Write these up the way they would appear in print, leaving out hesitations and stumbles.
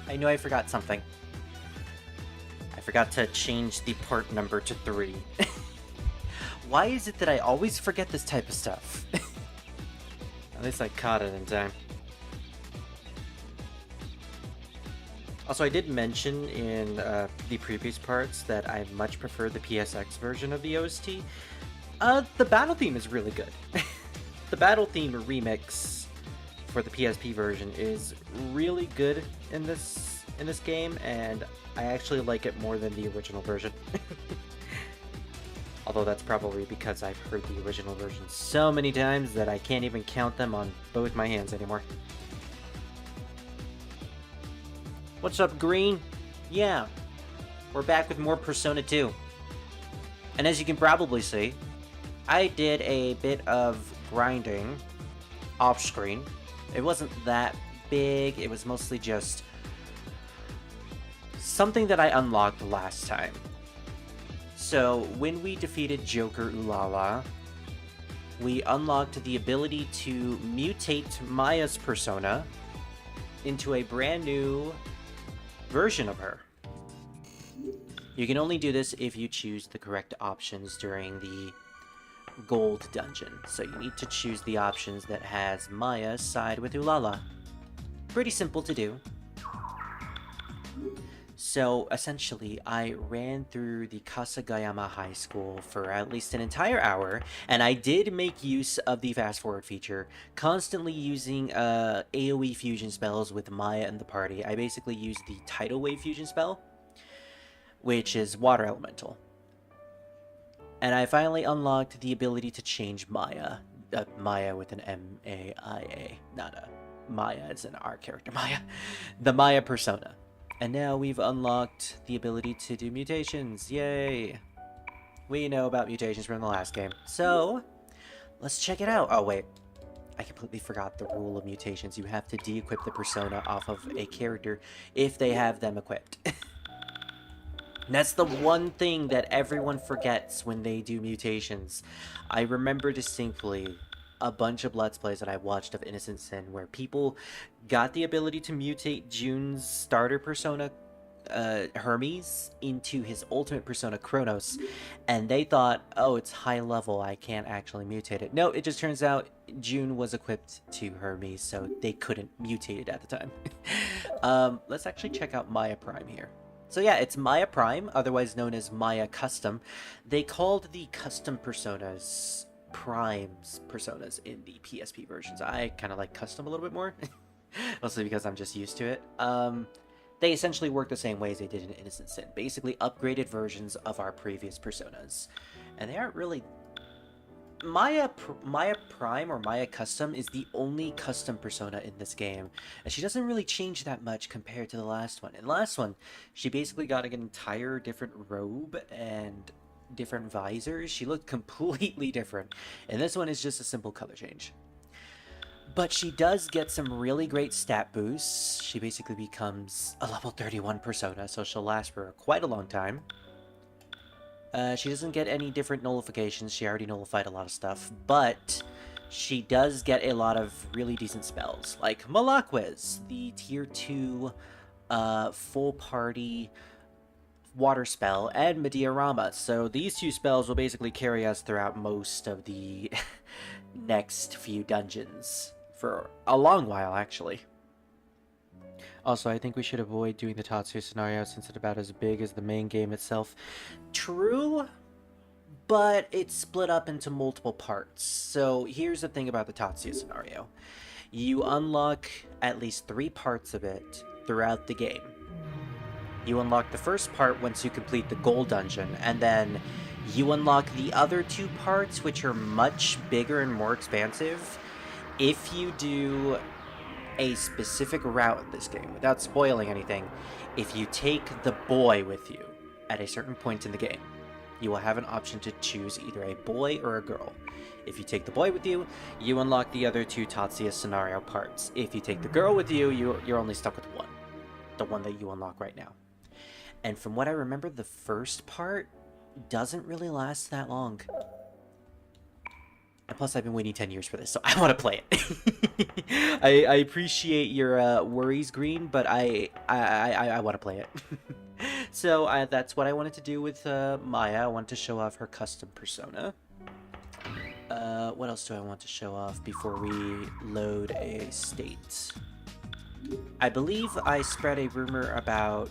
I know I forgot something. I forgot to change the part number to 3. Why is it that I always forget this type of stuff? At least I caught it in time. Also, I did mention in the previous parts that I much prefer the PSX version of the OST. The battle theme is really good. The battle theme remix for the PSP version is really good in this game, and I actually like it more than the original version. Although that's probably because I've heard the original version so many times that I can't even count them on both my hands anymore. What's up, Green? Yeah, we're back with more Persona 2. And as you can probably see, I did a bit of grinding off-screen. It wasn't that big, it was mostly just something that I unlocked last time. So, when we defeated Joker Ulala, we unlocked the ability to mutate Maya's persona into a brand new version of her. You can only do this if you choose the correct options during the gold dungeon. So you need to choose the options that has Maya side with Ulala. Pretty simple to do. So essentially, I ran through the Kasagayama High School for at least an entire hour, and I did make use of the fast forward feature, constantly using AoE fusion spells with Maya and the party. I basically used the tidal wave fusion spell, which is water elemental. And I finally unlocked the ability to change Maya. Maya with an M-A-I-A, not a Maya as in our character Maya. The Maya persona. And now we've unlocked the ability to do mutations. Yay! We know about mutations from the last game. So, let's check it out. Oh, wait. I completely forgot the rule of mutations. You have to de-equip the persona off of a character if they have them equipped. And that's the one thing that everyone forgets when they do mutations. I remember distinctly a bunch of Let's Plays that I watched of Innocent Sin where people got the ability to mutate June's starter persona, Hermes, into his ultimate persona, Kronos, and they thought, oh, it's high level, I can't actually mutate it. No, it just turns out June was equipped to Hermes, so they couldn't mutate it at the time. Let's actually check out Maya Prime here. So yeah, it's Maya Prime, otherwise known as Maya Custom. They called the custom personas Prime's personas in the PSP versions. I kind of like custom a little bit more, mostly because I'm just used to it. They essentially work the same way as they did in Innocent Sin, basically upgraded versions of our previous personas. And they aren't really... Maya Prime or Maya Custom is the only custom persona in this game, and she doesn't really change that much compared to the last one. In the last one, she basically got an entire different robe and different visors. She looked completely different, and this one is just a simple color change. But she does get some really great stat boosts. She basically becomes a level 31 persona, so she'll last for quite a long time. She doesn't get any different nullifications. She already nullified a lot of stuff, but she does get a lot of really decent spells, like Malaquiz, the tier 2 full party water spell, and Mediarama. So these two spells will basically carry us throughout most of the next few dungeons for a long while, actually. Also, I think we should avoid doing the Tatsuya scenario since it's about as big as the main game itself. True, but it's split up into multiple parts. So here's the thing about the Tatsuya scenario. You unlock at least 3 parts of it throughout the game. You unlock the first part once you complete the gold dungeon, and then you unlock the other 2 parts, which are much bigger and more expansive, if you do a specific route in this game. Without spoiling anything, if you take the boy with you at a certain point in the game, you will have an option to choose either a boy or a girl. If you take the boy with you, you unlock the other 2 Tatsuya scenario parts. If you take the girl with you, you're only stuck with one. The one that you unlock right now. And from what I remember, the first part doesn't really last that long. And plus, I've been waiting 10 years for this, so I want to play it. I appreciate your worries, Green, but I want to play it. So that's what I wanted to do with Maya. I wanted to show off her custom persona. What else do I want to show off before we load a state? I believe I spread a rumor about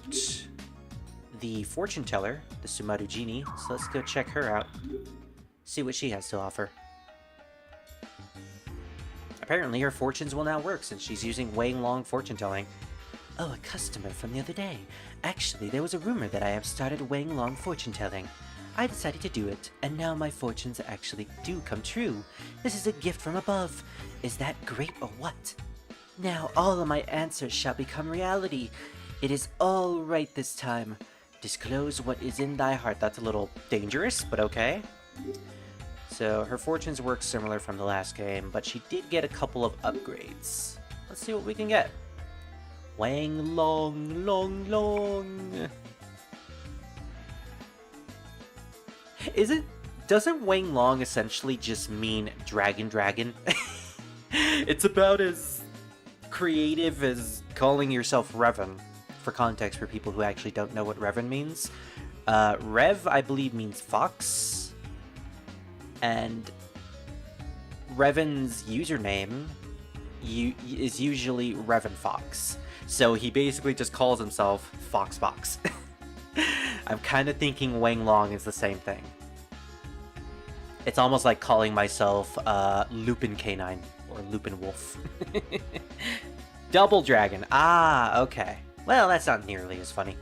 the fortune teller, the Sumaru Genie, so let's go check her out. See what she has to offer. Apparently her fortunes will now work since she's using Wang Long fortune telling. Oh, a customer from the other day. Actually, there was a rumor that I have started Wang Long fortune telling. I decided to do it, and now my fortunes actually do come true. This is a gift from above. Is that great or what? Now all of my answers shall become reality. It is all right this time. Disclose what is in thy heart. That's a little dangerous, but okay. So her fortunes work similar from the last game, but she did get a couple of upgrades. Let's see what we can get. Wang Long, Long, Long. Doesn't Wang Long essentially just mean dragon dragon? It's about as creative as calling yourself Reven, for context for people who actually don't know what Reven means. Rev, I believe, means fox. And Reven's username is usually Reven Fox. So he basically just calls himself Fox Fox. I'm kind of thinking Wang Long is the same thing. It's almost like calling myself Lupin Canine or Lupin Wolf. Double Dragon. Ah, okay. Well, that's not nearly as funny.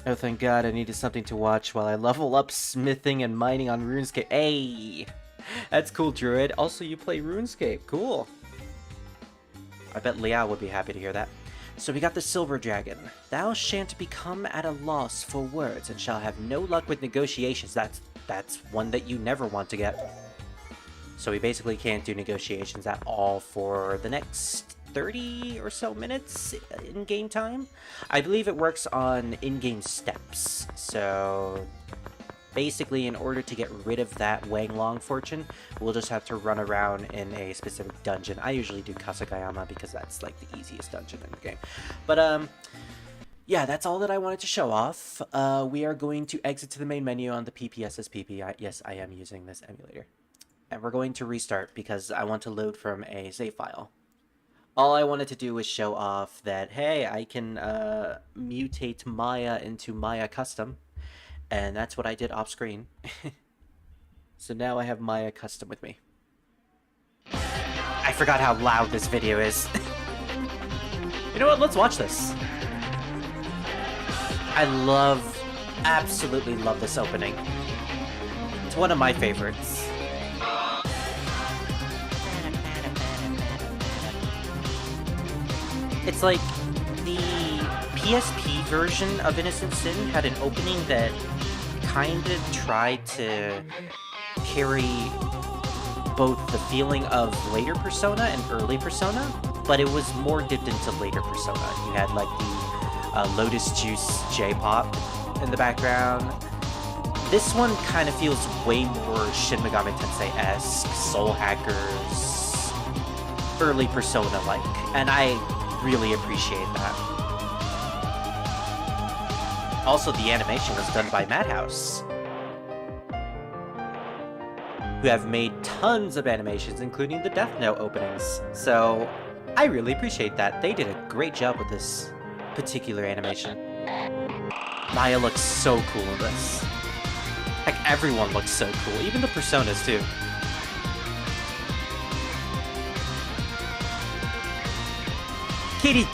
Oh, thank God, I needed something to watch while I level up smithing and mining on RuneScape. Hey! That's cool, Druid. Also, you play RuneScape. Cool. I bet Liao would be happy to hear that. So we got the Silver Dragon. Thou shan't become at a loss for words and shall have no luck with negotiations. That's one that you never want to get. So we basically can't do negotiations at all for the next 30 or so minutes in game time. I believe it works on in-game steps. So basically, in order to get rid of that Wang Long fortune, we'll just have to run around in a specific dungeon. I usually do Kasagayama because that's like the easiest dungeon in the game. But yeah, that's all that I wanted to show off. We are going to exit to the main menu on the PPSSPP. Yes, I am using this emulator. And we're going to restart because I want to load from a save file. All I wanted to do was show off that, hey, I can mutate Maya into Maya Custom. And that's what I did off screen. So now I have Maya Custom with me. I forgot how loud this video is. You know what? Let's watch this. I absolutely love this opening. It's one of my favorites. It's like the PSP version of Innocent Sin had an opening that kind of tried to carry both the feeling of later Persona and early Persona, but it was more dipped into later Persona. You had like the Lotus Juice J-pop in the background. This one kind of feels way more Shin Megami Tensei-esque, Soul Hackers, early Persona-like, and I really appreciate that. Also, the animation was done by Madhouse, who have made tons of animations, including the Death Note openings. So, I really appreciate that. They did a great job with this particular animation. Maya looks so cool in this. Heck, everyone looks so cool, even the Personas too. Kitty!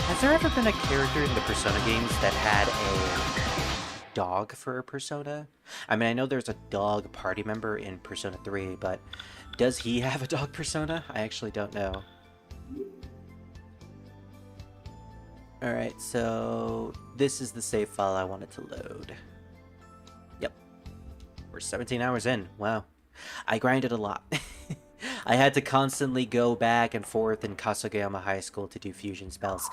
Has there ever been a character in the Persona games that had a dog for a Persona? I mean, I know there's a dog party member in Persona 3, but does he have a dog Persona? I actually don't know. Alright, so this is the save file I wanted to load. Yep. We're 17 hours in. Wow. I grinded a lot. I had to constantly go back and forth in Kasagayama High School to do fusion spells.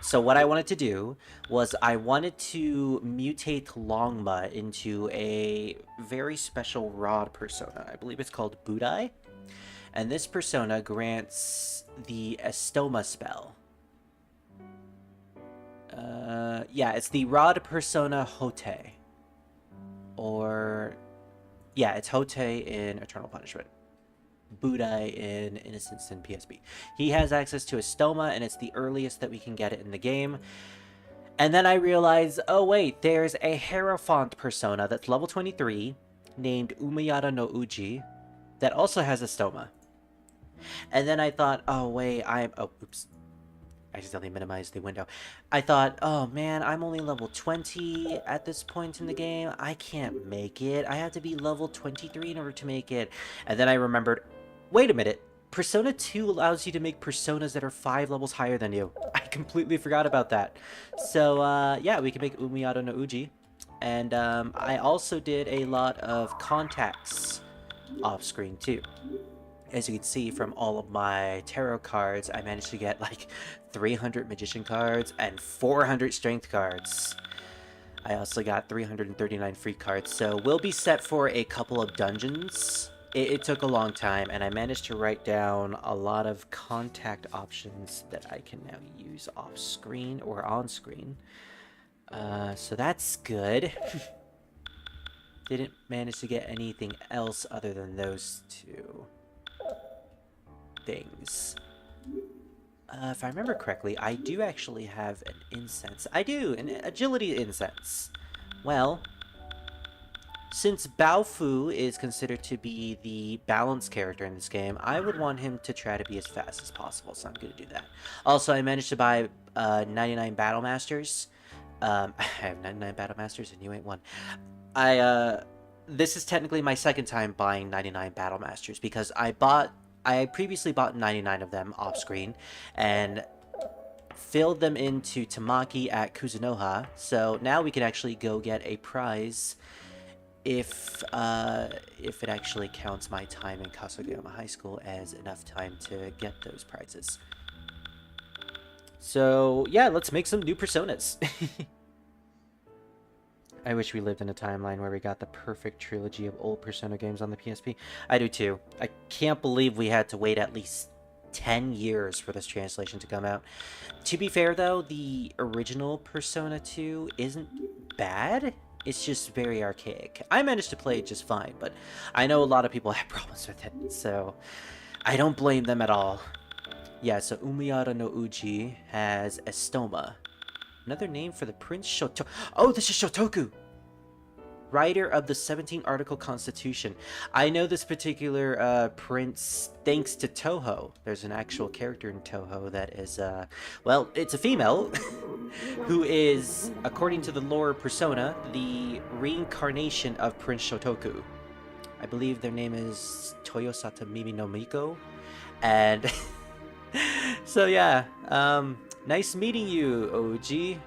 So what I wanted to do was I wanted to mutate Longma into a very special rod persona. I believe it's called Budai. And this persona grants the Estoma spell. Yeah, it's the rod persona Hote. Or, yeah, it's Hote in Eternal Punishment. Budai in Innocence in PSP. He has access to Estoma, and it's the earliest that we can get it in the game. And then I realized, oh wait, there's a Hierophant persona that's level 23, named Umiyara no Uji, that also has Estoma. And then I thought, oh wait, oh, oops. I accidentally minimized the window. I thought, oh man, I'm only level 20 at this point in the game. I can't make it. I have to be level 23 in order to make it. And then I remembered, wait a minute. Persona 2 allows you to make personas that are 5 levels higher than you. I completely forgot about that. So, yeah, we can make Umiyara no Uji. And I also did a lot of contacts off-screen, too. As you can see from all of my tarot cards, I managed to get like 300 magician cards and 400 strength cards. I also got 339 free cards, so we'll be set for a couple of dungeons. It took a long time, and I managed to write down a lot of contact options that I can now use off-screen or on-screen. So that's good. Didn't manage to get anything else other than those two things. If I remember correctly, I do actually have an incense. I do! An agility incense. Well, since Baofu is considered to be the balanced character in this game, I would want him to try to be as fast as possible, so I'm going to do that. Also, I managed to buy 99 Battle Masters. I have 99 Battle Masters and you ain't one. This is technically my second time buying 99 Battle Masters because I previously bought 99 of them off-screen and filled them into Tamaki at Kuzunoha, so now we can actually go get a prize if it actually counts my time in Kasugayama High School as enough time to get those prizes. So, yeah, let's make some new personas. I wish we lived in a timeline where we got the perfect trilogy of old Persona games on the PSP. I do too. I can't believe we had to wait at least 10 years for this translation to come out. To be fair though, the original Persona 2 isn't bad. It's just very archaic. I managed to play it just fine, but I know a lot of people have problems with it, so I don't blame them at all. Yeah, so Umiyara no Uji has Estoma. Another name for the Prince Shotoku. Oh, this is Shotoku! Writer of the 17-article Constitution. I know this particular prince thanks to Toho. There's an actual character in Toho that is, well, it's a female who is, according to the lore Persona, the reincarnation of Prince Shotoku. I believe their name is Toyosata Mimi no Miko. And so yeah, nice meeting you, OG.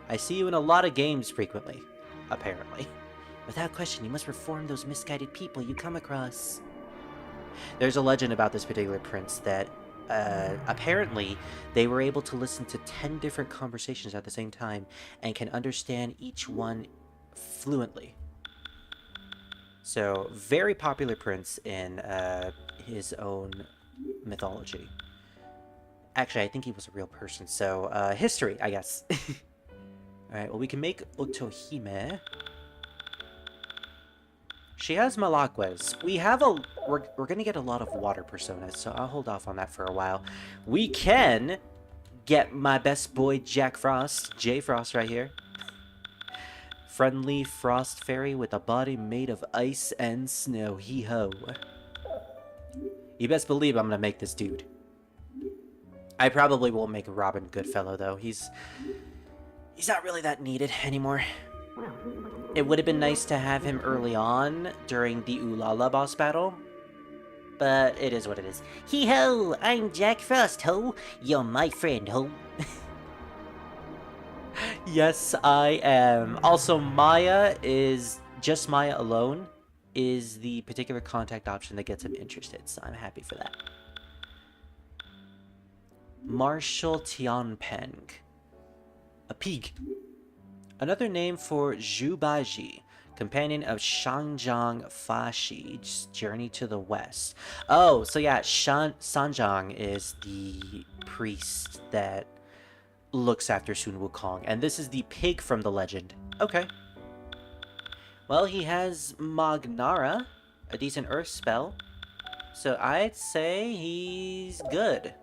I see you in a lot of games frequently, apparently. Without question, you must reform those misguided people you come across. There's a legend about this particular prince that, apparently, they were able to listen to 10 different conversations at the same time and can understand each one fluently. So, very popular prince in his own mythology. Actually, I think he was a real person, so, history, I guess. Alright, well, we can make Otohime. She has Malaquez. We're gonna get a lot of water personas, so I'll hold off on that for a while. We can get my best boy Jack Frost, J Frost right here. Friendly frost fairy with a body made of ice and snow. Hee-ho. You best believe I'm gonna make this dude. I probably won't make Robin Goodfellow, though. He's not really that needed anymore. It would have been nice to have him early on during the Ulala boss battle, but it is what it is. Hee-ho! I'm Jack Frost, ho! You're my friend, ho! Yes, I am. Also, Maya is... just Maya alone is the particular contact option that gets him interested, so I'm happy for that. Marshal Tianpeng. A pig. Another name for Zhubaji, companion of Shanjiang Fashi's journey to the west. Oh, so yeah, Sanjiang is the priest that looks after Sun Wukong, and this is the pig from the legend. Okay. Well, he has Magnara, a decent earth spell, so I'd say he's good.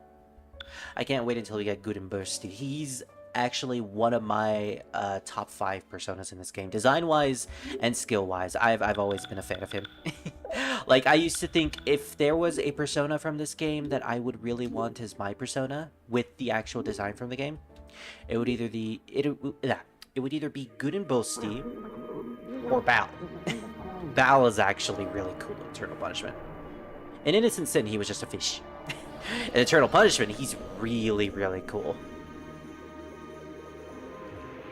I can't wait until we get good and bursty. He's actually one of my top 5 personas in this game, design-wise and skill-wise. I've always been a fan of him. Like, I used to think if there was a persona from this game that I would really want as my persona with the actual design from the game, it would either would either be good and boasty or Bao. Bao is actually really cool in Eternal Punishment. In Innocent Sin, he was just a fish. In Eternal Punishment, he's really, really cool.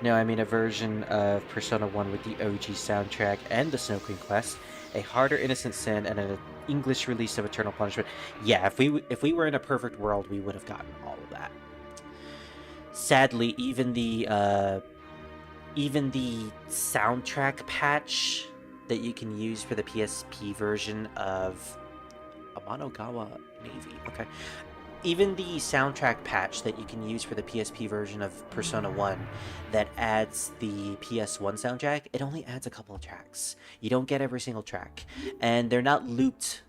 No, I mean a version of Persona 1 with the OG soundtrack and the Snow Queen quest, a harder Innocent Sin, and an English release of Eternal Punishment. Yeah, if we were in a perfect world, we would have gotten all of that. Sadly, even the soundtrack patch that you can use for the PSP version of Amanogawa Navy. Okay. Even the soundtrack patch that you can use for the PSP version of Persona 1 that adds the PS1 soundtrack, it only adds a couple of tracks. You don't get every single track. And they're not looped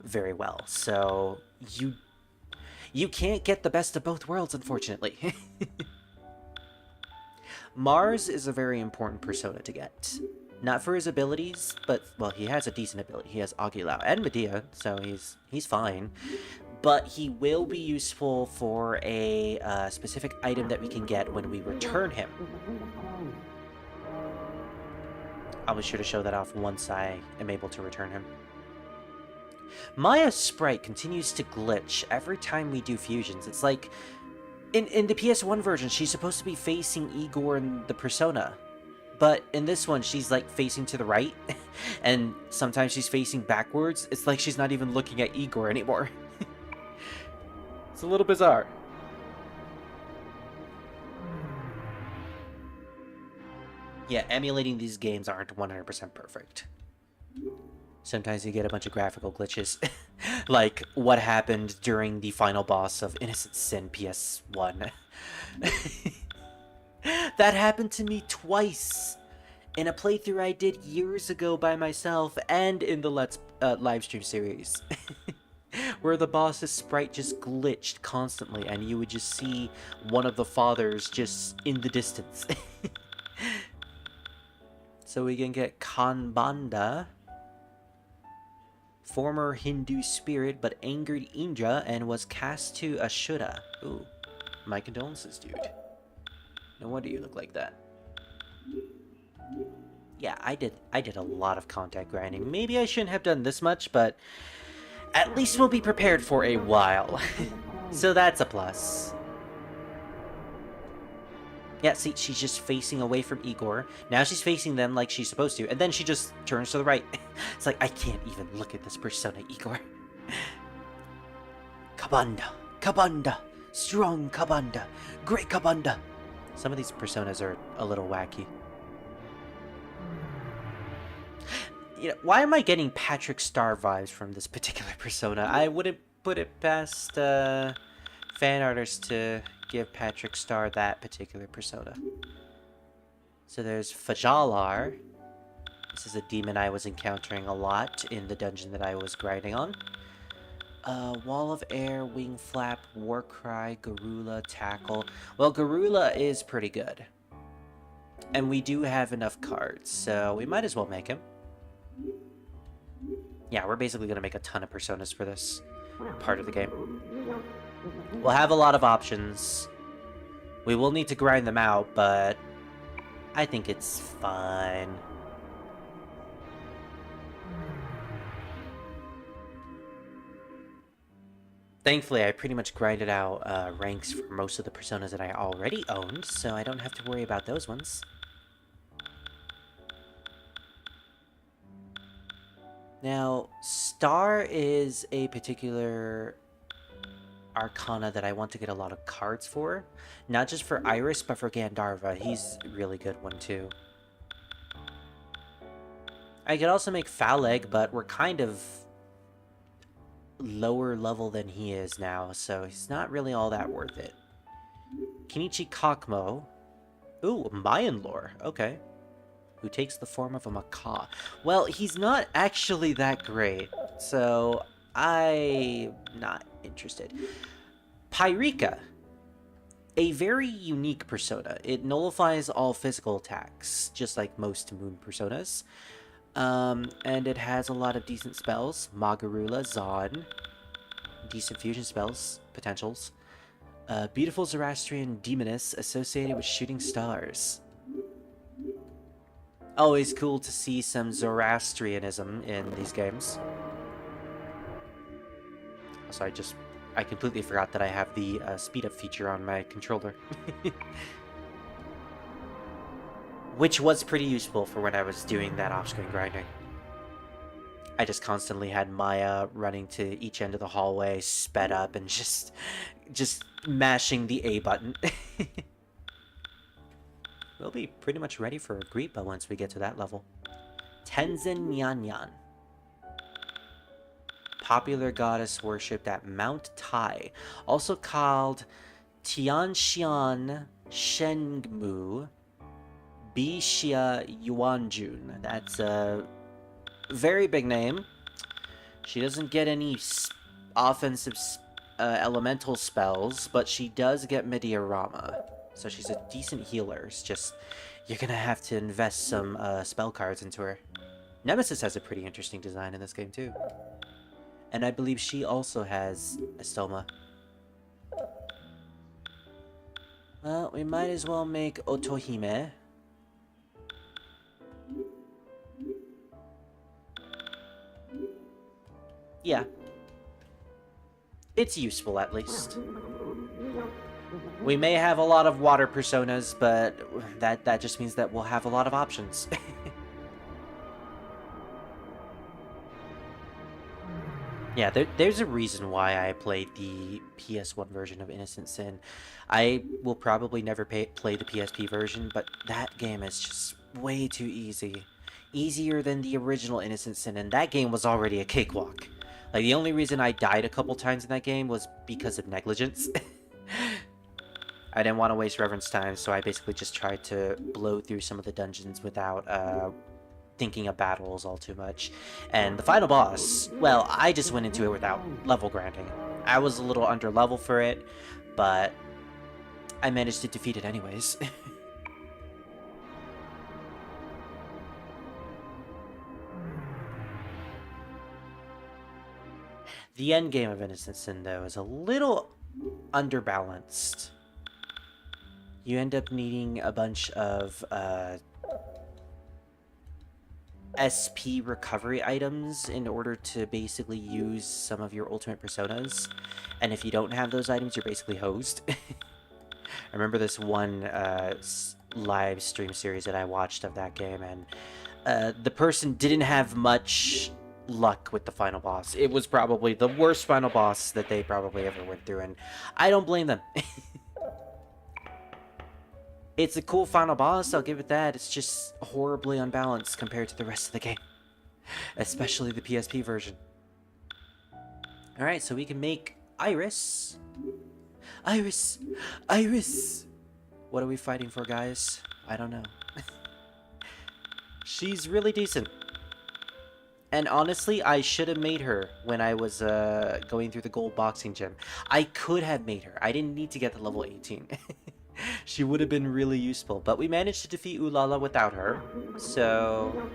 very well. So you can't get the best of both worlds, unfortunately. Mars is a very important persona to get. Not for his abilities, but, well, he has a decent ability. He has Agilao and Medea, so he's fine. But he will be useful for a specific item that we can get when we return him. I'll be sure to show that off once I am able to return him. Maya's sprite continues to glitch every time we do fusions. It's like, in the PS1 version, she's supposed to be facing Igor and the persona. But in this one, she's like facing to the right, and sometimes she's facing backwards. It's like she's not even looking at Igor anymore. It's a little bizarre. Yeah, emulating these games aren't 100% perfect. Sometimes you get a bunch of graphical glitches. Like what happened during the final boss of Innocent Sin PS1. That happened to me twice. In a playthrough I did years ago by myself and in the livestream series. Where the boss's sprite just glitched constantly and you would just see one of the fathers just in the distance. So we can get Kanbanda, former Hindu spirit but angered Indra and was cast to Ashura. Ooh, my condolences, dude. No wonder you look like that. Yeah, I did a lot of contact grinding. Maybe I shouldn't have done this much, but at least we'll be prepared for a while. So that's a plus. Yeah, see, she's just facing away from Igor. Now she's facing them like she's supposed to, and then she just turns to the right. It's like, I can't even look at this persona, Igor. Kabanda, Kabanda, strong Kabanda, great Kabanda. Some of these personas are a little wacky. You know, why am I getting Patrick Star vibes from this particular persona? I wouldn't put it past fan artists to give Patrick Star that particular persona. So there's Fajalar. This is a demon I was encountering a lot in the dungeon that I was grinding on. Wall of Air, Wing Flap, Warcry, Garula, Tackle. Well, Garula is pretty good. And we do have enough cards, so we might as well make him. Yeah, we're basically going to make a ton of personas for this part of the game. We'll have a lot of options. We will need to grind them out, but I think it's fine. Thankfully, I pretty much grinded out ranks for most of the personas that I already owned, so I don't have to worry about those ones. Now, Star is a particular arcana that I want to get a lot of cards for. Not just for Iris, but for Gandharva. He's a really good one, too. I could also make Phaleg, but we're kind of lower level than he is now, so he's not really all that worth it. Kenichi Kakmo. Ooh, Mayan lore. Okay. Who takes the form of a macaw. Well, he's not actually that great, so I'm not interested. Pyrika. A very unique persona. It nullifies all physical attacks, just like most moon personas. And it has a lot of decent spells. Magarula, Zon. Decent fusion spells, potentials. Beautiful Zoroastrian demoness associated with shooting stars. Always cool to see some Zoroastrianism in these games. Also, I completely forgot that I have the speed up feature on my controller. Which was pretty useful for when I was doing that off-screen grinding. I just constantly had Maya running to each end of the hallway, sped up, and just mashing the A button. We'll be pretty much ready for Agrippa once we get to that level. Tenzin Nyanyan. Popular goddess worshipped at Mount Tai, also called Tianxian Shengmu Bixia Yuanjun. That's a very big name. She doesn't get any offensive elemental spells, but she does get Mediarama. So she's a decent healer. It's just, you're gonna have to invest some spell cards into her. Nemesis has a pretty interesting design in this game too. And I believe she also has a stoma. Well, we might as well make Otohime. Yeah. It's useful, at least. We may have a lot of water personas, but that just means that we'll have a lot of options. Yeah, there's a reason why I played the PS1 version of Innocent Sin. I will probably never play the PSP version, but that game is just way too easy. Easier than the original Innocent Sin, and that game was already a cakewalk. Like, the only reason I died a couple times in that game was because of negligence. I didn't want to waste Reven's time, so I basically just tried to blow through some of the dungeons without thinking of battles all too much. And the final boss, well, I just went into it without level grinding. I was a little under level for it, but I managed to defeat it anyways. The end game of Innocent Sin, though, is a little underbalanced. You end up needing a bunch of SP recovery items in order to basically use some of your ultimate personas. And if you don't have those items, you're basically hosed. I remember this one live stream series that I watched of that game, and the person didn't have much luck with the final boss. It was probably the worst final boss that they probably ever went through, and I don't blame them. It's a cool final boss, I'll give it that. It's just horribly unbalanced compared to the rest of the game. Especially the PSP version. Alright, so we can make Iris. Iris! Iris! What are we fighting for, guys? I don't know. She's really decent. And honestly, I should have made her when I was going through the gold boxing gym. I could have made her. I didn't need to get to level 18. She would have been really useful, but we managed to defeat Ulala without her, so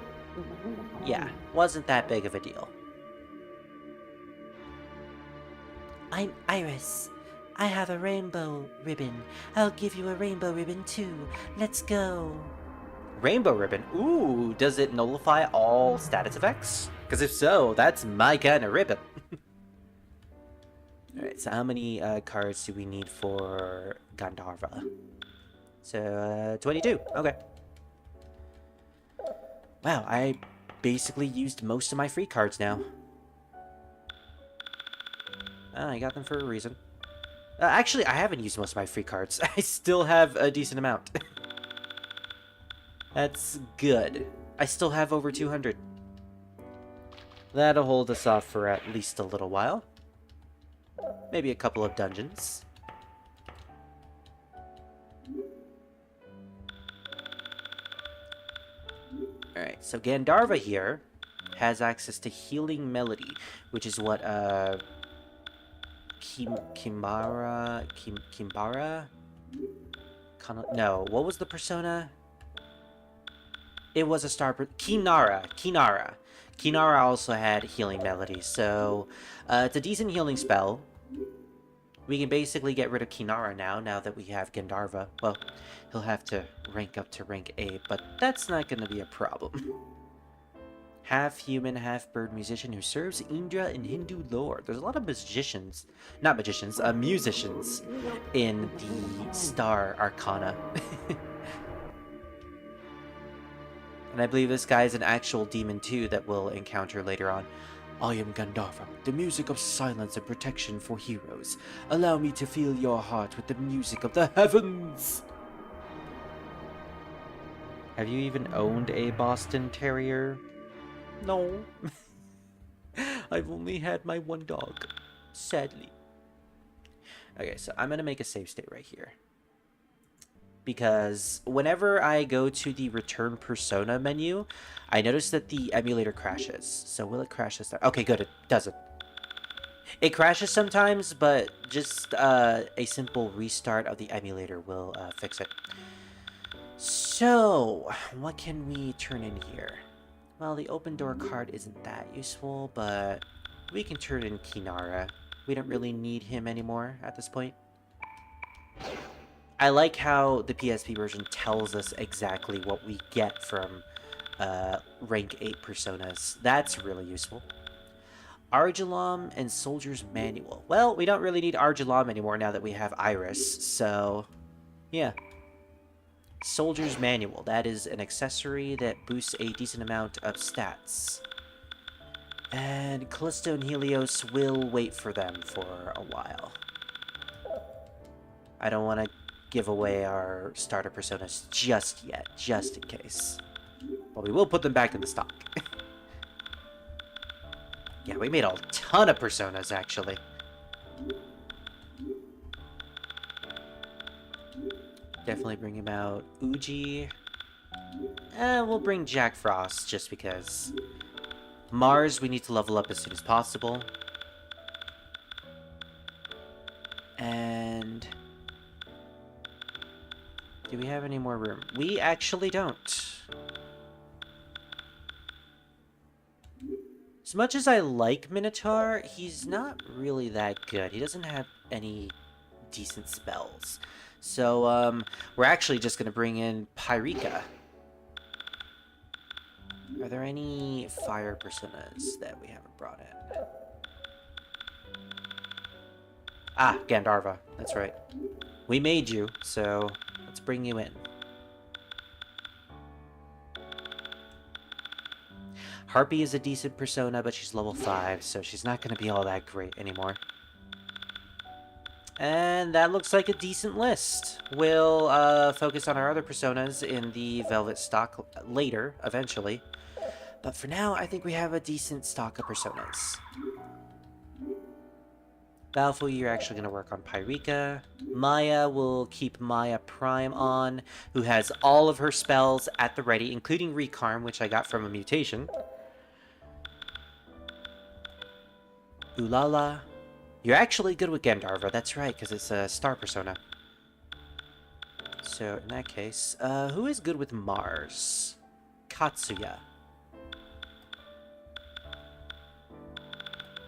yeah, wasn't that big of a deal. I'm Iris. I have a rainbow ribbon. I'll give you a rainbow ribbon too. Let's go. Rainbow ribbon? Ooh, does it nullify all status effects? Because if so, that's my kind of ribbon. Alright, so how many cards do we need for Gandharva? So, 22. Okay. Wow, I basically used most of my free cards now. I got them for a reason. Actually, I haven't used most of my free cards. I still have a decent amount. That's good. I still have over 200. That'll hold us off for at least a little while. Maybe a couple of dungeons. Alright, so Gandharva here has access to Healing Melody, which is what, Kimbara? No, what was the persona? It was a star... Kinara. Kinara also had Healing Melody, so it's a decent healing spell. We can basically get rid of Kinara now that we have Gandharva. Well, he'll have to rank up to rank 8, but that's not going to be a problem. Half-human, half-bird musician who serves Indra in Hindu lore. There's a lot of musicians in the Star Arcana. And I believe this guy is an actual demon too that we'll encounter later on. I am Gandharva, the music of silence and protection for heroes. Allow me to fill your heart with the music of the heavens! Have you even owned a Boston Terrier? No. I've only had my one dog. Sadly. Okay, so I'm gonna make a save state right here. Because whenever I go to the return persona menu, I notice that the emulator crashes. So will it crash this time? Okay, good, it doesn't. It crashes sometimes, but just a simple restart of the emulator will fix it. So, what can we turn in here? Well, the open door card isn't that useful, but we can turn in Kinara. We don't really need him anymore at this point. I like how the PSP version tells us exactly what we get from rank 8 personas. That's really useful. Arjulam and Soldier's Manual. Well, we don't really need Arjulam anymore now that we have Iris, so yeah. Soldier's Manual. That is an accessory that boosts a decent amount of stats. And Callisto and Helios will wait for them for a while. I don't want to give away our starter personas just yet, just in case. But we will put them back in the stock. Yeah, we made a ton of personas, actually. Definitely bring him out. Uji. We'll bring Jack Frost, just because. Mars, we need to level up as soon as possible. And... do we have any more room? We actually don't. As much as I like Minotaur, he's not really that good. He doesn't have any decent spells. So, we're actually just going to bring in Pyrika. Are there any fire personas that we haven't brought in? Ah, Gandharva. That's right. We made you, so let's bring you in. Harpy is a decent persona, but she's level 5, so she's not going to be all that great anymore. And that looks like a decent list. We'll focus on our other personas in the Velvet stock later, eventually. But for now, I think we have a decent stock of personas. Balfour, you're actually going to work on Pyrika. Maya will keep Maya Prime on, who has all of her spells at the ready, including Recarm, which I got from a mutation. Ulala. You're actually good with Gandharva, that's right, because it's a star persona. So, in that case, who is good with Mars? Tatsuya.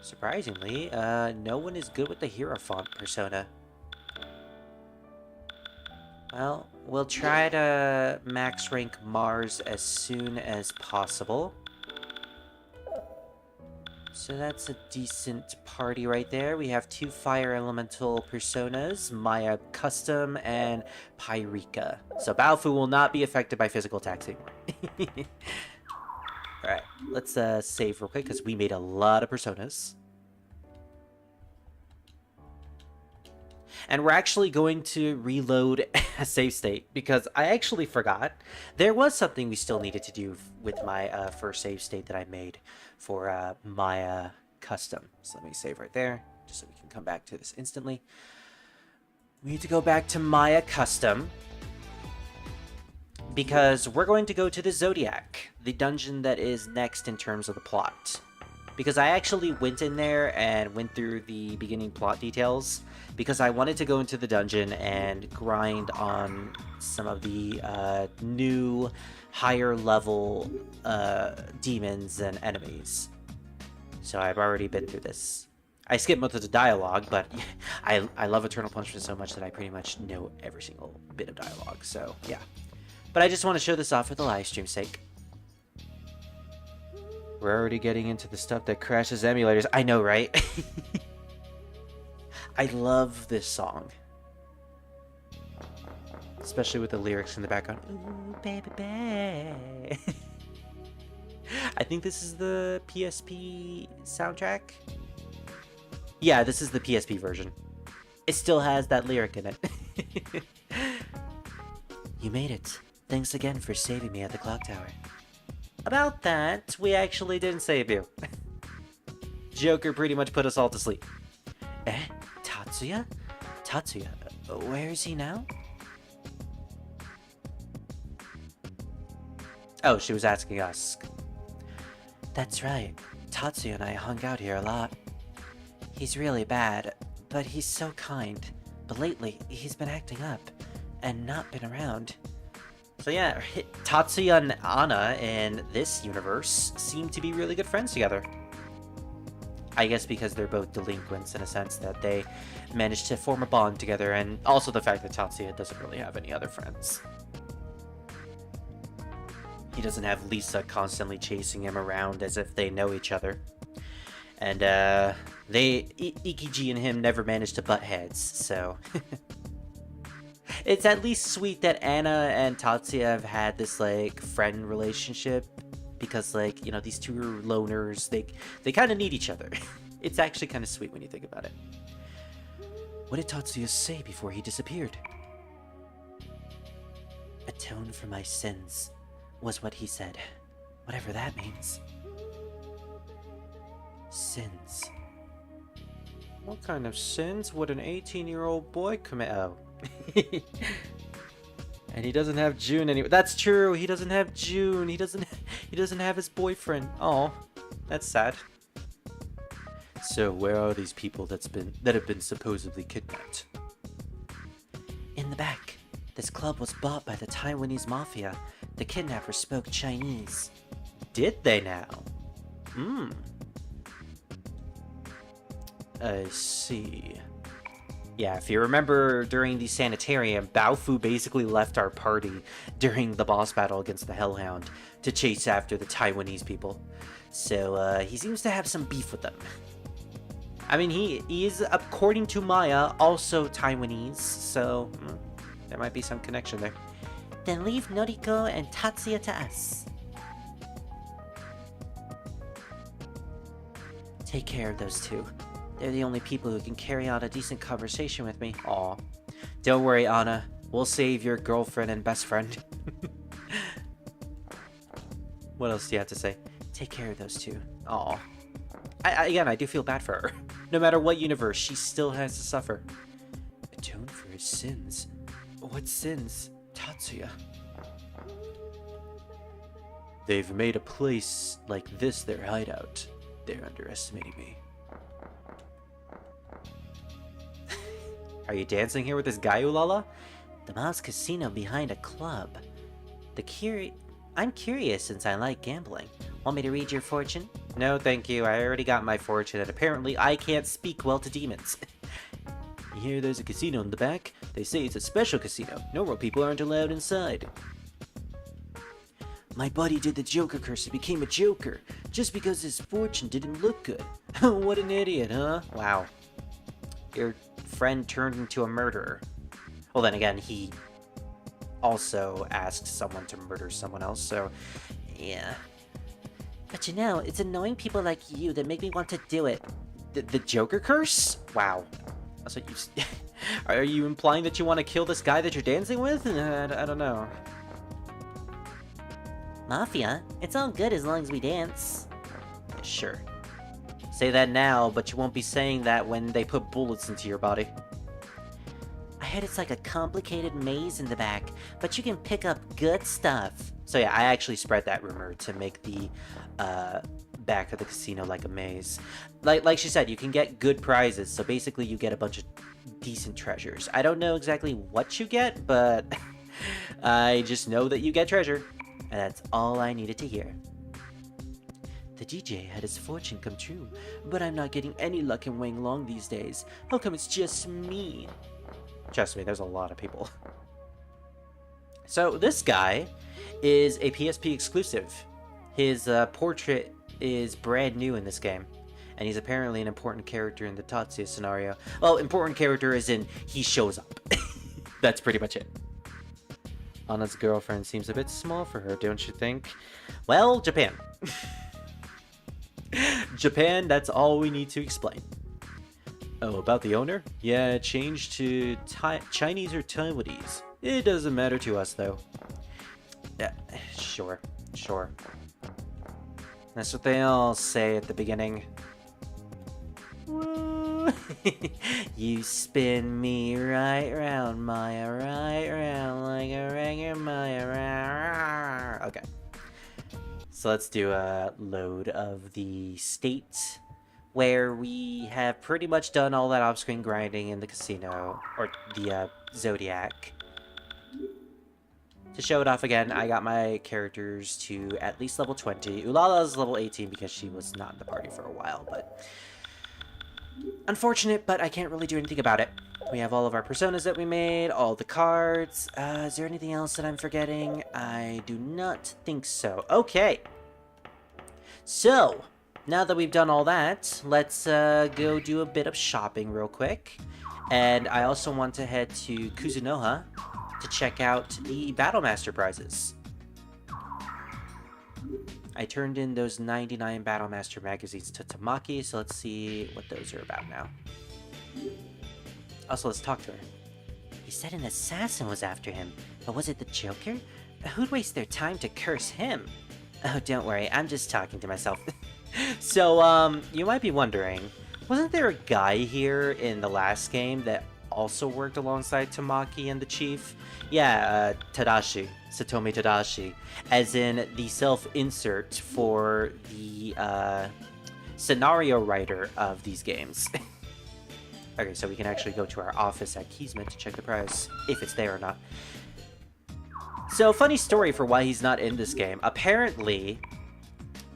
Surprisingly, no one is good with the Hierophant persona. Well, we'll try to max rank Mars as soon as possible. So that's a decent party right there. We have 2 Fire Elemental personas, Maya Custom and Pyrika. So Baofu will not be affected by physical attacks anymore. Alright, let's save real quick because we made a lot of personas. And we're actually going to reload a save state because I actually forgot. There was something we still needed to do with my first save state that I made for my custom. So let me save right there, just so we can come back to this instantly. We need to go back to Maya Custom because we're going to go to the Zodiac, the dungeon that is next in terms of the plot. Because I actually went in there and went through the beginning plot details because I wanted to go into the dungeon and grind on some of the new higher level demons and enemies. So I've already been through this. I skipped most of the dialogue, but I love Eternal Punishment so much that I pretty much know every single bit of dialogue, so yeah. But I just want to show this off for the live stream's sake. We're already getting into the stuff that crashes emulators. I know, right? I love this song. Especially with the lyrics in the background. Ooh, baby, baby. I think this is the PSP soundtrack. Yeah, this is the PSP version. It still has that lyric in it. You made it. Thanks again for saving me at the clock tower. About that, we actually didn't save you. Joker pretty much put us all to sleep. Eh? Tatsuya? Tatsuya, where is he now? Oh, she was asking us. That's right. Tatsuya and I hung out here a lot. He's really bad, but he's so kind. But lately, he's been acting up and not been around. So yeah, Tatsuya and Anna in this universe seem to be really good friends together. I guess because they're both delinquents in a sense that they managed to form a bond together, and also the fact that Tatsuya doesn't really have any other friends. He doesn't have Lisa constantly chasing him around as if they know each other. And Ikiji and him never managed to butt heads, so... It's at least sweet that Anna and Tatsuya have had this, like, friend relationship. Because, like, you know, these two are loners. They kind of need each other. It's actually kind of sweet when you think about it. What did Tatsuya say before he disappeared? Atone for my sins, was what he said. Whatever that means. Sins. What kind of sins would an 18-year-old boy commit? Oh. And he doesn't have June anymore. That's true. He doesn't have June. He doesn't have his boyfriend. Oh, that's sad. So where are these people that have been supposedly kidnapped? In the back. This club was bought by the Taiwanese mafia. The kidnappers spoke Chinese. Did they now? I see. Yeah, if you remember during the sanitarium, Baofu basically left our party during the boss battle against the Hellhound to chase after the Taiwanese people. So, he seems to have some beef with them. I mean, he is, according to Maya, also Taiwanese, so there might be some connection there. Then leave Noriko and Tatsuya to us. Take care of those two. They're the only people who can carry on a decent conversation with me. Aw. Don't worry, Anna. We'll save your girlfriend and best friend. What else do you have to say? Take care of those two. Aw. Again, I do feel bad for her. No matter what universe, she still has to suffer. Atone for his sins. What sins? Tatsuya. They've made a place like this their hideout. They're underestimating me. Are you dancing here with this guy, Ulala? The Mouse Casino behind a club. I'm curious since I like gambling. Want me to read your fortune? No, thank you. I already got my fortune, and apparently I can't speak well to demons. You hear there's a casino in the back? They say it's a special casino. Normal people aren't allowed inside. My buddy did the Joker curse and became a Joker, just because his fortune didn't look good. What an idiot, huh? Wow. Your friend turned into a murderer. Well, then again, he also asked someone to murder someone else, so yeah. But you know, it's annoying people like you that make me want to do it. The Joker curse? Wow. That's what you... Are you implying that you want to kill this guy that you're dancing with? I don't know. Mafia? It's all good as long as we dance. Yeah, sure. Say that now, but you won't be saying that when they put bullets into your body. I heard it's like a complicated maze in the back, but you can pick up good stuff. So yeah, I actually spread that rumor to make the back of the casino like a maze. Like she said, you can get good prizes, so basically you get a bunch of decent treasures. I don't know exactly what you get, but I just know that you get treasure. And that's all I needed to hear. The DJ had his fortune come true, but I'm not getting any luck in Wanglong these days. How come it's just me? Trust me, there's a lot of people. So this guy is a PSP exclusive. His portrait is brand new in this game, and he's apparently an important character in the Tatsuya scenario. Well, important character as in he shows up. That's pretty much it. Anna's girlfriend seems a bit small for her, don't you think? Well, Japan. Japan, that's all we need to explain. Oh, about the owner? Yeah, it changed to Chinese or Taiwanese. It doesn't matter to us, though. Yeah, sure. That's what they all say at the beginning. You spin me right round, Maya, right round like a regular Maya. Okay. So let's do a load of the state where we have pretty much done all that off-screen grinding in the casino, or the Zodiac. To show it off again, I got my characters to at least level 20. Ulala's level 18 because she was not in the party for a while, but unfortunate, but I can't really do anything about it. We have all of our personas that we made, all the cards. Is there anything else that I'm forgetting? I do not think so. Okay. So, now that we've done all that, let's go do a bit of shopping real quick. And I also want to head to Kuzunoha to check out the Battlemaster prizes. I turned in those 99 Battlemaster magazines to Tamaki, so let's see what those are about now. Also, let's talk to her. He said an assassin was after him, but was it the Joker? Who'd waste their time to curse him? Oh, don't worry, I'm just talking to myself. So, you might be wondering, wasn't there a guy here in the last game that also worked alongside Tamaki and the Chief? Yeah, Tadashi. Satomi Tadashi. As in the self-insert for the, scenario writer of these games. Okay, so we can actually go to our office at Kismet to check the price, if it's there or not. So, funny story for why he's not in this game. Apparently,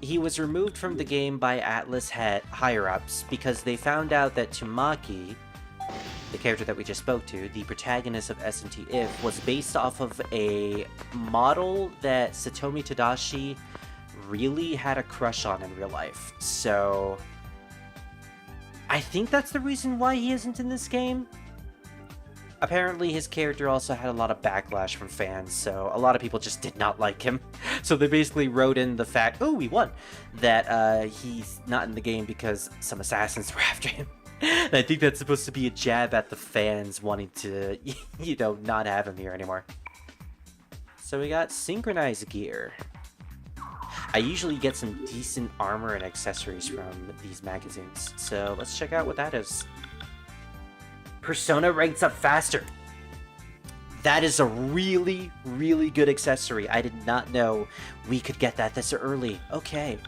he was removed from the game by Atlas higher-ups because they found out that Tamaki, the character that we just spoke to, the protagonist of S&T If, was based off of a model that Satomi Tadashi really had a crush on in real life. So, I think that's the reason why he isn't in this game. Apparently, his character also had a lot of backlash from fans, so a lot of people just did not like him. So they basically wrote in the fact, oh, we won, that he's not in the game because some assassins were after him. And I think that's supposed to be a jab at the fans wanting to, you know, not have him here anymore. So we got synchronized gear. I usually get some decent armor and accessories from these magazines, so let's check out what that is. Persona ranks up faster. That is a really, really good accessory. I did not know we could get that this early. Okay.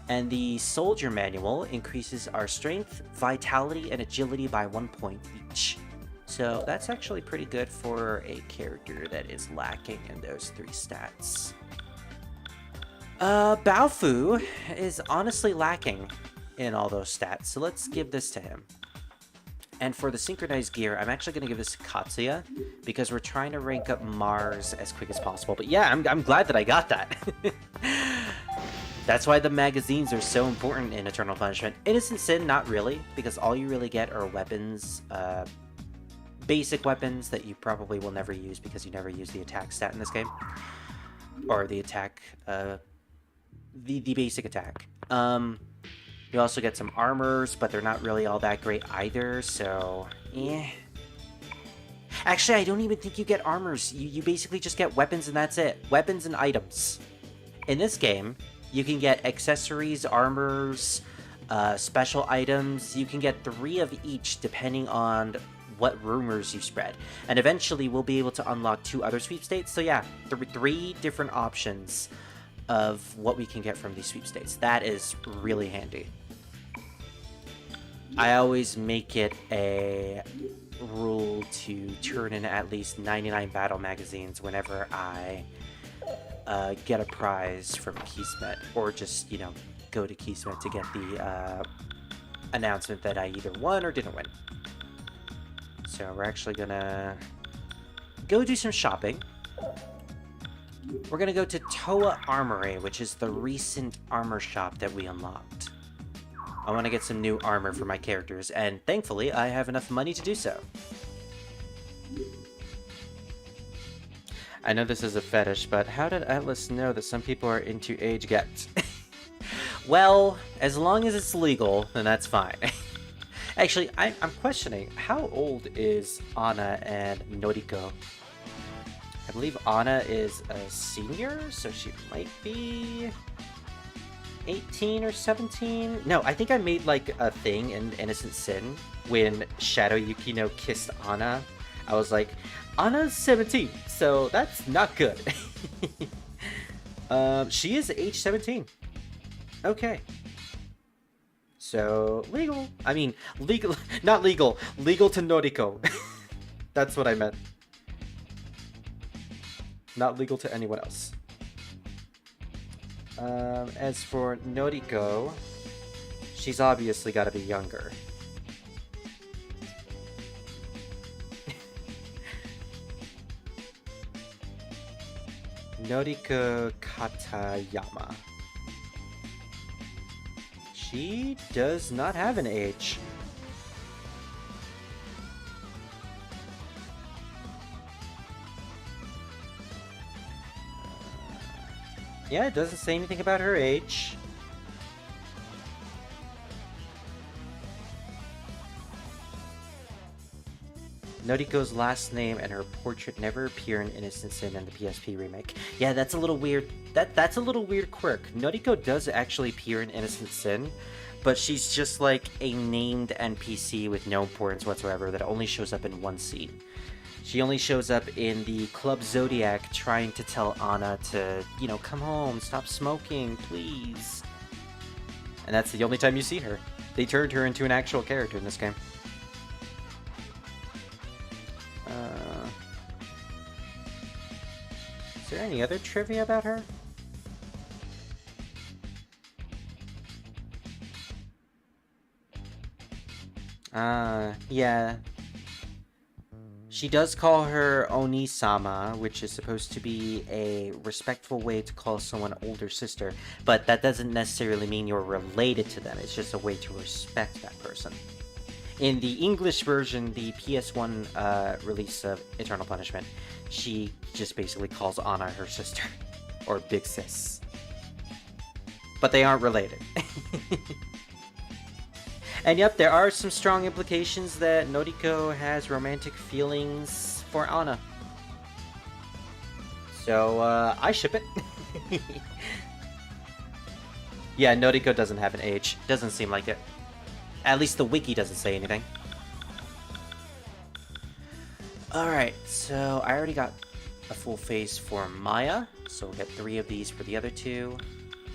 And the soldier manual increases our strength, vitality, and agility by 1 point each. So that's actually pretty good for a character that is lacking in those 3 stats. Baofu is honestly lacking in all those stats, so let's give this to him. And for the synchronized gear, I'm actually going to give this to Tatsuya, because we're trying to rank up Mars as quick as possible. But yeah, I'm glad that I got that. That's why the magazines are so important in Eternal Punishment. Innocent Sin, not really, because all you really get are weapons, basic weapons that you probably will never use because you never use the attack stat in this game. Or the attack, the basic attack. You also get some armors, but they're not really all that great either, so, Actually, I don't even think you get armors. You basically just get weapons and that's it. Weapons and items. In this game, you can get accessories, armors, special items. You can get 3 of each depending on what rumors you spread. And eventually we'll be able to unlock 2 other sweepstakes. So yeah, 3 different options of what we can get from these sweepstakes. That is really handy. I always make it a rule to turn in at least 99 battle magazines whenever I get a prize from Kismet, or just, you know, go to Kismet to get the announcement that I either won or didn't win. So we're actually gonna go do some shopping. We're gonna go to Toa Armory, which is the recent armor shop that we unlocked. I want to get some new armor for my characters, and thankfully I have enough money to do so. I know this is a fetish, but how did Atlas know that some people are into age gaps? Well, as long as it's legal, then that's fine. Actually, I'm questioning, how old is Anna and Noriko? I believe Anna is a senior, so she might be 18 or 17? No, I think I made like a thing in Innocent Sin when Shadow Yukino kissed Anna. I was like, Anna's 17, so that's not good. She is age 17. Okay. So, legal. I mean, legal, not legal. Legal to Noriko. That's what I meant. Not legal to anyone else. As for Noriko, she's obviously got to be younger. Noriko Katayama. She does not have an age. Yeah, it doesn't say anything about her age. Noriko's last name and her portrait never appear in Innocent Sin and the PSP remake. Yeah, that's a little weird. That's a little weird quirk. Noriko does actually appear in Innocent Sin, but she's just like a named NPC with no importance whatsoever that only shows up in one scene. She only shows up in the Club Zodiac trying to tell Anna to, you know, come home, stop smoking, please. And that's the only time you see her. They turned her into an actual character in this game. Is there any other trivia about her? Yeah. She does call her Oni-sama, which is supposed to be a respectful way to call someone older sister, but that doesn't necessarily mean you're related to them. It's just a way to respect that person. In the English version, the PS1 release of Eternal Punishment, she just basically calls Anna her sister, or big sis. But they aren't related. And yep, there are some strong implications that Noriko has romantic feelings for Anna. So, I ship it. Yeah, Noriko doesn't have an age. Doesn't seem like it. At least the wiki doesn't say anything. Alright, so I already got a full face for Maya, so we'll get 3 of these for the other 2.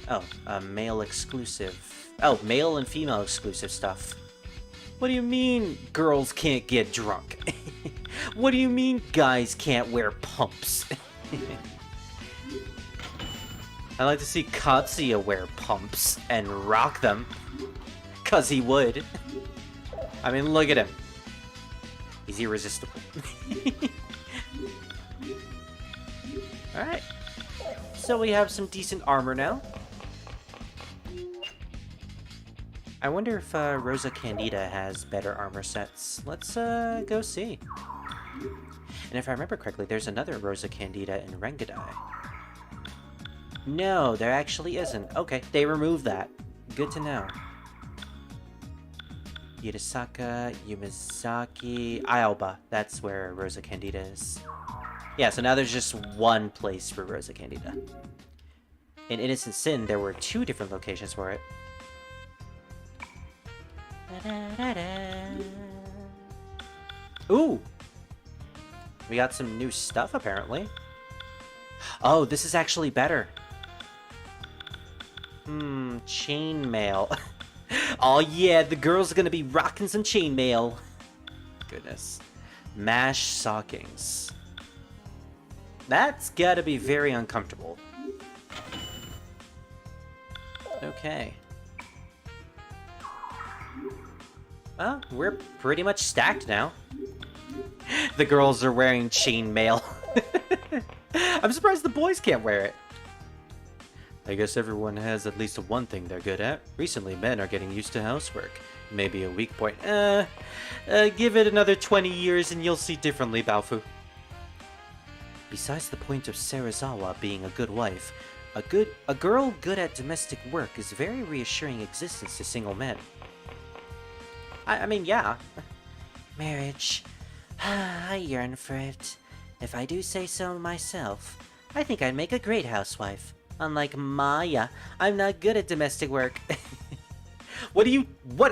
Oh, male exclusive. Oh, male and female exclusive stuff. What do you mean girls can't get drunk? What do you mean guys can't wear pumps? I'd like to see Tatsuya wear pumps and rock them. 'Cause he would. I mean, look at him. He's irresistible. Alright. So we have some decent armor now. I wonder if Rosa Candida has better armor sets. Let's go see. And if I remember correctly, there's another Rosa Candida in Rengadai. No, there actually isn't. Okay, they removed that. Good to know. Yutasaka, Yumazaki, Aoba. That's where Rosa Candida is. Yeah, so now there's just one place for Rosa Candida. In Innocent Sin, there were 2 different locations for it. Ooh! We got some new stuff, apparently. Oh, this is actually better. Chainmail. Oh yeah, the girls are gonna be rocking some chainmail. Goodness. Mash stockings. That's gotta be very uncomfortable. Okay. Well, we're pretty much stacked now. The girls are wearing chainmail. I'm surprised the boys can't wear it. I guess everyone has at least one thing they're good at. Recently, men are getting used to housework. Maybe a weak point. Give it another 20 years and you'll see differently, Baofu. Besides the point of Serizawa being a good wife, a girl good at domestic work is a very reassuring existence to single men. I mean, yeah. Marriage. I yearn for it. If I do say so myself, I think I'd make a great housewife. Unlike Maya, I'm not good at domestic work. What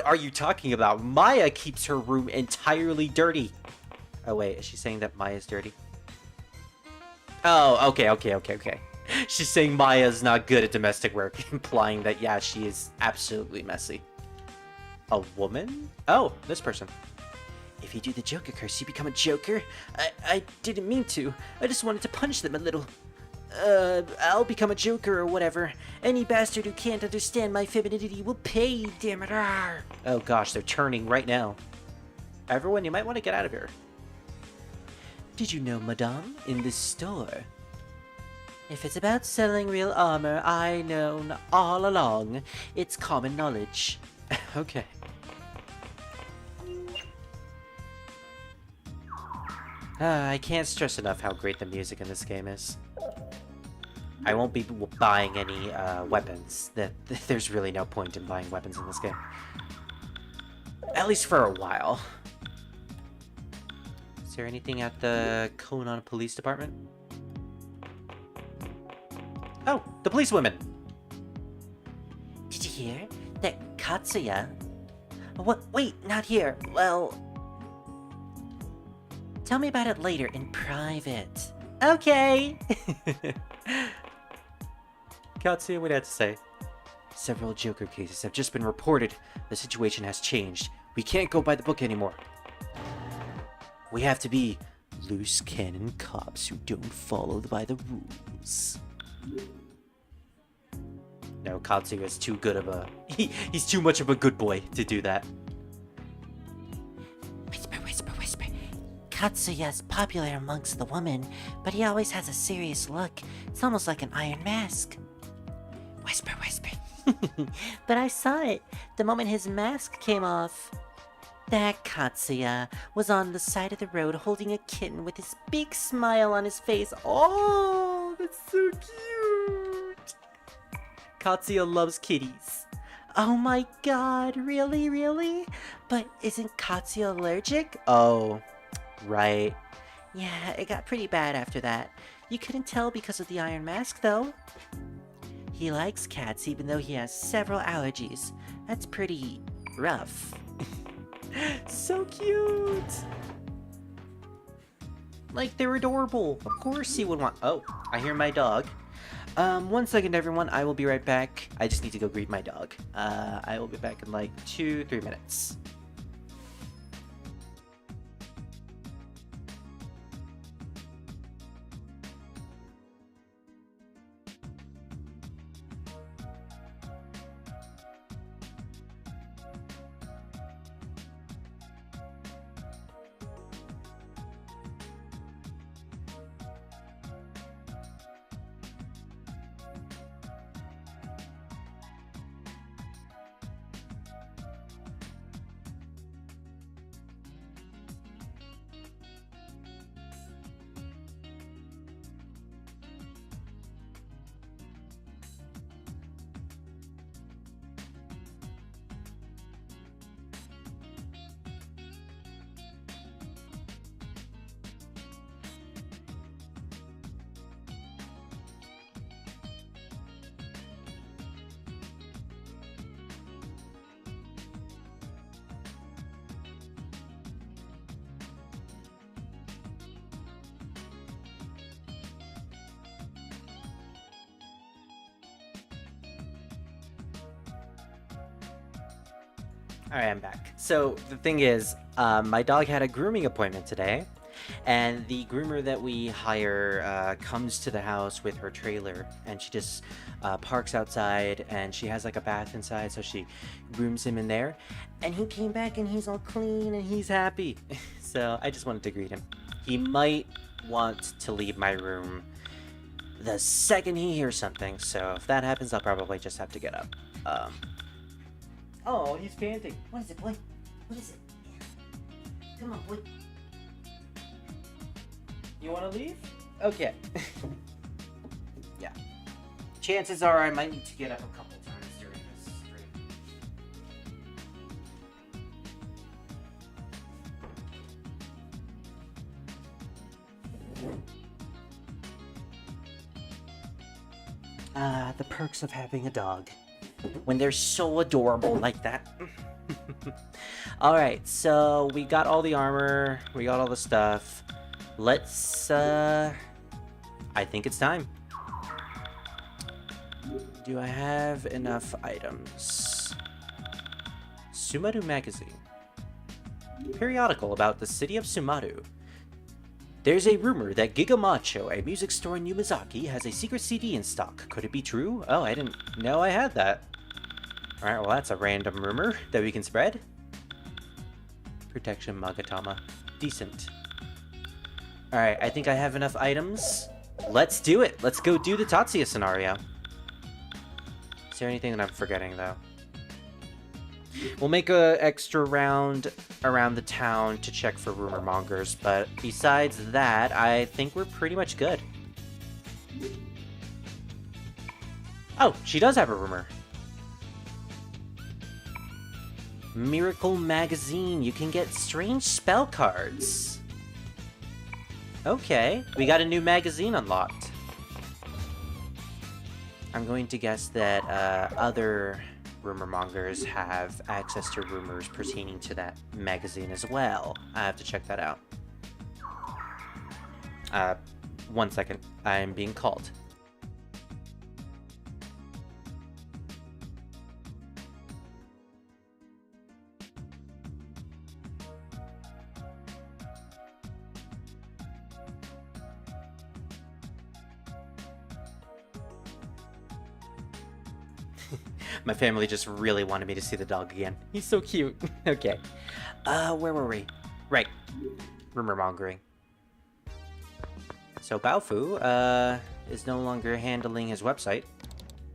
are you talking about? Maya keeps her room entirely dirty. Oh wait, is she saying that Maya's dirty? Oh, okay. She's saying Maya's not good at domestic work, implying that, yeah, she is absolutely messy. A woman? Oh, this person. If you do the Joker curse, you become a Joker? I didn't mean to. I just wanted to punch them a little. I'll become a Joker or whatever. Any bastard who can't understand my femininity will pay, damn it. Arr. Oh gosh, they're turning right now. Everyone, you might want to get out of here. Did you know, madame, in this store? If it's about selling real armor, I know all along. It's common knowledge. Okay. I can't stress enough how great the music in this game is. I won't be buying any weapons. There's really no point in buying weapons in this game. At least for a while. Is there anything at the Konan Police Department? Oh, the policewomen! Did you hear? That Tatsuya? What? Wait, not here. Well... Tell me about it later in private. Okay! Katsuya, what do you have to say? Several Joker cases have just been reported. The situation has changed. We can't go by the book anymore. We have to be loose cannon cops who don't follow by the rules. No, Katsuya is too good of a... He's too much of a good boy to do that. Whisper. Katsuya's popular amongst the women, but he always has a serious look. It's almost like an iron mask. Whisper. But I saw it the moment his mask came off. That Katsuya was on the side of the road holding a kitten with his big smile on his face. Oh, that's so cute! Katsuya loves kitties. Oh my god, really? But isn't Katsuya allergic? Oh, right. Yeah, it got pretty bad after that. You couldn't tell because of the iron mask, though. He likes cats even though he has several allergies. That's pretty rough. So cute! Like, they're adorable. Of course he would want... Oh, I hear my dog. 1 second, everyone. I will be right back. I just need to go greet my dog. I will be back in like 2-3 minutes. Alright, I'm back. So, the thing is, my dog had a grooming appointment today, and the groomer that we hire comes to the house with her trailer, and she just parks outside, and she has like a bath inside, so she grooms him in there. And he came back and he's all clean and he's happy. So, I just wanted to greet him. He might want to leave my room the second he hears something, so if that happens, I'll probably just have to get up. Oh, he's panting. What is it, boy? What is it? Come on, boy. You want to leave? Okay. Yeah. Chances are I might need to get up a couple times during this stream. The perks of having a dog. When they're so adorable like that. Alright, so we got all the armor, we got all the stuff. Let's, I think it's time. Do I have enough items? Sumaru magazine. Periodical about the city of Sumaru. There's a rumor that Giga Macho, a music store in Yumazaki, has a secret CD in stock. Could it be true? Oh, I didn't know I had that. Alright, well that's a random rumor that we can spread. Protection Magatama. Decent. Alright, I think I have enough items. Let's do it! Let's go do the Tatsuya scenario. Is there anything that I'm forgetting, though? We'll make a extra round around the town to check for rumor mongers, but besides that, I think we're pretty much good. Oh, she does have a rumor. Miracle Magazine, you can get strange spell cards. Okay, we got a new magazine unlocked. I'm going to guess that other rumor mongers have access to rumors pertaining to that magazine as well. I have to check that out. 1 second. I'm being called. My family just really wanted me to see the dog again. He's so cute. Okay. Where were we? Right. Rumor mongering. So Baofu, is no longer handling his website.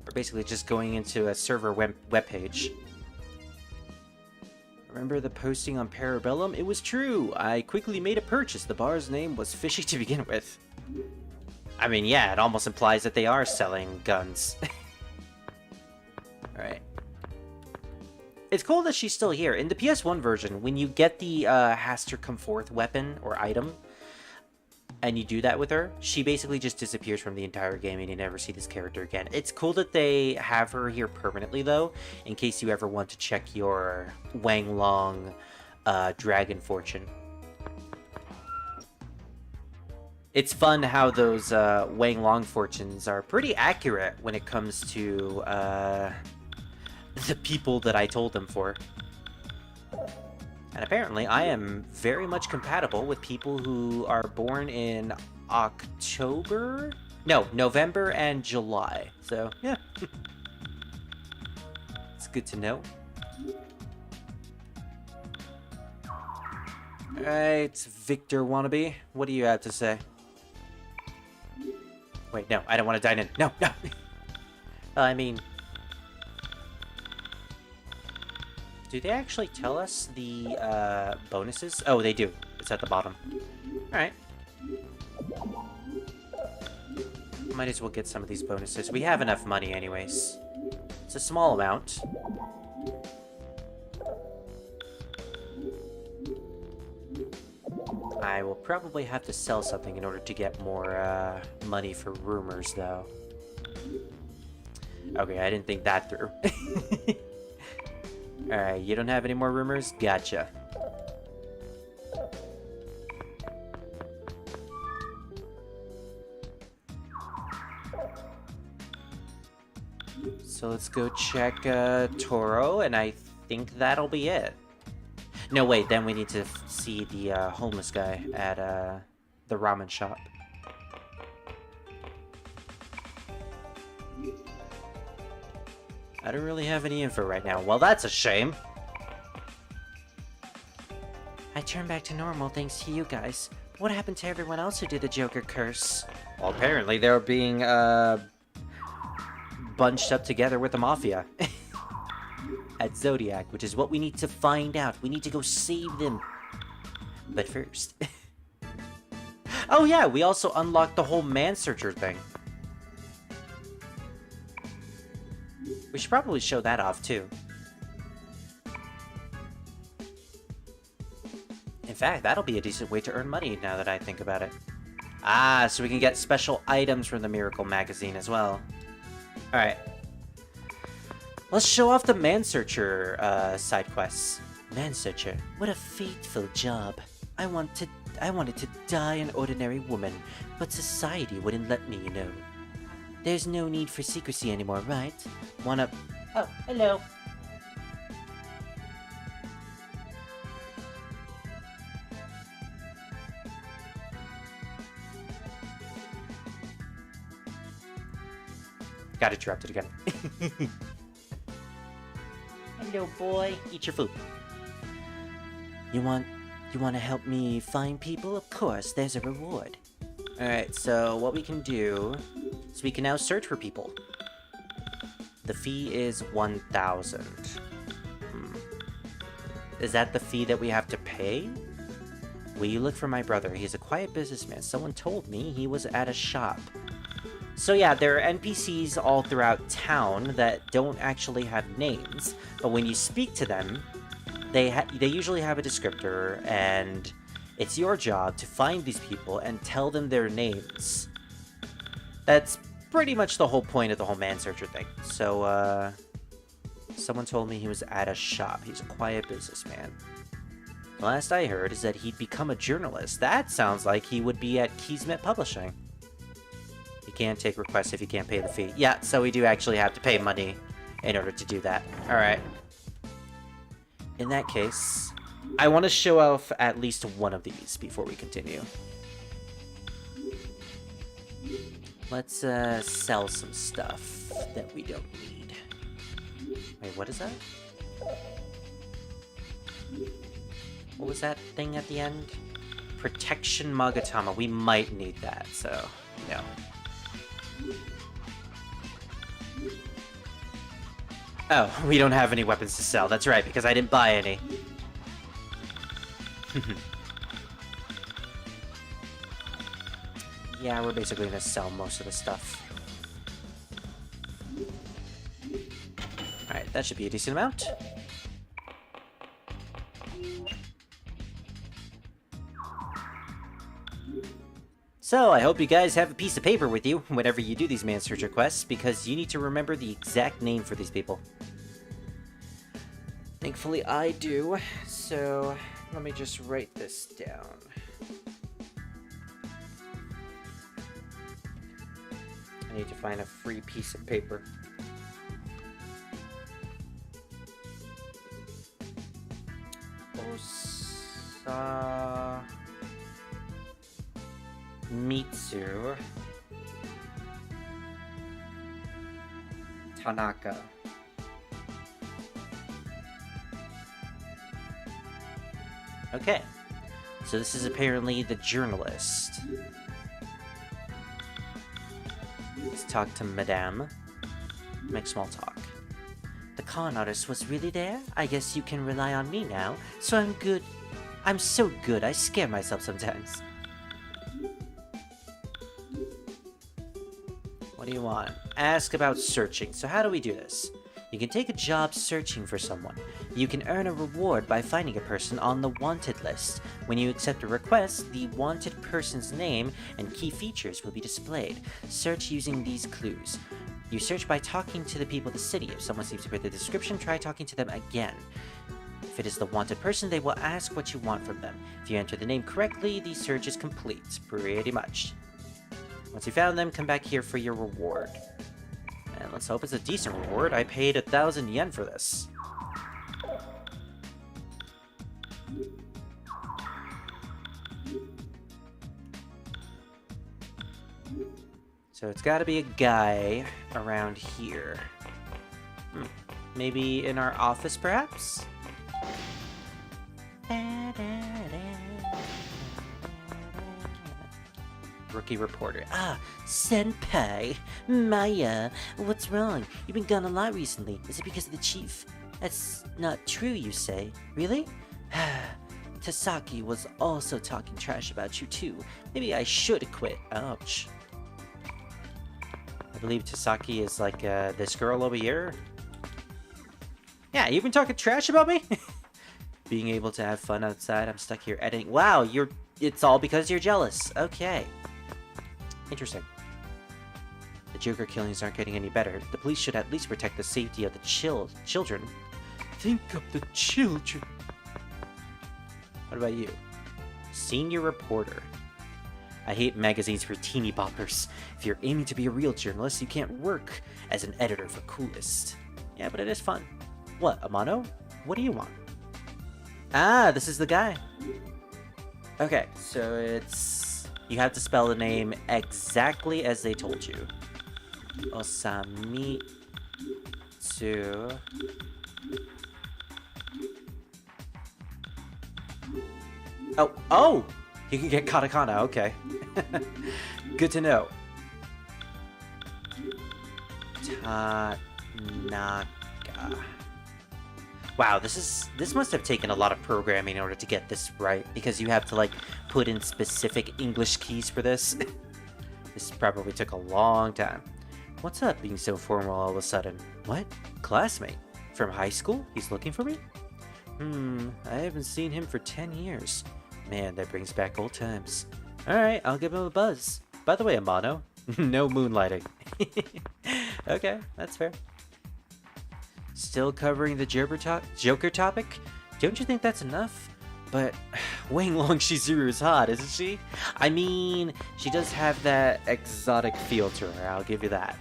We're basically just going into a server webpage. Remember the posting on Parabellum? It was true! I quickly made a purchase. The bar's name was fishy to begin with. I mean, yeah, it almost implies that they are selling guns. Alright. It's cool that she's still here. In the PS1 version, when you get the Haster Come Forth weapon or item, and you do that with her, she basically just disappears from the entire game and you never see this character again. It's cool that they have her here permanently, though, in case you ever want to check your Wang Long Dragon Fortune. It's fun how those Wang Long fortunes are pretty accurate when it comes to the people that I told them for. And apparently I am very much compatible with people who are born in October? No, November and July. So, yeah. It's good to know. Alright, Victor Wannabe, what do you have to say? Wait, no, I don't want to dine in. No, no! I mean... Do they actually tell us the bonuses? Oh, they do. It's at the bottom. Alright. Might as well get some of these bonuses. We have enough money anyways. It's a small amount. I will probably have to sell something in order to get more money for rumors, though. Okay, I didn't think that through. Alright, you don't have any more rumors? Gotcha. So let's go check Toro, and I think that'll be it. No, wait, then we need to see the homeless guy at the ramen shop. I don't really have any info right now. Well, that's a shame. I turned back to normal thanks to you guys. What happened to everyone else who did the Joker curse? Well, apparently they're being bunched up together with the Mafia. At Zodiac, which is what we need to find out. We need to go save them. But first... Oh yeah, we also unlocked the whole man-searcher thing. We should probably show that off, too. In fact, that'll be a decent way to earn money, now that I think about it. Ah, so we can get special items from the Miracle magazine as well. Alright. Let's show off the Man-Searcher side quests. Man-Searcher, what a fateful job. I wanted to die an ordinary woman, but society wouldn't let me, you know. There's no need for secrecy anymore, right? Wanna... Oh, hello. Got interrupted again. Hello, boy. Eat your food. You want to help me find people? Of course, there's a reward. Alright, so what we can do is we can now search for people. The fee is 1,000. Is that the fee that we have to pay? Will you look for my brother? He's a quiet businessman. Someone told me he was at a shop. So yeah, there are NPCs all throughout town that don't actually have names, but when you speak to them, they usually have a descriptor, and it's your job to find these people and tell them their names. That's pretty much the whole point of the whole Man-Searcher thing. So, someone told me he was at a shop. He's a quiet businessman. The last I heard is that he'd become a journalist. That sounds like he would be at Kismet Publishing. You can't take requests if you can't pay the fee. Yeah, so we do actually have to pay money in order to do that. Alright. In that case, I want to show off at least one of these before we continue. Let's sell some stuff that we don't need. Wait, what is that? What was that thing at the end? Protection Magatama. We might need that, so, no. Oh, we don't have any weapons to sell. That's right, because I didn't buy any. Yeah, we're basically gonna sell most of the stuff. Alright, that should be a decent amount. So, I hope you guys have a piece of paper with you whenever you do these Man-Searcher quests, because you need to remember the exact name for these people. Thankfully, I do, so let me just write this down. I need to find a free piece of paper. Mitsu Tanaka. Okay, so this is apparently the journalist. Let's talk to Madame. Make small talk. The con artist was really there? I guess you can rely on me now. So I'm good. I'm so good, I scare myself sometimes. What do you want? Ask about searching. So how do we do this? You can take a job searching for someone. You can earn a reward by finding a person on the wanted list. When you accept a request, the wanted person's name and key features will be displayed. Search using these clues. You search by talking to the people of the city. If someone seems to fit the description, try talking to them again. If it is the wanted person, they will ask what you want from them. If you enter the name correctly, the search is complete. Pretty much. Once you found them, come back here for your reward. And let's hope it's a decent reward. I paid 1,000 yen for this. So it's got to be a guy around here. Maybe in our office, perhaps? Rookie reporter. Ah, senpai. Maya, what's wrong? You've been gone a lot recently. Is it because of the chief? That's not true, you say. Really? Tasaki was also talking trash about you too. Maybe I should quit. Ouch. I believe Tasaki is like this girl over here. Yeah, you've been talking trash about me? Being able to have fun outside, I'm stuck here editing. Wow, it's all because you're jealous. Okay. Interesting. The Joker killings aren't getting any better. The police should at least protect the safety of the children. Think of the children. What about you? Senior reporter. I hate magazines for teeny boppers. If you're aiming to be a real journalist, you can't work as an editor for Coolest. Yeah, but it is fun. What, Amano? What do you want? Ah, this is the guy. Okay, so it's... You have to spell the name exactly as they told you. Osamitsu. Oh! You can get katakana, okay. Good to know. Tanaka. Wow, this must have taken a lot of programming in order to get this right, because you have to like put in specific English keys for this. This probably took a long time. What's up being so formal all of a sudden? What? Classmate? From high school? He's looking for me? I haven't seen him for 10 years. Man, that brings back old times. Alright, I'll give him a buzz. By the way, Amano, no moonlighting. Okay, that's fair. Still covering the Joker topic? Don't you think that's enough? But Wang Long Shizuru is hot, isn't she? I mean, she does have that exotic feel to her, I'll give you that.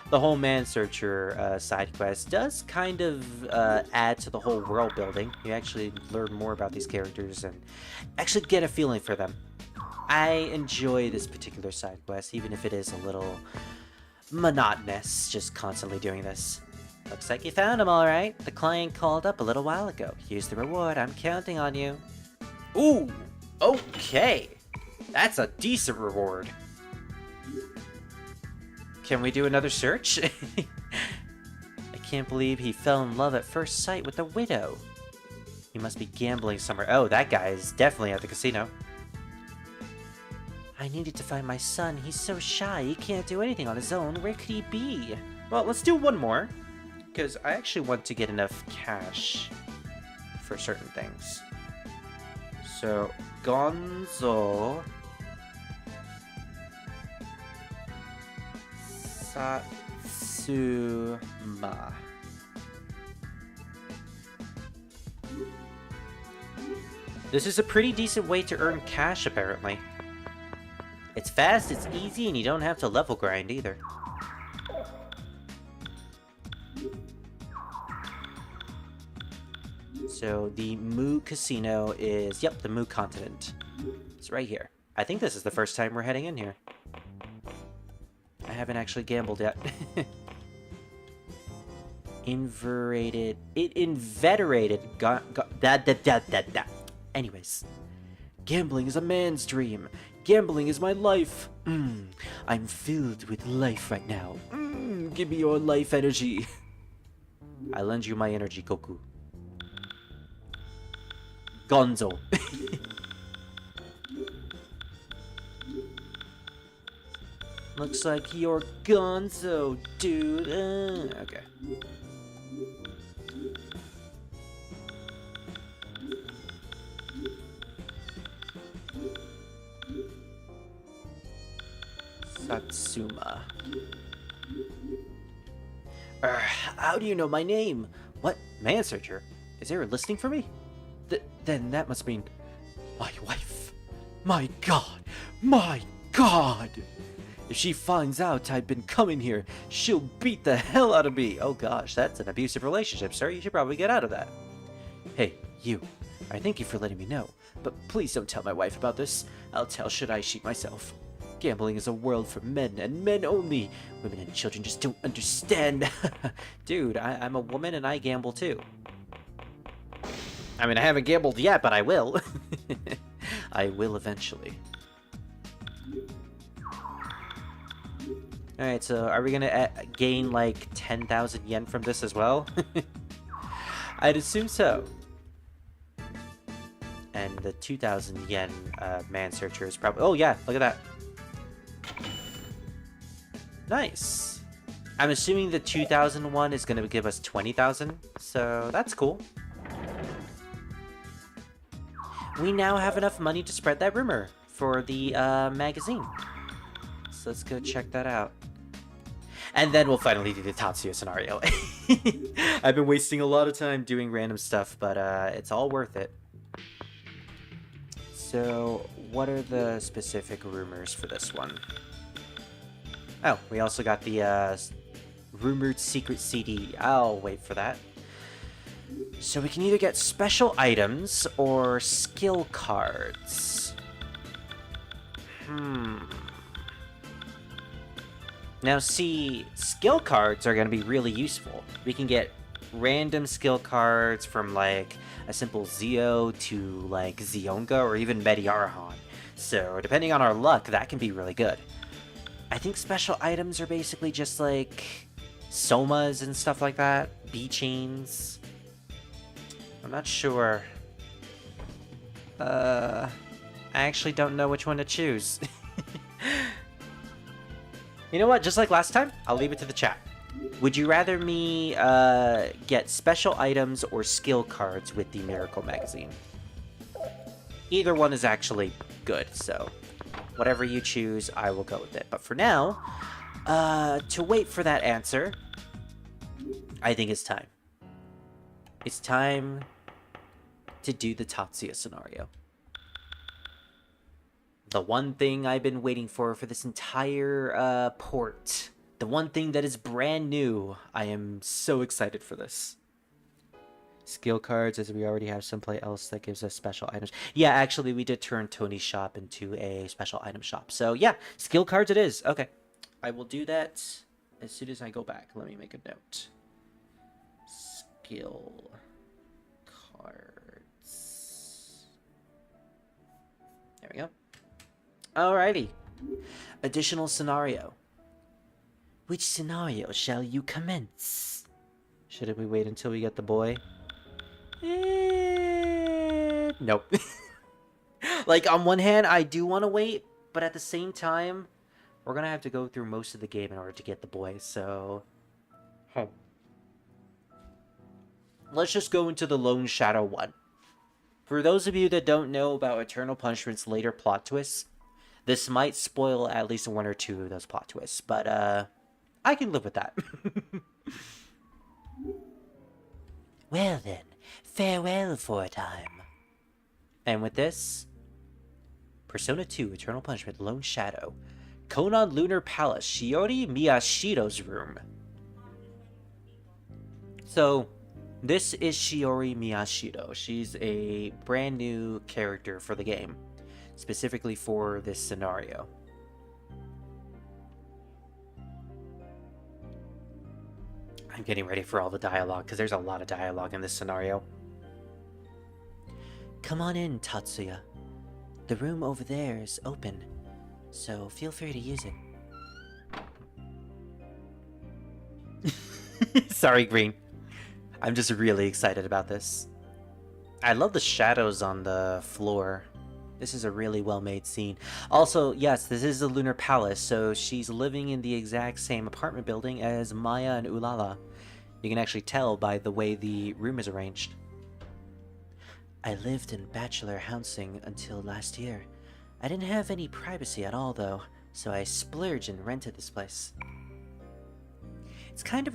The whole Man Searcher side quest does kind of add to the whole world building. You actually learn more about these characters and actually get a feeling for them. I enjoy this particular side quest, even if it is a little monotonous, just constantly doing this. Looks like you found him all right. The client called up a little while ago. Here's the reward. I'm counting on you. Ooh, okay. That's a decent reward. Can we do another search? I can't believe he fell in love at first sight with a widow. He must be gambling somewhere. Oh, that guy is definitely at the casino. I needed to find my son. He's so shy. He can't do anything on his own. Where could he be? Well, let's do one more, because I actually want to get enough cash for certain things. So, Gonzo Satsuma. This is a pretty decent way to earn cash, apparently. It's fast, it's easy, and you don't have to level grind either. So the Mu Casino is, yep, the Mu Continent. It's right here. I think this is the first time we're heading in here. I haven't actually gambled yet. Inveterated. Anyways. Gambling is a man's dream. Gambling is my life. I'm filled with life right now. Give me your life energy. I lend you my energy, Goku. Gonzo. Looks like you're Gonzo, dude. Okay. Satsuma. How do you know my name? What? Man Searcher? Is there a listing for me? Then that must mean my wife. My god! My god! If she finds out I've been coming here, she'll beat the hell out of me. Oh gosh, that's an abusive relationship, sir. You should probably get out of that. Hey, you. I thank you for letting me know, but please don't tell my wife about this. I'll tell should I sheep myself. Gambling is a world for men, and men only. Women and children just don't understand. Dude, I'm a woman and I gamble too. I mean, I haven't gambled yet, but I will. I will eventually. Alright, so are we gonna gain like 10,000 yen from this as well? I'd assume so. And the 2,000 yen man searcher is probably... Oh yeah, look at that. Nice. I'm assuming the 2,001 is gonna give us 20,000, so that's cool. We now have enough money to spread that rumor for the magazine. So let's go check that out. And then we'll finally do the Tatsuya scenario. I've been wasting a lot of time doing random stuff, but it's all worth it. So, what are the specific rumors for this one? Oh, we also got the rumored secret CD. I'll wait for that. So we can either get special items or skill cards. Now see, skill cards are going to be really useful. We can get random skill cards from like a simple Zio to like Zionga or even Mediarahan. So depending on our luck, that can be really good. I think special items are basically just like somas and stuff like that. B-chains. I'm not sure. I actually don't know which one to choose. You know what? Just like last time, I'll leave it to the chat. Would you rather me get special items or skill cards with the Miracle magazine? Either one is actually good, so whatever you choose, I will go with it. But for now, to wait for that answer, I think it's time. It's time to do the Tatsuya scenario. The one thing I've been waiting for this entire port. The one thing that is brand new. I am so excited for this. Skill cards, as we already have someplace else that gives us special items. Yeah, actually, we did turn Tony's shop into a special item shop. So yeah, skill cards it is. Okay. I will do that as soon as I go back. Let me make a note. Skill cards. There we go. Alrighty. Additional scenario. Which scenario shall you commence? Should we wait until we get the boy? Nope. Like, on one hand, I do want to wait, but at the same time, we're gonna have to go through most of the game in order to get the boy, so... Let's just go into the Lone Shadow one. For those of you that don't know about Eternal Punishment's later plot twists, this might spoil at least one or two of those plot twists, but I can live with that. Well then, farewell for a time. And with this, Persona 2 Eternal Punishment Lone Shadow, Konan Lunar Palace, Shiori Miyashiro's room. So, this is Shiori Miyashiro. She's a brand new character for the game, specifically for this scenario. I'm getting ready for all the dialogue, because there's a lot of dialogue in this scenario. Come on in, Tatsuya. The room over there is open, so feel free to use it. Sorry, Green. I'm just really excited about this. I love the shadows on the floor. This is a really well-made scene. Also, yes, this is the Lunar Palace, so she's living in the exact same apartment building as Maya and Ulala. You can actually tell by the way the room is arranged. I lived in bachelor housing until last year. I didn't have any privacy at all, though, so I splurged and rented this place. It's kind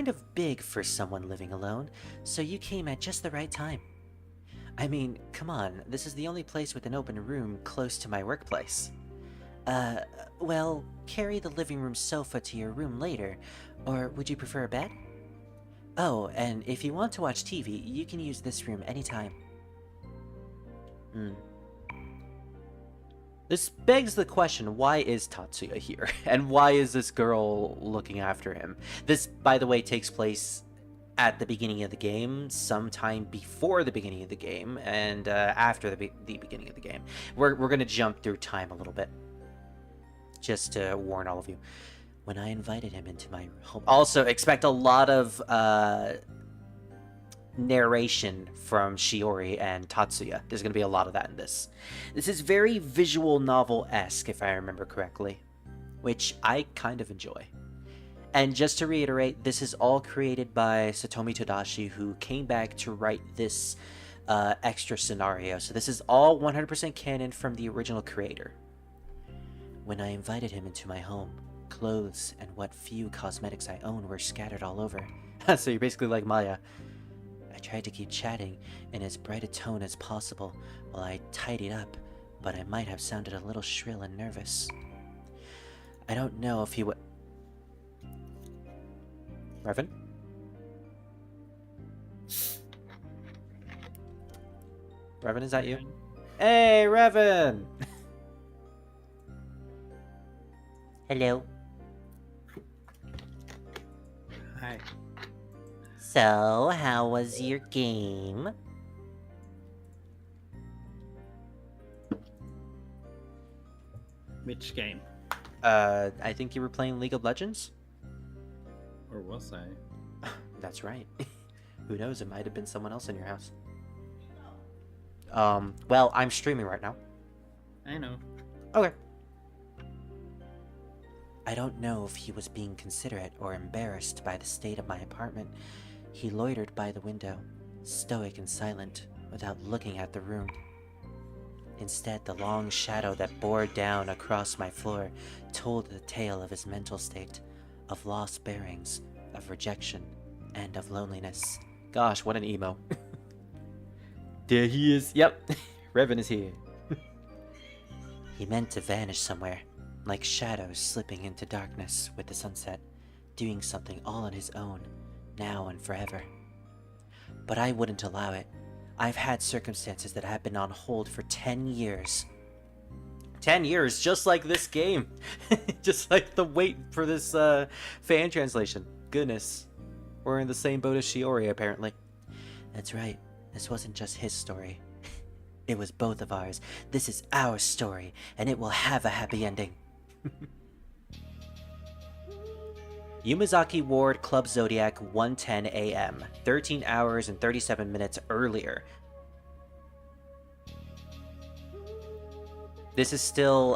of big for someone living alone, so you came at just the right time. I mean, come on, this is the only place with an open room close to my workplace. Well, carry the living room sofa to your room later, or would you prefer a bed? Oh, and if you want to watch TV, you can use this room anytime. Hmm. This begs the question, why is Tatsuya here? And why is this girl looking after him? This, by the way, takes place at the beginning of the game, sometime before the beginning of the game, and after the beginning of the game. We're going to jump through time a little bit, just to warn all of you. When I invited him into my home... Also, expect a lot of narration from Shiori and Tatsuya. There's going to be a lot of that in this. This is very visual novel-esque, if I remember correctly, which I kind of enjoy. And just to reiterate, this is all created by Satomi Tadashi, who came back to write this extra scenario. So this is all 100% canon from the original creator. When I invited him into my home, clothes and what few cosmetics I own were scattered all over. So you're basically like Maya. I tried to keep chatting in as bright a tone as possible while I tidied up, but I might have sounded a little shrill and nervous. I don't know if he would... Reven? Reven, is that you? Hey, Reven! Hello. Hi. So, how was your game? Which game? I think you were playing League of Legends? Or was I? That's right. Who knows, it might have been someone else in your house. Well, I'm streaming right now. I know. Okay. I don't know if he was being considerate or embarrassed by the state of my apartment. He loitered by the window, stoic and silent, without looking at the room. Instead, the long shadow that bore down across my floor told the tale of his mental state, of lost bearings, of rejection, and of loneliness. Gosh, what an emo. There he is. Yep, Reven is here. He meant to vanish somewhere, like shadows slipping into darkness with the sunset, doing something all on his own, now and forever. But I wouldn't allow it. I've had circumstances that have been on hold for 10 years. 10 years, just like this game. Just like the wait for this fan translation. Goodness. We're in the same boat as Shiori, apparently. That's right. This wasn't just his story. It was both of ours. This is our story, and it will have a happy ending. Yumazaki Ward, Club Zodiac, 1:10 a.m. 13 hours and 37 minutes earlier. This is still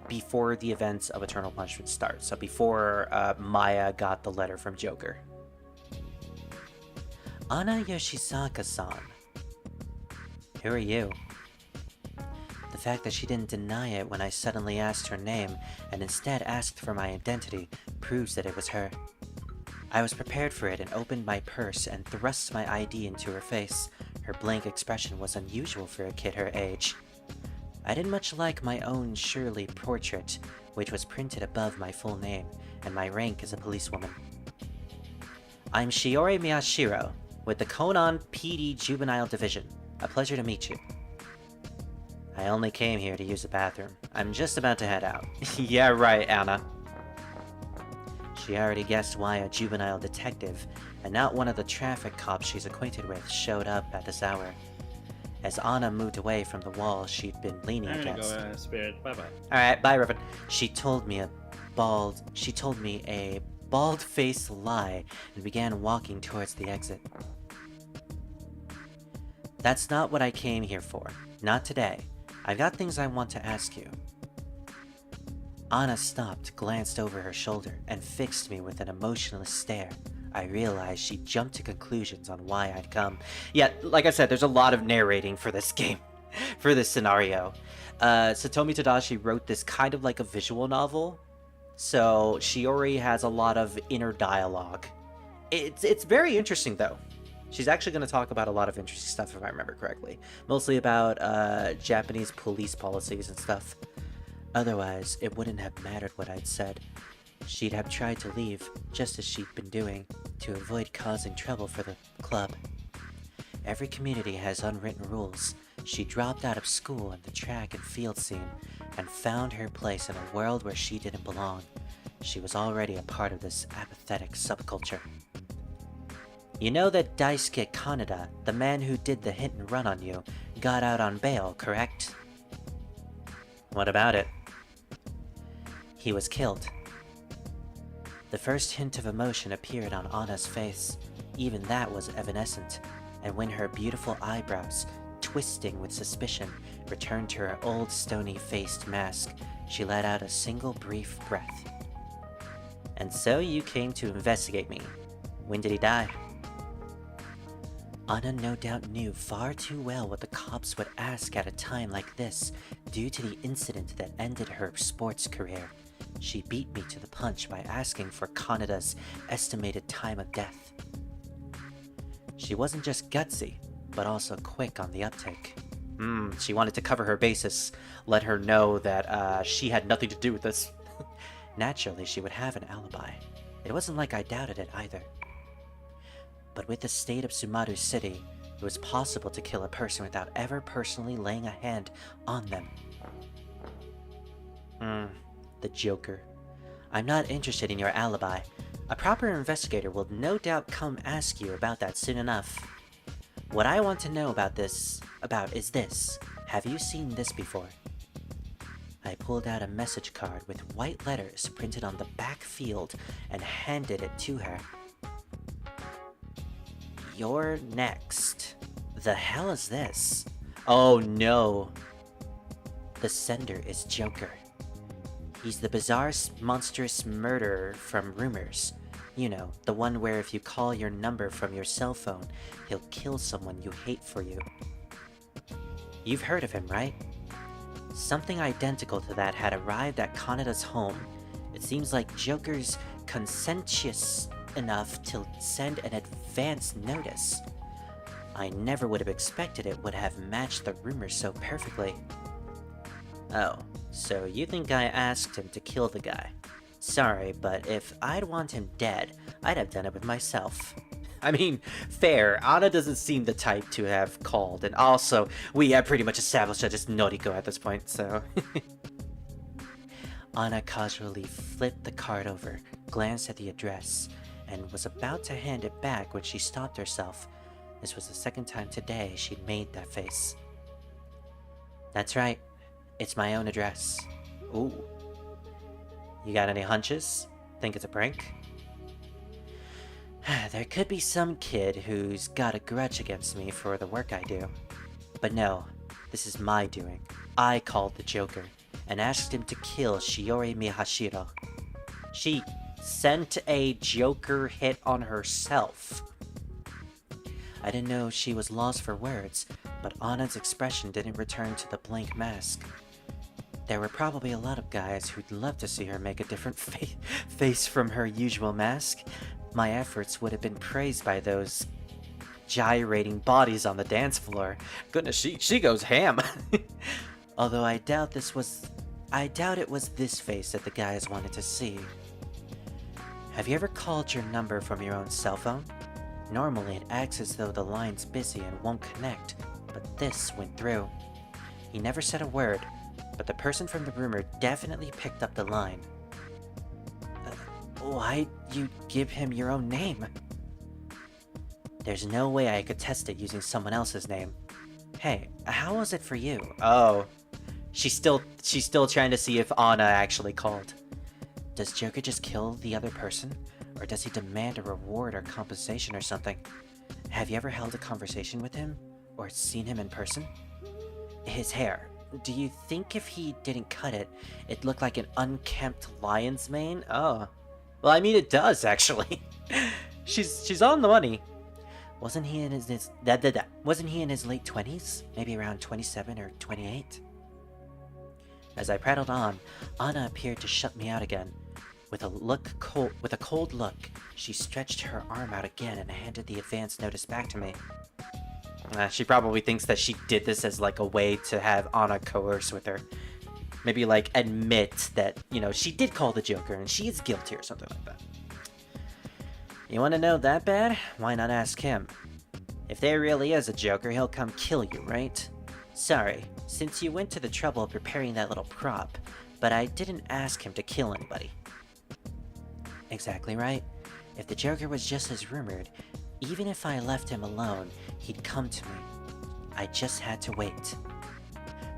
before the events of Eternal Punishment start, so before Maya got the letter from Joker. Ana Yoshisaka-san. Who are you? The fact that she didn't deny it when I suddenly asked her name and instead asked for my identity proves that it was her. I was prepared for it and opened my purse and thrust my ID into her face. Her blank expression was unusual for a kid her age. I didn't much like my own Shirley portrait, which was printed above my full name and my rank as a policewoman. I'm Shiori Miyashiro, with the Konan PD Juvenile Division. A pleasure to meet you. I only came here to use the bathroom. I'm just about to head out. Yeah, right, Anna. She already guessed why a juvenile detective, and not one of the traffic cops she's acquainted with, showed up at this hour. As Anna moved away from the wall she'd been leaning I'm gonna against. go, Spirit. Bye-bye. Alright, bye, Reven. She told me a bald-faced lie and began walking towards the exit. That's not what I came here for. Not today. I've got things I want to ask you. Anna stopped, glanced over her shoulder, and fixed me with an emotionless stare. I realized she jumped to conclusions on why I'd come. Yeah, like I said, there's a lot of narrating for this game, for this scenario. Satomi Tadashi wrote this kind of like a visual novel, so Shiori has a lot of inner dialogue. It's very interesting, though. She's actually going to talk about a lot of interesting stuff, if I remember correctly. Mostly about Japanese police policies and stuff. Otherwise, it wouldn't have mattered what I'd said. She'd have tried to leave, just as she'd been doing. to avoid causing trouble for the club. Every community has unwritten rules. She dropped out of school in the track and field scene and found her place in a world where she didn't belong. She was already a part of this apathetic subculture. You know that Daisuke Kaneda, the man who did the hit and run on you, got out on bail, correct? What about it? He was killed. The first hint of emotion appeared on Anna's face. Even that was evanescent, and when her beautiful eyebrows, twisting with suspicion, returned to her old stony-faced mask, she let out a single brief breath. And so you came to investigate me. When did he die? Anna no doubt knew far too well what the cops would ask at a time like this, due to the incident that ended her sports career. She beat me to the punch by asking for Kaneda's estimated time of death. She wasn't just gutsy, but also quick on the uptake. She wanted to cover her bases, let her know that she had nothing to do with this. Naturally, she would have an alibi. It wasn't like I doubted it either. But with the state of Sumaru City, it was possible to kill a person without ever personally laying a hand on them. The Joker. I'm not interested in your alibi. A proper investigator will no doubt come ask you about that soon enough. What I want to know about is this. Have you seen this before? I pulled out a message card with white letters printed on the back field and handed it to her. You're next. The hell is this? Oh no. The sender is Joker. He's the bizarre, monstrous murderer from Rumors. You know, the one where if you call your number from your cell phone, he'll kill someone you hate for you. You've heard of him, right? Something identical to that had arrived at Kaneda's home. It seems like Joker's conscientious enough to send an advance notice. I never would have expected it would have matched the rumors so perfectly. Oh, so you think I asked him to kill the guy? Sorry, but if I'd want him dead, I'd have done it with myself. I mean, fair. Anna doesn't seem the type to have called, and also, we have pretty much established that it's Noriko at this point, so... Anna casually flipped the card over, glanced at the address, and was about to hand it back when she stopped herself. This was the second time today she'd made that face. That's right. It's my own address. Ooh. You got any hunches? Think it's a prank? There could be some kid who's got a grudge against me for the work I do. But no, this is my doing. I called the Joker and asked him to kill Shiori Miyashiro. She sent a Joker hit on herself. I didn't know she was lost for words, but Anna's expression didn't return to the blank mask. There were probably a lot of guys who'd love to see her make a different face from her usual mask. My efforts would have been praised by those gyrating bodies on the dance floor. Goodness, she goes ham. Although I doubt it was this face that the guys wanted to see. Have you ever called your number from your own cell phone? Normally it acts as though the line's busy and won't connect, but this went through. He never said a word, but the person from the rumor definitely picked up the line. Why'd you give him your own name? There's no way I could test it using someone else's name. Hey, how was it for you? Oh. She's still trying to see if Anna actually called. Does Joker just kill the other person? Or does he demand a reward or compensation or something? Have you ever held a conversation with him? Or seen him in person? His hair. Do you think if he didn't cut it, it'd look like an unkempt lion's mane? Oh. Well, I mean, it does, actually. She's on the money. Wasn't he in his late 20s? Maybe around 27 or 28? As I prattled on, Anna appeared to shut me out again. With a cold look, she stretched her arm out again and handed the advance notice back to me. She probably thinks that she did this as like a way to have Anna coerce with her. Maybe like admit that, you know, she did call the Joker and she is guilty or something like that. You want to know that bad? Why not ask him? If there really is a Joker, he'll come kill you, right? Sorry, since you went to the trouble of preparing that little prop, but I didn't ask him to kill anybody. Exactly right. If the Joker was just as rumored, even if I left him alone, he'd come to me. I just had to wait.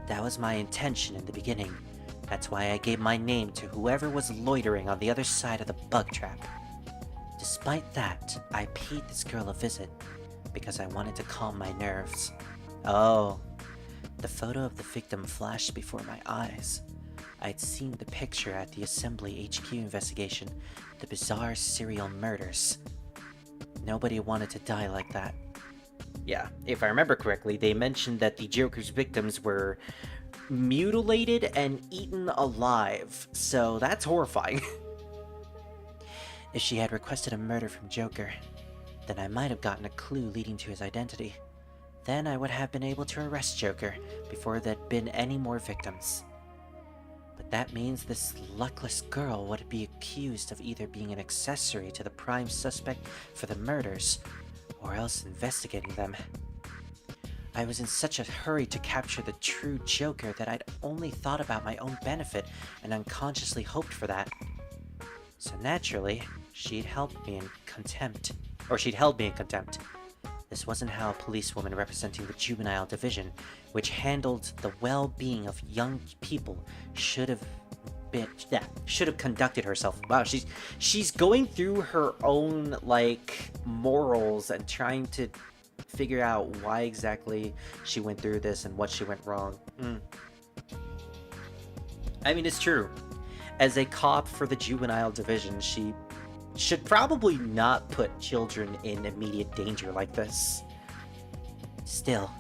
That was my intention in the beginning. That's why I gave my name to whoever was loitering on the other side of the bug trap. Despite that, I paid this girl a visit because I wanted to calm my nerves. Oh, the photo of the victim flashed before my eyes. I'd seen the picture at the Assembly HQ investigation, the bizarre serial murders. Nobody wanted to die like that. Yeah, if I remember correctly, they mentioned that the Joker's victims were mutilated and eaten alive, so that's horrifying. If she had requested a murder from Joker, then I might have gotten a clue leading to his identity. Then I would have been able to arrest Joker before there'd been any more victims. But that means this luckless girl would be accused of either being an accessory to the prime suspect for the murders, or else investigating them. I was in such a hurry to capture the true Joker that I'd only thought about my own benefit and unconsciously hoped for that. So naturally, she'd held me in contempt. This wasn't how a policewoman representing the juvenile division, which handled the well-being of young people, should have conducted herself. Wow, she's going through her own morals and trying to figure out why exactly she went through this and what she went wrong. I mean, it's true. As a cop for the juvenile division, she should probably not put children in immediate danger like this. Still,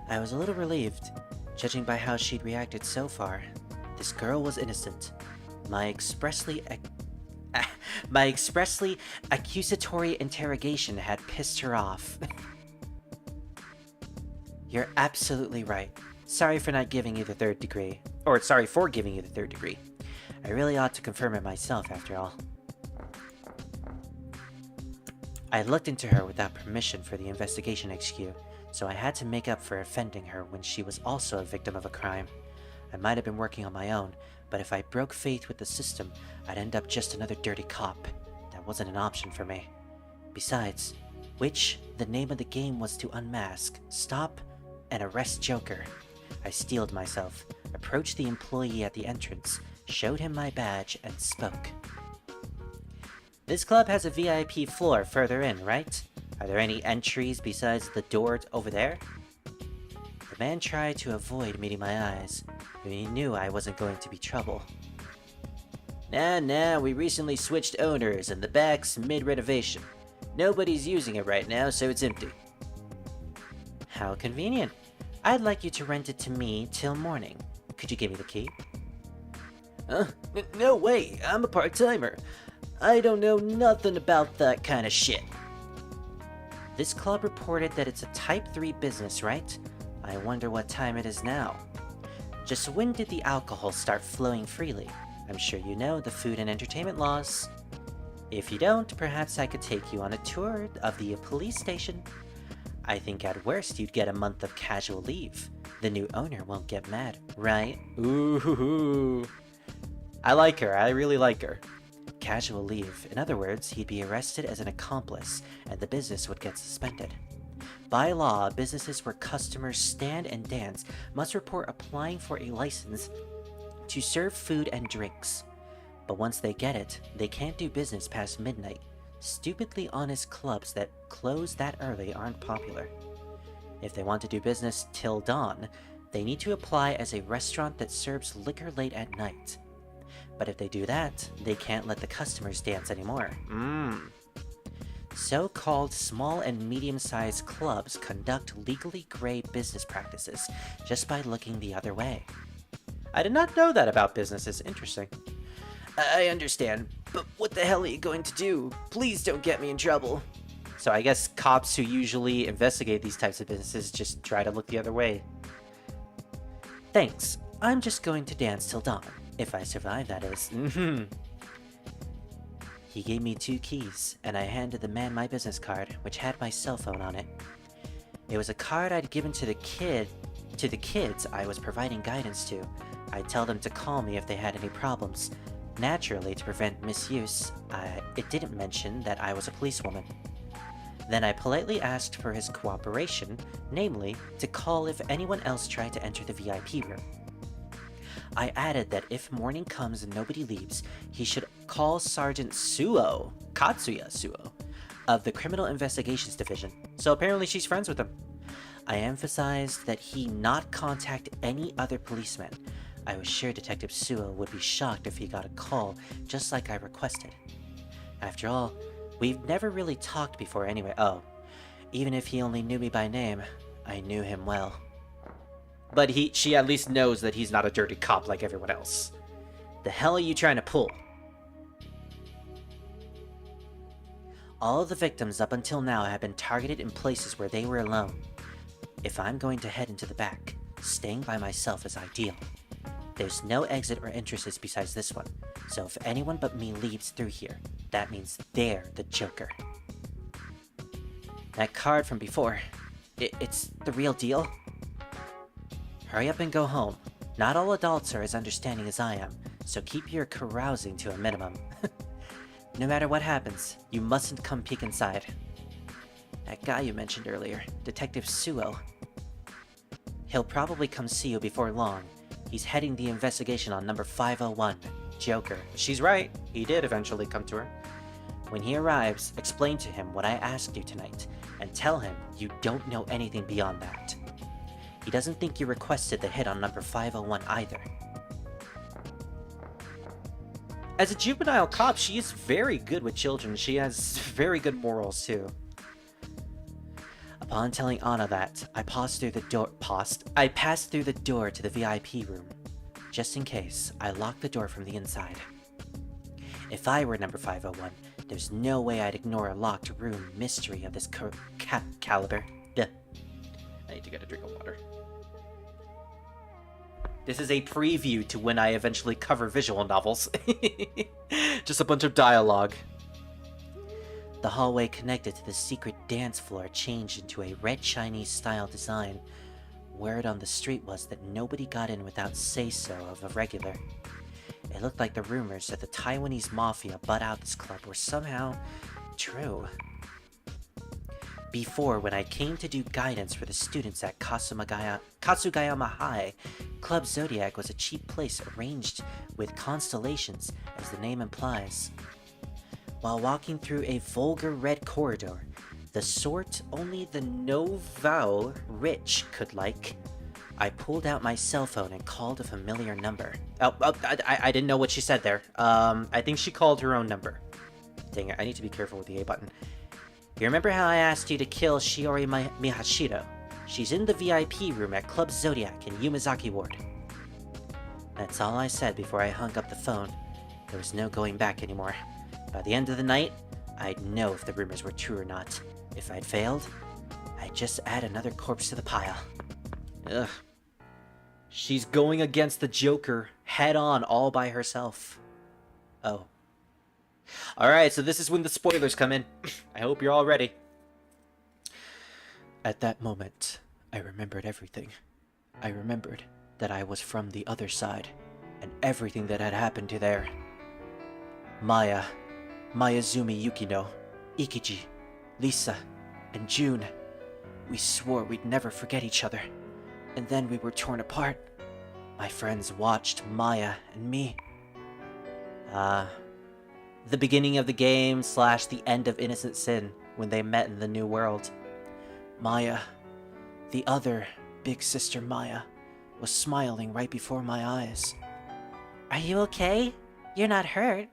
I was a little relieved, judging by how she'd reacted so far. This girl was innocent. My expressly accusatory interrogation had pissed her off. You're absolutely right. Sorry for giving you the third degree. I really ought to confirm it myself, after all. I looked into her without permission for the investigation HQ, so I had to make up for offending her when she was also a victim of a crime. I might have been working on my own, but if I broke faith with the system, I'd end up just another dirty cop. That wasn't an option for me. Besides, the name of the game was to unmask, stop, and arrest Joker. I steeled myself, approached the employee at the entrance, showed him my badge, and spoke. This club has a VIP floor further in, right? Are there any entries besides the door over there? The man tried to avoid meeting my eyes, but he knew I wasn't going to be trouble. Nah, we recently switched owners and the back's mid-renovation. Nobody's using it right now, so it's empty. How convenient. I'd like you to rent it to me till morning. Could you give me the key? No way, I'm a part-timer. I don't know nothing about that kind of shit. This club reported that it's a Type 3 business, right? I wonder what time it is now. Just when did the alcohol start flowing freely? I'm sure you know the food and entertainment laws. If you don't, perhaps I could take you on a tour of the police station. I think at worst you'd get a month of casual leave. The new owner won't get mad, right? Ooh. I like her, I really like her. Casual leave. In other words, he'd be arrested as an accomplice, and the business would get suspended. By law, businesses where customers stand and dance must report applying for a license to serve food and drinks. But once they get it, they can't do business past midnight. Stupidly honest clubs that close that early aren't popular. If they want to do business till dawn, they need to apply as a restaurant that serves liquor late at night. But if they do that, they can't let the customers dance anymore. So-called small and medium-sized clubs conduct legally gray business practices just by looking the other way. I did not know that about businesses. Interesting. I understand, but what the hell are you going to do? Please don't get me in trouble. So I guess cops who usually investigate these types of businesses just try to look the other way. Thanks. I'm just going to dance till dawn. If I survive, that is. He gave me 2 keys, and I handed the man my business card, which had my cell phone on it. It was a card I'd given to the kids I was providing guidance to. I'd tell them to call me if they had any problems. Naturally, to prevent misuse, it didn't mention that I was a policewoman. Then I politely asked for his cooperation, namely, to call if anyone else tried to enter the VIP room. I added that if morning comes and nobody leaves, he should call Sergeant Tatsuya Suo, of the Criminal Investigations Division, so apparently she's friends with him. I emphasized that he not contact any other policemen. I was sure Detective Suo would be shocked if he got a call, just like I requested. After all, we've never really talked before anyway. Oh, even if he only knew me by name, I knew him well. But she at least knows that he's not a dirty cop like everyone else. The hell are you trying to pull? All of the victims up until now have been targeted in places where they were alone. If I'm going to head into the back, staying by myself is ideal. There's no exit or entrances besides this one, so if anyone but me leaves through here, that means they're the Joker. That card from before, it's the real deal? Hurry up and go home. Not all adults are as understanding as I am, so keep your carousing to a minimum. No matter what happens, you mustn't come peek inside. That guy you mentioned earlier, Detective Suo. He'll probably come see you before long. He's heading the investigation on number 501, Joker. She's right, he did eventually come to her. When he arrives, explain to him what I asked you tonight, and tell him you don't know anything beyond that. He doesn't think you requested the hit on number 501 either. As a juvenile cop, she is very good with children. She has very good morals, too. Upon telling Anna that, I passed through the door to the VIP room. Just in case, I locked the door from the inside. If I were number 501, there's no way I'd ignore a locked room mystery of this caliber. Duh. I need to get a drink of water. This is a preview to when I eventually cover visual novels. Just a bunch of dialogue. The hallway connected to the secret dance floor changed into a red Chinese style design. Word on the street was that nobody got in without say-so of a regular. It looked like the rumors that the Taiwanese mafia butt out this club were somehow true. Before, when I came to do guidance for the students at Kasugayama High, Club Zodiac was a cheap place arranged with constellations, as the name implies. While walking through a vulgar red corridor, the sort only the no-vow rich could like, I pulled out my cell phone and called a familiar number. I didn't know what she said there. I think she called her own number. Dang it, I need to be careful with the A button. You remember how I asked you to kill Shiori Miyashiro? She's in the VIP room at Club Zodiac in Yumazaki Ward. That's all I said before I hung up the phone. There was no going back anymore. By the end of the night, I'd know if the rumors were true or not. If I'd failed, I'd just add another corpse to the pile. Ugh. She's going against the Joker head on all by herself. Oh. Alright, so this is when the spoilers come in. I hope you're all ready. At that moment, I remembered everything. I remembered that I was from the other side, and everything that had happened to there. Mayazumi Yukino, Ikiji, Lisa, and June. We swore we'd never forget each other, and then we were torn apart. My friends watched Maya and me. The beginning of the game / the end of Innocent Sin, when they met in the new world. Maya, the other big sister Maya, was smiling right before my eyes. Are you okay? You're not hurt.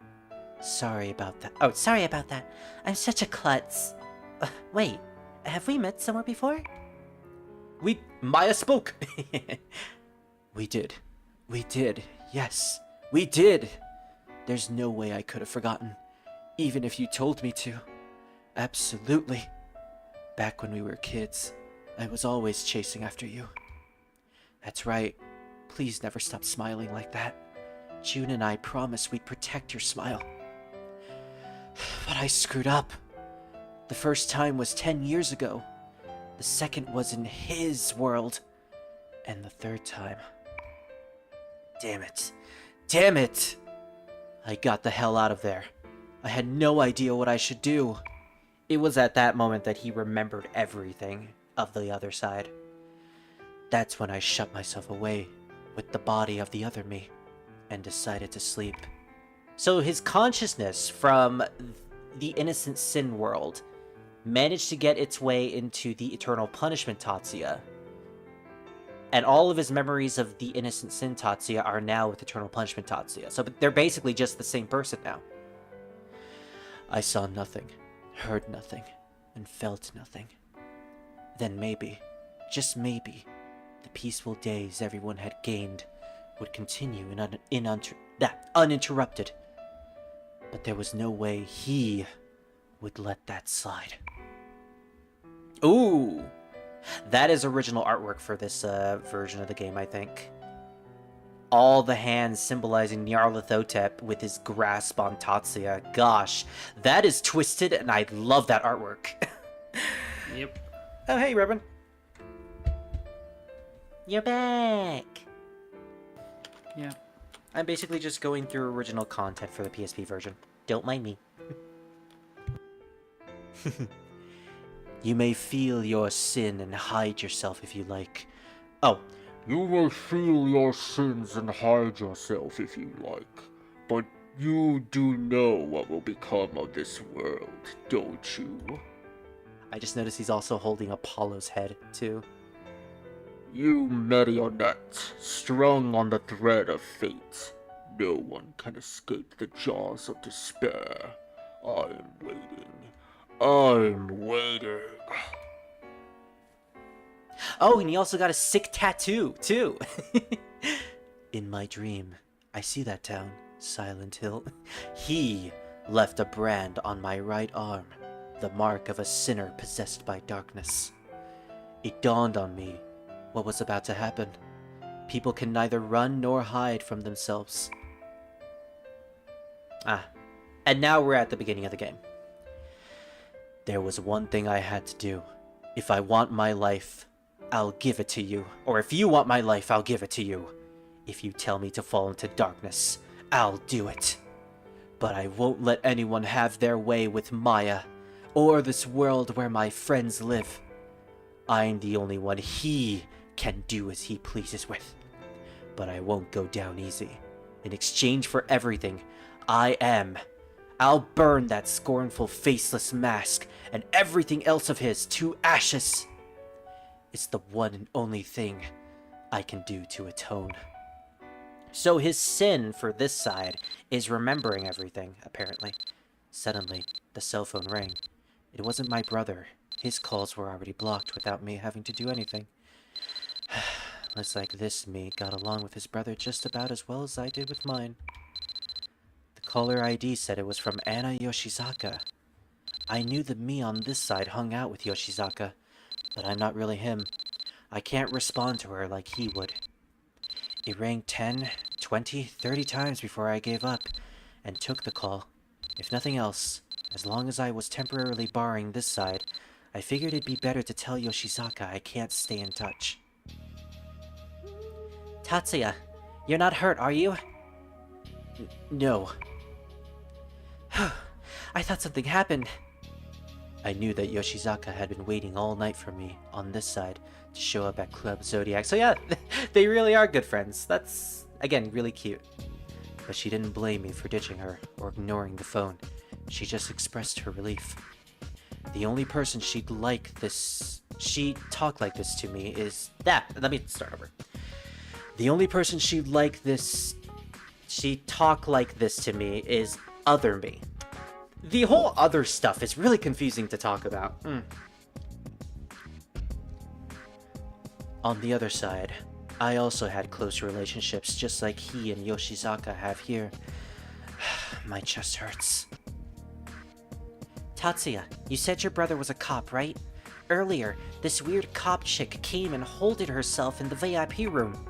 Sorry about that. Oh, sorry about that. I'm such a klutz. Wait, have we met somewhere before? Maya spoke. We did, yes, we did. There's no way I could have forgotten, even if you told me to. Absolutely. Back when we were kids, I was always chasing after you. That's right. Please never stop smiling like that. June and I promised we'd protect your smile. But I screwed up. The first time was 10 years ago. The second was in his world. And the third time... Damn it. Damn it! I got the hell out of there. I had no idea what I should do. It was at that moment that he remembered everything of the other side. That's when I shut myself away with the body of the other me and decided to sleep. So his consciousness from the innocent sin world managed to get its way into the eternal punishment Tatsuya. And all of his memories of the innocent sin Tatsuya are now with eternal punishment Tatsuya. So they're basically just the same person now. I saw nothing, heard nothing, and felt nothing. Then maybe, just maybe, the peaceful days everyone had gained would continue uninterrupted. But there was no way he would let that slide. Ooh! That is original artwork for this version of the game, I think. All the hands symbolizing Nyarlathotep with his grasp on Tatsuya. Gosh, that is twisted, and I love that artwork. Yep. Oh, hey, Reven. You're back. Yeah. I'm basically just going through original content for the PSP version. Don't mind me. You may feel your sin and hide yourself if you like. Oh, You may feel your sins and hide yourself if you like, but you do know what will become of this world, don't you? I just noticed he's also holding Apollo's head, too. You marionette, strung on the thread of fate. No one can escape the jaws of despair. I'm waiting. I'm waiting. Oh, and he also got a sick tattoo, too. In my dream, I see that town, Silent Hill. He left a brand on my right arm, the mark of a sinner possessed by darkness. It dawned on me what was about to happen. People can neither run nor hide from themselves. And now we're at the beginning of the game. There was one thing I had to do. If I want my life, I'll give it to you. Or if you want my life, I'll give it to you. If you tell me to fall into darkness, I'll do it. But I won't let anyone have their way with Maya, or this world where my friends live. I'm the only one he can do as he pleases with. But I won't go down easy. In exchange for everything, I'll burn that scornful, faceless mask and everything else of his to ashes. It's the one and only thing I can do to atone. So his sin for this side is remembering everything, apparently. Suddenly, the cell phone rang. It wasn't my brother. His calls were already blocked without me having to do anything. Looks like this me got along with his brother just about as well as I did with mine. The caller ID said it was from Anna Yoshizaka. I knew the me on this side hung out with Yoshizaka, but I'm not really him. I can't respond to her like he would. It rang 10, 20, 30 times before I gave up and took the call. If nothing else, as long as I was temporarily barring this side, I figured it'd be better to tell Yoshizaka I can't stay in touch. Tatsuya, you're not hurt, are you? No. I thought something happened. I knew that Yoshizaka had been waiting all night for me on this side to show up at Club Zodiac. So yeah, they really are good friends. That's, again, really cute. But she didn't blame me for ditching her or ignoring the phone. She just expressed her relief. The only person she'd talk like this to me is that. Let me start over. The only person she'd talk like this to me is other me. The whole other stuff is really confusing to talk about. On the other side, I also had close relationships just like he and Yoshizaka have here. My chest hurts. Tatsuya, you said your brother was a cop, right? Earlier, this weird cop chick came and holded herself in the VIP room.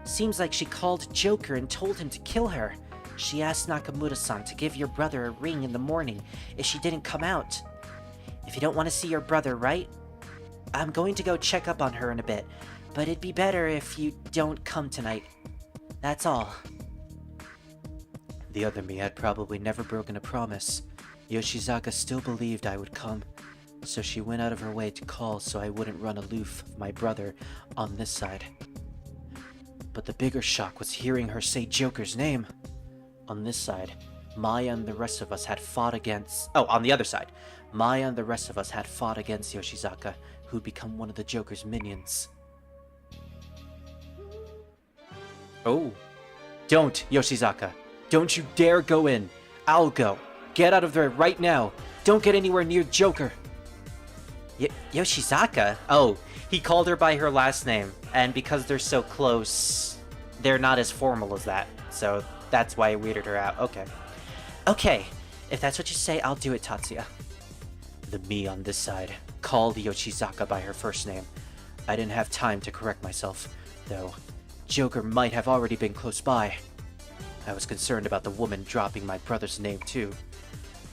Seems like she called Joker and told him to kill her. She asked Nakamura-san to give your brother a ring in the morning if she didn't come out. If you don't want to see your brother, right? I'm going to go check up on her in a bit, but it'd be better if you don't come tonight. That's all. The other me had probably never broken a promise. Yoshizaka still believed I would come, so she went out of her way to call so I wouldn't run aloof of my brother on this side. But the bigger shock was hearing her say Joker's name. On this side, Maya and the rest of us had fought against... Oh, on the other side, Maya and the rest of us had fought against Yoshizaka, who'd become one of the Joker's minions. Oh. Don't, Yoshizaka. Don't you dare go in. I'll go. Get out of there right now. Don't get anywhere near Joker. Yoshizaka? Oh, he called her by her last name, and because they're so close, they're not as formal as that. So that's why it weirded her out. Okay. Okay, if that's what you say, I'll do it, Tatsuya. The me on this side called Yoshizaka by her first name. I didn't have time to correct myself, though. Joker might have already been close by. I was concerned about the woman dropping my brother's name too.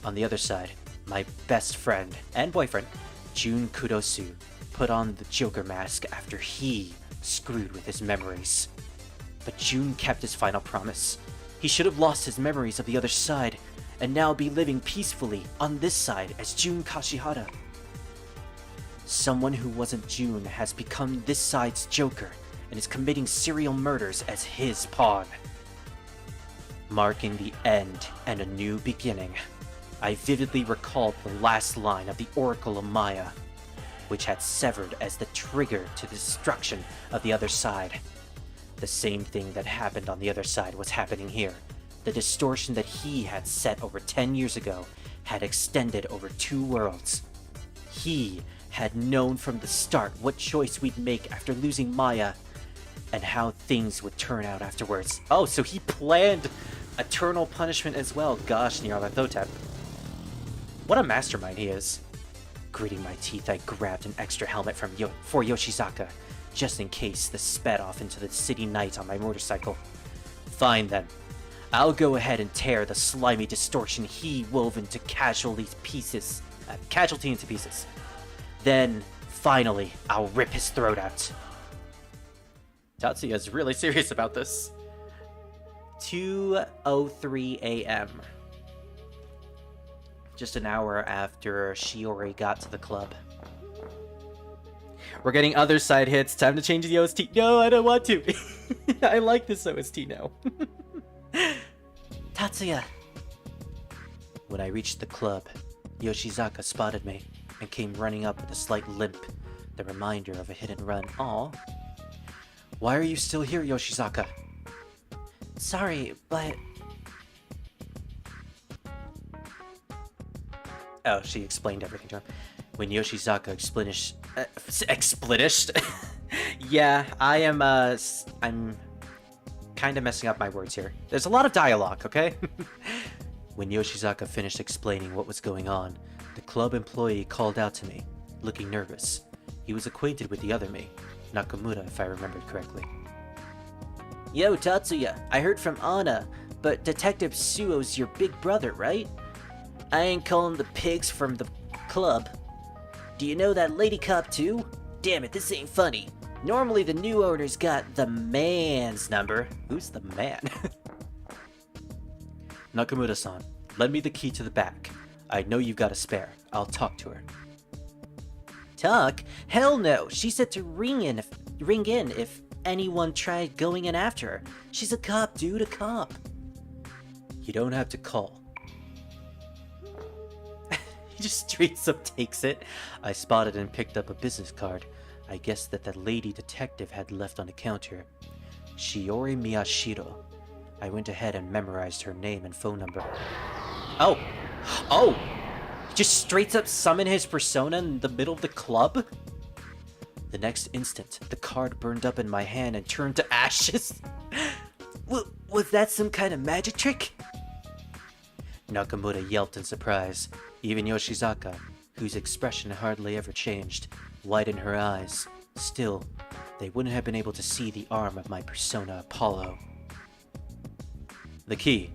On the other side, my best friend and boyfriend, Jun Kudosu, put on the Joker mask after he screwed with his memories. But Jun kept his final promise. He should have lost his memories of the other side, and now be living peacefully on this side as Jun Kashihara. Someone who wasn't Jun has become this side's Joker, and is committing serial murders as his pawn. Marking the end and a new beginning, I vividly recalled the last line of the Oracle of Maya, which had severed as the trigger to the destruction of the other side. The same thing that happened on the other side was happening here. The distortion that he had set over 10 years ago had extended over 2 worlds. He had known from the start what choice we'd make after losing Maya, and how things would turn out afterwards. Oh, so he planned eternal punishment as well. Gosh, Nyarlathotep. What a mastermind he is. Gritting my teeth, I grabbed an extra helmet for Yoshizaka, just in case this sped off into the city night on my motorcycle. Fine then. I'll go ahead and tear the slimy distortion he wove into casualty into pieces. Then, finally, I'll rip his throat out. Tatsuya is really serious about this. 2:03 a.m. Just an hour after Shiori got to the club. We're getting other side hits. Time to change the OST. No, I don't want to. I like this OST now. Tatsuya. When I reached the club, Yoshizaka spotted me and came running up with a slight limp, the reminder of a hit and run. Aw. Why are you still here, Yoshizaka? Sorry, but... Oh, she explained everything to him. When Yoshizaka explenished... Yeah, I'm kind of messing up my words here. There's a lot of dialogue, okay? When Yoshizaka finished explaining what was going on, the club employee called out to me, looking nervous. He was acquainted with the other me, Nakamura if I remembered correctly. Yo, Tatsuya, I heard from Anna, but Detective Suo's your big brother, right? I ain't calling the pigs from the club. Do you know that lady cop too? Damn it, this ain't funny. Normally the new owner's got the man's number. Who's the man? Nakamura-san, lend me the key to the back. I know you've got a spare. I'll talk to her. Talk? Hell no. She said to ring in if anyone tried going in after her. She's a cop, dude, a cop. You don't have to call. He just straight up takes it. I spotted and picked up a business card. I guess that the lady detective had left on the counter. Shiori Miyashiro. I went ahead and memorized her name and phone number. Oh! Oh! Just straight up summon his persona in the middle of the club? The next instant, the card burned up in my hand and turned to ashes. Was that some kind of magic trick? Nakamura yelped in surprise. Even Yoshizaka, whose expression hardly ever changed, widened her eyes. Still, they wouldn't have been able to see the arm of my persona Apollo. The key.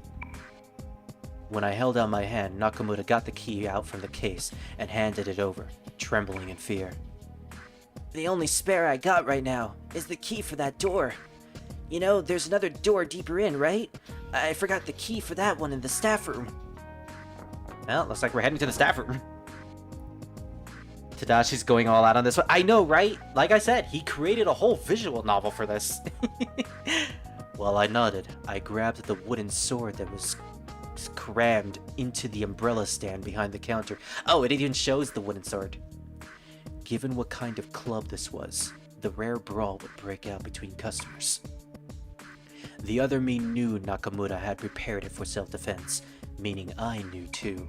When I held out my hand, Nakamura got the key out from the case and handed it over, trembling in fear. The only spare I got right now is the key for that door. You know, there's another door deeper in, right? I forgot the key for that one in the staff room. Well, looks like we're heading to the staff room. Tadashi's going all out on this one. I know, right? Like I said, he created a whole visual novel for this. While I nodded, I grabbed the wooden sword that was crammed into the umbrella stand behind the counter. Oh, it even shows the wooden sword. Given what kind of club this was, the rare brawl would break out between customers. The other me knew Nakamura had prepared it for self-defense, meaning I knew too.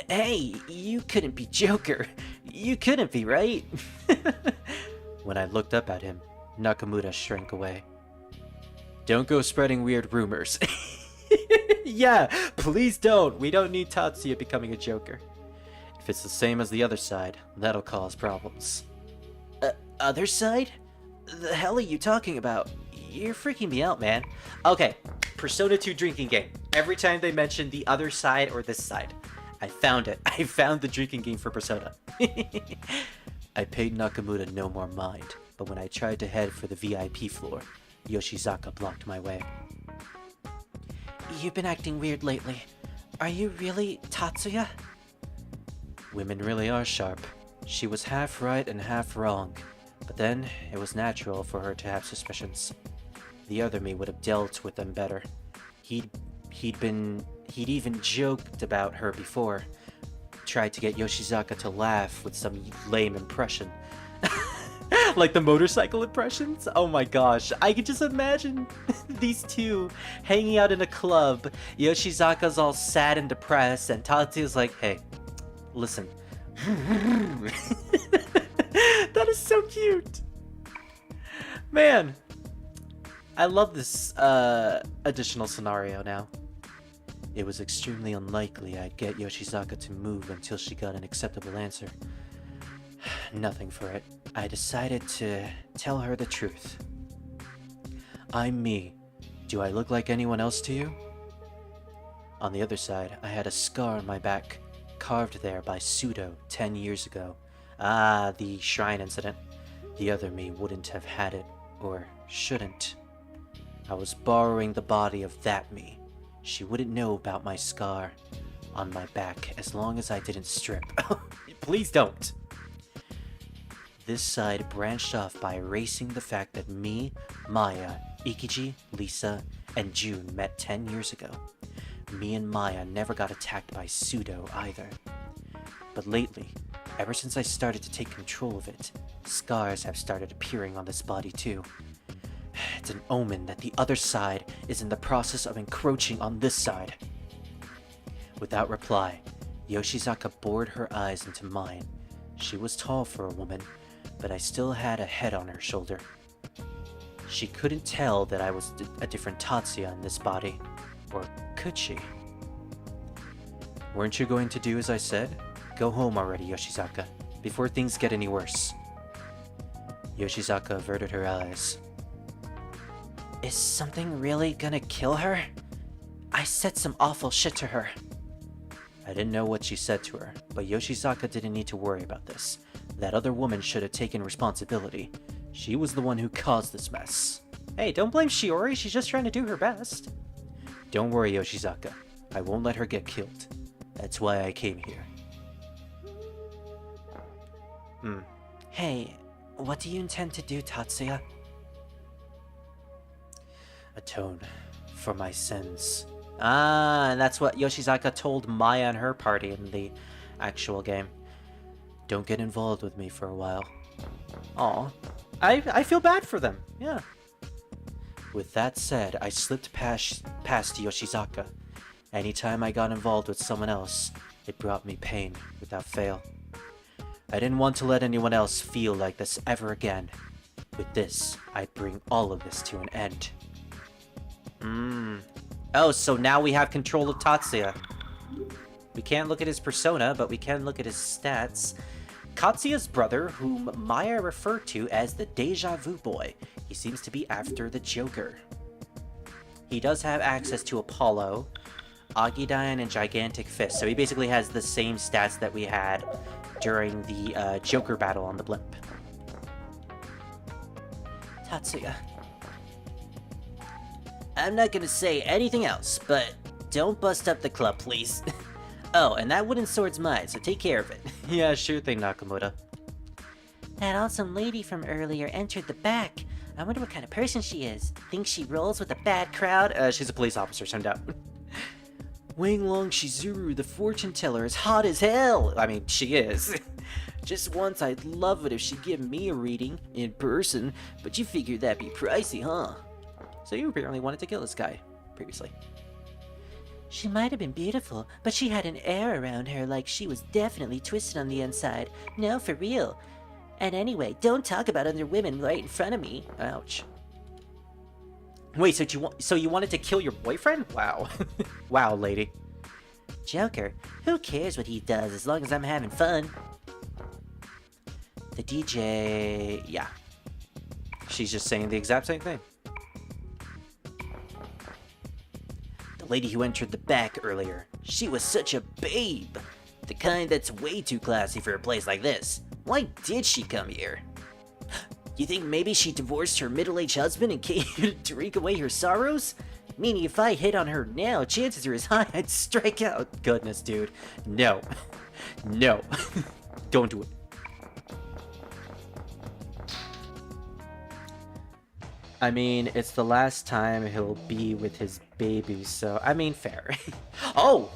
Hey, you couldn't be Joker. You couldn't be, right? When I looked up at him, Nakamura shrank away. Don't go spreading weird rumors. Yeah, please don't. We don't need Tatsuya becoming a Joker. If it's the same as the other side, that'll cause problems. Other side? The hell are you talking about? You're freaking me out, man. Okay, Persona 2 drinking game. Every time they mention the other side or this side, I found it. I found the drinking game for Persona. I paid Nakamura no more mind, but when I tried to head for the VIP floor, Yoshizaka blocked my way. You've been acting weird lately. Are you really Tatsuya? Women really are sharp. She was half right and half wrong, but then it was natural for her to have suspicions. The other me would have dealt with them better. He'd even joked about her before. Tried to get Yoshizaka to laugh with some lame impression. Like the motorcycle impressions? Oh my gosh, I could just imagine these two hanging out in a club. Yoshizaka's all sad and depressed, and Tatsuya's like, hey, listen. That is so cute. Man, I love this additional scenario now. It was extremely unlikely I'd get Yoshizaka to move until she got an acceptable answer. Nothing for it. I decided to tell her the truth. I'm me. Do I look like anyone else to you? On the other side, I had a scar on my back, carved there by Pseudo 10 years ago. Ah, the shrine incident. The other me wouldn't have had it, or shouldn't. I was borrowing the body of that me. She wouldn't know about my scar on my back as long as I didn't strip. Please don't. This side branched off by erasing the fact that me, Maya, Ikiji, Lisa, and June met 10 years ago. Me and Maya never got attacked by Pseudo either. But lately, ever since I started to take control of it, scars have started appearing on this body too. It's an omen that the other side is in the process of encroaching on this side. Without reply, Yoshizaka bored her eyes into mine. She was tall for a woman, but I still had a head on her shoulder. She couldn't tell that I was a different Tatsuya in this body. Or could she? Weren't you going to do as I said? Go home already, Yoshizaka, before things get any worse. Yoshizaka averted her eyes. Is something really gonna kill her? I said some awful shit to her. I didn't know what she said to her, but Yoshizaka didn't need to worry about this. That other woman should have taken responsibility. She was the one who caused this mess. Hey, don't blame Shiori, she's just trying to do her best. Don't worry, Yoshizaka. I won't let her get killed. That's why I came here. Hey, what do you intend to do, Tatsuya? Atone for my sins. Ah, and that's what Yoshizaka told Maya and her party in the actual game. Don't get involved with me for a while. Aw, I feel bad for them, yeah. With that said, I slipped past Yoshizaka. Anytime I got involved with someone else, it brought me pain without fail. I didn't want to let anyone else feel like this ever again. With this, I'd bring all of this to an end. Oh, so now we have control of Tatsuya. We can't look at his persona, but we can look at his stats. Katsuya's brother, whom Maya referred to as the Deja Vu Boy. He seems to be after the Joker. He does have access to Apollo. Agidyne, and Gigantic Fist. So he basically has the same stats that we had during the Joker battle on the blimp. Tatsuya. I'm not gonna say anything else, but don't bust up the club, please. Oh, and that wooden sword's mine, so take care of it. Yeah, sure thing, Nakamura. That awesome lady from earlier entered the back. I wonder what kind of person she is. Think she rolls with a bad crowd? She's a police officer, turned out. Wanglong Shizuru, the fortune teller, is hot as hell. I mean, she is. Just once, I'd love it if she'd give me a reading in person, but you figured that'd be pricey, huh? So you apparently wanted to kill this guy previously. She might have been beautiful, but she had an air around her like she was definitely twisted on the inside. No, for real. And anyway, don't talk about other women right in front of me. Ouch. Wait, so you wanted to kill your boyfriend? Wow. Wow, lady. Joker, who cares what he does as long as I'm having fun? The DJ... yeah. She's just saying the exact same thing. The lady who entered the back earlier. She was such a babe. The kind that's way too classy for a place like this. Why did she come here? You think maybe she divorced her middle-aged husband and came here to drink away her sorrows? Meaning if I hit on her now, chances are as high I'd strike out. Goodness, dude. No. No. Don't do it. I mean, it's the last time he'll be with his baby, so... I mean, fair. Oh!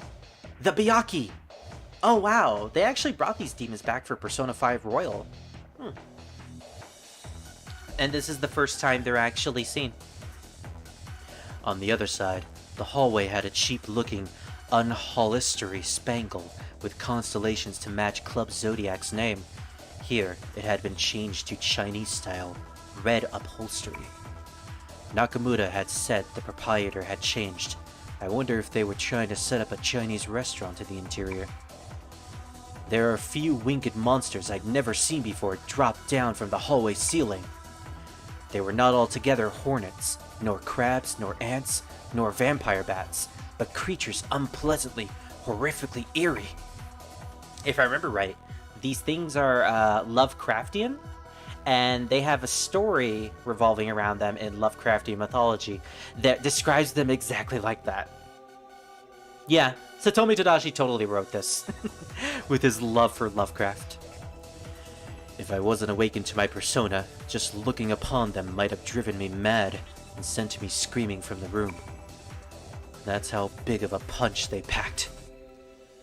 The Byakuya! Oh, wow. They actually brought these demons back for Persona 5 Royal. And this is the first time they're actually seen. On the other side, the hallway had a cheap-looking, unholstery spangle with constellations to match Club Zodiac's name. Here, it had been changed to Chinese-style, red upholstery. Nakamura had said the proprietor had changed. I wonder if they were trying to set up a Chinese restaurant in the interior. There are a few winged monsters I'd never seen before drop down from the hallway ceiling. They were not altogether hornets, nor crabs, nor ants, nor vampire bats, but creatures unpleasantly, horrifically eerie. If I remember right, these things are Lovecraftian, and they have a story revolving around them in Lovecraftian mythology that describes them exactly like that. Yeah, Satomi Tadashi totally wrote this, with his love for Lovecraft. If I wasn't awakened to my persona, just looking upon them might have driven me mad and sent me screaming from the room. That's how big of a punch they packed.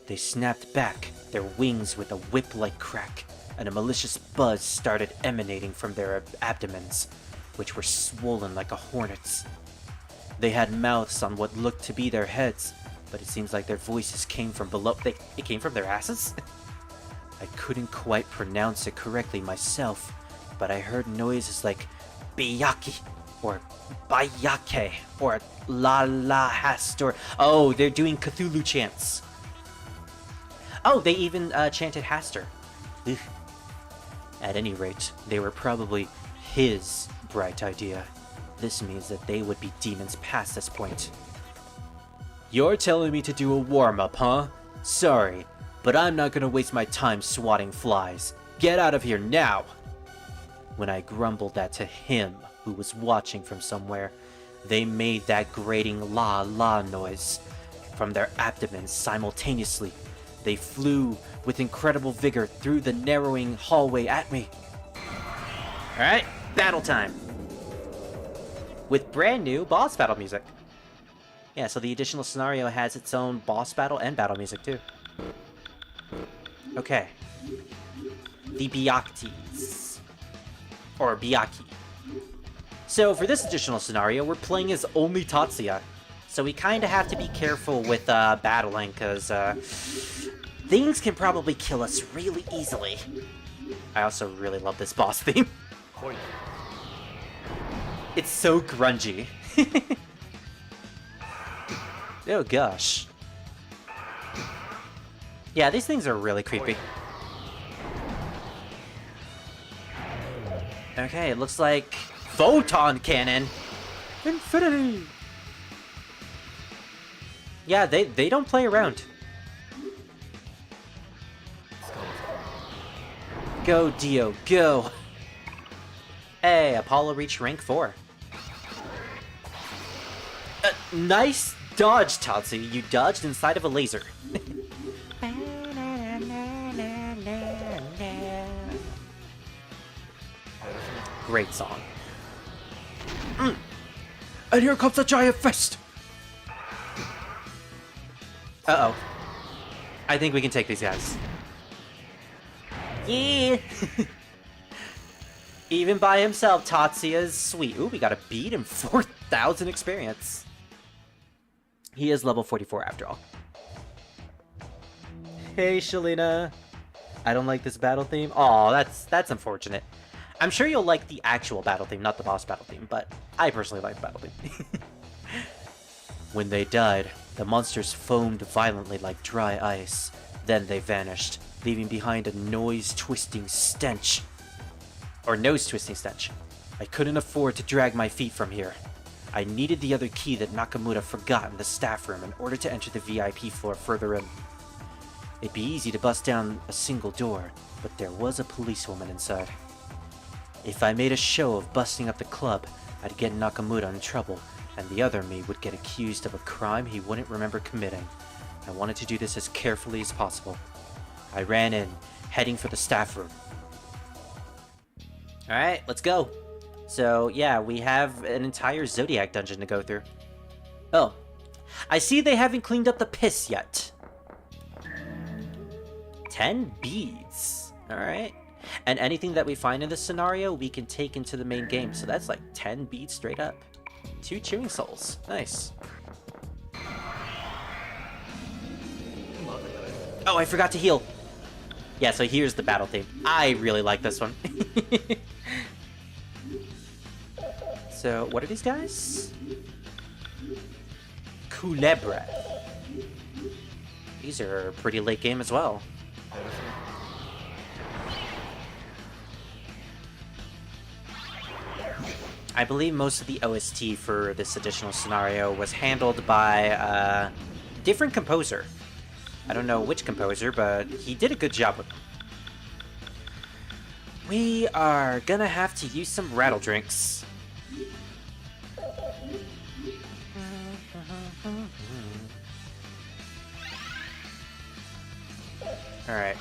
They snapped back, their wings with a whip-like crack, and a malicious buzz started emanating from their abdomens, which were swollen like a hornet's. They had mouths on what looked to be their heads, but it seems like their voices came from below. It came from their asses? I couldn't quite pronounce it correctly myself, but I heard noises like Biyaki, or Bayake, or La La Hastor. Oh, they're doing Cthulhu chants. Oh, they even chanted Hastor. Ugh. At any rate, they were probably his bright idea. This means that they would be demons past this point. You're telling me to do a warm-up, huh? Sorry, but I'm not gonna waste my time swatting flies. Get out of here now! When I grumbled that to him, who was watching from somewhere, they made that grating la-la noise. From their abdomens simultaneously, they flew with incredible vigor through the narrowing hallway at me. Alright, battle time! With brand new boss battle music. Yeah, so the additional scenario has its own boss battle and battle music too. Okay. The Byaktis. Or Byaki. So for this additional scenario, we're playing as only Tatsuya. So we kind of have to be careful with battling, because things can probably kill us really easily. I also really love this boss theme. It's so grungy. Oh gosh. Yeah, these things are really creepy. Okay, it looks like photon cannon. Infinity. Yeah, they don't play around. Go, Dio, go! Hey, Apollo reached rank 4. Nice dodge, Tatsuya. You dodged inside of a laser. Great song. And here comes a giant fist! Uh-oh. I think we can take these guys. Yeah! Even by himself, Tatsuya is sweet. Ooh, we got a beat and 4,000 experience. He is level 44 after all. Hey, Shalina. I don't like this battle theme. Aw, that's unfortunate. I'm sure you'll like the actual battle theme, not the boss battle theme, but I personally like the battle theme. When they died, the monsters foamed violently like dry ice. Then they vanished, leaving behind a noise-twisting stench. Or nose-twisting stench. I couldn't afford to drag my feet from here. I needed the other key that Nakamura forgot in the staff room in order to enter the VIP floor further in. It'd be easy to bust down a single door, but there was a policewoman inside. If I made a show of busting up the club, I'd get Nakamura in trouble, and the other me would get accused of a crime he wouldn't remember committing. I wanted to do this as carefully as possible. I ran in, heading for the staff room. Alright, let's go. So, yeah, we have an entire Zodiac dungeon to go through. Oh, I see they haven't cleaned up the piss yet. 10 beads. Alright. And anything that we find in this scenario, we can take into the main game. So that's like 10 beads straight up. 2 chewing souls. Nice. Oh, I forgot to heal. Yeah, so here's the battle theme. I really like this one. So, what are these guys? Culebra. These are pretty late game as well. I believe most of the OST for this additional scenario was handled by a different composer. I don't know which composer, but he did a good job with them. We are gonna have to use some rattle drinks. Alright.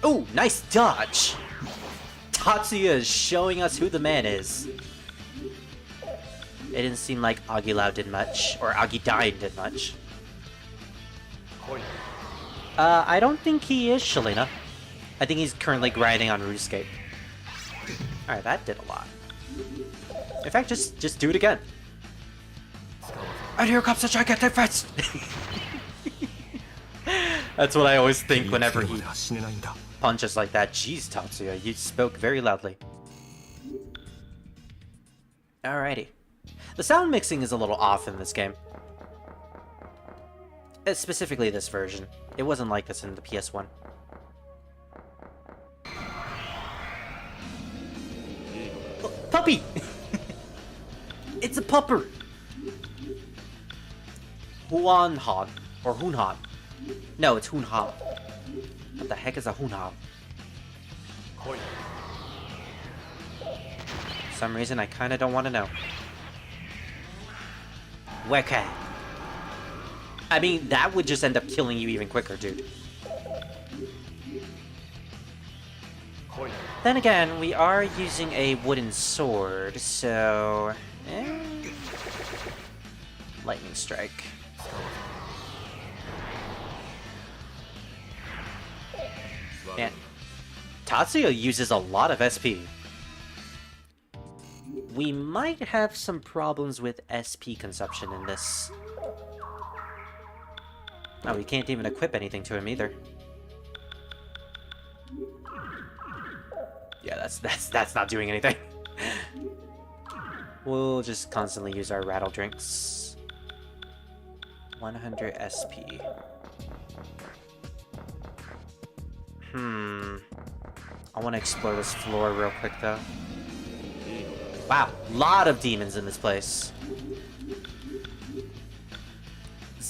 Oh, nice dodge! Tatsuya is showing us who the man is. It didn't seem like Aguilau did much, or Agidine did much. I don't think he is Shalina. I think he's currently grinding on RuneScape. Alright, that did a lot. In fact, just do it again. And here comes the gigantic fist! That's what I always think whenever he punches like that. Jeez, Tatsuya, you spoke very loudly. Alrighty. The sound mixing is a little off in this game. Specifically this version. It wasn't like this in the PS1. Oh, puppy! It's a pupper! Huanhan. Or Hunhan. No, it's Hunhan. What the heck is a Hunhan? For some reason, I kinda don't want to know. Weka. I mean, that would just end up killing you even quicker, dude. Then again, we are using a wooden sword, so... Lightning strike. Man, Tatsuya uses a lot of SP. We might have some problems with SP consumption in this. Oh, we can't even equip anything to him either. Yeah, that's not doing anything. We'll just constantly use our rattle drinks. 100 SP. I want to explore this floor real quick, though. Wow, lot of demons in this place.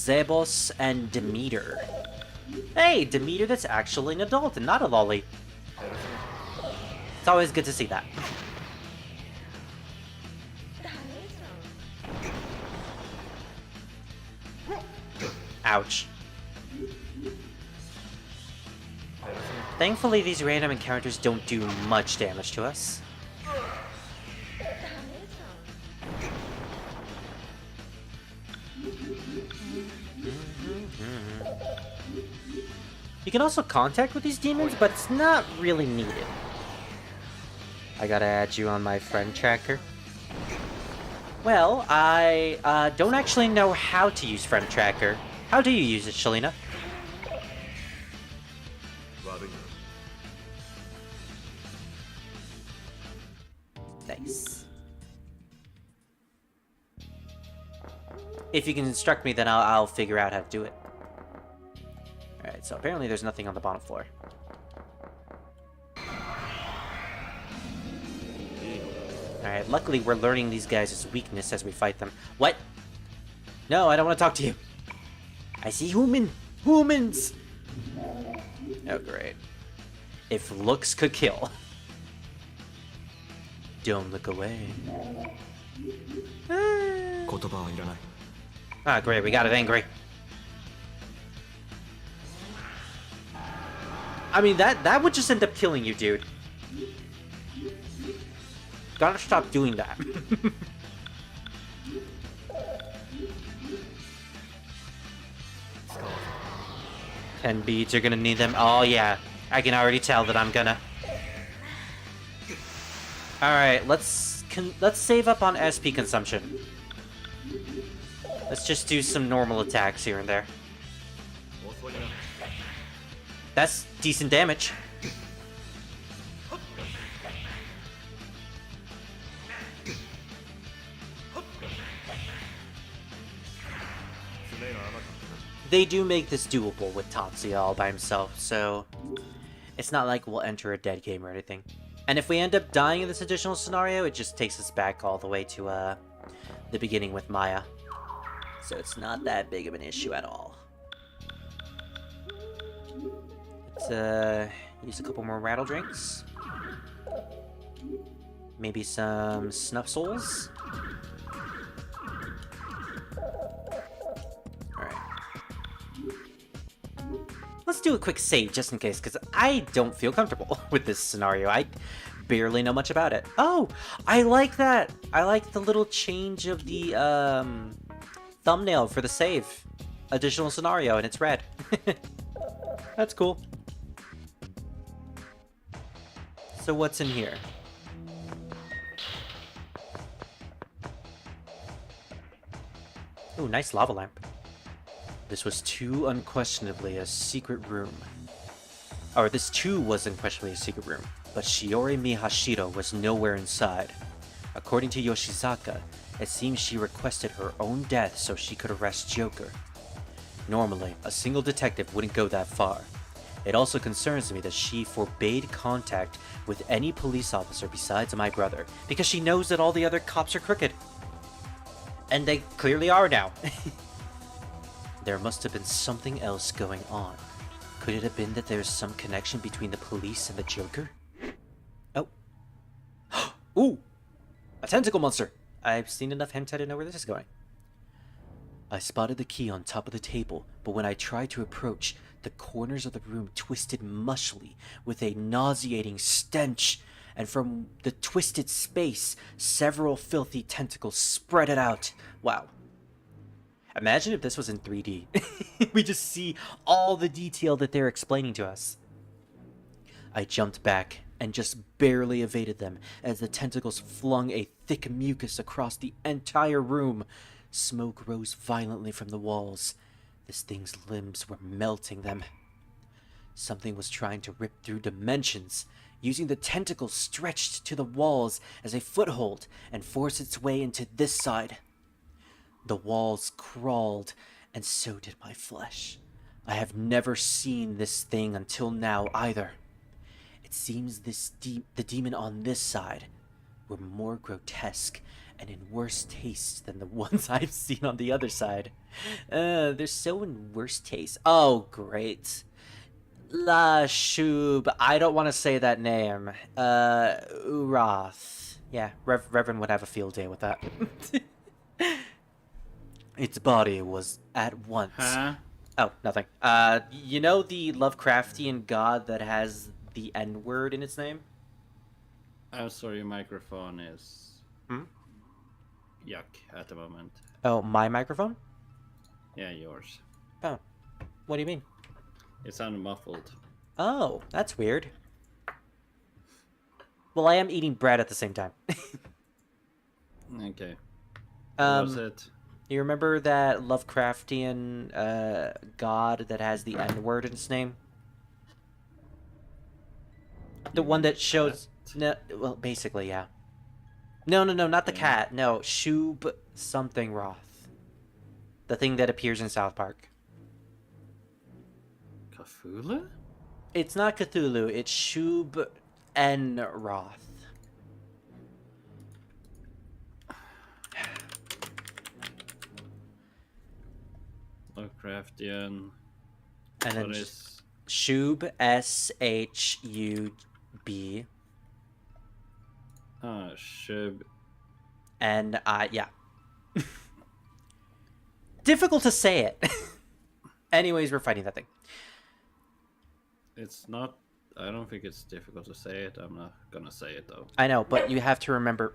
Zebos and Demeter. Hey, Demeter that's actually an adult and not a lolly. It's always good to see that. Ouch. Thankfully, these random encounters don't do much damage to us. You can also contact with these demons, but it's not really needed. I gotta add you on my friend tracker. Well, I don't actually know how to use friend tracker. How do you use it, Shalina? Nice. If you can instruct me, then I'll figure out how to do it. Alright, so apparently there's nothing on the bottom floor. Alright, luckily we're learning these guys' weakness as we fight them. What? No, I don't want to talk to you. I see humans! Oh, great. If looks could kill. Don't look away. Ah, great, we got it angry. I mean, that would just end up killing you, dude. Gotta stop doing that. Ten beads, you're gonna need them. Oh yeah, I can already tell that I'm gonna. All right, let's save up on SP consumption. Let's just do some normal attacks here and there. That's decent damage. They do make this doable with Tatsuya all by himself, so it's not like we'll enter a dead game or anything. And if we end up dying in this additional scenario, it just takes us back all the way to the beginning with Maya. So it's not that big of an issue at all. Let's use a couple more rattle drinks. Maybe some snuff souls. Alright. Let's do a quick save just in case, because I don't feel comfortable with this scenario. I barely know much about it. Oh, I like that. I like the little change of the thumbnail for the save. Additional scenario, and it's red. That's cool. So what's in here? Ooh, nice lava lamp. This was too unquestionably a secret room. Or this too was unquestionably a secret room, but Shiori Miyashiro was nowhere inside. According to Yoshizaka, it seems she requested her own death so she could arrest Joker. Normally, a single detective wouldn't go that far. It also concerns me that she forbade contact with any police officer besides my brother, because she knows that all the other cops are crooked. And they clearly are now. There must have been something else going on. Could it have been that there's some connection between the police and the Joker? Oh. Ooh! A tentacle monster! I've seen enough hentai to know where this is going. I spotted the key on top of the table, but when I tried to approach, the corners of the room twisted mushily with a nauseating stench, and from the twisted space, several filthy tentacles spread it out. Wow. Imagine if this was in 3D. We just see all the detail that they're explaining to us. I jumped back and just barely evaded them as the tentacles flung a thick mucus across the entire room. Smoke rose violently from the walls. This thing's limbs were melting them. Something was trying to rip through dimensions, using the tentacles stretched to the walls as a foothold and force its way into this side. The walls crawled, and so did my flesh. I have never seen this thing until now either. It seems the demon on this side were more grotesque and in worse taste than the ones I've seen on the other side. They're so in worse taste. Oh, great. La Shub. I don't want to say that name. Urath. Yeah, Reven would have a field day with that. Its body was at once. Huh? Oh, nothing. You know the Lovecraftian god that has the N word in its name? I'm sorry, your microphone is Hmm? yuck at the moment. Oh, my microphone? Yeah, yours. Oh, what do you mean? It sounded muffled. Oh, that's weird. Well, I am eating bread at the same time. Okay. What was um, it? you remember that Lovecraftian god that has the N word in its name? The You one mean that shows. cat? No, well, basically, yeah. No, not the Okay. cat. No, Shub something Roth. The thing that appears in South Park. Cthulhu? It's not Cthulhu, it's Shub N Roth. Lovecraftian. And then What is... Shub Shub. Shub. And yeah. Difficult to say it. Anyways, we're fighting that thing. It's not... I don't think it's difficult to say it. I'm not gonna say it, though. I know, but you have to remember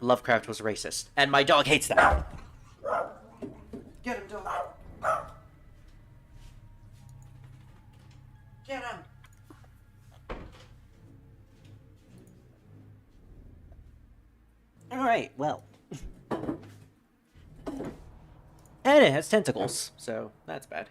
Lovecraft was racist. And my dog hates that. Get him, dog. Get him. Alright, well. And it has tentacles, so that's bad.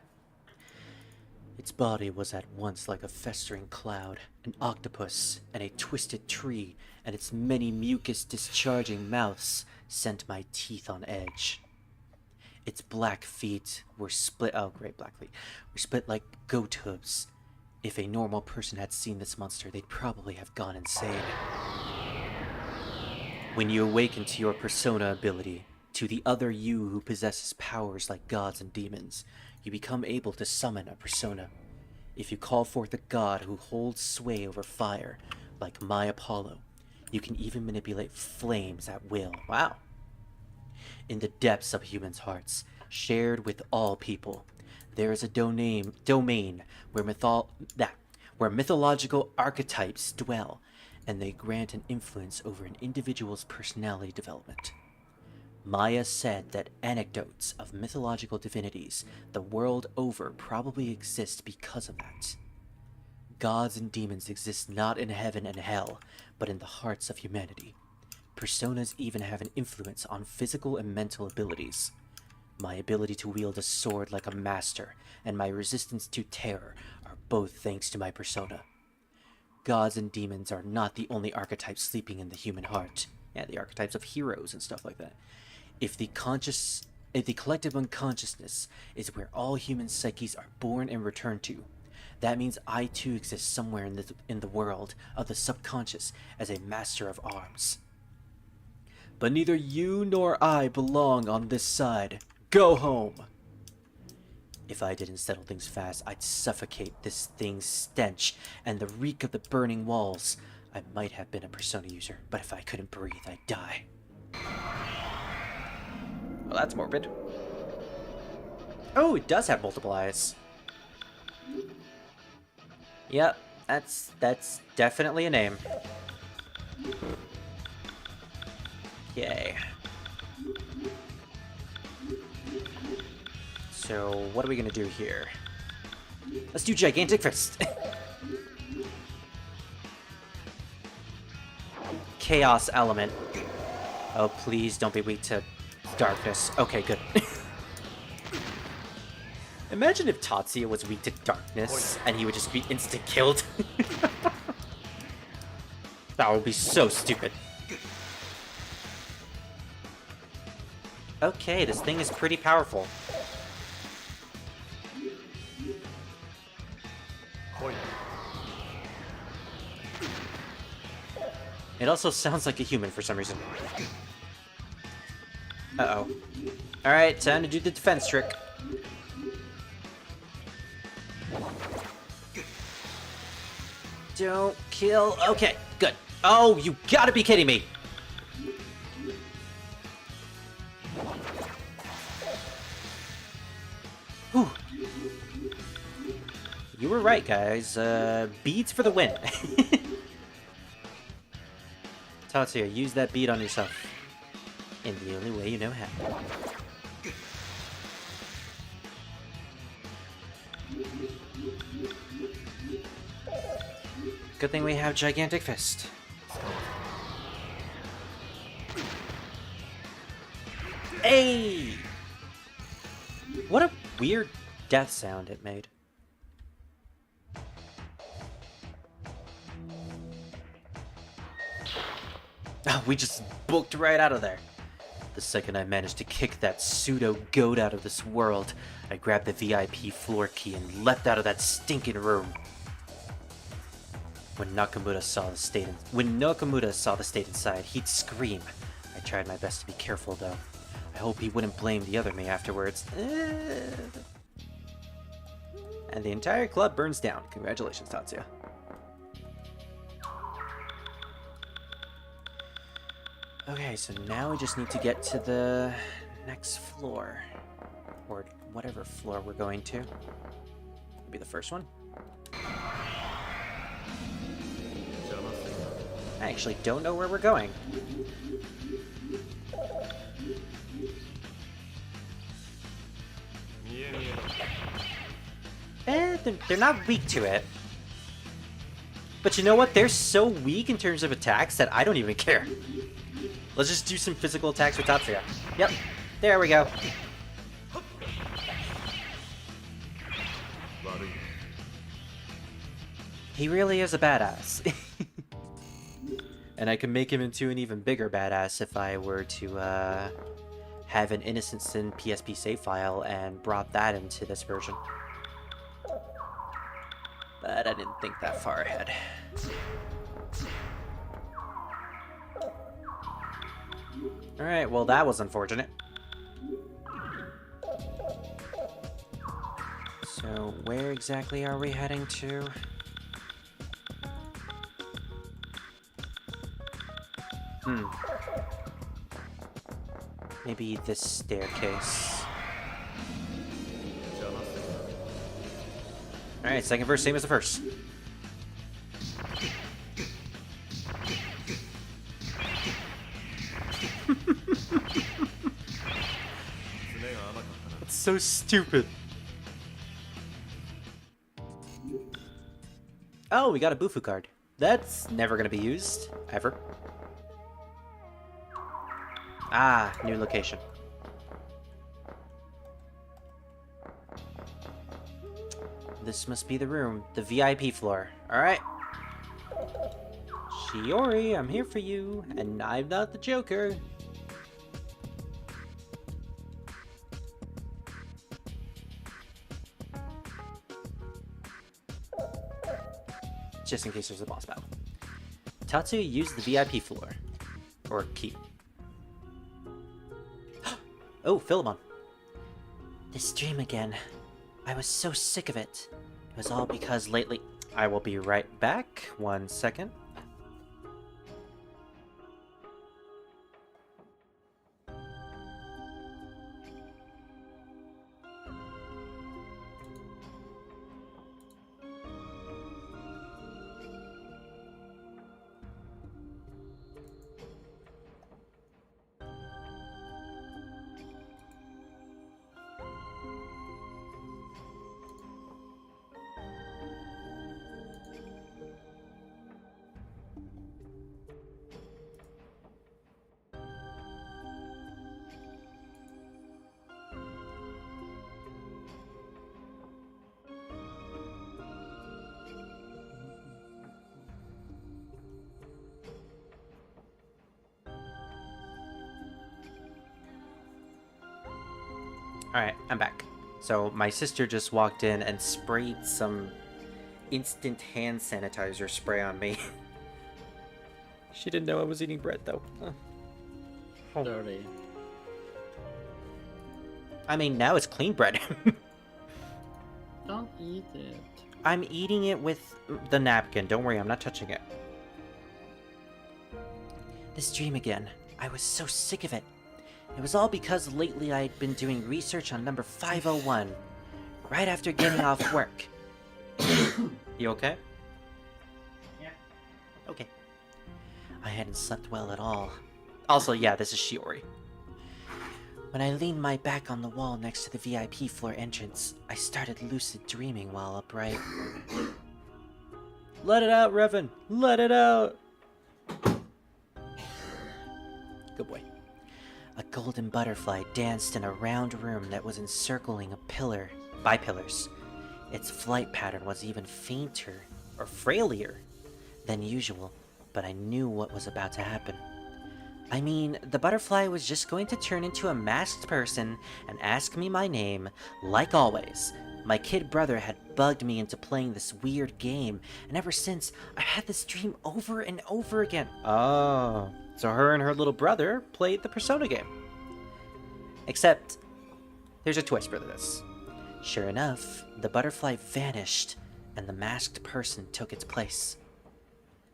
Its body was at once like a festering cloud, an octopus, and a twisted tree, and its many mucus-discharging mouths sent my teeth on edge. Its black feet were split. Oh, great, black feet were split like goat hooves. If a normal person had seen this monster, they'd probably have gone insane. When you awaken to your persona ability, to the other you who possesses powers like gods and demons, you become able to summon a persona. If you call forth a god who holds sway over fire, like my Apollo, you can even manipulate flames at will. Wow. In the depths of humans' hearts, shared with all people, there is a domain where mythological archetypes dwell, and they grant an influence over an individual's personality development. Maya said that anecdotes of mythological divinities the world over probably exist because of that. Gods and demons exist not in heaven and hell, but in the hearts of humanity. Personas even have an influence on physical and mental abilities. My ability to wield a sword like a master and my resistance to terror are both thanks to my persona. Gods and demons are not the only archetypes sleeping in the human heart. Yeah, the archetypes of heroes and stuff like that. If the collective unconsciousness is where all human psyches are born and return to, that means I too exist somewhere in the world of the subconscious as a master of arms. But neither you nor I belong on this side. Go home! If I didn't settle things fast, I'd suffocate this thing's stench and the reek of the burning walls. I might have been a persona user, but if I couldn't breathe, I'd die. Well, that's morbid. Oh, it does have multiple eyes. Yep, that's definitely a name. Okay. So, what are we gonna do here? Let's do Gigantic Fist! Chaos Element. Oh, please don't be weak to darkness. Okay, good. Imagine if Tatsuya was weak to darkness and he would just be instant-killed. That would be so stupid. Okay, this thing is pretty powerful. It also sounds like a human for some reason. Uh-oh. Alright, time to do the defense trick. Don't kill... Okay, good. Oh, you gotta be kidding me! Whew. You were right, guys. Beads for the win. Tatsuya, use that bead on yourself. In the only way you know how. Good thing we have Gigantic Fist. Hey! What a weird death sound it made. Oh, we just booked right out of there. The second I managed to kick that pseudo goat out of this world, I grabbed the VIP floor key and leapt out of that stinking room. When Nakamura saw the state inside, he'd scream. I tried my best to be careful, though. I hope he wouldn't blame the other me afterwards. And the entire club burns down. Congratulations, Tatsuya. Okay, so now we just need to get to the next floor. Or whatever floor we're going to. Maybe the first one? I actually don't know where we're going. They're not weak to it. But you know what? They're so weak in terms of attacks that I don't even care. Let's just do some physical attacks with Tatsuya. Yep, there we go. He really is a badass. And I can make him into an even bigger badass if I were to have an Innocent Sin PSP save file and brought that into this version. But I didn't think that far ahead. Alright, well that was unfortunate. So where exactly are we heading to? Maybe this staircase. Alright, second verse, same as the first. That's so stupid. Oh, we got a Bufu card. That's never gonna be used, ever. Ah, new location. This must be the room, the VIP floor. Alright. Shiori, I'm here for you, and I'm not the Joker. Just in case there's a boss battle. Tatsuya used the VIP floor. Or key. Oh, Philemon. This dream again. I was so sick of it. It was all because lately... I will be right back. 1 second. Alright, I'm back. So my sister just walked in and sprayed some instant hand sanitizer spray on me. She didn't know I was eating bread, though. Dirty. I mean, now it's clean bread. Don't eat it. I'm eating it with the napkin. Don't worry, I'm not touching it. This dream again. I was so sick of it. It was all because lately I'd been doing research on number 501, right after getting off work. You okay? Okay. I hadn't slept well at all. Also, yeah, this is Shiori. When I leaned my back on the wall next to the VIP floor entrance, I started lucid dreaming while upright. Let it out, Reven. Let it out. Good boy. A golden butterfly danced in a round room that was encircling a pillar by pillars. Its flight pattern was even fainter, or frailier, than usual, but I knew what was about to happen. I mean, the butterfly was just going to turn into a masked person and ask me my name, like always. My kid brother had bugged me into playing this weird game, and ever since, I had this dream over and over again. Oh, so her and her little brother played the Persona game. Except, there's a twist for this. Sure enough, the butterfly vanished, and the masked person took its place.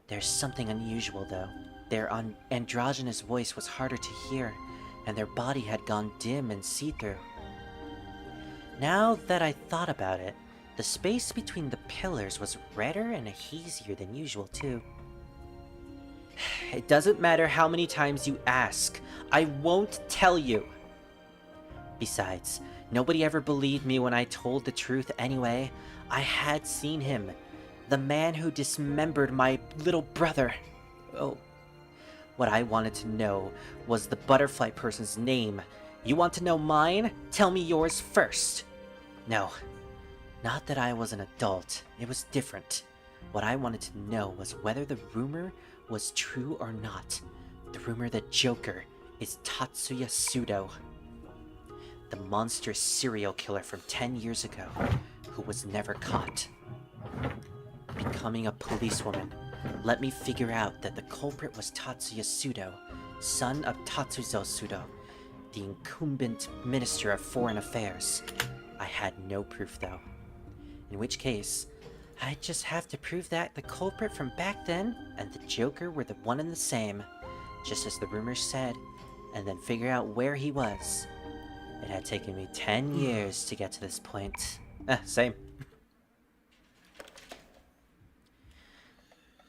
There's something unusual, though. Their androgynous voice was harder to hear, and their body had gone dim and see-through. Now that I thought about it, the space between the pillars was redder and hazier than usual, too. It doesn't matter how many times you ask. I won't tell you. Besides, nobody ever believed me when I told the truth anyway. I had seen him. The man who dismembered my little brother. Oh. What I wanted to know was the butterfly person's name. You want to know mine? Tell me yours first. No. Not that I was an adult. It was different. What I wanted to know was whether the rumor was true or not. The rumor that Joker is Tatsuya Pseudo. The monstrous serial killer from 10 years ago, who was never caught. Becoming a policewoman let me figure out that the culprit was Tatsuya Pseudo, son of Tatsuzo Pseudo, the incumbent Minister of Foreign Affairs. I had no proof, though. In which case, I'd just have to prove that the culprit from back then and the Joker were the one and the same, just as the rumors said, and then figure out where he was. It had taken me 10 years to get to this point. Same.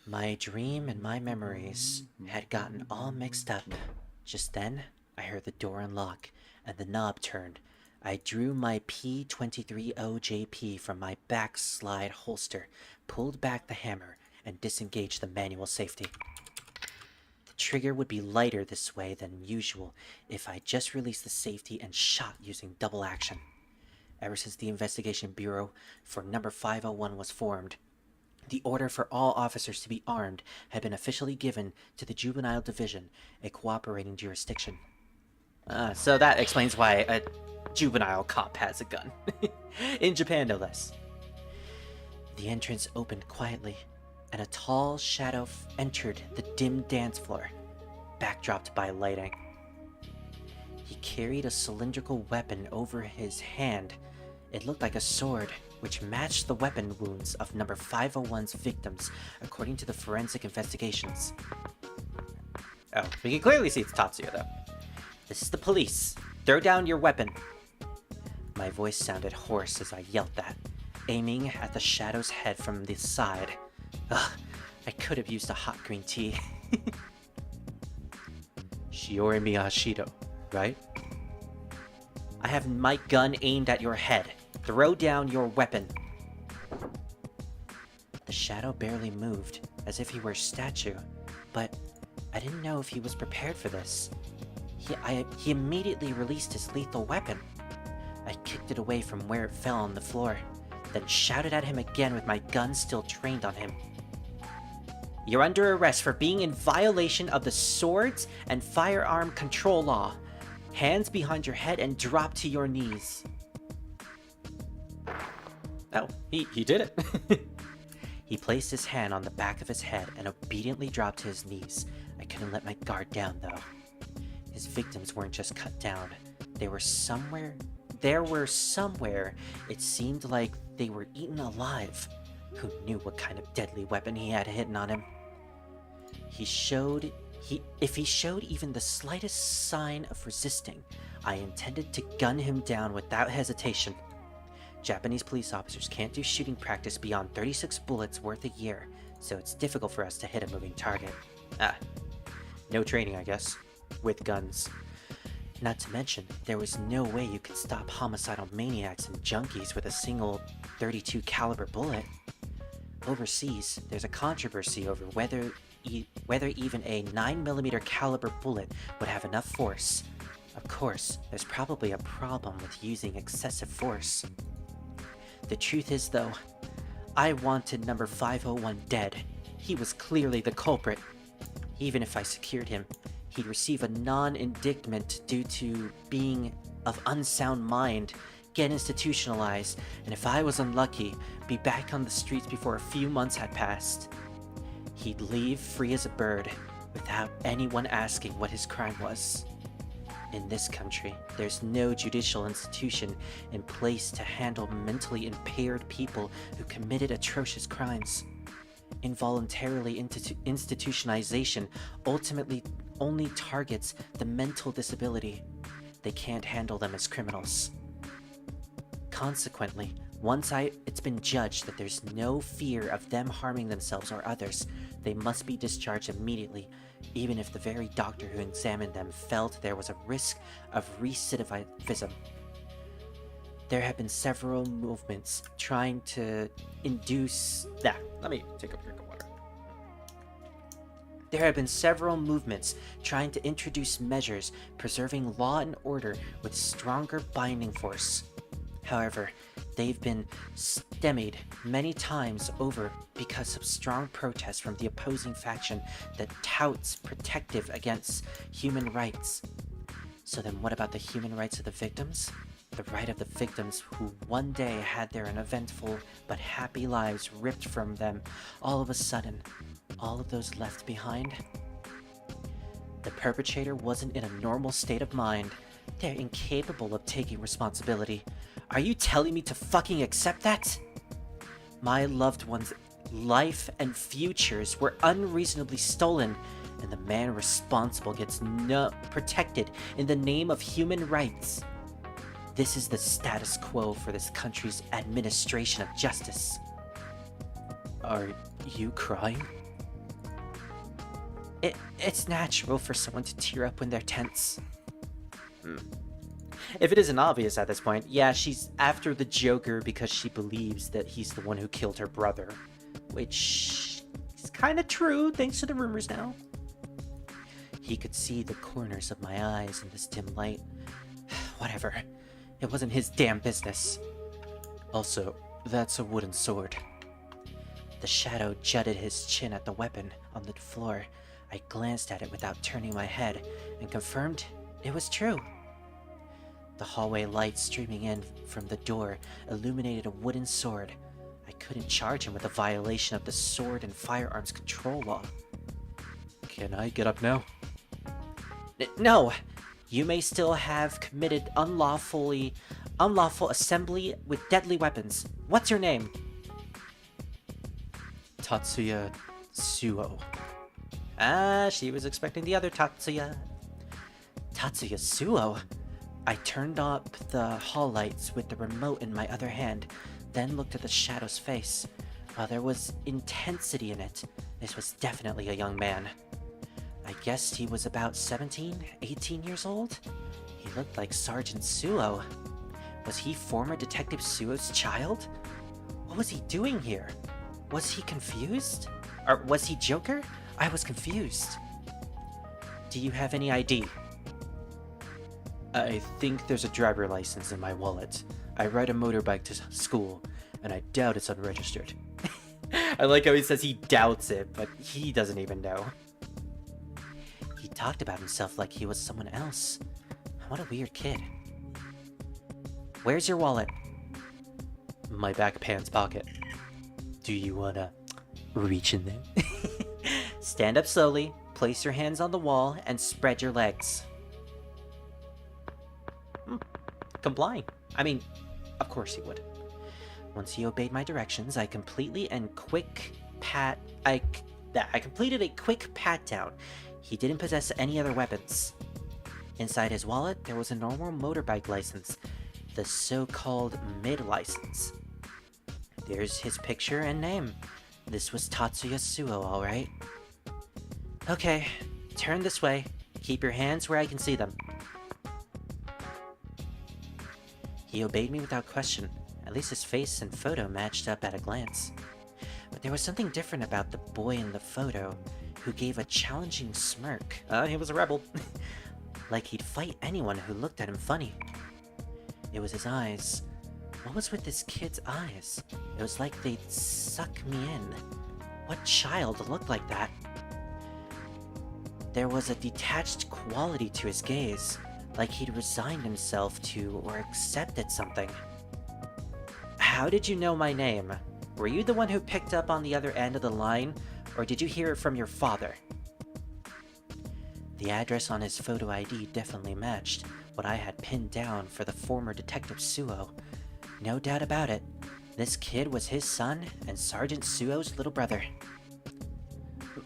My dream and my memories had gotten all mixed up. Just then, I heard the door unlock, and the knob turned. I drew my P23OJP from my backslide holster, pulled back the hammer, and disengaged the manual safety. The trigger would be lighter this way than usual if I just released the safety and shot using double action. Ever since the Investigation Bureau for number 501 was formed, the order for all officers to be armed had been officially given to the Juvenile Division, a cooperating jurisdiction. So that explains why a juvenile cop has a gun. In Japan, no less. The entrance opened quietly, and a tall shadow entered the dim dance floor, backdropped by lighting. He carried a cylindrical weapon over his hand. It looked like a sword, which matched the weapon wounds of number 501's victims, according to the forensic investigations. Oh, we can clearly see it's Tatsuya, though. This is the police. Throw down your weapon. My voice sounded hoarse as I yelled that, aiming at the shadow's head from the side. Ugh, I could have used a hot green tea. Shiori Miyashido, right? I have my gun aimed at your head. Throw down your weapon. The shadow barely moved, as if he were a statue, but I didn't know if he was prepared for this. He immediately released his lethal weapon. I kicked it away from where it fell on the floor, then shouted at him again with my gun still trained on him. You're under arrest for being in violation of the Swords and Firearm Control Law. Hands behind your head and drop to your knees. Oh, he did it. He placed his hand on the back of his head and obediently dropped to his knees. I couldn't let my guard down, though. His victims weren't just cut down. There were somewhere, it seemed like they were eaten alive. Who knew what kind of deadly weapon he had hidden on him? If he showed even the slightest sign of resisting, I intended to gun him down without hesitation. Japanese police officers can't do shooting practice beyond 36 bullets worth a year, so it's difficult for us to hit a moving target. No training, I guess, with guns. Not to mention, there was no way you could stop homicidal maniacs and junkies with a single .32 caliber bullet. Overseas, there's a controversy over whether even a 9mm caliber bullet would have enough force. Of course, there's probably a problem with using excessive force. The truth is, though, I wanted number 501 dead. He was clearly the culprit. Even if I secured him, he'd receive a non-indictment due to being of unsound mind, get institutionalized, and if I was unlucky, be back on the streets before a few months had passed. He'd leave free as a bird, without anyone asking what his crime was. In this country, there's no judicial institution in place to handle mentally impaired people who committed atrocious crimes. Involuntarily institutionalization ultimately only targets the mental disability. They can't handle them as criminals. Consequently, once it's been judged that there's no fear of them harming themselves or others, they must be discharged immediately, even if the very doctor who examined them felt there was a risk of recidivism. There have been several movements trying to induce... let me take a drink of water. There have been several movements trying to introduce measures preserving law and order with stronger binding force. However, they've been stymied many times over because of strong protests from the opposing faction that touts protective against human rights. So then what about the human rights of the victims? The right of the victims who one day had their uneventful but happy lives ripped from them all of a sudden, all of those left behind? The perpetrator wasn't in a normal state of mind. They're incapable of taking responsibility. Are you telling me to fucking accept that? My loved one's life and futures were unreasonably stolen, and the man responsible gets protected in the name of human rights. This is the status quo for this country's administration of justice. Are you crying? It's natural for someone to tear up when they're tense. If it isn't obvious at this point, yeah, she's after the Joker because she believes that he's the one who killed her brother. Which is kind of true, thanks to the rumors now. He could see the corners of my eyes in this dim light. Whatever. It wasn't his damn business. Also, that's a wooden sword. The shadow jutted his chin at the weapon on the floor. I glanced at it without turning my head and confirmed it was true. The hallway light streaming in from the door illuminated a wooden sword. I couldn't charge him with a violation of the sword and firearms control law. Can I get up now? No! You may still have committed unlawful assembly with deadly weapons. What's your name? Tatsuya Suo. She was expecting the other Tatsuya. Tatsuya Suo? I turned up the hall lights with the remote in my other hand, then looked at the shadow's face. While there was intensity in it, this was definitely a young man. I guessed he was about 17, 18 years old? He looked like Sergeant Suo. Was he former Detective Suo's child? What was he doing here? Was he confused? Or was he Joker? I was confused. Do you have any ID? I think there's a driver license in my wallet. I ride a motorbike to school, and I doubt it's unregistered. I like how he says he doubts it, but he doesn't even know. He talked about himself like he was someone else. What a weird kid. Where's your wallet? My back pants pocket. Do you wanna Reach in there. Stand up slowly, place your hands on the wall, and spread your legs. Complying. I mean, of course he would. Once he obeyed my directions, I completed a quick pat down. He didn't possess any other weapons. Inside his wallet, there was a normal motorbike license, the so-called mid-license. There's his picture and name. This was Tatsuya Suo, alright? Okay, turn this way. Keep your hands where I can see them. He obeyed me without question. At least his face and photo matched up at a glance. But there was something different about the boy in the photo, who gave a challenging smirk. He was a rebel. Like he'd fight anyone who looked at him funny. It was his eyes. What was with this kid's eyes? It was like they'd suck me in. What child looked like that? There was a detached quality to his gaze, like he'd resigned himself to or accepted something. How did you know my name? Were you the one who picked up on the other end of the line, or did you hear it from your father? The address on his photo ID definitely matched what I had pinned down for the former Detective Suo. No doubt about it, this kid was his son and Sergeant Suo's little brother.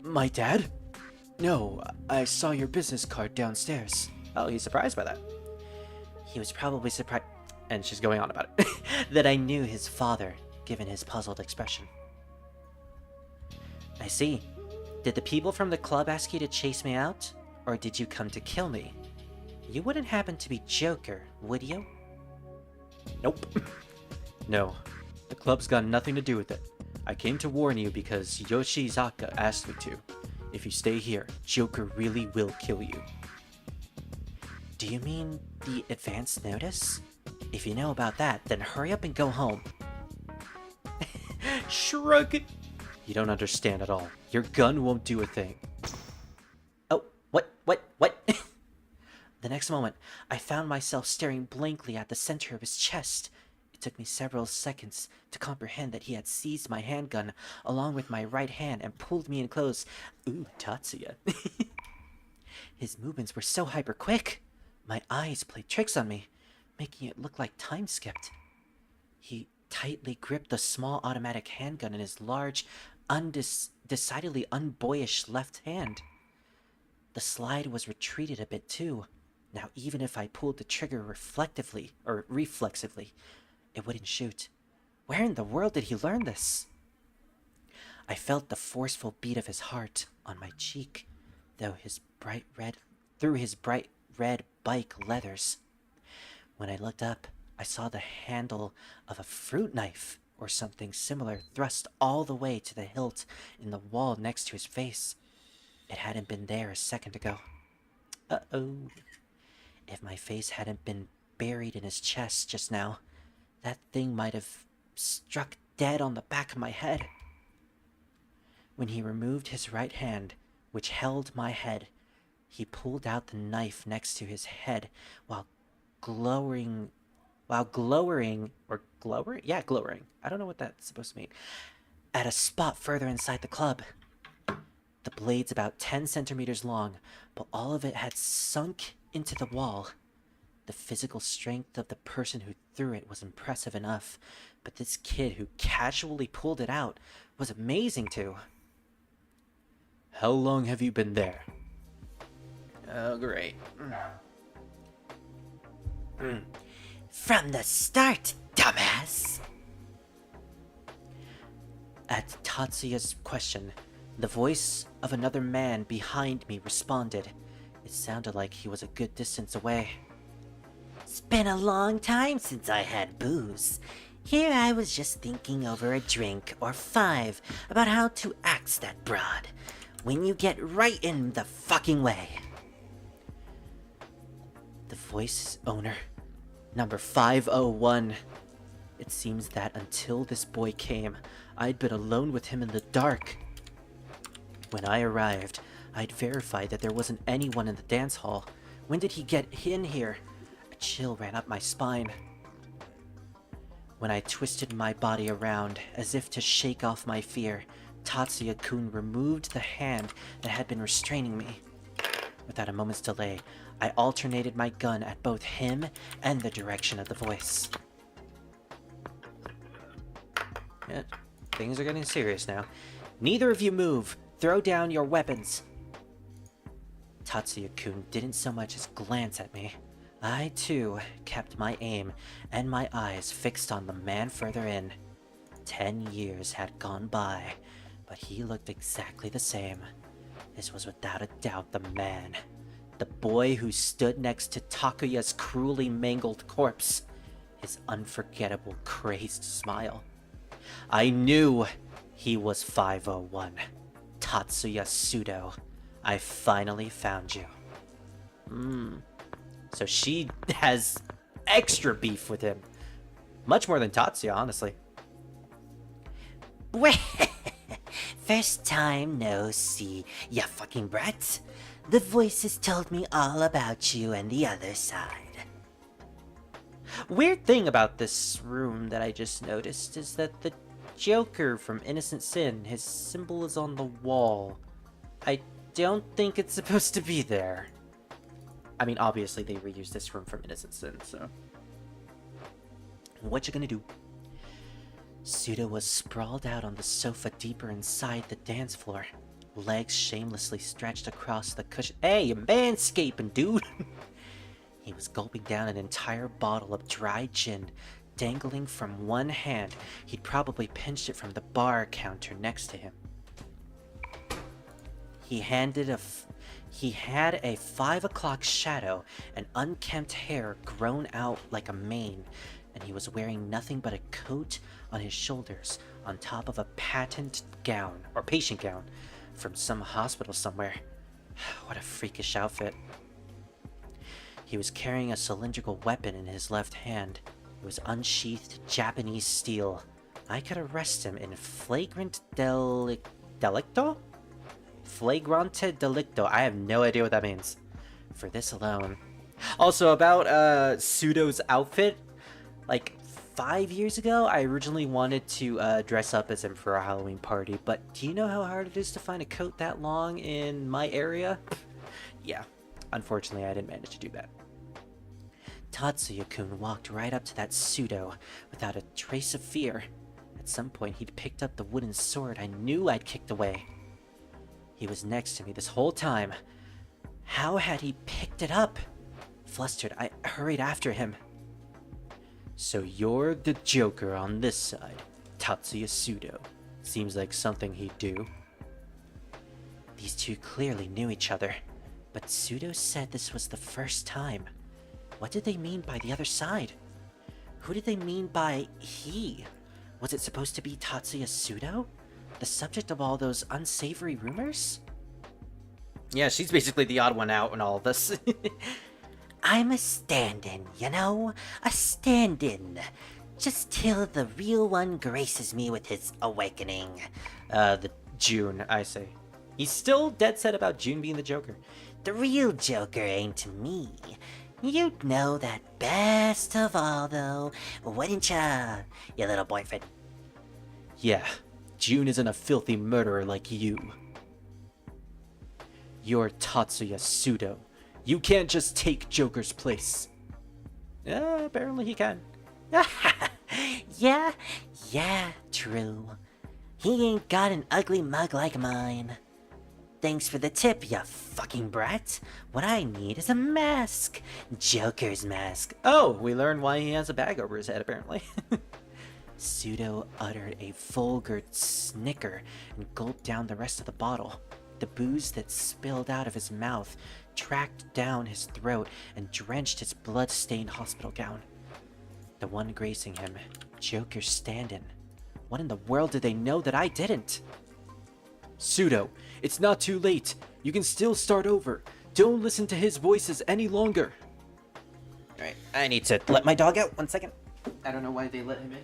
My dad? No, I saw your business card downstairs. Oh, he's surprised by that. He was probably surprised, and she's going on about it, that I knew his father, given his puzzled expression. I see. Did the people from the club ask you to chase me out? Or did you come to kill me? You wouldn't happen to be Joker, would you? Nope. No. The club's got nothing to do with it. I came to warn you because Yoshizaka asked me to. If you stay here, Joker really will kill you. Do you mean the advance notice? If you know about that, then hurry up and go home. Shrug. You don't understand at all. Your gun won't do a thing. Oh, what? The next moment, I found myself staring blankly at the center of his chest. It took me several seconds to comprehend that he had seized my handgun along with my right hand and pulled me in close. Ooh, Tatsuya. His movements were so hyper-quick. My eyes played tricks on me, making it look like time skipped. He tightly gripped the small automatic handgun in his large, decidedly unboyish left hand. The slide was retreated a bit too. Now even if I pulled the trigger reflexively, it wouldn't shoot. Where in the world did he learn this? I felt the forceful beat of his heart on my cheek, through his bright red bike leathers. When I looked up, I saw the handle of a fruit knife or something similar thrust all the way to the hilt in the wall next to his face. It hadn't been there a second ago. Uh-oh. If my face hadn't been buried in his chest just now, that thing might have struck dead on the back of my head. When he removed his right hand, which held my head, he pulled out the knife next to his head while glowering. I don't know what that's supposed to mean. At a spot further inside the club. The blade's about 10 centimeters long, but all of it had sunk into the wall. The physical strength of the person who threw it was impressive enough, but this kid who casually pulled it out was amazing too. How long have you been there? Oh, great. From the start, dumbass! At Tatsuya's question, the voice of another man behind me responded. It sounded like he was a good distance away. It's been a long time since I had booze. Here I was just thinking over a drink or 5 about how to axe that broad. When you get right in the fucking way. The voice owner. Number 501. It seems that until this boy came, I'd been alone with him in the dark. When I arrived, I'd verified that there wasn't anyone in the dance hall. When did he get in here? A chill ran up my spine. When I twisted my body around, as if to shake off my fear, Tatsuya-kun removed the hand that had been restraining me. Without a moment's delay, I alternated my gun at both him and the direction of the voice. Yeah, things are getting serious now. Neither of you move. Throw down your weapons. Tatsuya-kun didn't so much as glance at me. I, too, kept my aim and my eyes fixed on the man further in. 10 years had gone by, but he looked exactly the same. This was without a doubt the man. The boy who stood next to Takuya's cruelly mangled corpse. His unforgettable, crazed smile. I knew he was 501. Tatsuya Pseudo. I finally found you. So she has extra beef with him. Much more than Tatsuya, honestly. Well, first time no see, ya fucking brat. The voices told me all about you and the other side. Weird thing about this room that I just noticed is that the Joker from Innocent Sin, his symbol is on the wall. I don't think it's supposed to be there. I mean, obviously they reused this room from Innocent Sin, so... What you gonna do? Pseudo was sprawled out on the sofa deeper inside the dance floor. Legs shamelessly stretched across the cushion. Hey, manscaping, dude! He was gulping down an entire bottle of dry gin, dangling from one hand. He'd probably pinched it from the bar counter next to him. He had a 5 o'clock shadow and unkempt hair grown out like a mane, and he was wearing nothing but a coat on his shoulders on top of a patient gown from some hospital somewhere. What a freakish outfit. He was carrying a cylindrical weapon in his left hand. It was unsheathed Japanese steel. I could arrest him in delicto? Flagrante delicto. I have no idea what that means. For this alone. Also, about Pseudo's outfit. Like, 5 years ago, I originally wanted to dress up as him for a Halloween party, but do you know how hard it is to find a coat that long in my area? Yeah, unfortunately, I didn't manage to do that. Tatsuya-kun walked right up to that Pseudo without a trace of fear. At some point, he'd picked up the wooden sword I knew I'd kicked away. He was next to me this whole time. How had he picked it up? Flustered, I hurried after him. So you're the Joker on this side, Tatsuya Pseudo. Seems like something he'd do. These two clearly knew each other, but Pseudo said this was the first time. What did they mean by the other side? Who did they mean by he? Was it supposed to be Tatsuya Pseudo? The subject of all those unsavory rumors? Yeah, she's basically the odd one out in all of this. I'm a stand-in, you know? A stand-in. Just till the real one graces me with his awakening. The June, I say. He's still dead set about June being the Joker. The real Joker ain't me. You'd know that best of all, though, wouldn't ya, you little boyfriend? Yeah, June isn't a filthy murderer like you. You're Tatsuya Pseudo. You can't just take Joker's place. Yeah, apparently he can. Yeah, true. He ain't got an ugly mug like mine. Thanks for the tip, ya fucking brat. What I need is a mask. Joker's mask. Oh, we learned why he has a bag over his head, apparently. Pseudo uttered a vulgar snicker and gulped down the rest of the bottle. The booze that spilled out of his mouth tracked down his throat and drenched his blood-stained hospital gown. The one gracing him, Joker's stand-in. What in the world did they know that I didn't? Pseudo, it's not too late. You can still start over. Don't listen to his voices any longer. Alright, I need to let my dog out. 1 second. I don't know why they let him in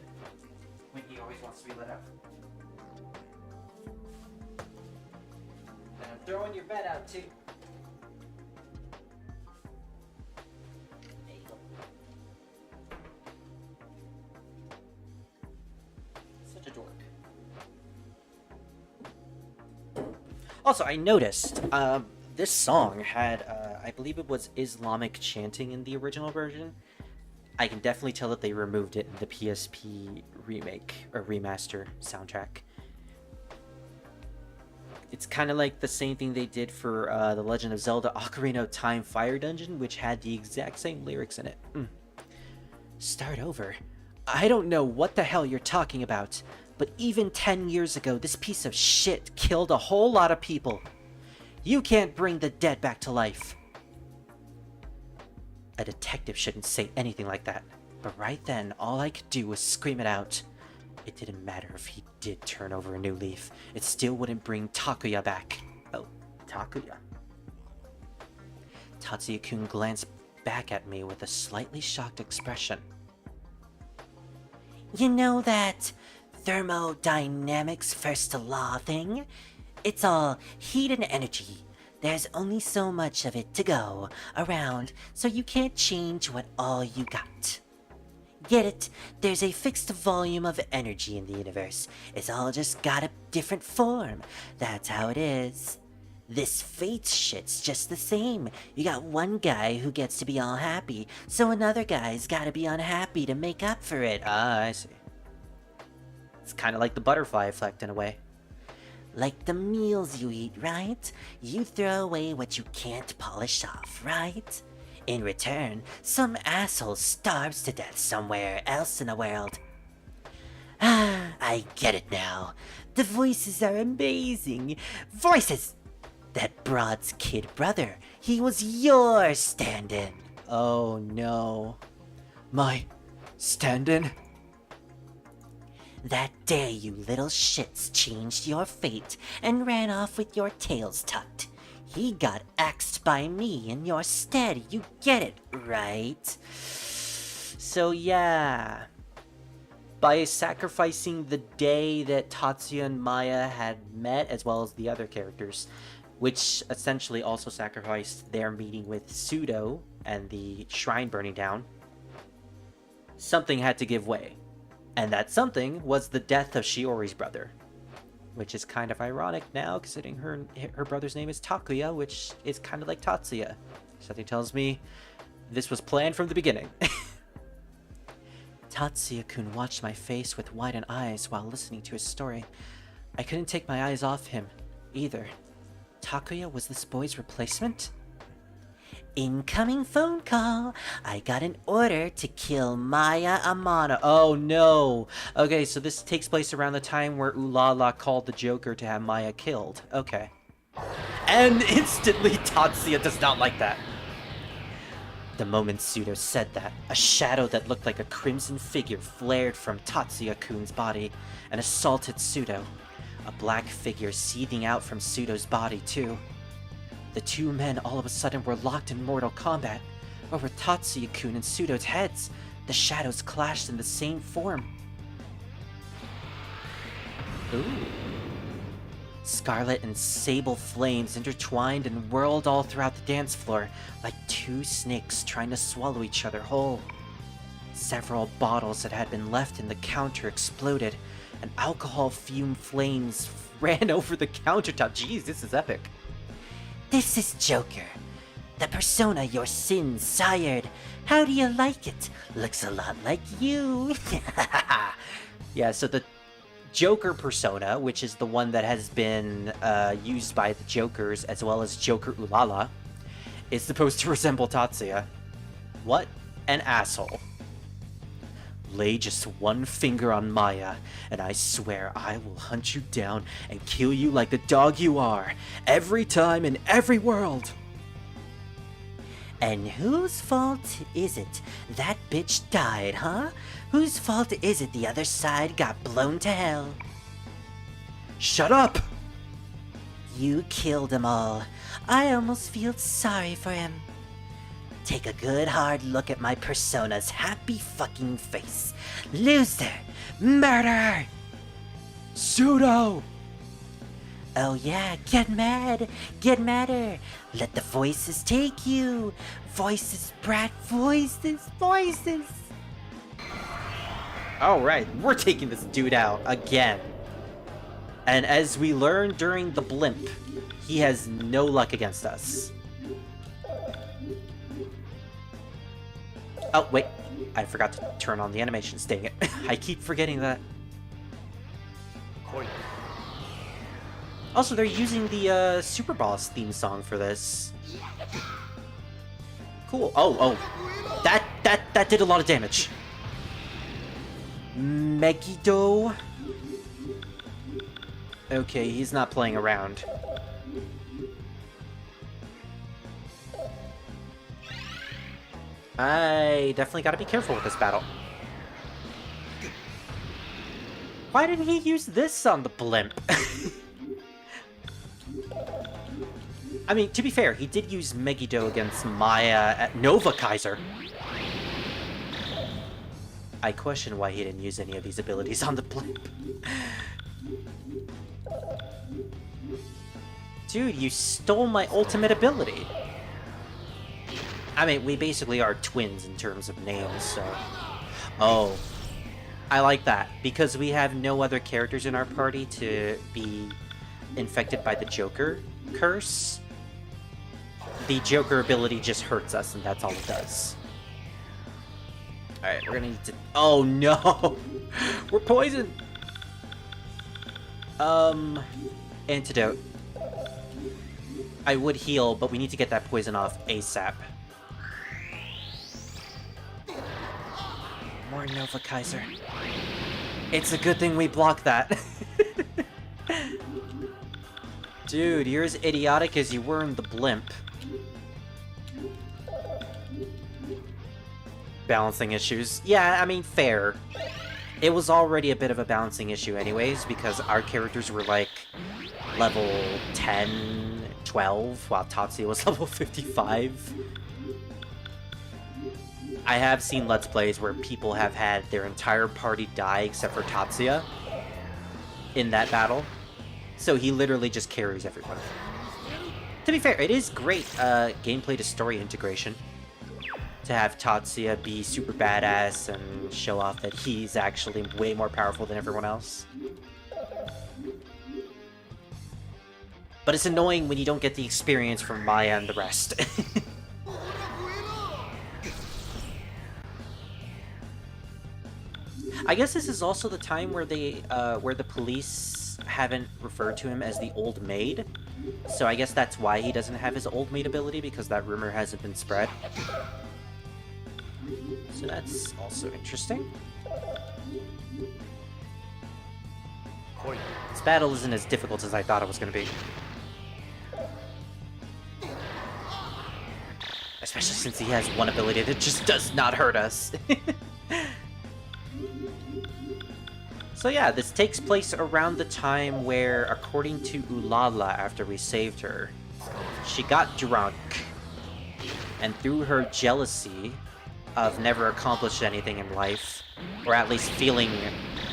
when he always wants to be let out. And I'm throwing your bed out too. There you go. Such a dork. Also, I noticed this song had, I believe it was Islamic chanting in the original version. I can definitely tell that they removed it in the PSP remake or remaster soundtrack. It's kind of like the same thing they did for The Legend of Zelda Ocarina of Time Fire Dungeon, which had the exact same lyrics in it. Start over? I don't know what the hell you're talking about, but even 10 years ago, this piece of shit killed a whole lot of people. You can't bring the dead back to life. A detective shouldn't say anything like that, but right then, all I could do was scream it out. It didn't matter if he did turn over a new leaf. It still wouldn't bring Takuya back. Oh, Takuya. Tatsuya-kun glanced back at me with a slightly shocked expression. You know that thermodynamics first law thing? It's all heat and energy. There's only so much of it to go around, so you can't change what all you got. Get it? There's a fixed volume of energy in the universe. It's all just got a different form. That's how it is. This fate shit's just the same. You got one guy who gets to be all happy, so another guy's gotta be unhappy to make up for it. Ah, I see. It's kind of like the butterfly effect in a way. Like the meals you eat, right? You throw away what you can't polish off, right? In return, some asshole starves to death somewhere else in the world. Ah, I get it now. The voices are amazing. Voices! That broad's kid brother, he was your stand-in. Oh no. My stand-in? That day you little shits changed your fate and ran off with your tails tucked. He got axed by me in your stead. You get it, right? So yeah. By sacrificing the day that Tatsuya and Maya had met, as well as the other characters, which essentially also sacrificed their meeting with Pseudo and the shrine burning down, something had to give way. And that something was the death of Shiori's brother. Which is kind of ironic now, considering her brother's name is Takuya, which is kind of like Tatsuya. Something tells me this was planned from the beginning. Tatsuya-kun watched my face with widened eyes while listening to his story. I couldn't take my eyes off him, either. Takuya was this boy's replacement? Incoming phone call. I got an order to kill Maya Amano. Oh no! Okay, so this takes place around the time where Ulala called the Joker to have Maya killed. Okay. And instantly Tatsuya does not like that. The moment Pseudo said that, a shadow that looked like a crimson figure flared from Tatsuya-kun's body and assaulted Pseudo. A black figure seething out from Pseudo's body too. The two men all of a sudden were locked in mortal combat. Over Tatsuya-kun and Pseudo's heads, the shadows clashed in the same form. Ooh. Scarlet and sable flames intertwined and whirled all throughout the dance floor, like two snakes trying to swallow each other whole. Several bottles that had been left in the counter exploded, and alcohol fume flames ran over the countertop. Jeez, this is epic. This is Joker, the persona your sins sired. How do you like it? Looks a lot like you. Yeah, so the Joker persona, which is the one that has been used by the Jokers as well as Joker Ulala, is supposed to resemble Tatsuya. What an asshole. Lay just one finger on Maya, and I swear I will hunt you down and kill you like the dog you are, every time in every world. And whose fault is it that bitch died, huh? Whose fault is it the other side got blown to hell? Shut up! You killed them all. I almost feel sorry for him. Take a good hard look at my persona's happy fucking face. Loser! Murderer! Pseudo! Oh yeah, get mad! Get madder! Let the voices take you! Voices, brat, voices, voices! Alright, we're taking this dude out again. And as we learned during the blimp, he has no luck against us. Oh, wait. I forgot to turn on the animations, dang it. I keep forgetting that. Also, they're using the Super Boss theme song for this. Cool. Oh. That did a lot of damage. Megiddo. Okay, he's not playing around. I definitely gotta be careful with this battle. Why didn't he use this on the blimp? I mean, to be fair, he did use Megiddo against Maya at Nova Kaiser. I question why he didn't use any of these abilities on the blimp. Dude, you stole my ultimate ability. I mean, we basically are twins in terms of names, so... Oh. I like that, because we have no other characters in our party to be infected by the Joker curse. The Joker ability just hurts us, and that's all it does. Alright, we're gonna need to... Oh, no! We're poisoned! Antidote. I would heal, but we need to get that poison off ASAP. More Nova Kaiser. It's a good thing we blocked that. Dude, you're as idiotic as you were in the blimp. Balancing issues. Yeah, I mean, fair. It was already a bit of a balancing issue anyways, because our characters were like level 10, 12, while Tatsuya was level 55. I have seen Let's Plays where people have had their entire party die except for Tatsuya in that battle. So he literally just carries everyone. To be fair, it is great gameplay to story integration. To have Tatsuya be super badass and show off that he's actually way more powerful than everyone else. But it's annoying when you don't get the experience from Maya and the rest. I guess this is also the time where they, where the police haven't referred to him as the Old Maid. So I guess that's why he doesn't have his Old Maid ability, because that rumor hasn't been spread. So that's also interesting. This battle isn't as difficult as I thought it was going to be. Especially since he has one ability that just does not hurt us. So yeah, this takes place around the time where, according to Ulala after we saved her, she got drunk, and through her jealousy of never accomplished anything in life, or at least feeling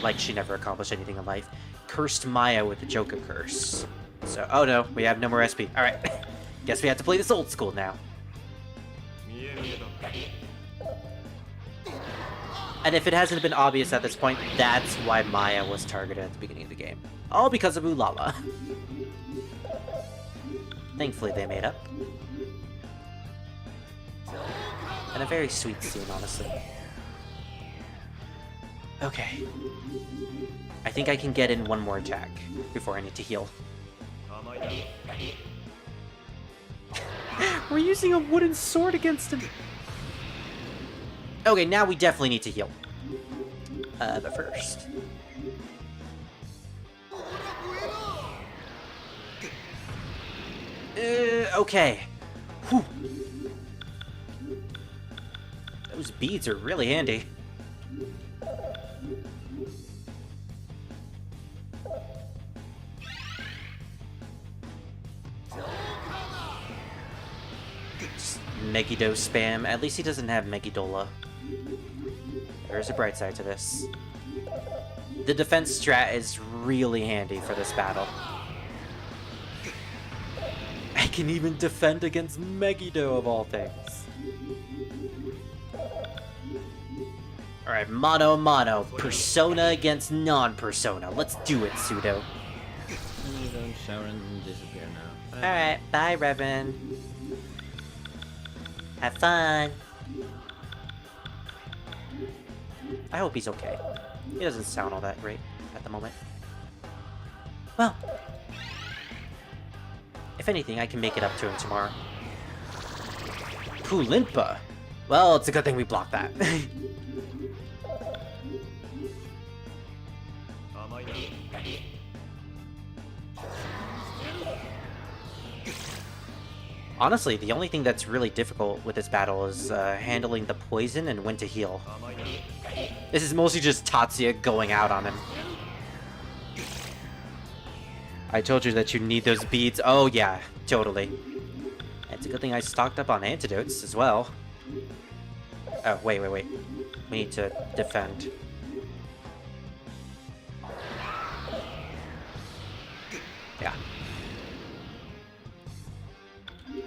like she never accomplished anything in life, cursed Maya with the Joker curse. So, oh no, we have no more SP. Alright, guess we have to play this old school now. And if it hasn't been obvious at this point, that's why Maya was targeted at the beginning of the game. All because of Ulala. Thankfully they made up. And a very sweet scene, honestly. Okay. I think I can get in one more attack before I need to heal. We're using a wooden sword against him. Okay, now we definitely need to heal. But first... okay. Whew. Those beads are really handy. Just Megiddo spam. At least he doesn't have Megiddola. There's a bright side to this. The defense strat is really handy for this battle. I can even defend against Megiddo of all things. Alright, mano a mano. Persona against non-persona. Let's do it, Pseudo. shower and disappear now. Alright, bye, Reven. Have fun. I hope he's okay. He doesn't sound all that great at the moment. Well, If anything, I can make it up to him tomorrow. Pulimpa! Well, it's a good thing we blocked that. Honestly, the only thing that's really difficult with this battle is handling the poison and when to heal. This is mostly just Tatsuya going out on him. I told you that you need those beads. Oh yeah, totally. It's a good thing I stocked up on antidotes as well. Oh, wait. We need to defend. Yeah.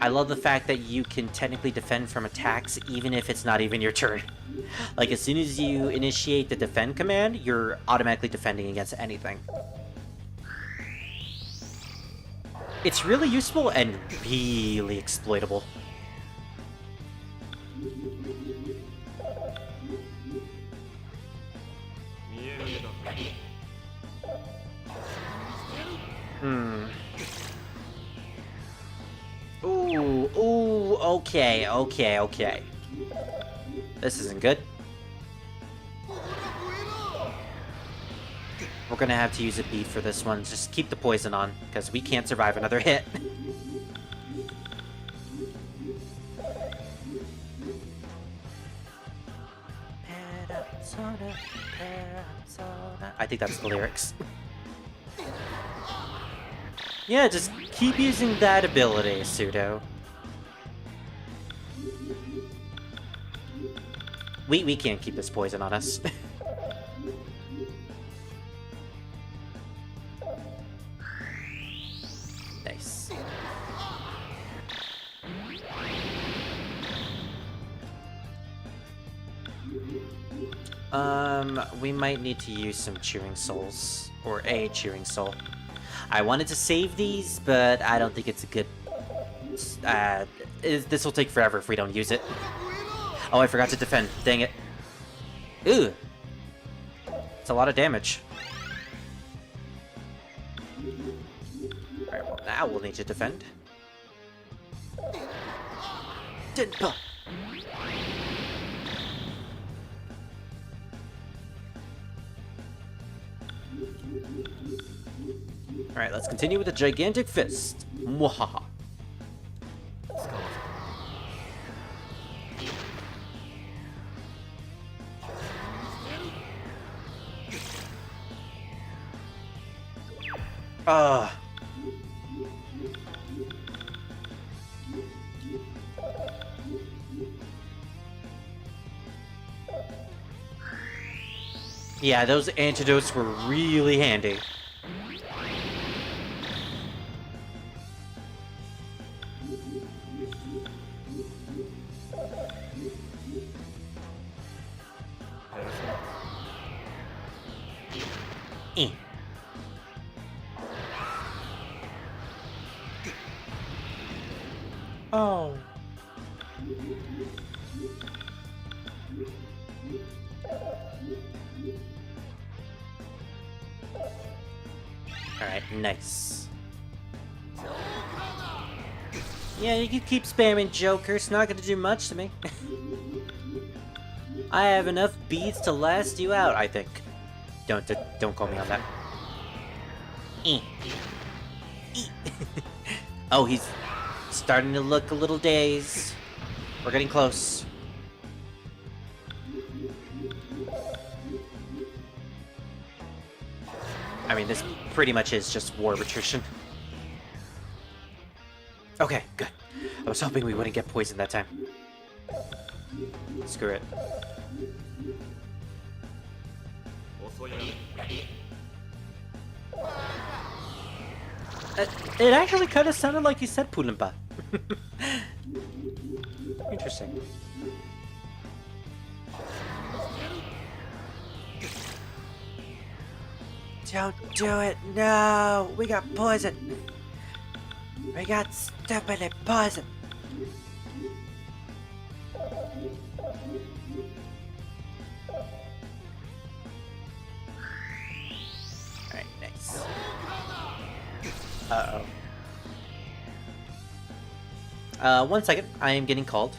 I love the fact that you can technically defend from attacks even if it's not even your turn. Like, as soon as you initiate the defend command, you're automatically defending against anything. It's really useful and really exploitable. Ooh, okay. This isn't good. We're gonna have to use a bead for this one. Just keep the poison on, because we can't survive another hit. I think that's the lyrics. Yeah, just keep using that ability, Pseudo. We can't keep this poison on us. Nice. We might need to use some cheering souls, or a cheering soul. I wanted to save these, but I don't think it's a good... this will take forever if we don't use it. Oh, I forgot to defend. Dang it. Ooh. It's a lot of damage. Alright, well, now we'll need to defend. Dinpa. Alright, let's continue with the gigantic fist. Mwahaha. Yeah, those antidotes were really handy. Oh. Alright, nice. Yeah, you can keep spamming Joker. It's not gonna do much to me. I have enough beads to last you out, I think. Don't call me on that. Oh, he's starting to look a little dazed. We're getting close. I mean, this pretty much is just war of attrition. Okay, good. I was hoping we wouldn't get poisoned that time. Screw it. It actually kind of sounded like you said Pulimpa. Interesting. Don't do it. No, we got poison. We got stupid poison. Alright, nice. Uh-oh. 1 second. I am getting called.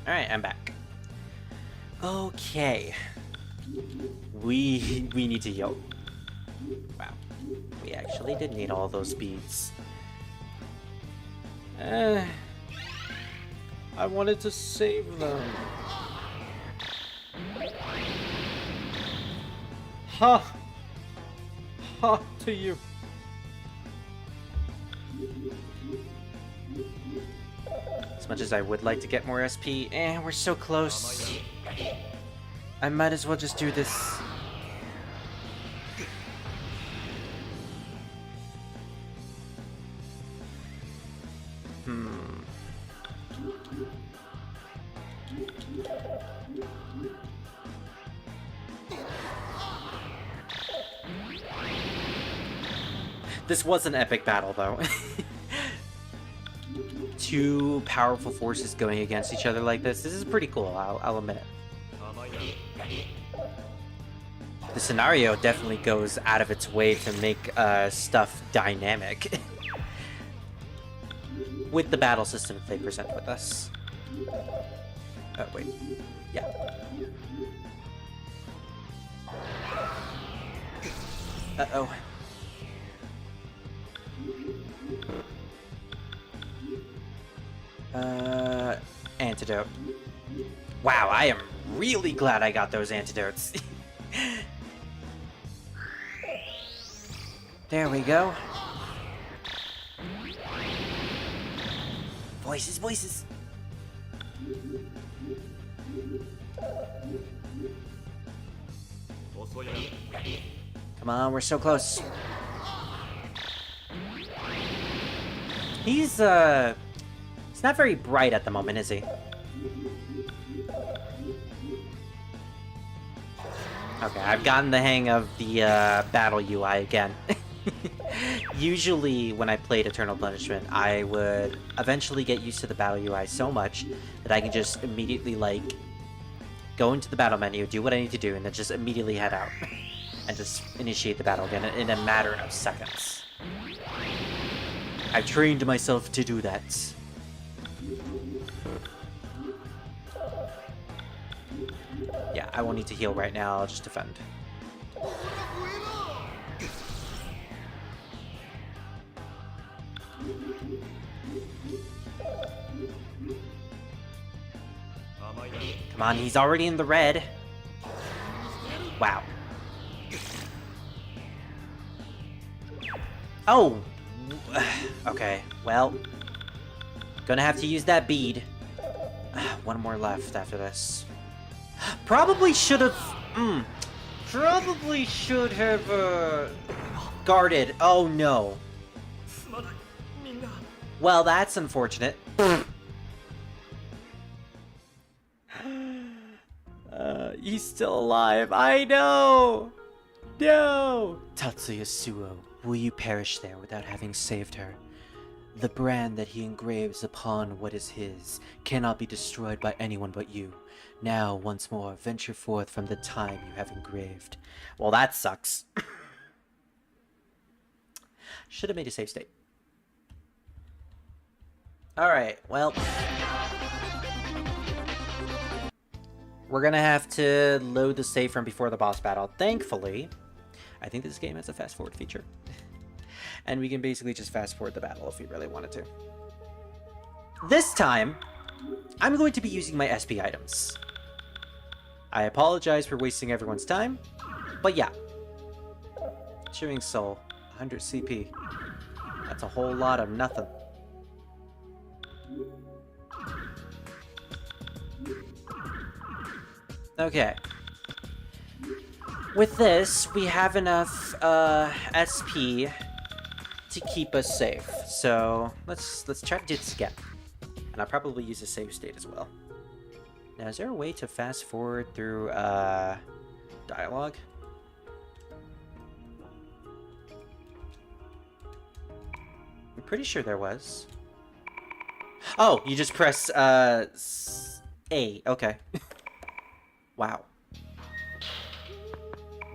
Alright, I'm back. Okay. We need to heal. Wow. We actually did need all those beads. I wanted to save them. Ha! Ha to you. As much as I would like to get more SP, we're so close. I might as well just do this. This was an epic battle, though. Two powerful forces going against each other like this. This is pretty cool, I'll admit it. The scenario definitely goes out of its way to make stuff dynamic. With the battle system they present with us. Oh, wait. Yeah. Uh-oh. Antidote. Wow, I am really glad I got those antidotes. There we go. Voices, voices. Come on, we're so close. He's not very bright at the moment, is he? Okay, I've gotten the hang of the battle UI again. Usually, when I played Eternal Punishment, I would eventually get used to the battle UI so much that I can just immediately, like, go into the battle menu, do what I need to do, and then just immediately head out. And just initiate the battle again in a matter of seconds. I've trained myself to do that. Yeah, I won't need to heal right now, I'll just defend. Come on, he's already in the red. Wow. Oh! Okay, well. Gonna have to use that bead. One more left after this. Probably should have... Probably should have, guarded. Oh, no. Well, that's unfortunate. He's still alive. I know! No! Tatsuya Suo, will you perish there without having saved her? The brand that he engraves upon what is his cannot be destroyed by anyone but you. Now, once more, venture forth from the time you have engraved. Well, that sucks. Should have made a save state. Alright, well... we're gonna have to load the save from before the boss battle. Thankfully, I think this game has a fast forward feature. And we can basically just fast forward the battle if we really wanted to. This time, I'm going to be using my SP items. I apologize for wasting everyone's time, but yeah. Chewing Soul, 100 CP. That's a whole lot of nothing. Okay. With this, we have enough SP to keep us safe. So let's try to do this again. And I'll probably use a save state as well. Now, is there a way to fast forward through dialogue? I'm pretty sure there was. Oh, you just press A. Okay. Wow.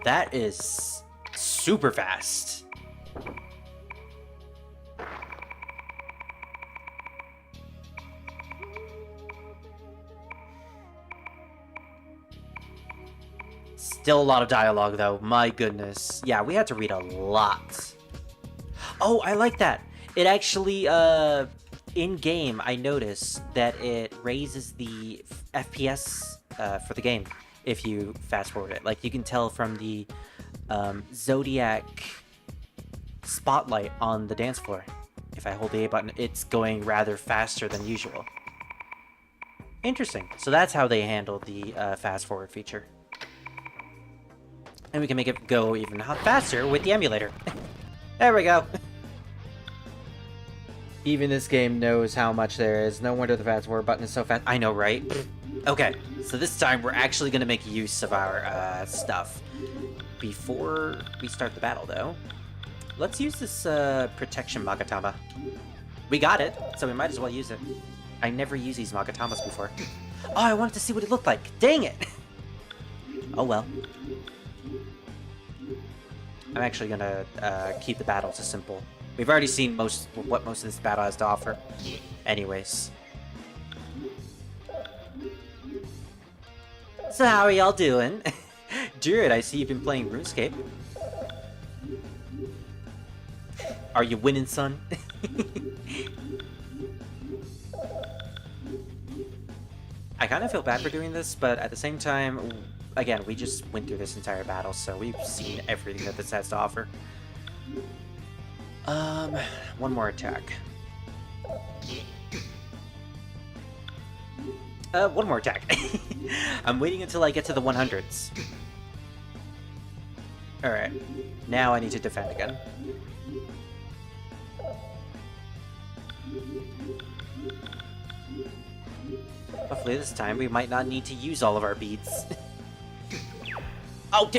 That is super fast. Still a lot of dialogue, though. My goodness. Yeah, we had to read a lot. Oh, I like that. It actually, in-game, I noticed that it raises the FPS for the game if you fast-forward it. Like, you can tell from the Zodiac spotlight on the dance floor. If I hold the A button, it's going rather faster than usual. Interesting. So that's how they handle the fast-forward feature. And we can make it go even faster with the emulator. There we go. Even this game knows how much there is. No wonder the fast forward button is so fast. I know, right? Okay, so this time we're actually going to make use of our stuff. Before we start the battle, though, let's use this protection Magatama. We got it, so we might as well use it. I never used these Magatamas before. Oh, I wanted to see what it looked like. Dang it! Oh well. I'm actually gonna keep the battle to simple. We've already seen what most of this battle has to offer. Anyways. So how are y'all doing? Druid, I see you've been playing RuneScape. Are you winning, son? I kind of feel bad for doing this, but at the same time, again, we just went through this entire battle, so we've seen everything that this has to offer. One more attack. One more attack. I'm waiting until I get to the 100s. Alright. Now I need to defend again. Hopefully this time we might not need to use all of our beads. Oh,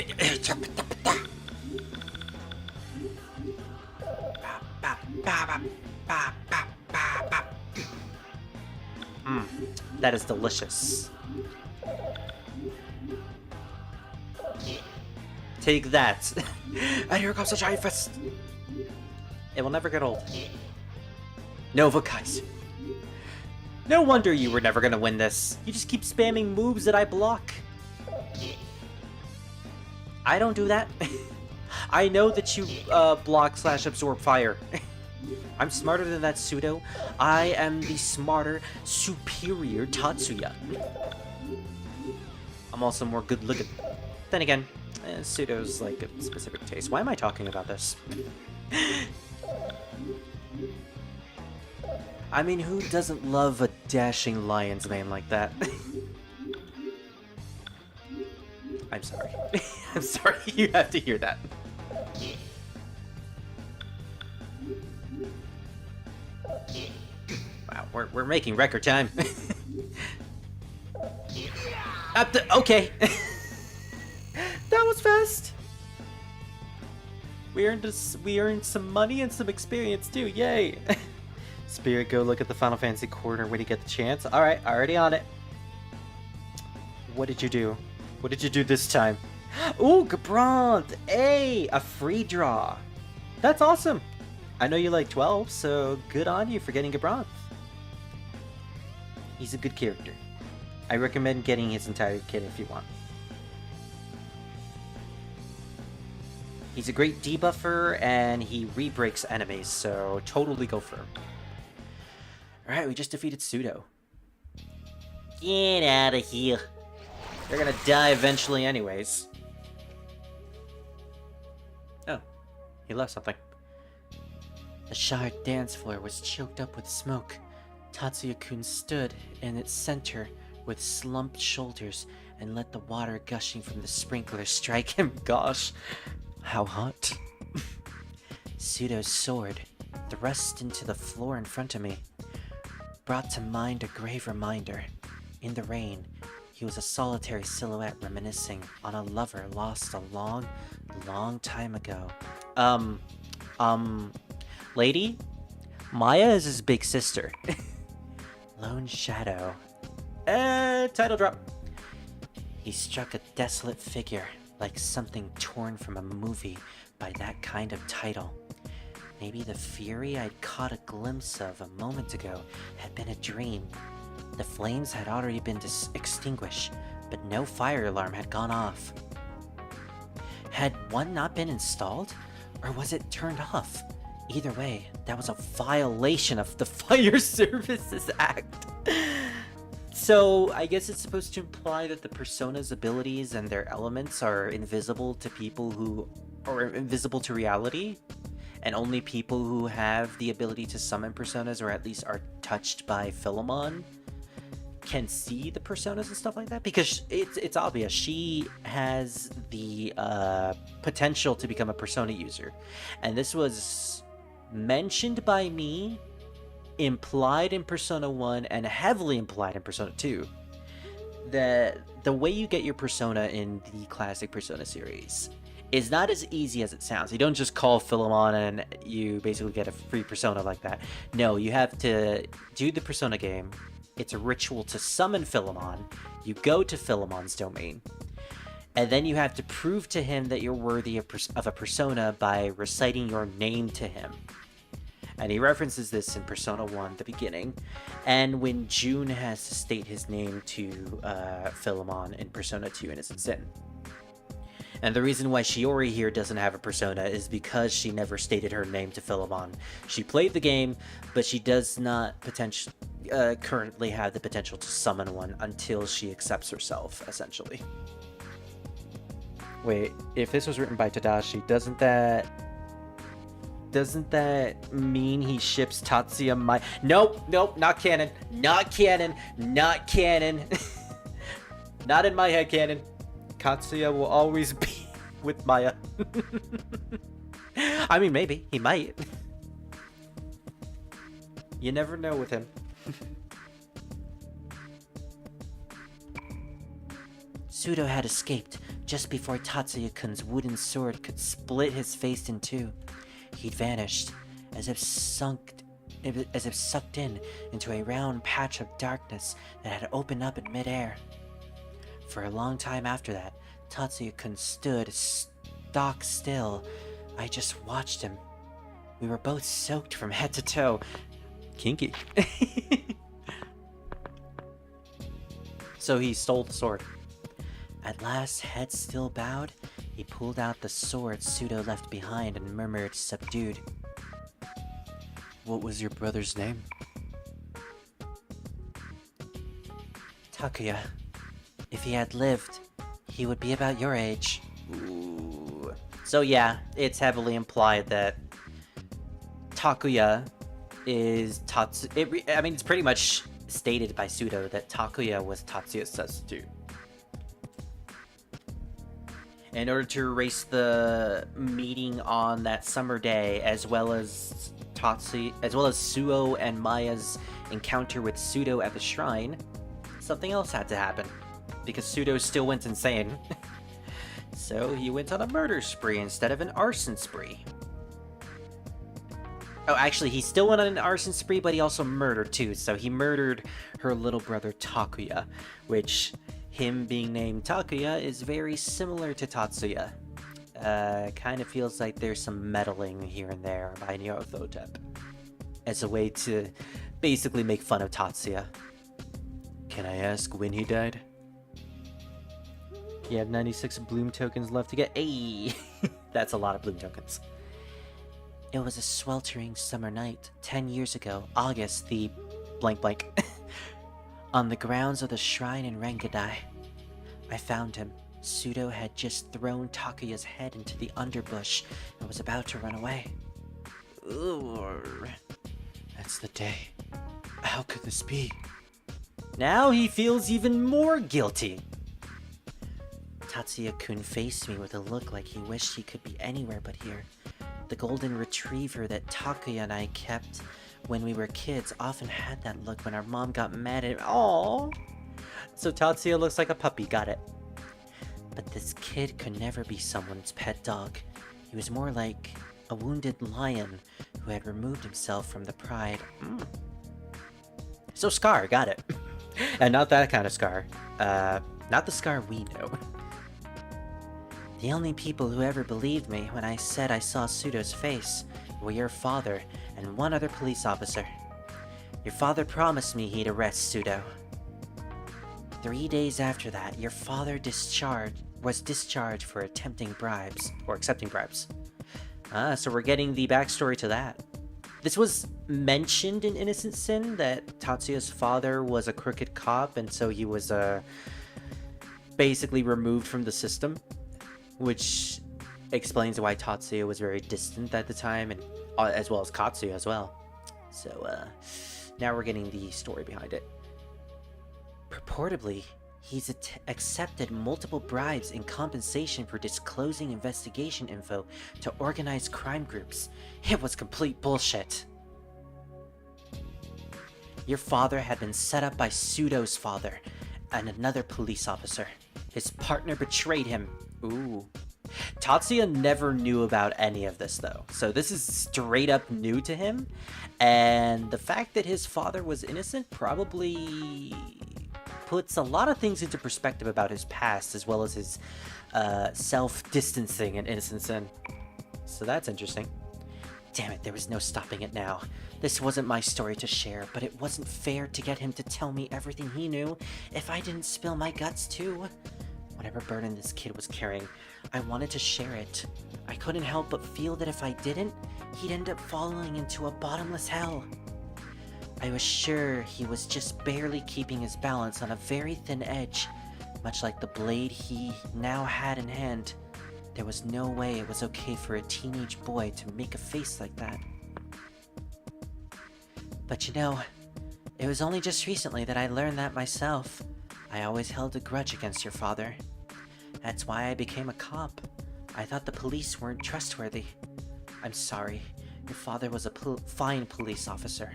that is delicious. Take that. And here comes a giant fist. It will never get old. Nova Kaiser. No wonder you were never gonna win this. You just keep spamming moves that I block. I don't do that. I know that you block/absorb fire. I'm smarter than that pseudo. I am the smarter, superior Tatsuya. I'm also more good looking. Then again, pseudo's like a specific taste. Why am I talking about this? I mean, who doesn't love a dashing lion's mane like that? I'm sorry. I'm sorry you have to hear that. Wow, we're making record time. Okay. That was fast. We earned some money and some experience too. Yay. Spirit, go look at the Final Fantasy corner when you get the chance. Alright, already on it. What did you do? What did you do this time? Ooh, Gabrant! Hey! A free draw! That's awesome! I know you like 12, so good on you for getting Gabrant. He's a good character. I recommend getting his entire kit if you want. He's a great debuffer, and he re-breaks enemies, so totally go for him. Alright, we just defeated Pseudo. Get out of here. They're gonna die eventually anyways. Oh, he left something. The shard dance floor was choked up with smoke. Tatsuya-kun stood in its center with slumped shoulders and let the water gushing from the sprinkler strike him. Gosh, how hot. Pseudo's sword, thrust into the floor in front of me, brought to mind a grave reminder. In the rain, he was a solitary silhouette reminiscing on a lover lost a long, long time ago. Lady? Maya is his big sister. Lone shadow. Title drop. He struck a desolate figure, like something torn from a movie by that kind of title. Maybe the fury I'd caught a glimpse of a moment ago had been a dream. The flames had already been extinguished, but no fire alarm had gone off. Had one not been installed, or was it turned off? Either way, that was a violation of the Fire Services Act. So, I guess it's supposed to imply that the persona's abilities and their elements are invisible to people who are invisible to reality, and only people who have the ability to summon personas, or at least are touched by Philemon, can see the personas and stuff like that. Because it's obvious she has the potential to become a persona user, and this was mentioned by me, implied in Persona 1, and heavily implied in Persona 2. That the way you get your persona in the classic Persona series is not as easy as it sounds. You don't just call Philemon and you basically get a free persona like that. No, you have to do the Persona game. It's a ritual to summon Philemon. You go to Philemon's domain, and then you have to prove to him that you're worthy of a persona by reciting your name to him. And he references this in Persona 1, the beginning, and when June has to state his name to Philemon in Persona 2 Innocent Sin. And the reason why Shiori here doesn't have a persona is because she never stated her name to Philemon. She played the game, but she does not currently have the potential to summon one until she accepts herself, essentially. Wait, if this was written by Tadashi, doesn't that mean he ships Tatsuya Maya? Nope, not canon. Not canon. Not canon. Not in my head canon. Tatsuya will always be with Maya. I mean, maybe. He might. You never know with him. Pseudo had escaped just before Tatsuya-kun's wooden sword could split his face in two. He'd vanished, as if sucked in into a round patch of darkness that had opened up in midair. For a long time after that, Tatsuya-kun stood stock still. I just watched him. We were both soaked from head to toe. Kinky. So he stole the sword. At last, head still bowed, he pulled out the sword Pseudo left behind and murmured, subdued, What was your brother's name? Takuya. If he had lived, he would be about your age. Ooh. So yeah, it's heavily implied that Takuya is it's pretty much stated by Pseudo that Takuya was Tatsuya's substitute. In order to erase the meeting on that summer day, as well as Suo and Maya's encounter with Pseudo at the shrine, something else had to happen, because Pseudo still went insane. So he went on a murder spree instead of an arson spree. Oh, actually, he still went on an arson spree, but he also murdered too. So he murdered her little brother Takuya, which, him being named Takuya, is very similar to Tatsuya. Kind of feels like there's some meddling here and there by Nyarlathotep as a way to basically make fun of Tatsuya. Can I ask when he died? You have 96 bloom tokens left to get. Ayy! That's a lot of bloom tokens. It was a sweltering summer night, 10 years ago, August the Blank blank. on the grounds of the shrine in Rengadai. I found him. Pseudo had just thrown Takuya's head into the underbush and was about to run away. Ooh. That's the day. How could this be? Now he feels even more guilty. Tatsuya-kun faced me with a look like he wished he could be anywhere but here. The golden retriever that Takuya and I kept when we were kids often had that look when our mom got mad at him. Aww. So Tatsuya looks like a puppy, got it. But this kid could never be someone's pet dog. He was more like a wounded lion who had removed himself from the pride. So Scar, got it. And not that kind of Scar. Not the Scar we know. The only people who ever believed me when I said I saw Pseudo's face were your father and one other police officer. Your father promised me he'd arrest Pseudo. 3 days after that, your father was discharged for attempting bribes. Or accepting bribes. So we're getting the backstory to that. This was mentioned in Innocent Sin that Tatsuya's father was a crooked cop, and so he was basically removed from the system, which explains why Tatsuya was very distant at the time, and as well as Katsuya as well. So now we're getting the story behind it. Purportedly, he's accepted multiple bribes in compensation for disclosing investigation info to organized crime groups. It was complete bullshit. Your father had been set up by Pseudo's father and another police officer. His partner betrayed him. Ooh. Tatsuya never knew about any of this though, so this is straight up new to him, and the fact that his father was innocent probably puts a lot of things into perspective about his past, as well as his self-distancing in Innocent Sin. So that's interesting. Damn it, there was no stopping it now. This wasn't my story to share, but it wasn't fair to get him to tell me everything he knew if I didn't spill my guts too. Whatever burden this kid was carrying, I wanted to share it. I couldn't help but feel that if I didn't, he'd end up falling into a bottomless hell. I was sure he was just barely keeping his balance on a very thin edge, much like the blade he now had in hand. There was no way it was okay for a teenage boy to make a face like that. But you know, it was only just recently that I learned that myself. I always held a grudge against your father. That's why I became a cop. I thought the police weren't trustworthy. I'm sorry. Your father was a fine police officer.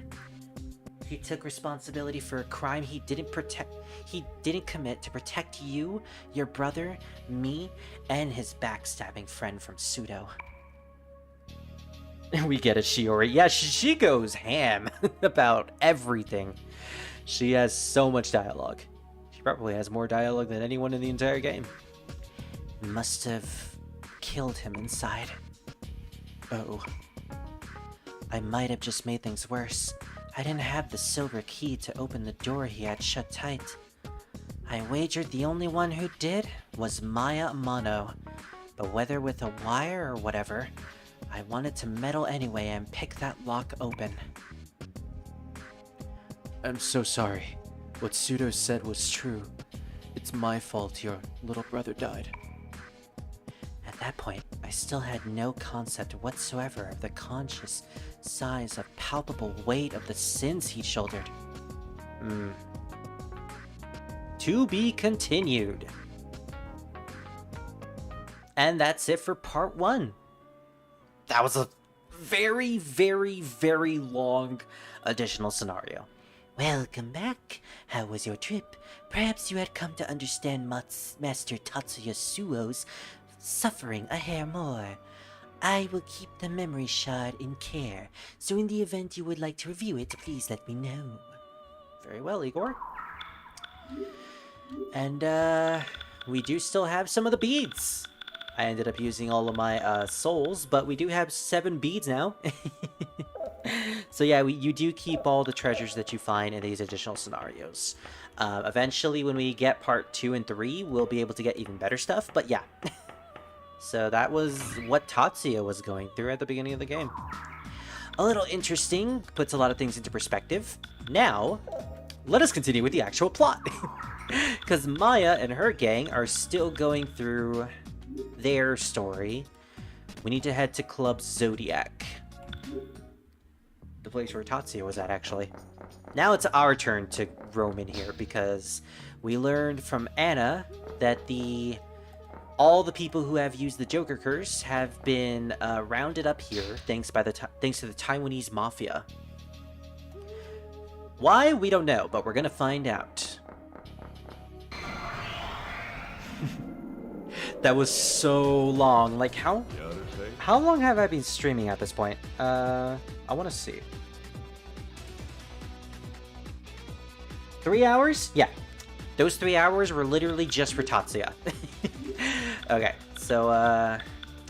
He took responsibility for a crime he didn't commit to protect you, your brother, me, and his backstabbing friend from Pseudo. We get a Shiori. Yeah, she goes ham about everything. She has so much dialogue. She probably has more dialogue than anyone in the entire game. Must have killed him inside. Oh. I might have just made things worse. I didn't have the silver key to open the door he had shut tight. I wagered the only one who did was Maya Amano, but whether with a wire or whatever, I wanted to meddle anyway and pick that lock open. I'm so sorry. What Pseudo said was true. It's my fault your little brother died. At that point, I still had no concept whatsoever of the conscious size of palpable weight of the sins he shouldered. To be continued. And that's it for part 1. That was a very, very, very long additional scenario. Welcome back. How was your trip? Perhaps you had come to understand Master Tatsuya Suo's suffering a hair more. I will keep the memory shard in care, so in the event you would like to review it, please let me know. Very well, Igor. And, we do still have some of the beads. I ended up using all of my, souls, but we do have 7 beads now. So yeah, you do keep all the treasures that you find in these additional scenarios. Eventually, when we get part 2 and 3, we'll be able to get even better stuff, but yeah. So that was what Tatsuya was going through at the beginning of the game. A little interesting, puts a lot of things into perspective. Now, let us continue with the actual plot. Because Maya and her gang are still going through their story. We need to head to Club Zodiac. The place where Tatsuya was at, actually. Now it's our turn to roam in here, because we learned from Anna that all the people who have used the Joker curse have been rounded up here thanks to the Taiwanese mafia. Why? We don't know, but we're gonna find out. That was so long. Like, how long have I been streaming at this point? I want to see. 3 hours? Yeah. Those 3 hours were literally just for Tatsuya. Okay, so,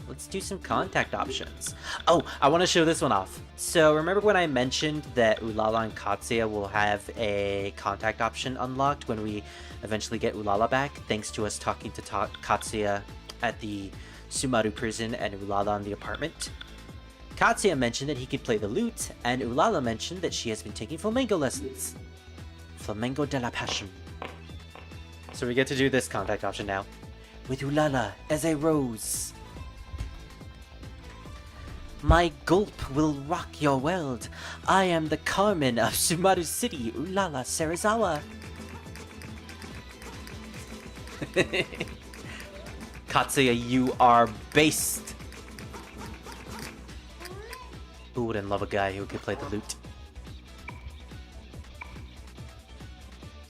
let's do some contact options. Oh, I want to show this one off. So, remember when I mentioned that Ulala and Katsuya will have a contact option unlocked when we eventually get Ulala back, thanks to us talking to Katsuya at the Sumaru prison and Ulala in the apartment? Katsuya mentioned that he could play the lute, and Ulala mentioned that she has been taking flamenco lessons. Flamenco de la Passion. So we get to do this contact option now. With Ulala as a rose. My gulp will rock your world. I am the Carmen of Sumaru City, Ulala Serizawa. Katsuya, you are based. Who wouldn't love a guy who could play the lute?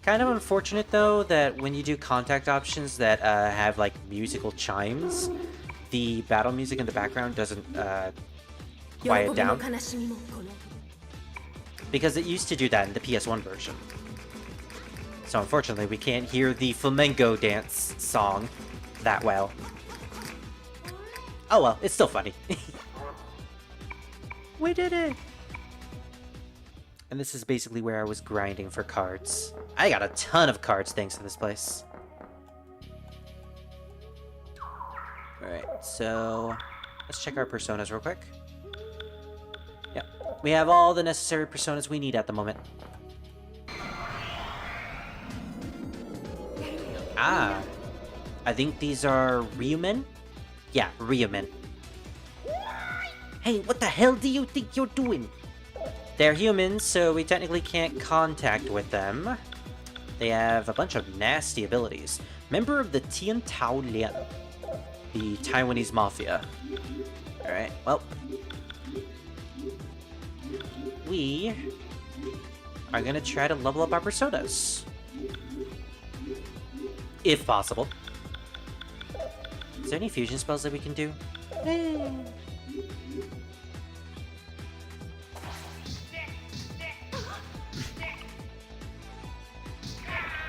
Kind of unfortunate, though, that when you do contact options that have, like, musical chimes, the battle music in the background doesn't quiet down. Because it used to do that in the PS1 version. So unfortunately, we can't hear the flamenco dance song that well. Oh well, it's still funny. We did it! And this is basically where I was grinding for cards. I got a ton of cards thanks to this place. Alright, so let's check our personas real quick. Yep, we have all the necessary personas we need at the moment. Ah, I think these are Ryumen? Yeah, Ryumen. Hey, what the hell do you think you're doing? They're humans, so we technically can't contact with them. They have a bunch of nasty abilities. Member of the Tian Tao Lian, the Taiwanese mafia. Alright, well. We are gonna try to level up our personas. If possible. Is there any fusion spells that we can do?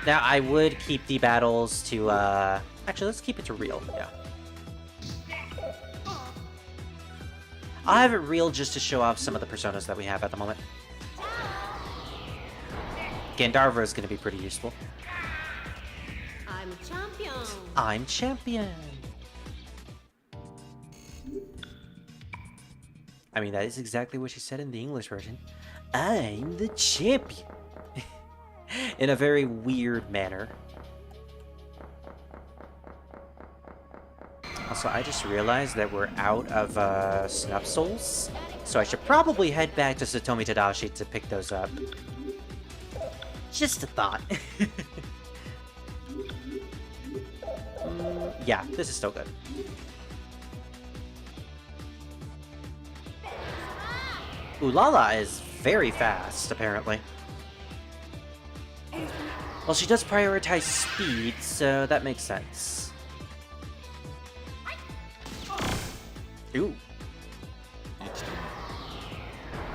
Now, I would keep the battles to, actually, let's keep it to real, yeah. I'll have it real just to show off some of the personas that we have at the moment. Gandharva is going to be pretty useful. I'm champion. I'm champion. I mean, that is exactly what she said in the English version. I'm the champion. In a very weird manner. Also, I just realized that we're out of Snub Souls, so I should probably head back to Satomi Tadashi to pick those up. Just a thought. Yeah, this is still good. Ulala is very fast, apparently. Well, she does prioritize speed, so that makes sense. Ooh,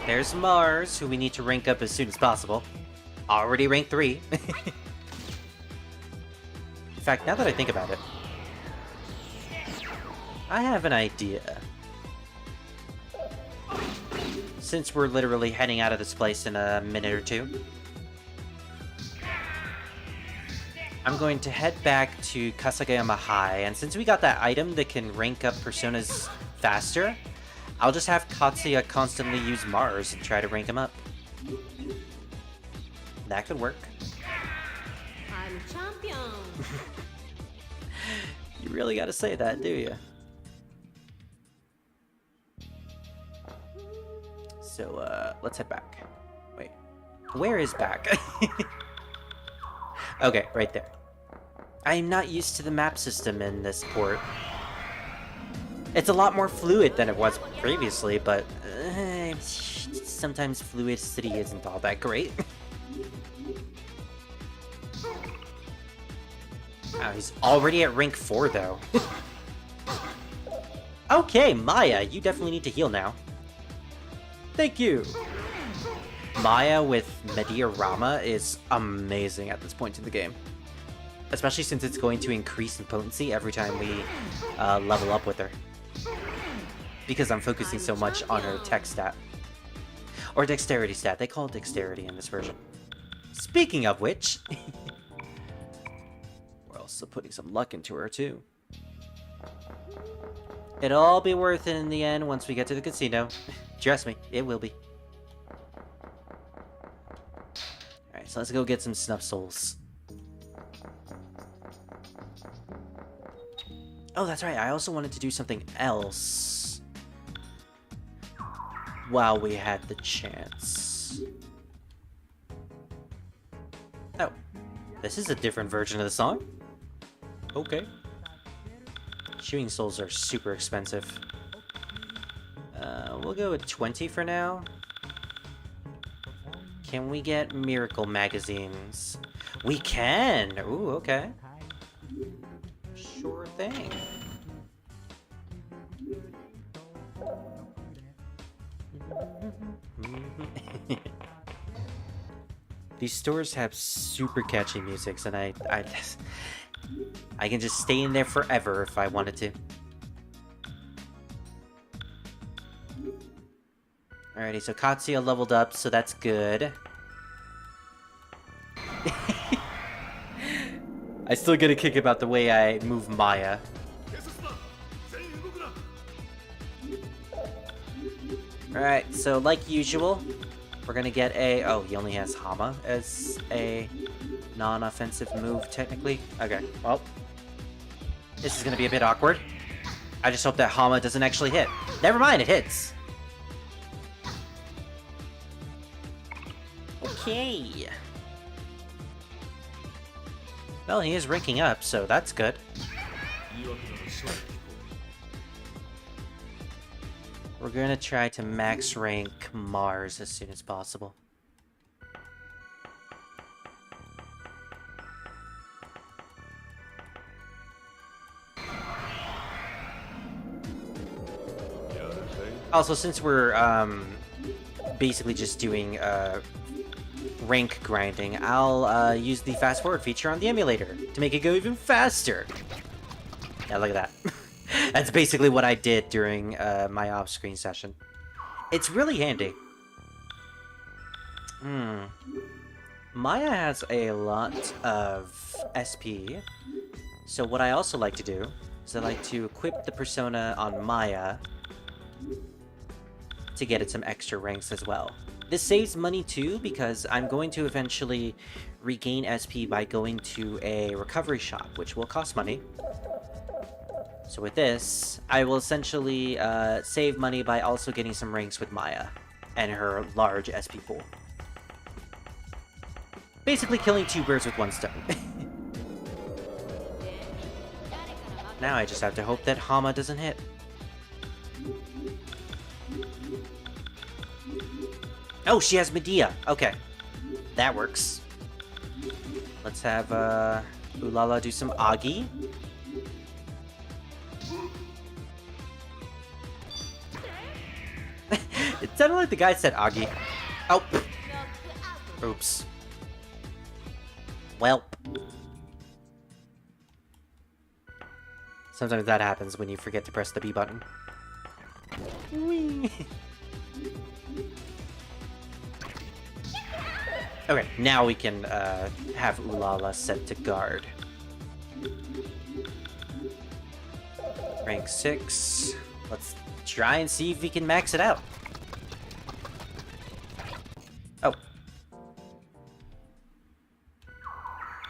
There's Mars, who we need to rank up as soon as possible. Already rank 3. In fact, now that I think about it, I have an idea. Since we're literally heading out of this place in a minute or two, I'm going to head back to Kasagayama High, and since we got that item that can rank up personas faster, I'll just have Tatsuya constantly use Mars and try to rank him up. That could work. I'm champion. You really gotta say that, do you? So, let's head back. Wait, where is back? Okay, right there. I'm not used to the map system in this port. It's a lot more fluid than it was previously, but sometimes fluidity isn't all that great. Wow, he's already at rank 4, though. Okay, Maya, you definitely need to heal now. Thank you! Maya with Medea Rama is amazing at this point in the game. Especially since it's going to increase in potency every time we level up with her. Because I'm focusing so much on her tech stat. Or dexterity stat. They call it dexterity in this version. Speaking of which... we're also putting some luck into her, too. It'll all be worth it in the end once we get to the casino. Trust me, it will be. Alright, so let's go get some snuff souls. Oh, that's right, I also wanted to do something else while we had the chance. Oh, this is a different version of the song? Okay. Shooting souls are super expensive. We'll go with 20 for now. Can we get miracle magazines? We can! Ooh, okay. Sure thing. These stores have super catchy musics, and I can just stay in there forever if I wanted to. Alrighty, so Katsuya leveled up, so that's good. I still get a kick about the way I move Maya. Alright, so like usual, we're gonna get a... oh, he only has Hama as a non-offensive move, technically. Okay, well, this is gonna be a bit awkward. I just hope that Hama doesn't actually hit. Never mind, it hits! Okay. Well, he is ranking up, so that's good. We're gonna try to max rank Mars as soon as possible. Also, since we're basically just doing rank grinding, I'll use the fast forward feature on the emulator to make it go even faster. Yeah, look at that. That's basically what I did during my off-screen session. It's really handy. Maya has a lot of SP, so what I also like to do is I like to equip the persona on Maya to get it some extra ranks as well. This saves money too, because I'm going to eventually regain SP by going to a recovery shop, which will cost money. So with this, I will essentially save money by also getting some ranks with Maya and her large SP pool. Basically killing two birds with one stone. Now I just have to hope that Hama doesn't hit. Oh, she has Medea. Okay. That works. Let's have Ulala do some Agi. It sounded like the guy said Agi. Oh. Oops. Welp. Sometimes that happens when you forget to press the B button. Whee. Okay, now we can have Ulala set to guard. Rank 6. Let's try and see if we can max it out. Oh.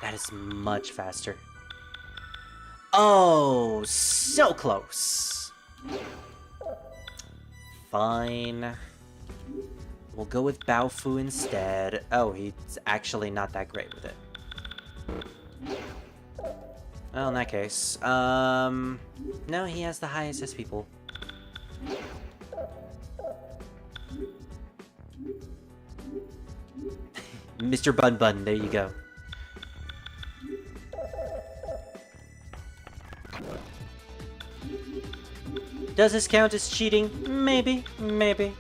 That is much faster. Oh, so close. Fine. We'll go with Baofu instead. Oh, he's actually not that great with it. Well, in that case, no, he has the highest SP pool. Mr. Bun Bun, there you go. Does this count as cheating? Maybe, maybe.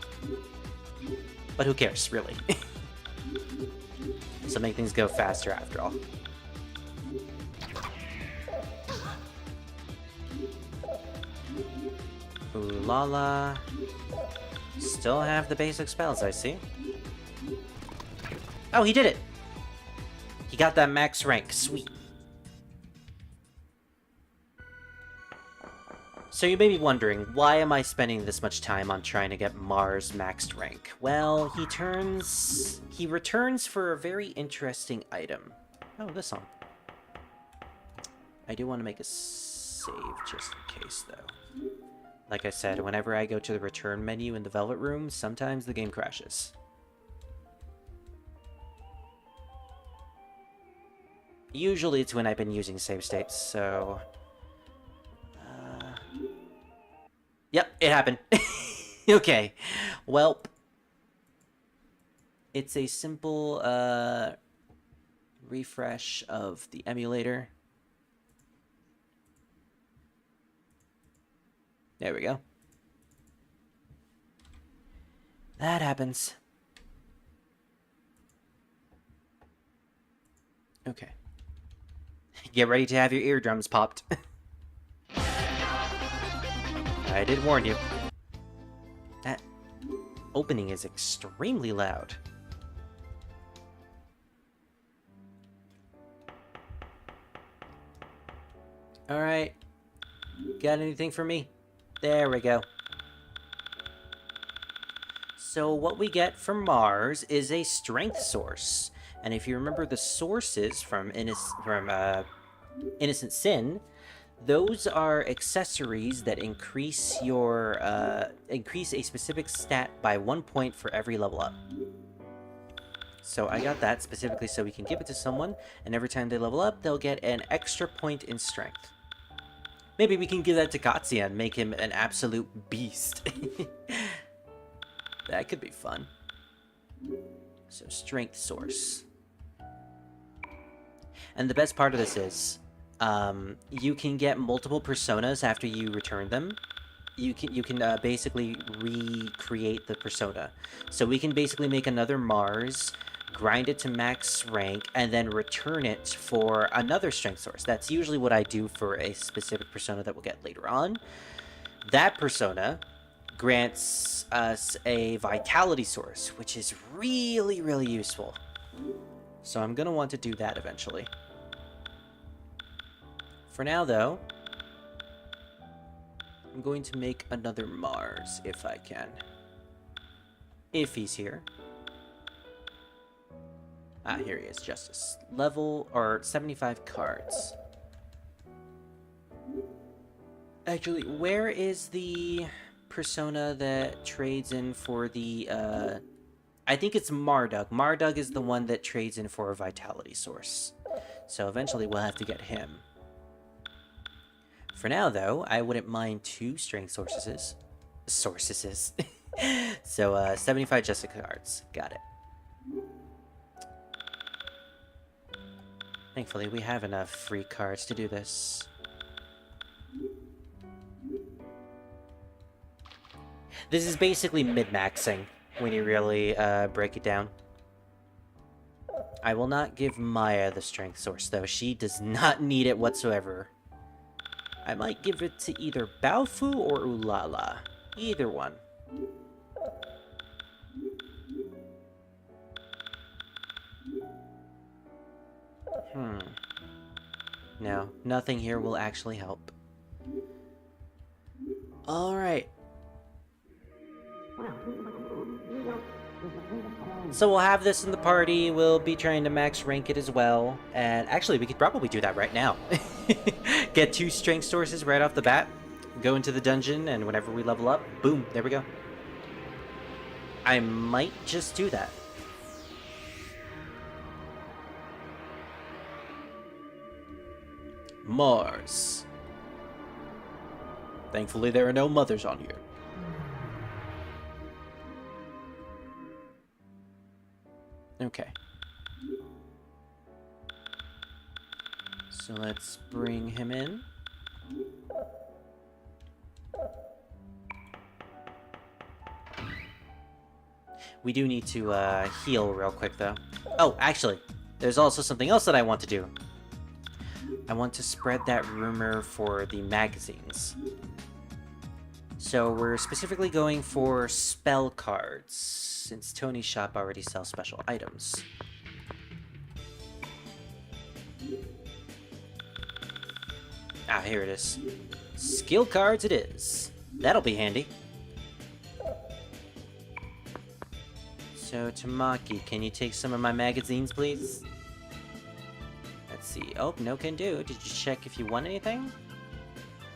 But who cares, really? This'll make things go faster after all. Ooh la la. Still have the basic spells, I see. Oh, he did it! He got that max rank, sweet. So you may be wondering, why am I spending this much time on trying to get Mars maxed rank? Well, he returns for a very interesting item. Oh, this song. I do want to make a save just in case, though. Like I said, whenever I go to the return menu in the Velvet Room, sometimes the game crashes. Usually it's when I've been using save states, so... Yep, it happened. Okay. Welp. It's a simple refresh of the emulator. There we go. That happens. Okay. Get ready to have your eardrums popped. I did warn you. That opening is extremely loud. Alright. Got anything for me? There we go. So what we get from Mars is a strength source. And if you remember the sources from Innocent Sin, those are accessories that increase your increase a specific stat by 1 point for every level up. So I got that specifically so we can give it to someone, and every time they level up, they'll get an extra point in strength. Maybe we can give that to Tatsuya and make him an absolute beast. That could be fun. So strength source. And the best part of this is, you can get multiple personas after you return them. You can basically recreate the persona. So we can basically make another Mars, grind it to max rank, and then return it for another strength source. That's usually what I do for a specific persona that we'll get later on. That persona grants us a vitality source, which is really, really useful. So I'm going to want to do that eventually. For now, though, I'm going to make another Mars, if I can. If he's here. Ah, here he is, Justice. Level, or 75 cards. Actually, where is the persona that trades in for the, I think it's Marduk. Marduk is the one that trades in for a vitality source. So eventually we'll have to get him. For now, though, I wouldn't mind 2 strength sources. So, 75 Justice cards. Got it. Thankfully, we have enough free cards to do this. This is basically mid-maxing when you really break it down. I will not give Maya the strength source, though. She does not need it whatsoever. I might give it to either Baofu or Ulala. Either one. No, nothing here will actually help. Alright. So we'll have this in the party, we'll be trying to max rank it as well, and actually we could probably do that right now. Get 2 strength sources right off the bat, go into the dungeon, and whenever we level up, boom, there we go. I might just do that. Mars. Thankfully there are no mothers on here. Okay. So let's bring him in. We do need to heal real quick though. Oh, actually, there's also something else that I want to do. I want to spread that rumor for the magazines. So we're specifically going for spell cards, since Tony's shop already sells special items. Ah, here it is. Skill cards it is. That'll be handy. So, Tamaki, can you take some of my magazines, please? Let's see. Oh, no can do. Did you check if you want anything?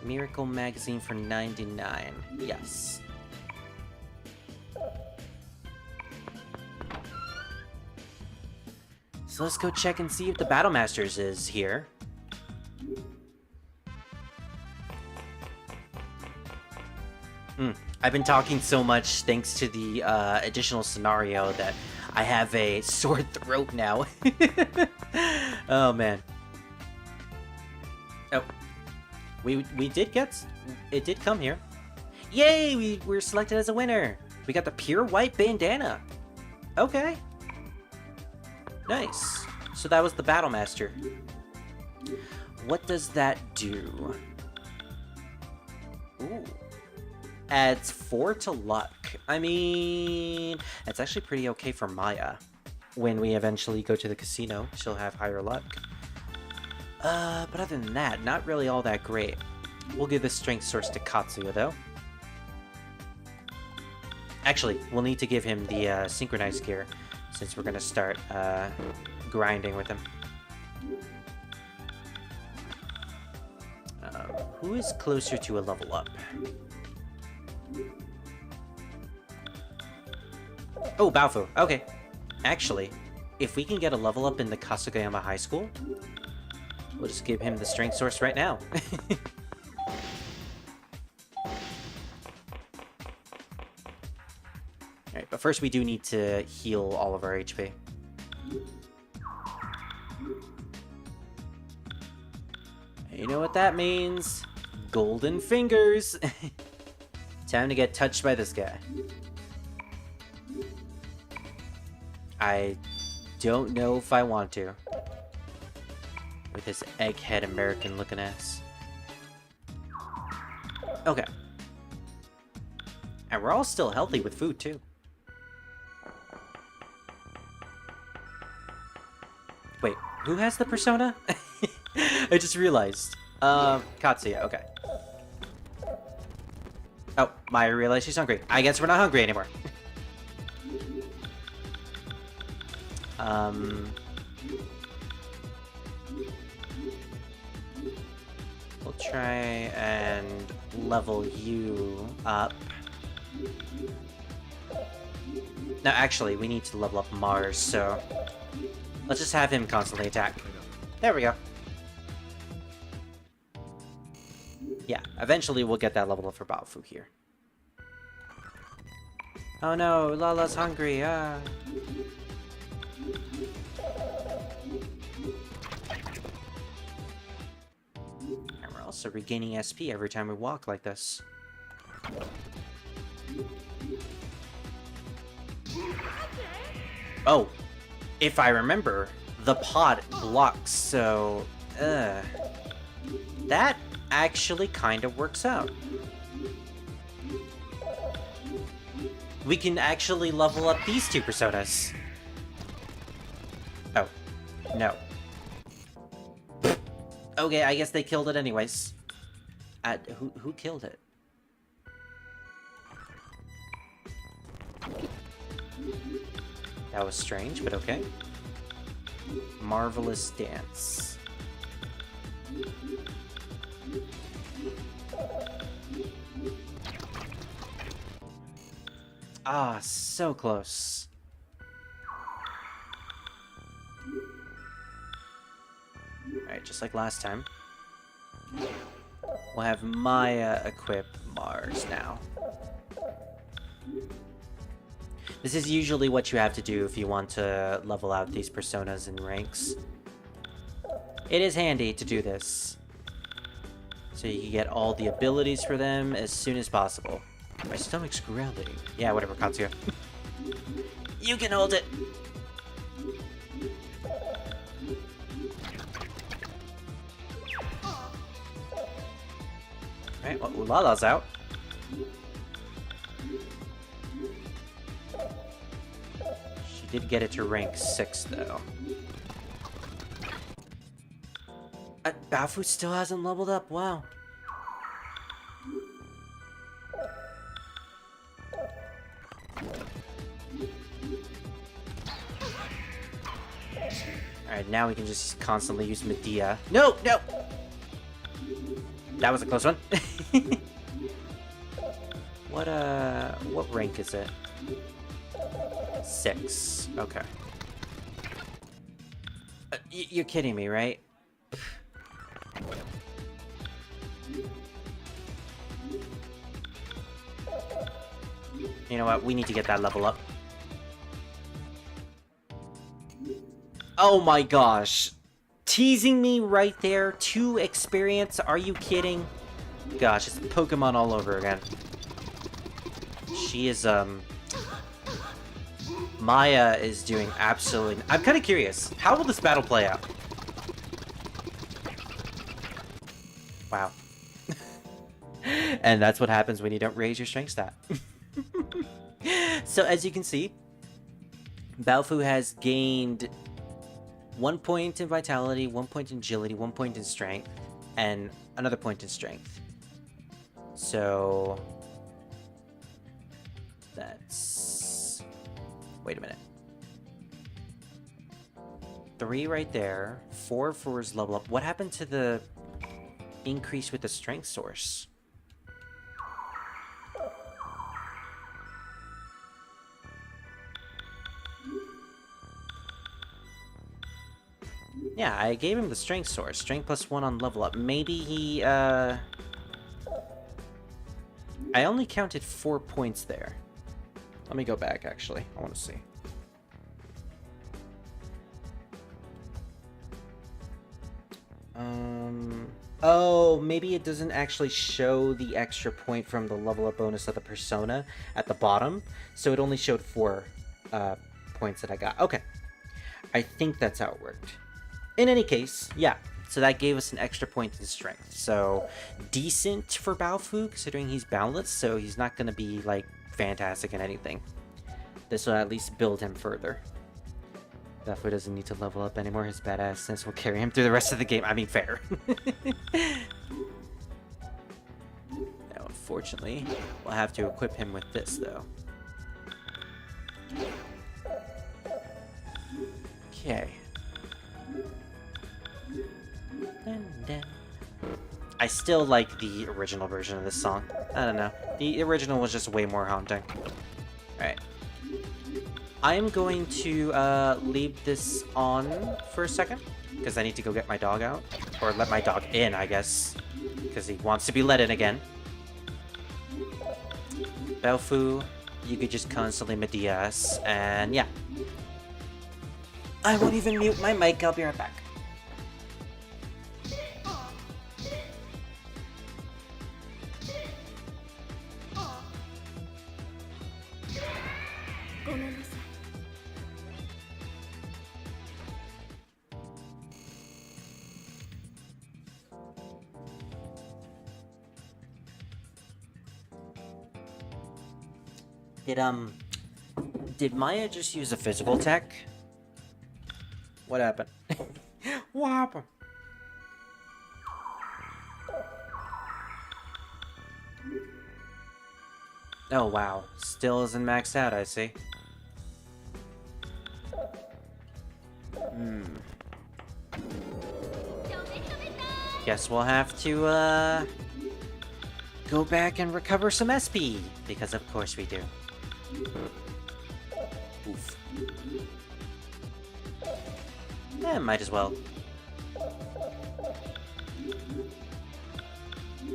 Miracle magazine for 99. Yes. So let's go check and see if the Battle Masters is here. I've been talking so much thanks to the additional scenario that I have a sore throat now. Oh man. Oh, we did get it. Did come here. Yay! We were selected as a winner. We got the pure white bandana. Okay. Nice. So that was the Battle Master. What does that do? Ooh. Adds 4 to luck. I mean, it's actually pretty okay for Maya. When we eventually go to the casino, she'll have higher luck. But other than that, not really all that great. We'll give this strength source to Tatsuya, though. Actually, we'll need to give him the synchronized gear, since we're gonna start grinding with him. Who is closer to a level up? Oh, Baofu. Okay. Actually, if we can get a level up in the Kasugayama High School, we'll just give him the strength source right now. Alright, but first we do need to heal all of our HP. You know what that means? Golden fingers! Time to get touched by this guy. I don't know if I want to. With his egghead American looking ass. Okay. And we're all still healthy with food too. Wait, who has the persona? I just realized. Tatsuya, okay. Oh, Maya realized she's hungry. I guess we're not hungry anymore. We'll try and level you up. No, actually, we need to level up Mars, so let's just have him constantly attack. There we go. Yeah, eventually we'll get that level up for Baofu here. Oh no, Lala's hungry, ah. And we're also regaining SP every time we walk like this. Oh, if I remember, the pod blocks, so... that actually kind of works out. We can actually level up these two personas. Oh, no. Okay, I guess they killed it anyways. Who killed it? That was strange, but okay. Marvelous dance. Ah, so close. Alright, just like last time. We'll have Maya equip Mars now. This is usually what you have to do if you want to level out these personas and ranks. It is handy to do this, so you can get all the abilities for them as soon as possible. My stomach's growling. Yeah, whatever, Tatsuya. You can hold it! Alright, well, Lala's out. She did get it to rank 6, though. Baofu still hasn't leveled up, wow. Alright, now we can just constantly use Medea. No! No! That was a close one. What rank is it? 6. Okay. You're kidding me, right? You know what? We need to get that level up. Oh my gosh. Teasing me right there. 2 experience. Are you kidding? Gosh, it's Pokemon all over again. She is, Maya is doing absolutely... I'm kind of curious. How will this battle play out? Wow. And that's what happens when you don't raise your strength stat. So as you can see, Baofu has gained 1 point in vitality, 1 point in agility, 1 point in strength, and another point in strength. So that's... Wait a minute. 3 right there. 4 for his level up. What happened to the increase with the strength source? Yeah, I gave him the strength source. Strength plus 1 on level up. Maybe he, I only counted 4 points there. Let me go back, actually. I want to see. Oh, maybe it doesn't actually show the extra point from the level up bonus of the persona at the bottom. So it only showed 4 points that I got. Okay. I think that's how it worked. In any case, yeah. So that gave us an extra point in strength. So decent for Baofu, considering he's boundless. So he's not going to be, like, fantastic in anything. This will at least build him further. Baofu doesn't need to level up anymore. His badassness will carry him through the rest of the game. I mean, fair. Now, unfortunately, we'll have to equip him with this, though. Okay. Dun, dun. I still like the original version of this song. I don't know. The original was just way more haunting. Alright. I am going to leave this on for a second, because I need to go get my dog out. Or let my dog in, I guess. Because he wants to be let in again. Baofu, you could just constantly Medea us, and yeah. I won't even mute my mic, I'll be right back. Did Maya just use a physical tech? What happened? What happened? Oh wow, still isn't maxed out, I see. Guess we'll have to, go back and recover some SP, because of course we do. Oof. Eh, might as well.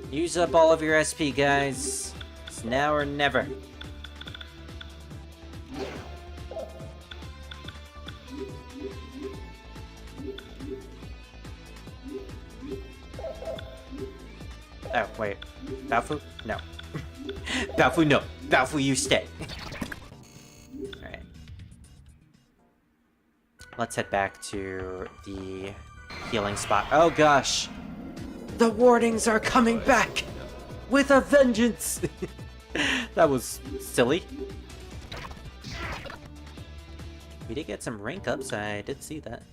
Use up all of your SP, guys. It's now or never. Oh, wait. Baofu? No. Baofu, no. Baofu, you stay. Alright. Let's head back to the healing spot. Oh, gosh. The wardings are coming back! With a vengeance! That was silly. We did get some rank ups, I did see that.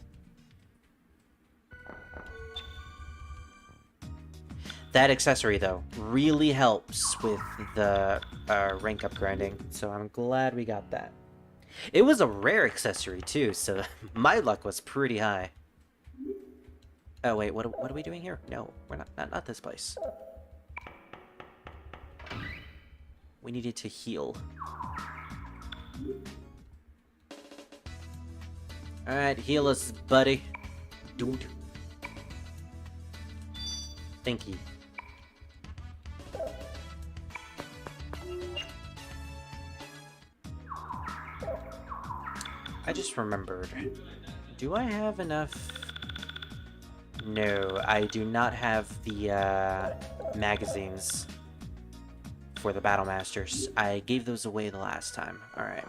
That accessory, though, really helps with the rank up grinding, so I'm glad we got that. It was a rare accessory, too, so my luck was pretty high. Oh, wait, what are we doing here? No, we're not this place. We needed to heal. Alright, heal us, buddy. Dude. Thank you. I just remembered. Do I have enough? No, I do not have the magazines for the Battle Masters. I gave those away the last time. Alright.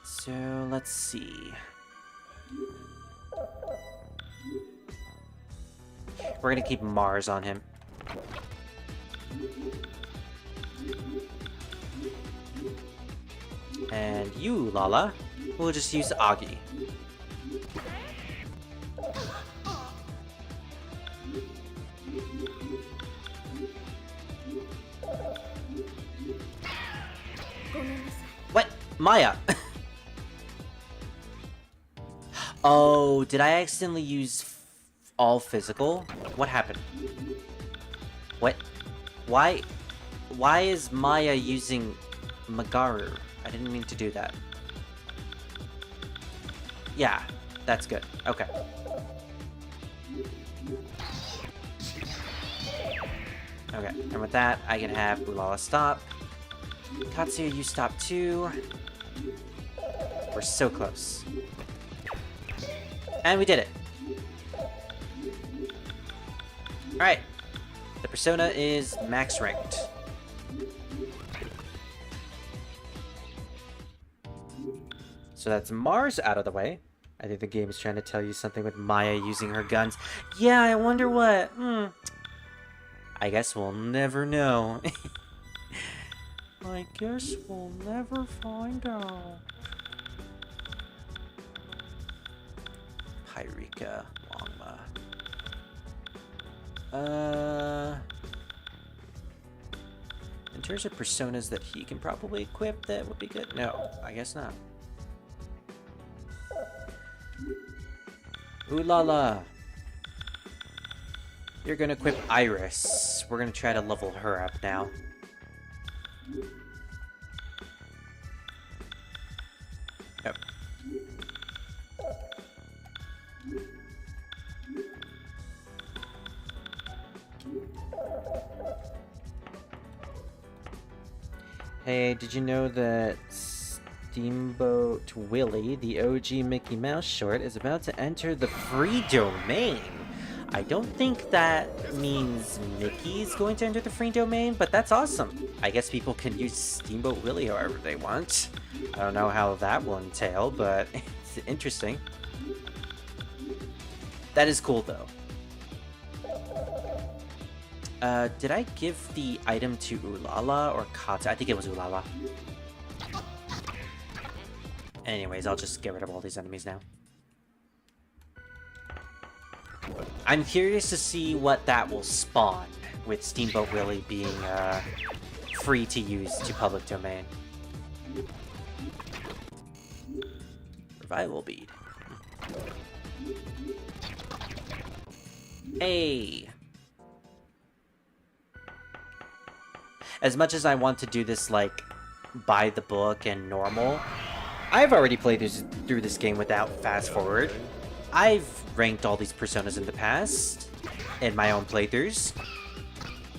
So, let's see. We're gonna keep Mars on him. And you, Lala, we'll just use Agi. What? Maya! Oh, did I accidentally use all physical? What happened? What? Why is Maya using Magaru? I didn't mean to do that. Yeah, that's good. Okay. Okay, and with that, I can have Ulala stop. Tatsuya, you stop too. We're so close. And we did it. Alright. The persona is max ranked. So that's Mars out of the way. I think the game is trying to tell you something with Maya using her guns. Yeah, I wonder what. I guess we'll never know. I guess we'll never find out. Pyrika, Longma. In terms of personas that he can probably equip, that would be good. No, I guess not. Ooh la la. You're gonna equip Iris. We're gonna try to level her up now. Yep. Hey, did you know that Steamboat Willie, the OG Mickey Mouse short, is about to enter the free domain? I don't think that means Mickey's going to enter the free domain, but that's awesome. I guess people can use Steamboat Willie however they want. I don't know how that will entail, but it's interesting. That is cool, though. Did I give the item to Ulala or Kata? I think it was Ulala. Anyways, I'll just get rid of all these enemies now. I'm curious to see what that will spawn, with Steamboat Willie being free to use to public domain. Revival bead. Hey! As much as I want to do this, like, by the book and normal, I've already played through this game without fast forward. I've ranked all these personas in the past, in my own playthroughs.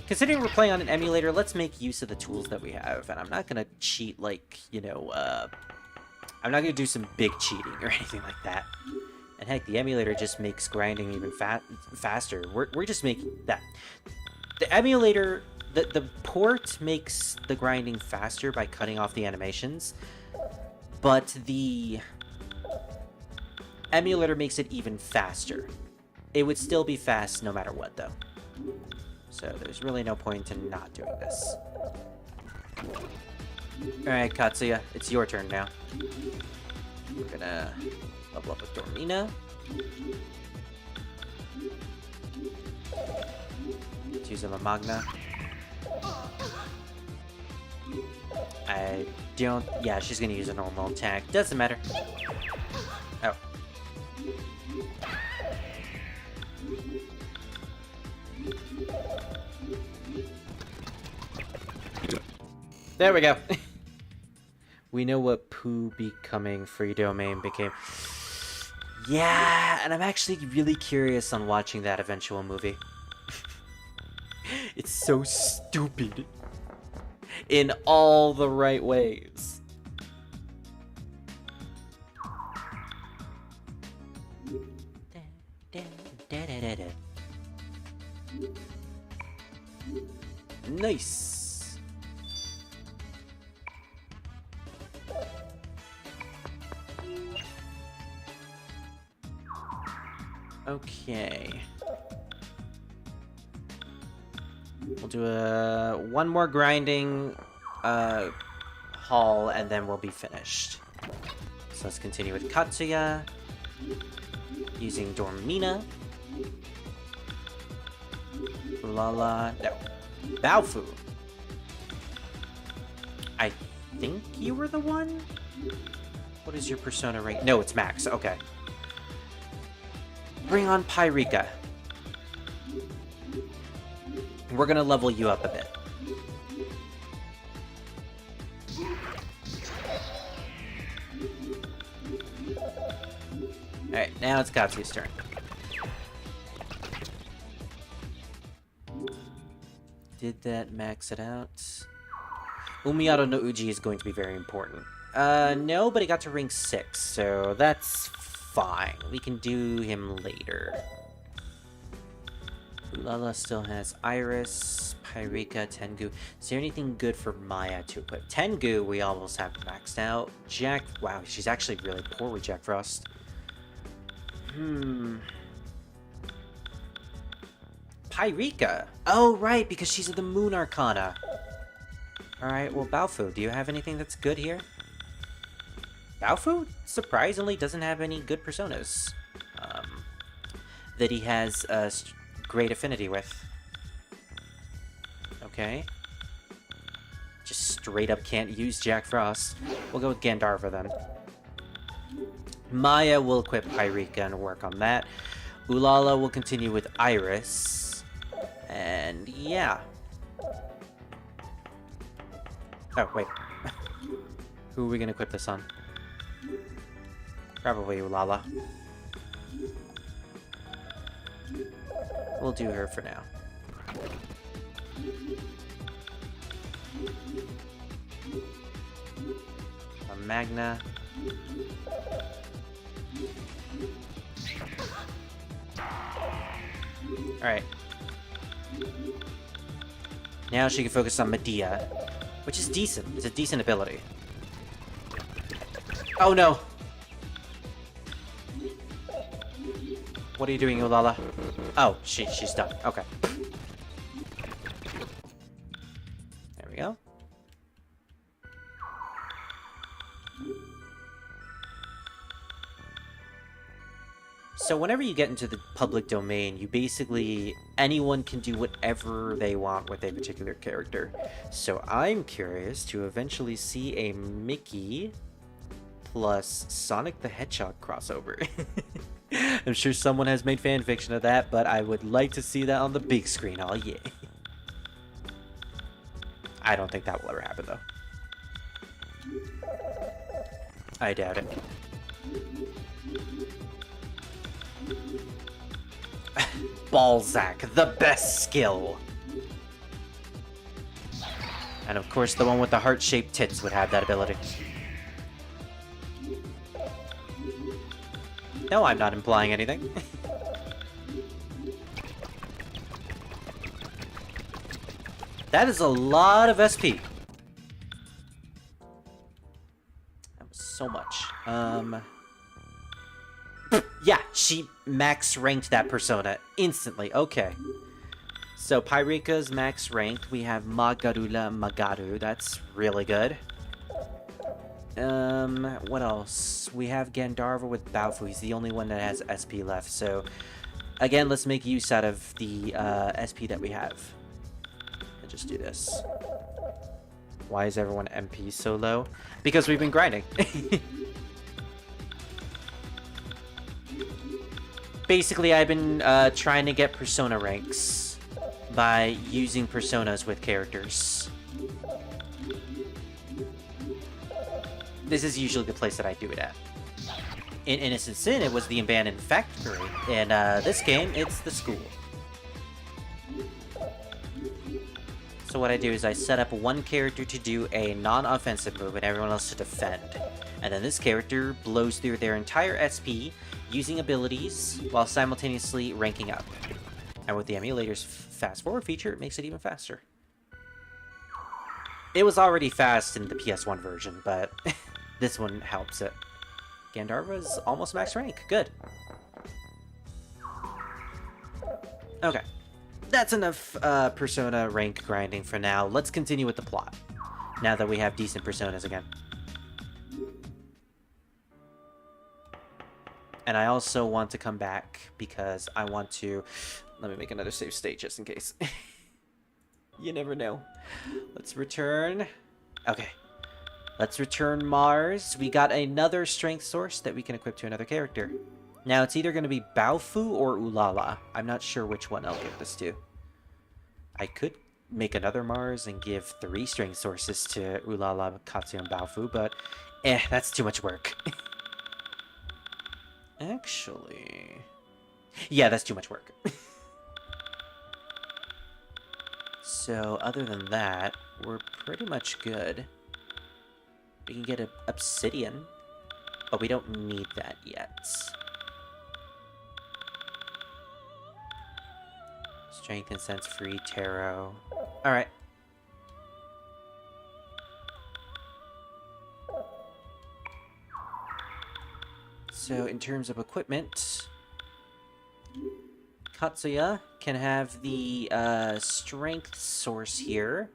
Considering we're playing on an emulator, let's make use of the tools that we have, and I'm not gonna cheat like, you know, I'm not gonna do some big cheating or anything like that. And heck, the emulator just makes grinding even faster. We're just making that. The emulator, the port makes the grinding faster by cutting off the animations, but the emulator makes it even faster. It would still be fast no matter what, though. So there's really no point in not doing this. Alright, Tatsuya, it's your turn now. We're gonna level up with Dormina. Let's use a Magna. I don't... Yeah, she's gonna use a normal attack. Doesn't matter. Oh. There we go. We know what Pooh becoming free domain became. Yeah, and I'm actually really curious on watching that eventual movie. It's so stupid. In all the right ways. Nice. Okay. We'll do one more grinding haul and then we'll be finished. So let's continue with Tatsuya. Using Dormina. Ulala. No. Baofu. I think you were the one? What is your persona rank? No, it's Max. Okay. Bring on Pyrika. We're gonna level you up a bit. Alright, now it's Katsu's turn. Did that max it out? Umiyato no Uji is going to be very important. No, but he got to rank 6, so that's fine. We can do him later. Lala still has Iris, Pyrika, Tengu. Is there anything good for Maya to equip? Tengu, we almost have maxed out. Jack, wow, she's actually really poor with Jack Frost. Pyrika! Oh, right, because she's the Moon Arcana. Alright, well, Baofu, do you have anything that's good here? Baofu, surprisingly, doesn't have any good personas. That he has great affinity with. Okay. Just straight up can't use Jack Frost. We'll go with Gandharva then. Maya will equip Pyrika and work on that. Ulala will continue with Iris. And yeah. Oh, wait. Who are we gonna equip this on? Probably Ulala. We'll do her for now. A Magna. Alright. Now she can focus on Medea, which is decent. It's a decent ability. Oh no! What are you doing, Ulala? Oh, she's done. Okay. So whenever you get into the public domain, you basically, anyone can do whatever they want with a particular character. So I'm curious to eventually see a Mickey plus Sonic the Hedgehog crossover. I'm sure someone has made fanfiction of that, but I would like to see that on the big screen. Oh yeah. I don't think that will ever happen though. I doubt it. Balzac, the best skill. And of course, the one with the heart-shaped tits would have that ability. No, I'm not implying anything. That is a lot of SP. That was so much. Yeah, she max ranked that persona instantly. Okay. So Pyrika's max ranked. We have Magarula Magaru. That's really good. What else? We have Gandharva with Baofu. He's the only one that has SP left. So, again, let's make use out of the SP that we have. And just do this. Why is everyone MP so low? Because we've been grinding. Basically, I've been trying to get persona ranks by using personas with characters. This is usually the place that I do it at. In Innocent Sin, it was the abandoned factory. In this game, it's the school. So what I do is I set up one character to do a non-offensive move and everyone else to defend. And then this character blows through their entire SP using abilities while simultaneously ranking up. And with the Emulator's fast forward feature, it makes it even faster. It was already fast in the PS1 version, but this one helps it. Gandharva's almost max rank. Good. Okay. That's enough persona rank grinding for now. Let's continue with the plot, now that we have decent personas again. And I also want to come back because I want to... Let me make another save state just in case. You never know. Let's return. Okay. Let's return Mars. We got another strength source that we can equip to another character. Now, it's either going to be Baofu or Ulala. I'm not sure which one I'll give this to. I could make another Mars and give 3 strength sources to Ulala, Katsu, and Baofu, but that's too much work. Actually... Yeah, that's too much work. So, other than that, we're pretty much good. We can get an obsidian, but we don't need that yet. Strength and sense free, tarot. Alright. So, in terms of equipment, Tatsuya can have the strength source here.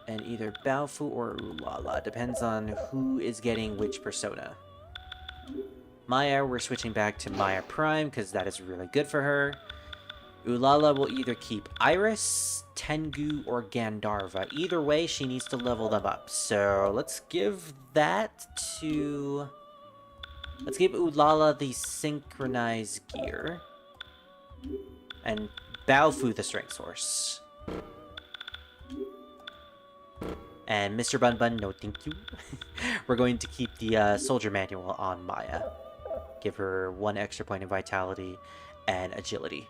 And either Baofu or Ulala. Depends on who is getting which persona. Maya, we're switching back to Maya Prime, because that is really good for her. Ulala will either keep Iris, Tengu, or Gandharva. Either way, she needs to level them up. So, let's give that to... Let's give Ulala the synchronized gear. And Baofu the strength source. And Mr. Bun Bun, no thank you. We're going to keep the soldier manual on Maya. Give her 1 extra point of vitality and agility.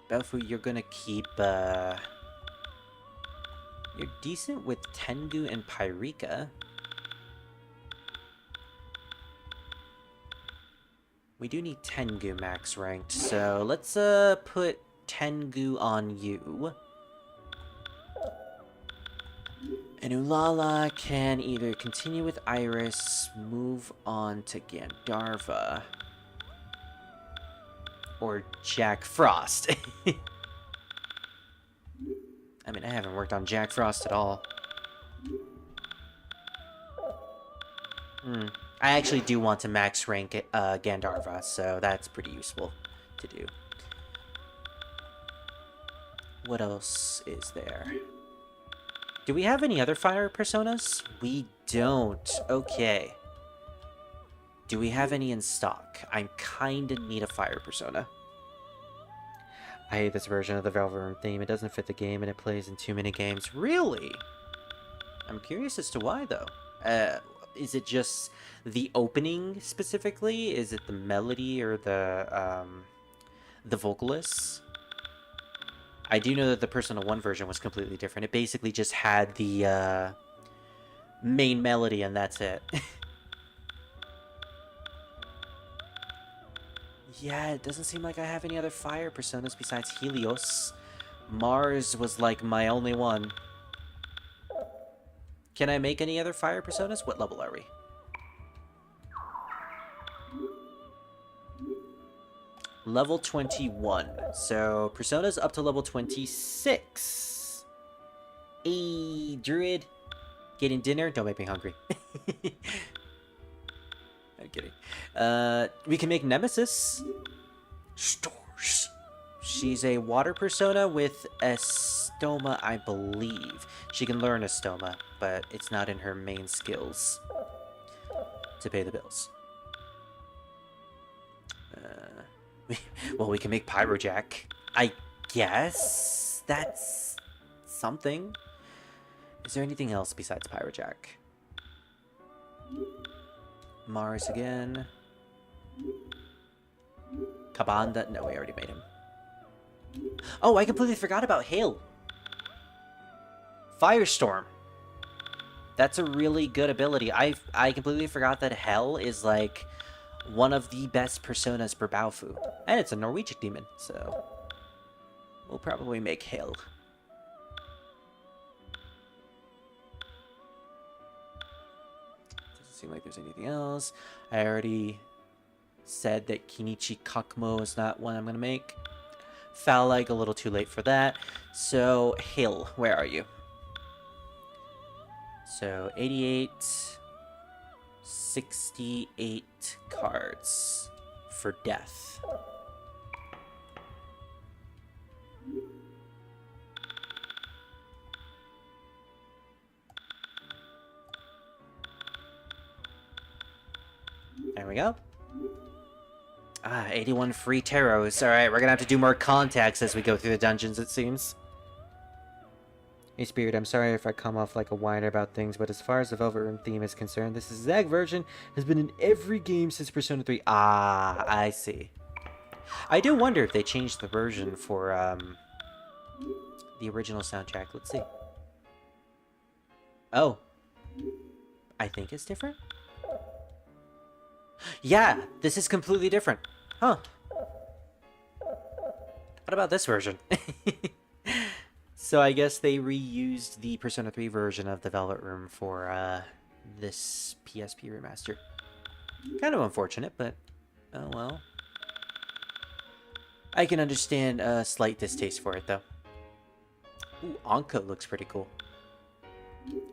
Baofu, you're gonna keep, You're decent with Tengu and Pyrika. We do need Tengu max ranked, so let's, put Tengu on you. And Ulala can either continue with Iris, move on to Gandharva, or Jack Frost. I mean, I haven't worked on Jack Frost at all. I actually do want to max rank Gandharva, so that's pretty useful to do. What else is there? Do we have any other fire personas? We don't. Okay. Do we have any in stock? I kinda need a fire persona. I hate this version of the Velvet Room theme. It doesn't fit the game and it plays in too many games. Really? I'm curious as to why, though. Is it just the opening specifically? Is it the melody or the vocalists? I do know that the Persona 1 version was completely different. It basically just had the main melody and that's it. Yeah, it doesn't seem like I have any other fire personas besides Helios. Mars was like my only one. Can I make any other fire personas? What level are we? Level 21. So, personas up to level 26. Hey, Druid. Getting dinner? Don't make me hungry. I'm kidding. We can make Nemesis. Stars. She's a water persona with a stoma, I believe. She can learn a stoma, but it's not in her main skills to pay the bills. Well, we can make Pyrojack. I guess that's something. Is there anything else besides Pyrojack? Mars again. Kabanda. No, we already made him. Oh, I completely forgot about Hail. Firestorm. That's a really good ability. I completely forgot that Hell is like one of the best personas for Baofu. And it's a Norwegian demon, so we'll probably make Hail. Doesn't seem like there's anything else. I already said that Kinichi Kakumo is not one I'm gonna make. Phalag, a little too late for that. So, Hill, where are you? So, 88, 68 cards for death. There we go. 81 free tarots. Alright, we're gonna have to do more contacts as we go through the dungeons, it seems. Hey, Spirit, I'm sorry if I come off like a whiner about things, but as far as the Velvet Room theme is concerned, this exact version has been in every game since Persona 3. Ah, I see. I do wonder if they changed the version for, the original soundtrack. Let's see. Oh. I think it's different? Yeah, this is completely different. Huh. What about this version? So I guess they reused the Persona 3 version of the Velvet Room for this PSP remaster. Kind of unfortunate, but oh well. I can understand a slight distaste for it, though. Ooh, Anko looks pretty cool.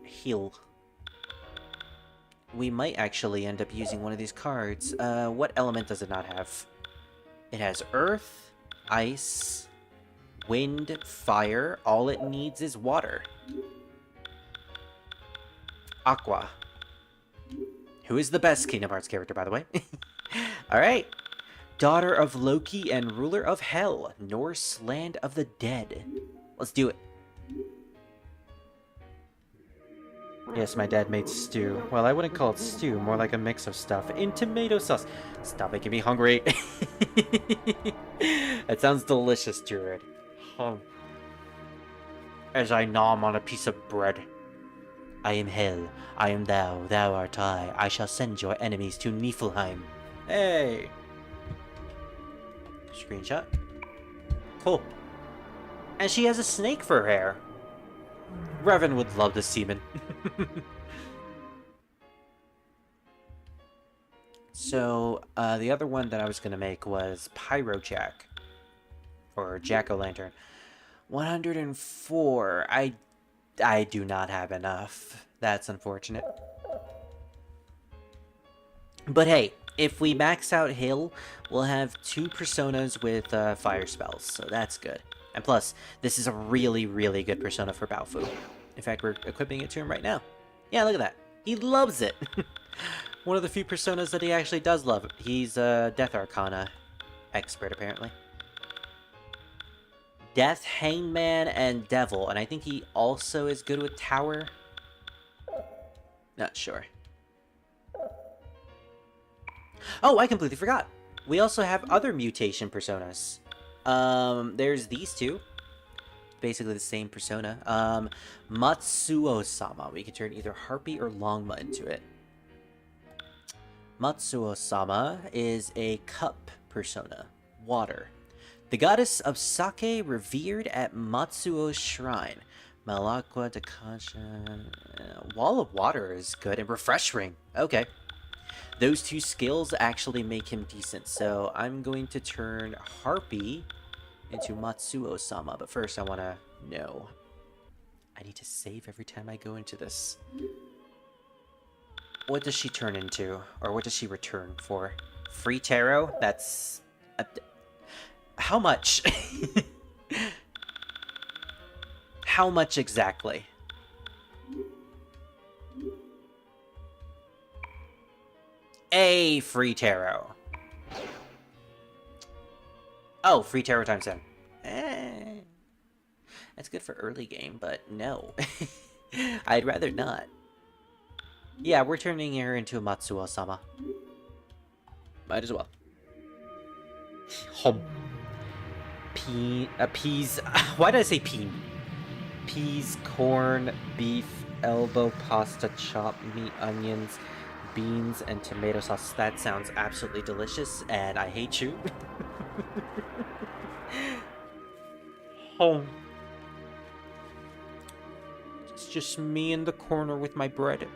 Heal. We might actually end up using one of these cards. What element does it not have? It has earth, ice, wind, fire. All it needs is water. Aqua. Who is the best Kingdom Hearts character, by the way? Alright. Daughter of Loki and ruler of Hell. Norse land of the dead. Let's do it. Yes, my dad made stew. Well, I wouldn't call it stew, more like a mix of stuff in tomato sauce. Stop making me hungry. That sounds delicious, Druid. As I nom on a piece of bread. I am Hell, I am thou, thou art I shall send your enemies to Niflheim. Hey! Screenshot. Cool. And she has a snake for her hair. Reven would love this semen. So, the other one that I was going to make was Pyrojack. Or Jack-o'-lantern. 104. I do not have enough. That's unfortunate. But hey, if we max out Hill, we'll have 2 personas with fire spells, so that's good. And plus, this is a really, really good persona for Baofu. In fact, we're equipping it to him right now. Yeah, look at that. He loves it. One of the few personas that he actually does love. He's a Death Arcana expert, apparently. Death, Hangman, and Devil. And I think he also is good with Tower. Not sure. Oh, I completely forgot. We also have other mutation personas. There's these two. Basically the same persona. Matsuo-sama. We can turn either Harpy or Longma into it. Matsuo-sama is a cup persona. Water. The goddess of sake revered at Matsuo's shrine. Malakwa Dakansha... Wall of Water is good. And Refresh Ring. Okay. Those 2 skills actually make him decent. So I'm going to turn Harpy into Matsuo-sama. But first I want to know. I need to save every time I go into this. What does she turn into? Or what does she return for? Free tarot? That's... How much? How much exactly? A free tarot. Oh, free tarot times 10. That's good for early game, but no. I'd rather not. Yeah, we're turning her into a Matsuo-sama. Might as well. Home. Peas. Why did I say peen? Peas, corn, beef, elbow, pasta, chopped meat, onions, beans, and tomato sauce. That sounds absolutely delicious, and I hate you. Home. It's just me in the corner with my bread.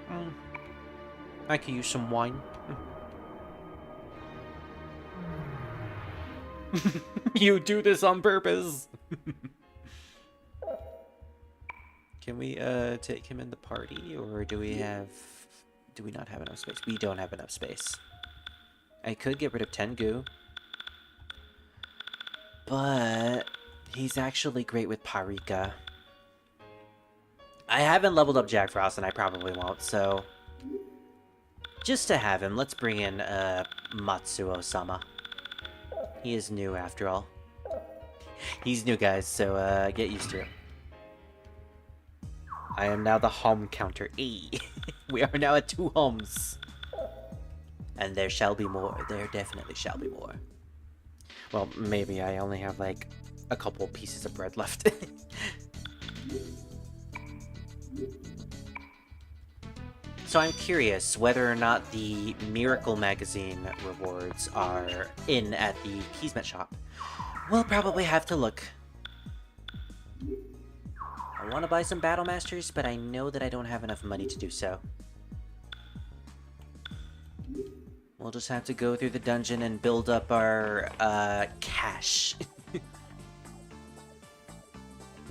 I could use some wine. You do this on purpose. Can we take him in the party, or do we not have enough space? We don't have enough space. I could get rid of Tengu, but he's actually great with Parika. I haven't leveled up Jack Frost, and I probably won't, so just to have him, let's bring in Matsuo-sama. He is new, after all. He's new, guys, so get used to it. I am now the home counter. We are now at 2 homes. And there shall be more. There definitely shall be more. Well, maybe I only have, like, a couple pieces of bread left. So I'm curious whether or not the Miracle Magazine rewards are in at the Kismet shop. We'll probably have to look. I want to buy some Battle Masters, but I know that I don't have enough money to do so. We'll just have to go through the dungeon and build up our cash.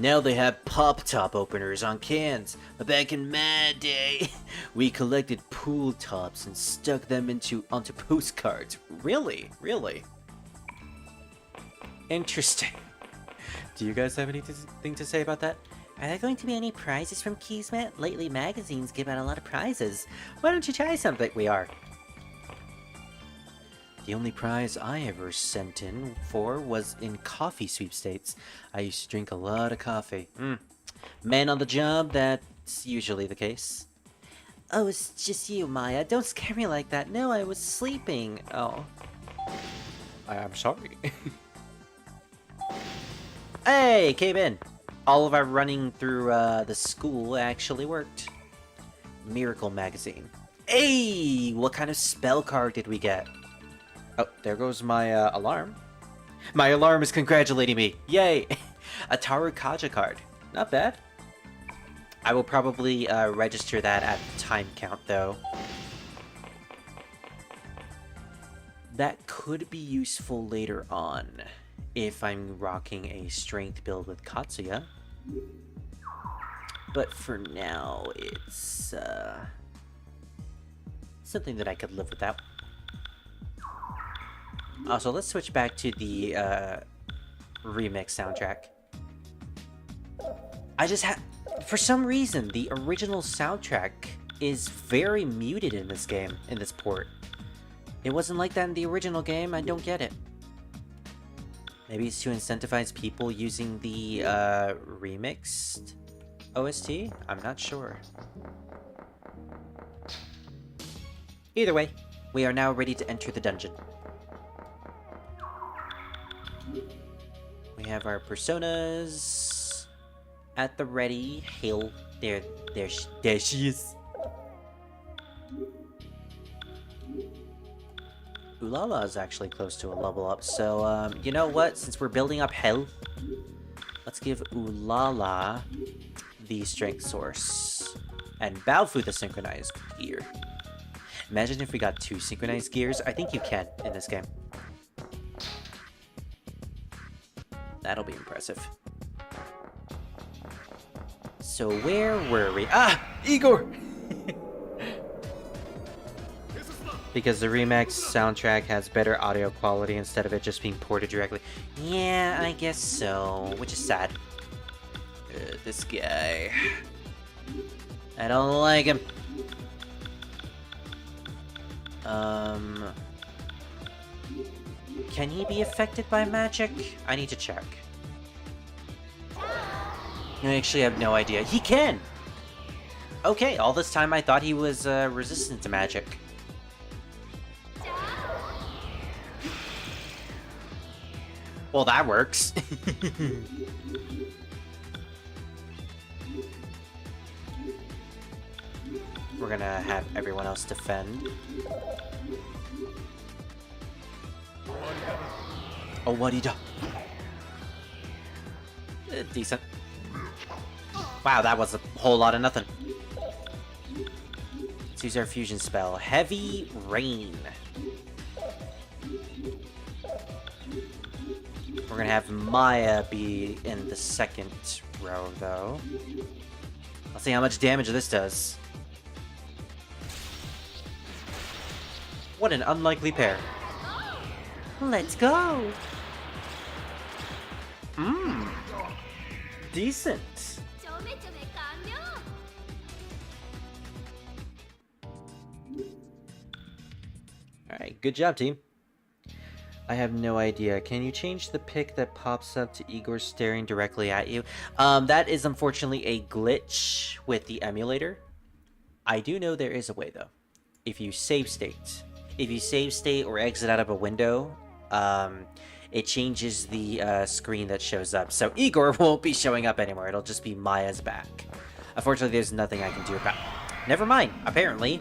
Now they have pop-top openers on cans. Back in my day, we collected pool tops and stuck them onto postcards. Really? Really? Interesting. Do you guys have anything to say about that? Are there going to be any prizes from Kismet? Lately, magazines give out a lot of prizes. Why don't you try something? We are. The only prize I ever sent in for was in coffee sweepstakes. I used to drink a lot of coffee. Man on the job, that's usually the case. Oh, it's just you, Maya. Don't scare me like that. No, I was sleeping. Oh. I'm sorry. Hey, came in. All of our running through the school actually worked. Miracle Magazine. Hey, what kind of spell card did we get? Oh, there goes my alarm. My alarm is congratulating me. Yay! A Taru Kaja card. Not bad. I will probably register that at the time count, though. That could be useful later on, if I'm rocking a strength build with Tatsuya. But for now, it's something that I could live without. Also, let's switch back to the remix soundtrack. For some reason, the original soundtrack is very muted in this game, in this port. It wasn't like that in the original game, I don't get it. Maybe it's to incentivize people using the remixed OST? I'm not sure. Either way, we are now ready to enter the dungeon. We have our personas at the ready. Hail, there she is. Ulala is actually close to a level up, so you know what? Since we're building up health, let's give Ulala the strength source and Baofu the synchronized gear. Imagine if we got 2 synchronized gears. I think you can in this game. That'll be impressive. So where were we? Ah! Igor! Because the remix soundtrack has better audio quality instead of it just being ported directly. Yeah, I guess so. Which is sad. This guy. I don't like him. Can he be affected by magic? I need to check. I actually have no idea. He can! Okay, all this time I thought he was resistant to magic. Well, that works. We're gonna have everyone else defend. Oh, what he do? Decent. Wow, that was a whole lot of nothing. Let's use our fusion spell. Heavy Rain. We're gonna have Maya be in the second row, though. Let's see how much damage this does. What an unlikely pair. Let's go! Mmm. Decent. Alright, good job, team. I have no idea. Can you change the pic that pops up to Igor staring directly at you? That is unfortunately a glitch with the emulator. I do know there is a way, though. If you save state. If you save state or exit out of a window, it changes the screen that shows up. So Igor won't be showing up anymore. It'll just be Maya's back. Unfortunately, there's nothing I can do about it. Never mind, apparently.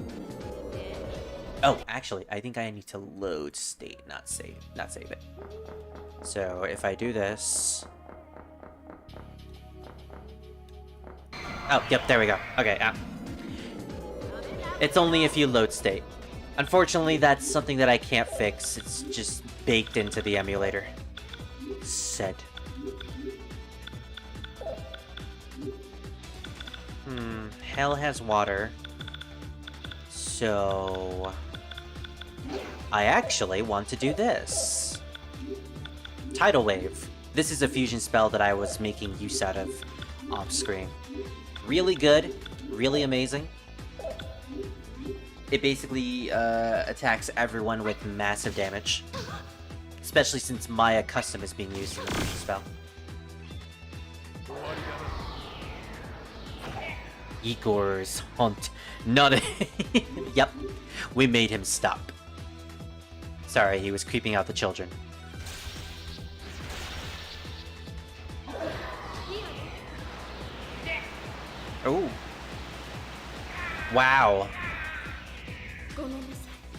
Oh, actually, I think I need to load state, not save it. So if I do this... Oh, yep, there we go. Okay, it's only if you load state. Unfortunately, that's something that I can't fix. It's just baked into the emulator. Said. Hell has water. So... I actually want to do this. Tidal Wave. This is a fusion spell that I was making use out of off-screen. Really good. Really amazing. It basically attacks everyone with massive damage. Especially since Maya Custom is being used in the fusion spell. Igor's haunt. Not a... Yep. We made him stop. Sorry, he was creeping out the children. Oh. Wow.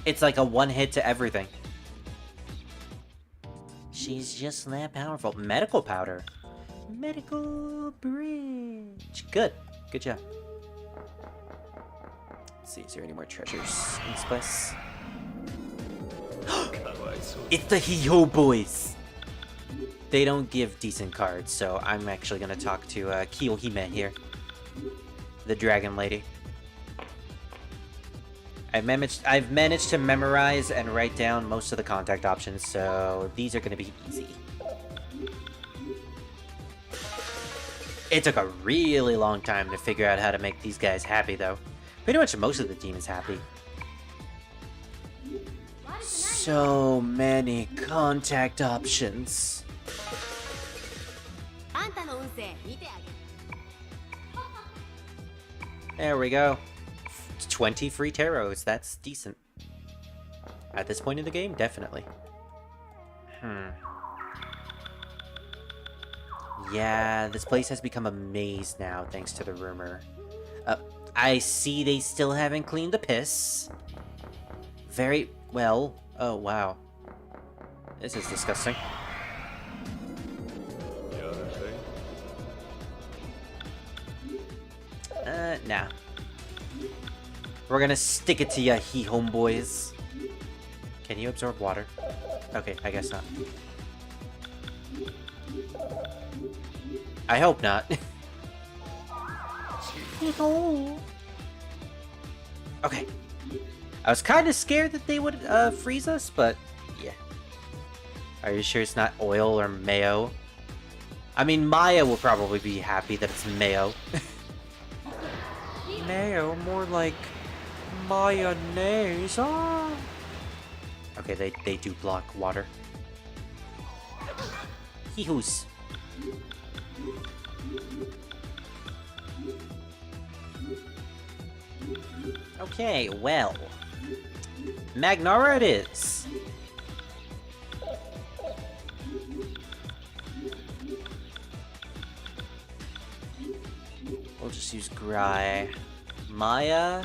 It's like a one hit to everything. She's just that powerful. Medical powder. Medical bridge. Good. Good job. Let's see, is there any more treasures in this place? It's the Hiho boys! They don't give decent cards, so I'm actually gonna talk to Kiyohime here. The dragon lady. I've managed to memorize and write down most of the contact options, so these are going to be easy. It took a really long time to figure out how to make these guys happy, though. Pretty much most of the demons happy. So many contact options. あんたの運勢見てあげる There we go. 20 free tarots, that's decent. At this point in the game, definitely. Yeah, this place has become a maze now, thanks to the rumor. I see they still haven't cleaned the piss. Very well. Oh, wow. This is disgusting. Nah. We're gonna stick it to ya, he homeboys. Can you absorb water? Okay, I guess not. I hope not. Okay. I was kind of scared that they would freeze us, but yeah. Are you sure it's not oil or mayo? I mean, Maya will probably be happy that it's mayo. Mayo, more like mayonnaise. Oh. Okay, they do block water. Hee-hoos. Okay, well. Magnara it is. We'll just use Gry. Maya.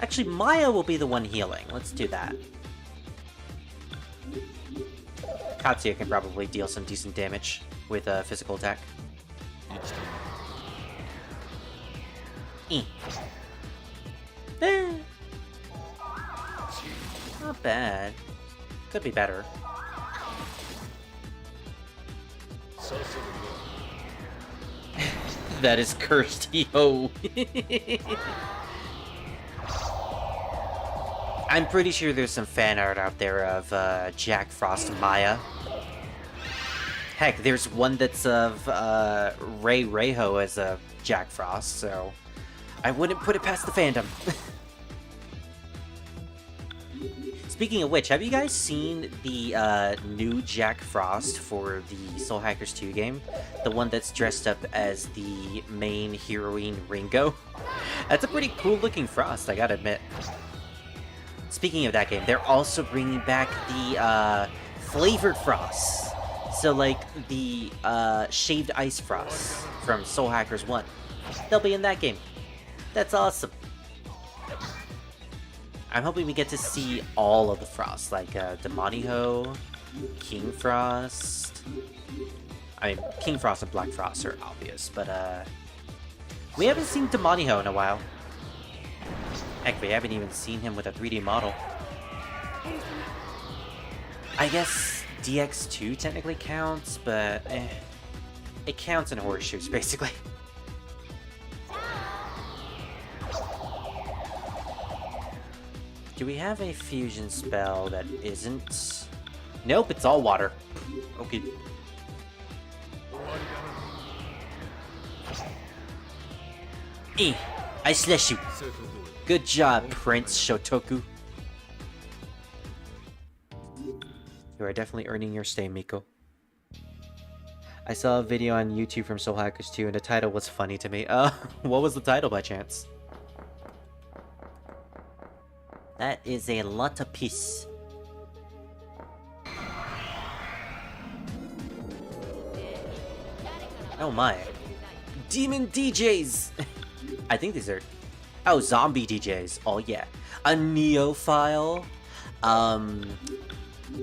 Actually, Maya will be the one healing. Let's do that. Tatsuya can probably deal some decent damage with a physical attack. Not bad. Could be better. That is cursed, yo. I'm pretty sure there's some fan art out there of Jack Frost Maya. Heck, there's one that's of Ray Reho as a Jack Frost, so I wouldn't put it past the fandom. Speaking of which, have you guys seen the new Jack Frost for the Soul Hackers 2 game? The one that's dressed up as the main heroine Ringo? That's a pretty cool looking Frost, I gotta admit. Speaking of that game, they're also bringing back the flavored Frosts. So like the shaved ice Frosts from Soul Hackers 1. They'll be in that game. That's awesome. I'm hoping we get to see all of the Frosts, like Demoniho, King Frost. I mean, King Frost and Black Frost are obvious, but we haven't seen Demoniho in a while. Heck, we haven't even seen him with a 3D model. I guess DX2 technically counts, but it counts in horseshoes, basically. Do we have a fusion spell that isn't? Nope, it's all water. Okay. I slash you. Good job, Prince Shotoku. You are definitely earning your stay, Miko. I saw a video on YouTube from Soul Hackers 2 and the title was funny to me. What was the title by chance? That is a lot of piss. Oh my. Demon DJs! I think these are... Oh, zombie DJs. Oh yeah. A neophile?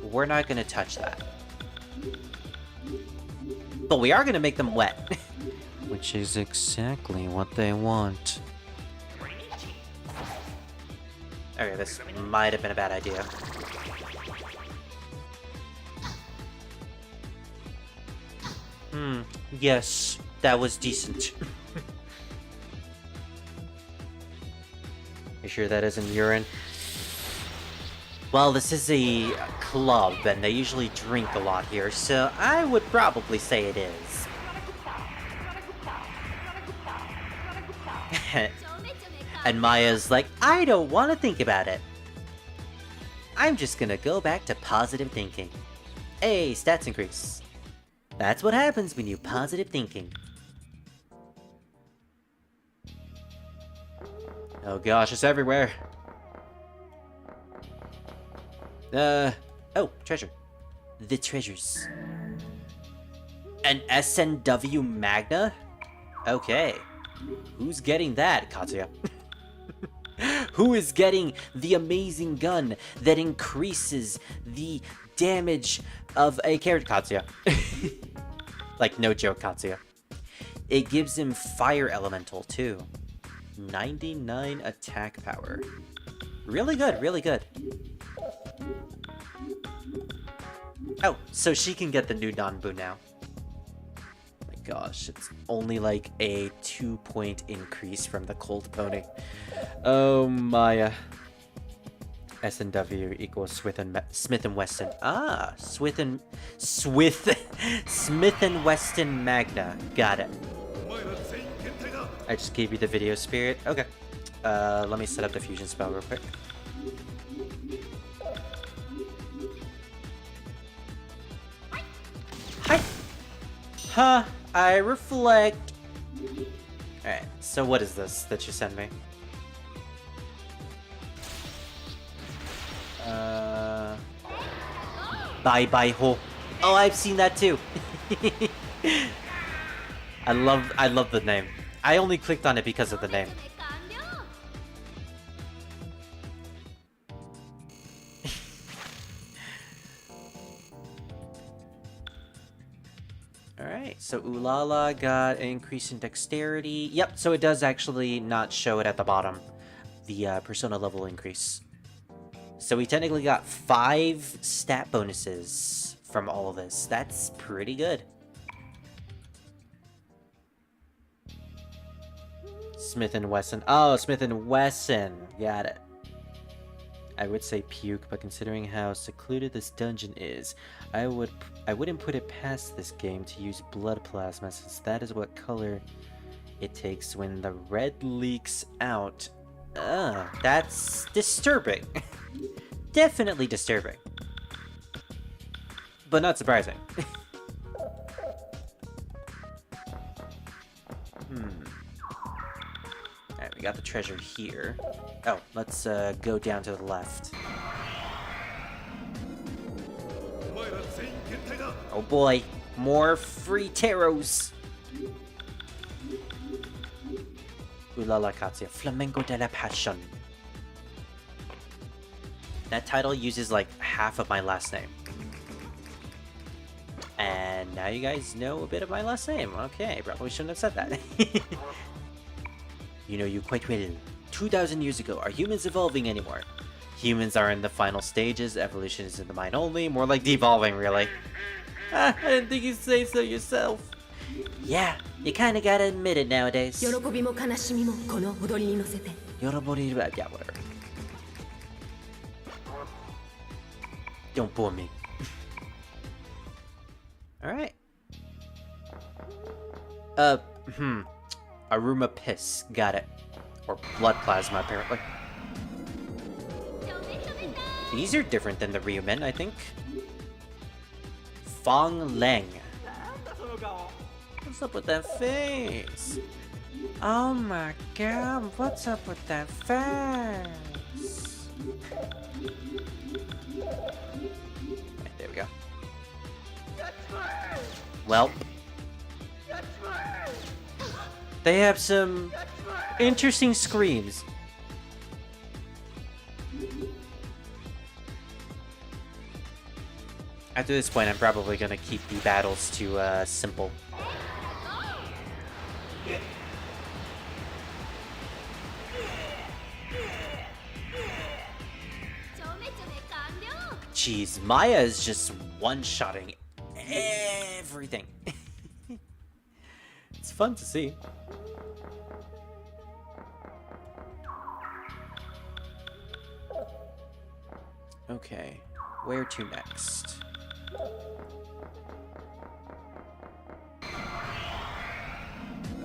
We're not gonna touch that. But we are gonna make them wet. Which is exactly what they want. Okay, this might have been a bad idea. Yes, that was decent. sure that isn't urine. Well, this is a club, and they usually drink a lot here, so I would probably say it is. And Maya's like, I don't want to think about it. I'm just gonna go back to positive thinking. Hey, stats increase. That's what happens when you positive thinking. Oh gosh, it's everywhere. Oh, treasure. The treasures. An SNW Magna? Okay. Who's getting that, Katsuya? Who is getting the amazing gun that increases the damage of a character? Katsuya. Like, no joke, Katsuya. It gives him fire elemental, too. 99 attack power. Really good, really good. Oh, so she can get the new Nanbu now. Oh my gosh, it's only like a 2-point increase from the Cold Pony. Oh, Maya. S&W equals Smith and Weston. Ah, Smith and Weston Magna. Got it. I just gave you the video spirit. Okay. Let me set up the fusion spell real quick. Hi. Huh. I reflect. Alright, so what is this that you sent me? Bye bye ho. Oh, I've seen that too. I love the name. I only clicked on it because of the name. Alright, so Ulala got an increase in dexterity. Yep, so it does actually not show it at the bottom. The persona level increase. So we technically got 5 stat bonuses from all of this. That's pretty good. Smith and Wesson. Oh, Smith and Wesson. Got it. I would say puke, but considering how secluded this dungeon is, I wouldn't put it past this game to use blood plasma, since that is what color it takes when the red leaks out. That's disturbing. Definitely disturbing. But not surprising. Alright, we got the treasure here. Oh, let's go down to the left. Oh boy, more free tarots. Ulala Katsuya, Flamenco de la Passion. That title uses like half of my last name. And now you guys know a bit of my last name. Okay, probably shouldn't have said that. You know you quite well. 2,000 years ago, are humans evolving anymore? Humans are in the final stages, evolution is in the mind only, more like devolving, really. I didn't think you'd say so yourself. Yeah, you kinda gotta admit it nowadays. 喜びも悲しみもこの踊りに乗せて Yeah, whatever. Don't bore me. Alright. Aruma Piss. Got it. Or blood plasma, apparently. These are different than the Ryumen, I think. Fong Leng. What's up with that face? Oh my god, what's up with that face? Right, there we go. Well, they have some interesting screams. After this point, I'm probably gonna keep the battles to simple. Jeez, Maya is just one-shotting everything. It's fun to see. Okay, where to next?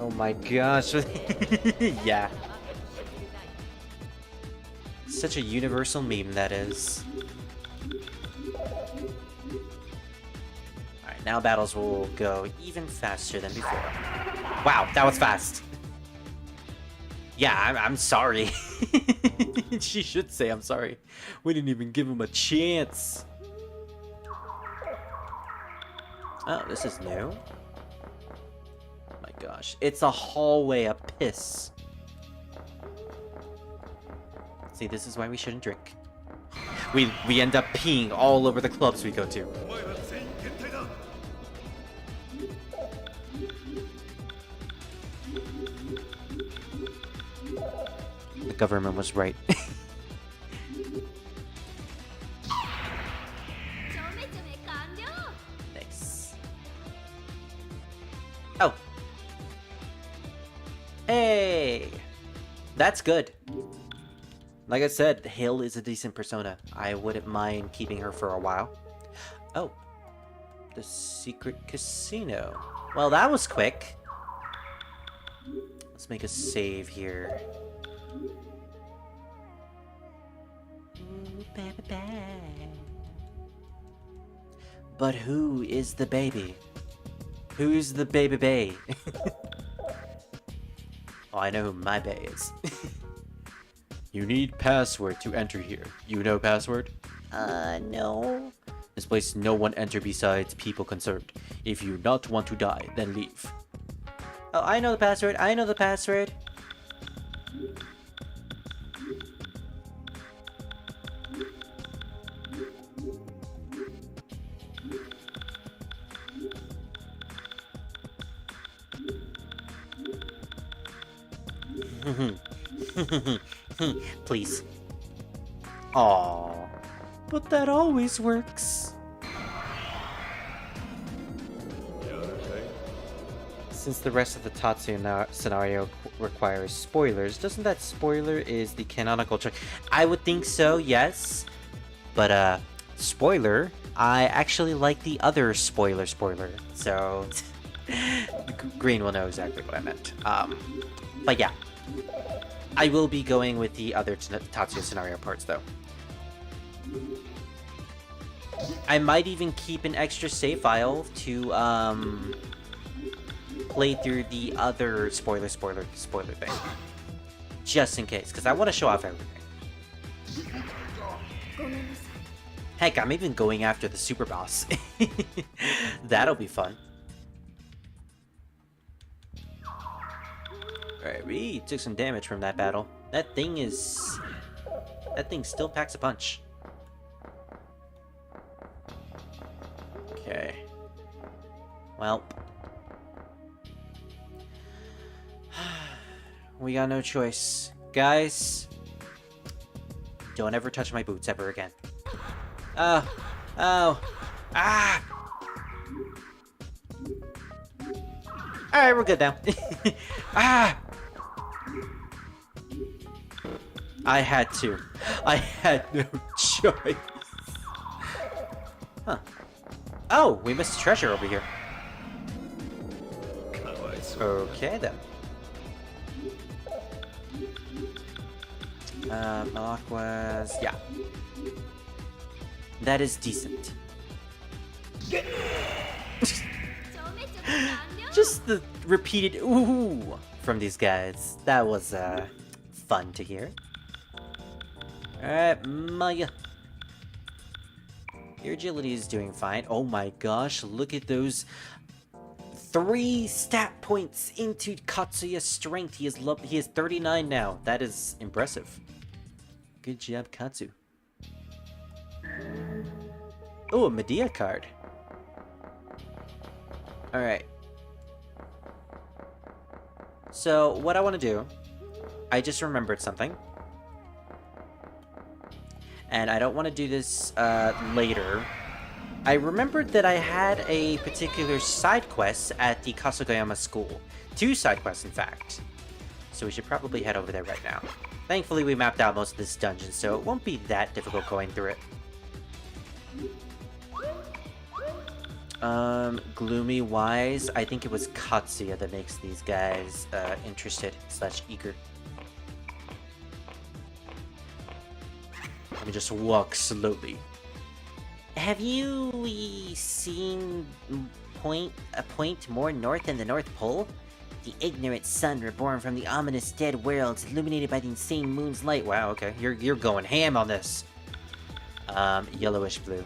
Oh my gosh. Yeah. Such a universal meme that is. Alright, now battles will go even faster than before. Wow, that was fast. Yeah, I'm sorry. She should say I'm sorry. We didn't even give him a chance. Oh, this is new. Oh my gosh. It's a hallway of piss. See, this is why we shouldn't drink. We end up peeing all over the clubs we go to. The government was right. Nice. Oh. Hey! That's good. Like I said, Hill is a decent persona. I wouldn't mind keeping her for a while. Oh. The secret casino. Well, that was quick. Let's make a save here. But who is the baby? Who's the baby bae? Oh, I know who my bae is. You need password to enter here. You know password? No. This place no one enter besides people concerned. If you not want to die, then leave. Oh, I know the password. I know the password. Please. Aww. But that always works. Since the rest of the Tatsuya scenario requires spoilers, doesn't that spoiler is the canonical choice? I would think so, yes. But, spoiler, I actually like the other spoiler. So, Green will know exactly what I meant. But yeah. I will be going with the other Tatsuya scenario parts, though. I might even keep an extra save file to, play through the other spoiler thing. Just in case, because I want to show off everything. Heck, I'm even going after the super boss. That'll be fun. Alright, we took some damage from that battle. That thing still packs a punch. Okay. Well. We got no choice. Guys, don't ever touch my boots ever again. Oh. Ah! Alright, we're good now. Ah! I had to. I had no choice. Huh. Oh, we missed a treasure over here. Okay, then. Aquas... yeah. That is decent. Just the repeated ooh from these guys. That was, fun to hear. Alright, Maya. Your agility is doing fine. Oh my gosh, look at those 3 stat points into Katsuya's strength. He is 39 now. That is impressive. Good job, Katsu. Oh, a Medea card. Alright. So, what I want to do, I just remembered something. And I don't want to do this later. I remembered that I had a particular side quest at the Kasugayama school. 2 side quests, in fact. So we should probably head over there right now. Thankfully, we mapped out most of this dungeon, so it won't be that difficult going through it. Gloomy wise, I think it was Tatsuya that makes these guys interested / eager. Let me just walk slowly. Have you seen a point more north than the North Pole? The ignorant sun reborn from the ominous dead worlds, illuminated by the insane moon's light. Wow, okay, you're going ham on this. Yellowish blue.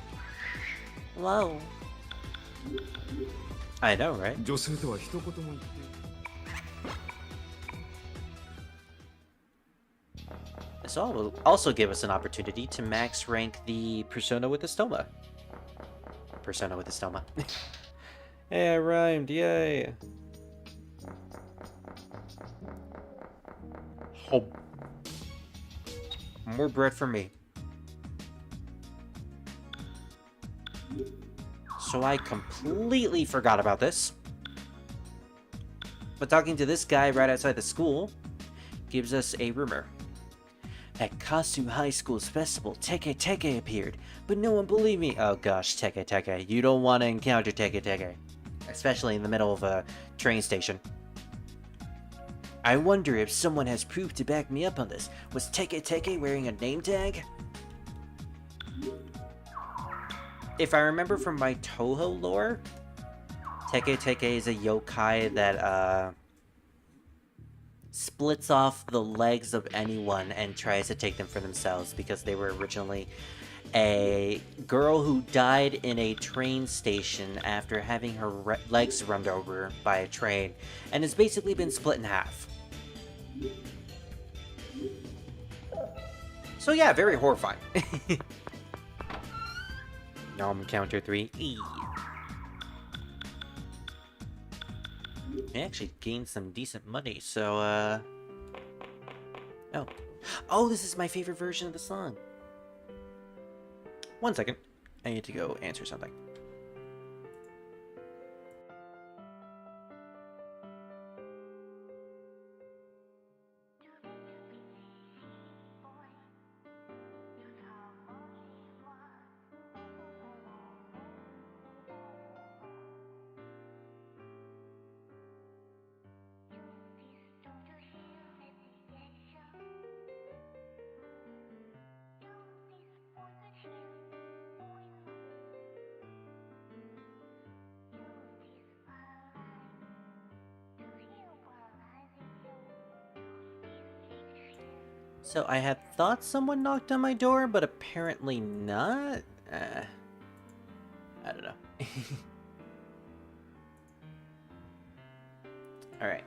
Whoa. I know, right? This all will also give us an opportunity to max rank the persona with the stoma. Persona with the stoma. Hey, I rhymed, yay! Oh. More bread for me. So I completely forgot about this. But talking to this guy right outside the school gives us a rumor. At Kasu High School's festival, Teke Teke appeared, but no one believed me. Oh gosh, Teke Teke. You don't want to encounter Teke Teke. Especially in the middle of a train station. I wonder if someone has proof to back me up on this. Was Teke Teke wearing a name tag? If I remember from my Toho lore, Teke Teke is a yokai that splits off the legs of anyone and tries to take them for themselves because they were originally a girl who died in a train station after having her legs run over by a train and has basically been split in half. So yeah, very horrifying. Nom counter 3. I actually gained some decent money, so Oh, this is my favorite version of the song. 1 second. I need to go answer something. So I had thought someone knocked on my door, but apparently not. I don't know. Alright.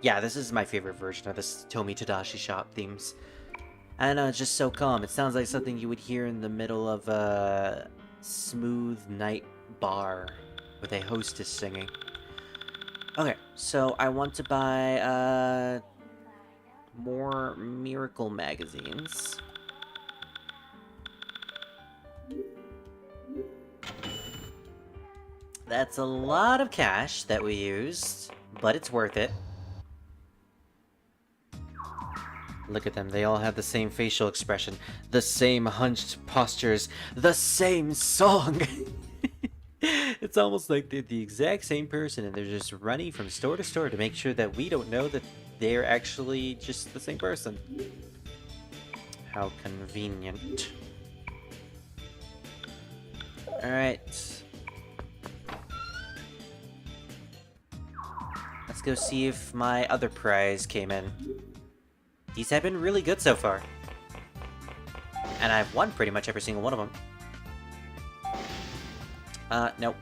Yeah, this is my favorite version of this Tomi Tadashi shop themes. I know, it's just so calm. It sounds like something you would hear in the middle of a smooth night bar with a hostess singing. Okay, so I want to buy more Miracle magazines. That's a lot of cash that we used, but it's worth it. Look at them, they all have the same facial expression, the same hunched postures, the same song! It's almost like they're the exact same person and they're just running from store to store to make sure that we don't know that they're actually just the same person. How convenient. Alright. Let's go see if my other prize came in. These have been really good so far. And I've won pretty much every single one of them. Nope.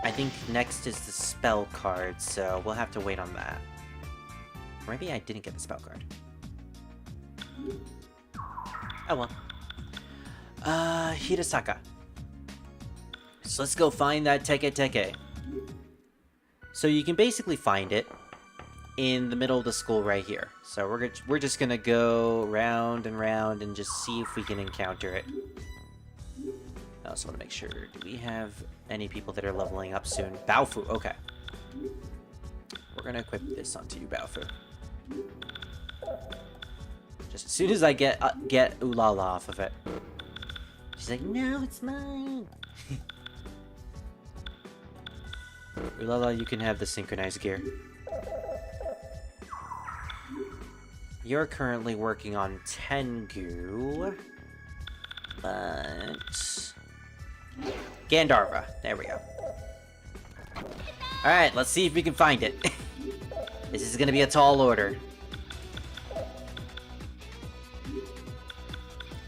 I think next is the spell card, so we'll have to wait on that. Or maybe I didn't get the spell card. Oh well. Hirasaka. So let's go find that Teke Teke. So you can basically find it in the middle of the school right here. So we're just gonna go round and round and just see if we can encounter it. I also want to make sure, do we have any people that are leveling up soon? Baofu, okay. We're gonna equip this onto you, Baofu. Just as soon as I get Ulala off of it. She's like, no, it's mine. Ulala, you can have the synchronized gear. You're currently working on Tengu, but... Gandharva, there we go. Alright, let's see if we can find it. This is gonna be a tall order.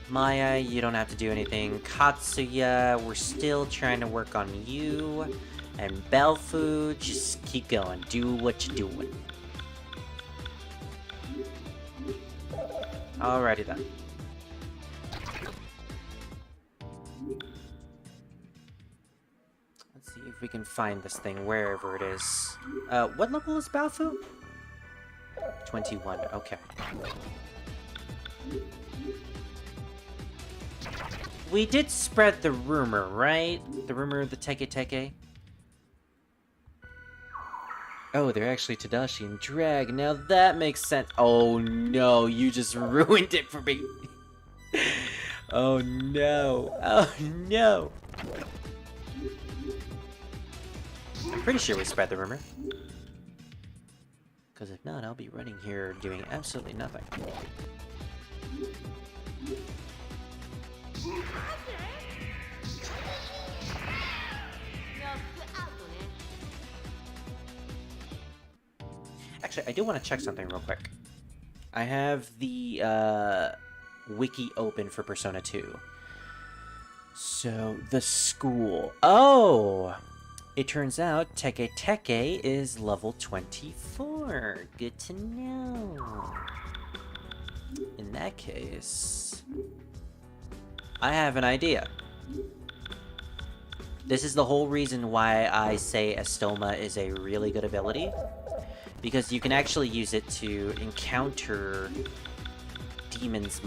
Maya, you don't have to do anything. Tatsuya, we're still trying to work on you. And Belfu, just keep going. Do what you're doing. Alrighty then. Let's see if we can find this thing wherever it is. What level is Belfu? 21, okay. We did spread the rumor, right? The rumor of the Teke Teke? Oh, they're actually Tadashi and Drag. Now that makes sense. Oh no, you just ruined it for me. Oh no. Oh no. I'm pretty sure we spread the rumor. Because if not, I'll be running here doing absolutely nothing. Actually, I do want to check something real quick. I have the wiki open for Persona 2. So, the school. Oh! It turns out Teke Teke is level 24. Good to know. In that case, I have an idea. This is the whole reason why I say Estoma is a really good ability. Because you can actually use it to encounter demons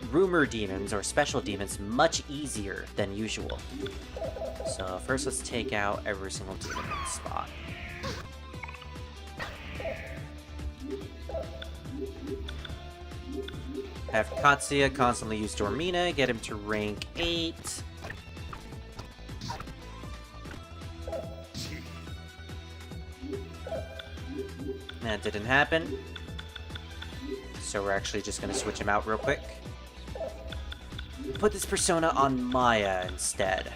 rumor demons or special demons much easier than usual. So first let's take out every single demon in the spot. Have Tatsuya constantly use Dormina, get him to rank 8. That didn't happen. So we're actually just gonna switch him out real quick. Put this persona on Maya instead.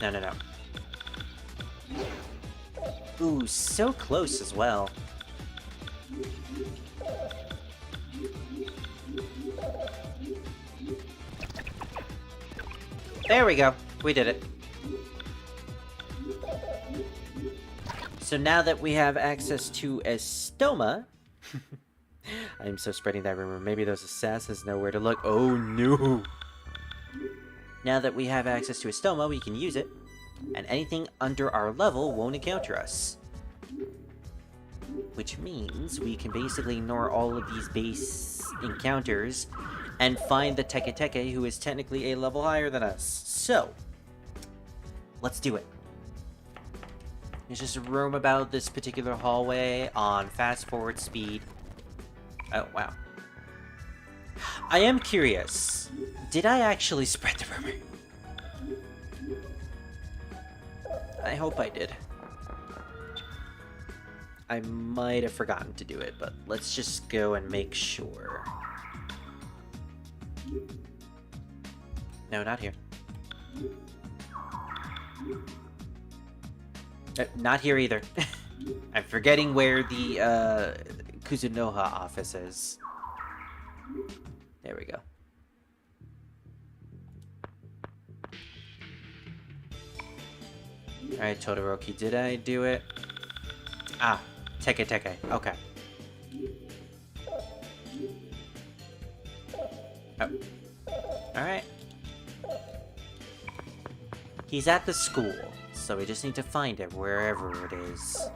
No. Ooh, so close as well. There we go. We did it. So now that we have access to Estoma... I'm so spreading that rumor. Maybe those assassins know where to look. Oh no! Now that we have access to Estoma, we can use it. And anything under our level won't encounter us. Which means we can basically ignore all of these base encounters and find the Teke Teke, who is technically a level higher than us. So, let's do it. Let's just roam about this particular hallway on fast forward speed. Oh, wow. I am curious. Did I actually spread the rumor? I hope I did. I might have forgotten to do it, but let's just go and make sure. No, not here. Not here either. I'm forgetting where the Kuzunoha office is. There we go. Alright, Todoroki, did I do it? Ah, Teke Teke. Okay. Oh. Alright. He's at the school, so we just need to find it wherever it is.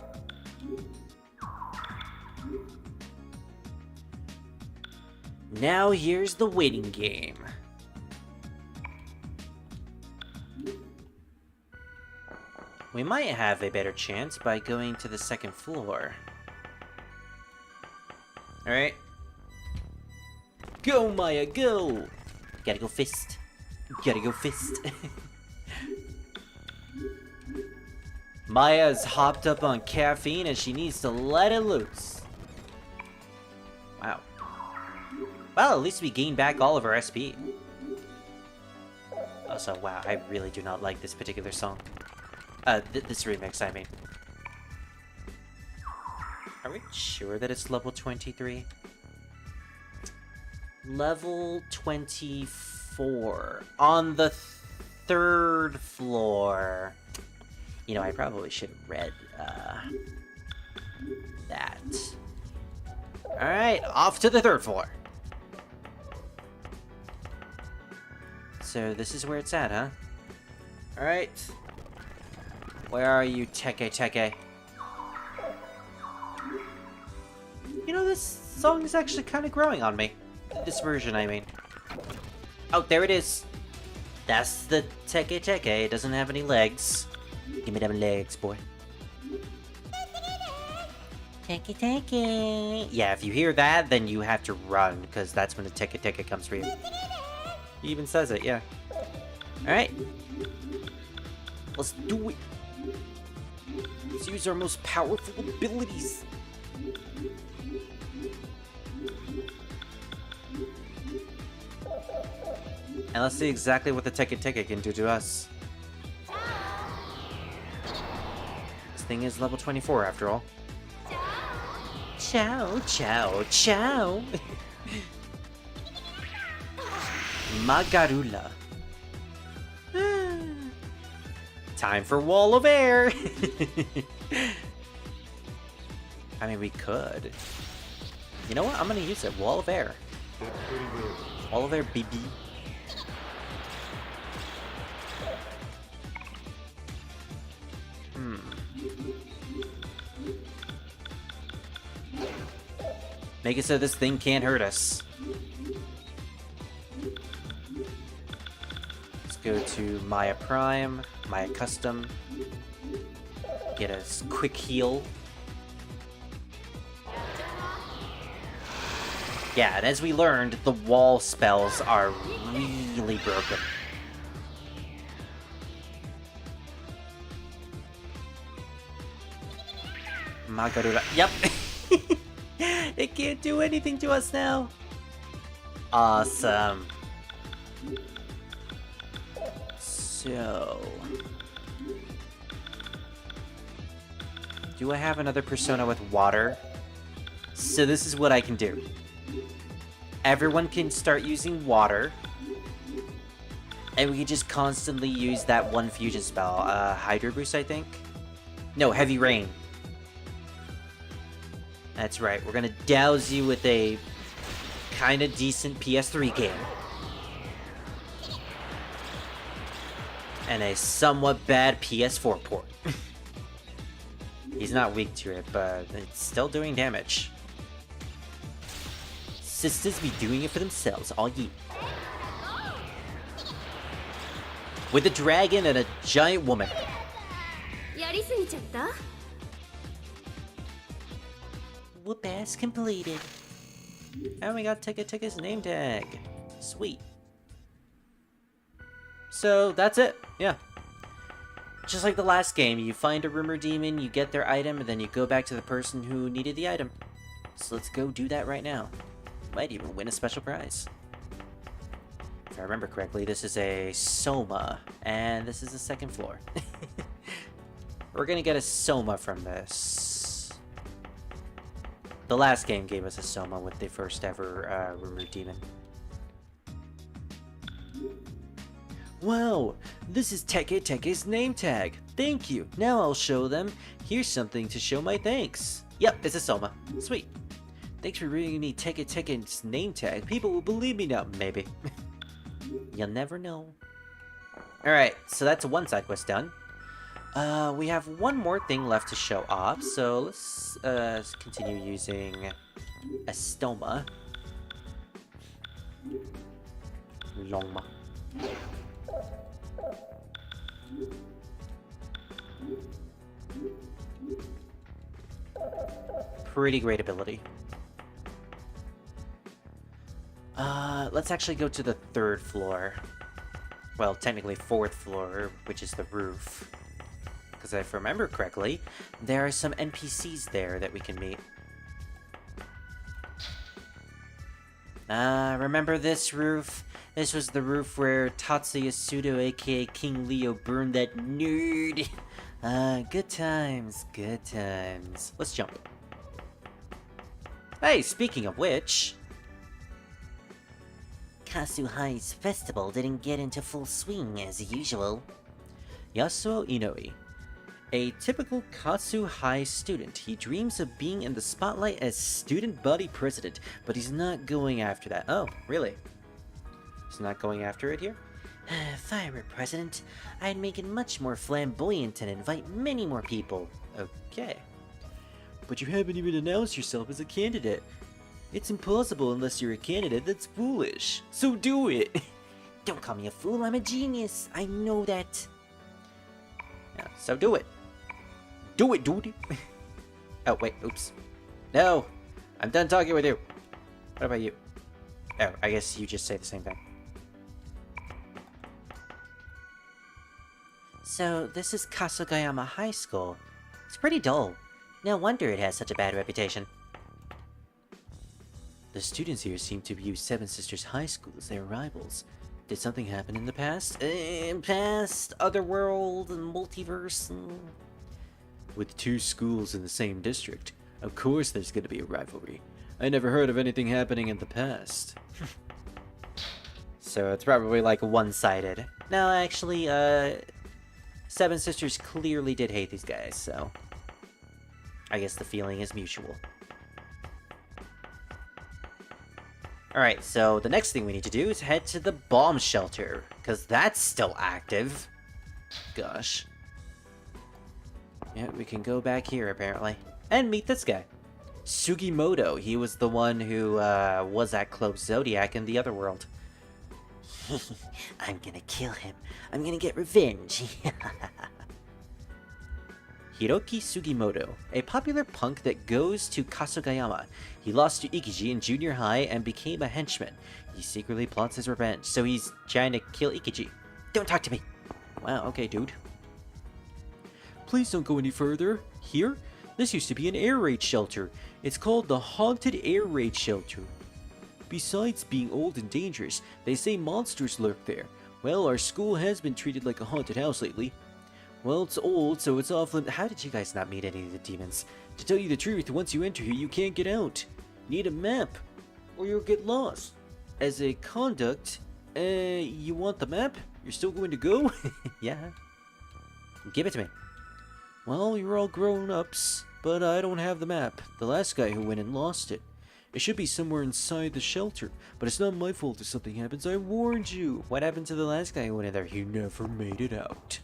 Now here's the waiting game. We might have a better chance by going to the second floor. Alright. Go, Maya, go! Gotta go fist. Gotta go fist. Maya's hopped up on caffeine and she needs to let it loose. Wow. Well, at least we gained back all of our SP. Also, wow, I really do not like this particular song. This remix, I mean. Are we sure that it's level 23? Level 24. On the 3rd floor. You know, I probably should have read, that. Alright, off to the 3rd floor. So this is where it's at, huh? Alright. Where are you, Teke? You know, this song is actually kind of growing on me. This version, I mean. Oh, there it is. That's the Teke. It doesn't have any legs. Give me them legs, boy. Teke. Yeah, if you hear that, then you have to run, because that's when the Teke comes for you. He even says it, yeah. Alright. Let's do it. Let's use our most powerful abilities. And let's see exactly what the Teke can do to us. This thing is level 24 after all. Ciao. Magarula. Time for Wall of Air! I mean, we could. You know what? I'm gonna use it. Wall of Air. Wall of Air, BB. Make it so this thing can't hurt us. Let's go to Maya Prime, Maya Custom. Get a quick heal. Yeah, and as we learned, the wall spells are really broken. Magarura. Yep. It can't do anything to us now. Awesome. So... do I have another persona with water? So this is what I can do. Everyone can start using water. And we can just constantly use that one fusion spell. Hydro Boost, I think? No, Heavy Rain. That's right, we're gonna douse you with a kinda decent PS3 game. And a somewhat bad PS4 port. He's not weak to it, but it's still doing damage. Sisters be doing it for themselves, all ye. With a dragon and a giant woman. やりすぎちゃった Whoop ass completed. And we got Tike's name tag. Sweet. So that's it. Yeah. Just like the last game, you find a rumor demon, you get their item, and then you go back to the person who needed the item. So let's go do that right now. Might even win a special prize. If I remember correctly, this is a Soma, and this is the 2nd floor. We're gonna get a Soma from this. The last game gave us a Soma with the first ever rumor demon. Wow, this is Teke's name tag. Thank you. Now I'll show them. Here's something to show my thanks. Yep, it's a Soma. Sweet. Thanks for reading me Teke's name tag. People will believe me now, maybe. You'll never know. Alright, so that's one side quest done. We have one more thing left to show off, so let's continue using Estoma. Longma. Pretty great ability. Let's actually go to the 3rd floor. Well, technically 4th floor, which is the roof. Because if I remember correctly, there are some NPCs there that we can meet. Remember this roof? This was the roof where Tatsuya Pseudo, aka King Leo, burned that nerd. Good times, good times. Let's jump. Hey, speaking of which... Kasuhai's festival didn't get into full swing as usual. Yasuo Inoi. A typical Katsu High student. He dreams of being in the spotlight as student body president, but he's not going after that. Oh, really? He's not going after it here? If I were president, I'd make it much more flamboyant and invite many more people. Okay. But you haven't even announced yourself as a candidate. It's impossible unless you're a candidate. That's foolish. So do it! Don't call me a fool, I'm a genius. I know that. Yeah, so do it. Do it, dude! Oh, wait, oops. No! I'm done talking with you. What about you? Oh, I guess you just say the same thing. So, this is Kasugayama High School. It's pretty dull. No wonder it has such a bad reputation. The students here seem to view Seven Sisters High School as their rivals. Did something happen in the past? Past, otherworld, and multiverse. With 2 schools in the same district, of course there's gonna be a rivalry. I never heard of anything happening in the past. So it's probably like one-sided. No, actually, Seven Sisters clearly did hate these guys, so... I guess the feeling is mutual. Alright, so the next thing we need to do is head to the bomb shelter, because that's still active. Gosh. Yeah, we can go back here, apparently. And meet this guy. Sugimoto. He was the one who, was at Club Zodiac in the other world. I'm gonna kill him. I'm gonna get revenge. Hiroki Sugimoto, a popular punk that goes to Kasugayama. He lost to Ikiji in junior high and became a henchman. He secretly plots his revenge, so he's trying to kill Ikiji. Don't talk to me. Wow, okay, dude. Please don't go any further. Here? This used to be an air raid shelter. It's called the Haunted Air Raid Shelter. Besides being old and dangerous, they say monsters lurk there. Well, our school has been treated like a haunted house lately. Well, it's old, so it's off limits. How did you guys not meet any of the demons? To tell you the truth, once you enter here, you can't get out. You need a map, or you'll get lost. As a conduct, you want the map? You're still going to go? Yeah. Give it to me. Well, you're all grown-ups, but I don't have the map. The last guy who went and lost it. It should be somewhere inside the shelter, but it's not my fault if something happens. I warned you. What happened to the last guy who went in there? He never made it out.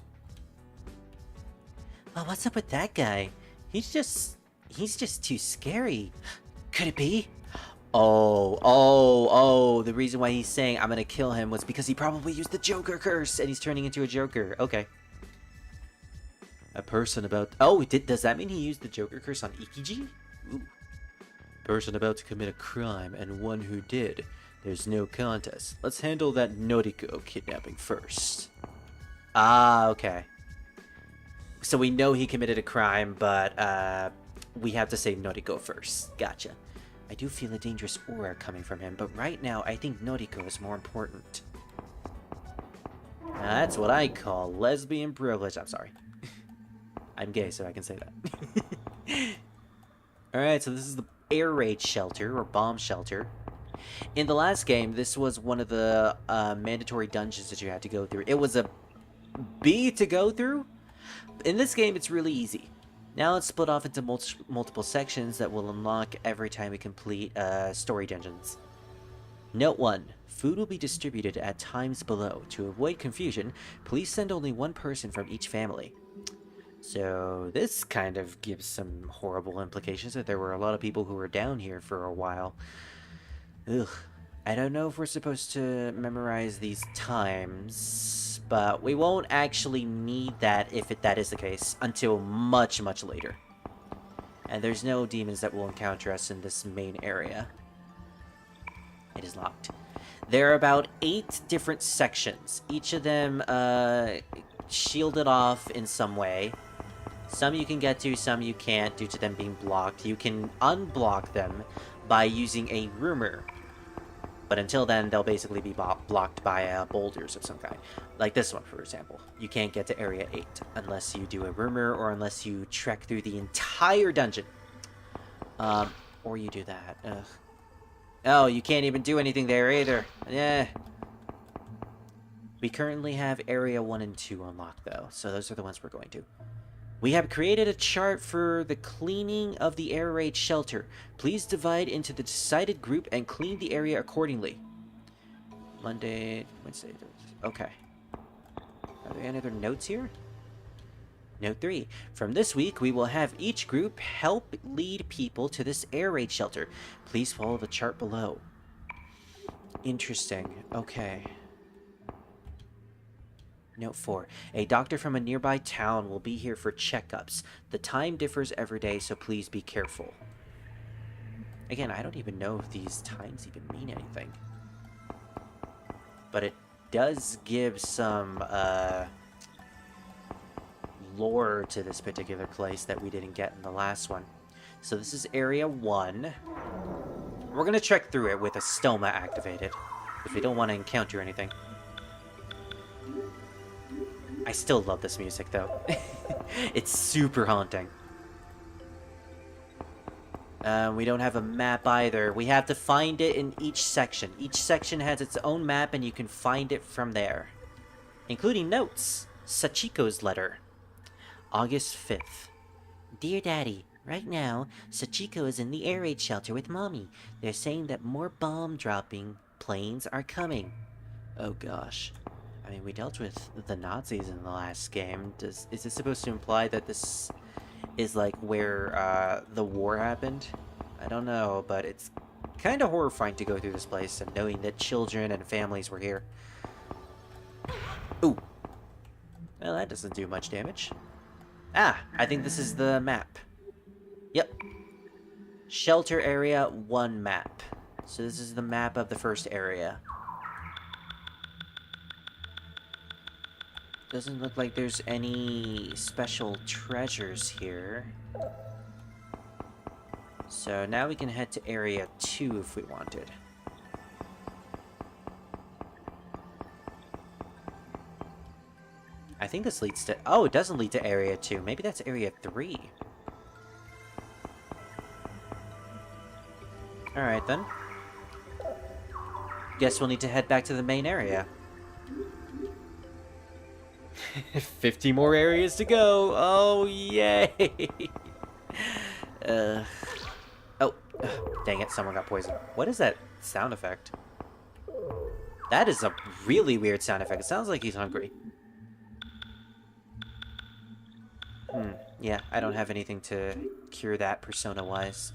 Well, what's up with that guy? He's just too scary. Could it be? Oh, the reason why he's saying I'm gonna kill him was because he probably used the Joker curse and he's turning into a Joker. Okay. A person about... Oh, does that mean he used the Joker curse on Ikiji? Ooh. Person about to commit a crime and one who did. There's no contest. Let's handle that Noriko kidnapping first. Ah, okay. So we know he committed a crime, but we have to save Noriko first. Gotcha. I do feel a dangerous aura coming from him, but right now I think Noriko is more important. That's what I call lesbian privilege. I'm sorry. I'm gay, so I can say that. Alright, so this is the air raid shelter, or bomb shelter. In the last game, this was one of the mandatory dungeons that you had to go through. It was a B to go through. In this game, it's really easy. Now it's split off into multiple sections that will unlock every time we complete story dungeons. Note 1. Food will be distributed at times below. To avoid confusion, please send only one person from each family. So this kind of gives some horrible implications that there were a lot of people who were down here for a while. Ugh. I don't know if we're supposed to memorize these times, but we won't actually need that if that is the case until much, much later. And there's no demons that will encounter us in this main area. It is locked. There are about 8 different sections, each of them shielded off in some way. Some you can get to, some you can't due to them being blocked. You can unblock them by using a rumor. But until then, they'll basically be blocked by boulders of some kind. Like this one, for example. You can't get to Area 8 unless you do a rumor or unless you trek through the entire dungeon. Or you do that. Ugh. Oh, you can't even do anything there either. Yeah. We currently have Area 1 and 2 unlocked, though. So those are the ones we're going to. We have created a chart for the cleaning of the air raid shelter. Please divide into the decided group and clean the area accordingly. Monday, Wednesday, Thursday. Okay. Are there any other notes here? Note 3. From this week, we will have each group help lead people to this air raid shelter. Please follow the chart below. Interesting. Okay. Note 4. A doctor from a nearby town will be here for checkups. The time differs every day, so please be careful. Again, I don't even know if these times even mean anything. But it does give some, lore to this particular place that we didn't get in the last one. So this is Area 1. We're gonna trek through it with a stoma activated, because we don't want to encounter anything. I still love this music, though. It's super haunting. We don't have a map either. We have to find it in each section. Each section has its own map, and you can find it from there. Including notes. Sachiko's letter. August 5th. Dear Daddy, right now, Sachiko is in the air raid shelter with Mommy. They're saying that more bomb-dropping planes are coming. Oh gosh. I mean, we dealt with the Nazis in the last game. Is this supposed to imply that this is like where the war happened? I don't know, but it's kind of horrifying to go through this place and knowing that children and families were here. Ooh. Well, that doesn't do much damage. Ah, I think this is the map. Yep. Shelter Area 1 map. So this is the map of the first area. Doesn't look like there's any special treasures here. So now we can head to Area 2 if we wanted. I think this leads to... Oh, it doesn't lead to Area 2. Maybe that's Area 3. Alright then. Guess we'll need to head back to the main area. 50 more areas to go. Oh, yay. Oh, dang it. Someone got poisoned. What is that sound effect? That is a really weird sound effect. It sounds like he's hungry. Yeah, I don't have anything to cure that persona-wise.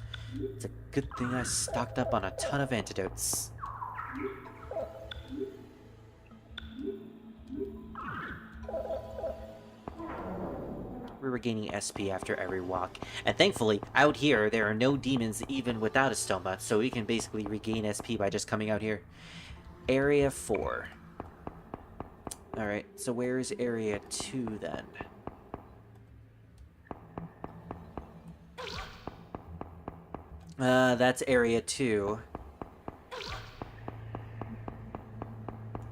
It's a good thing I stocked up on a ton of antidotes. We're regaining SP after every walk. And thankfully, out here, there are no demons even without a stoma, so we can basically regain SP by just coming out here. Area 4. Alright, so where's Area 2 then? That's Area 2.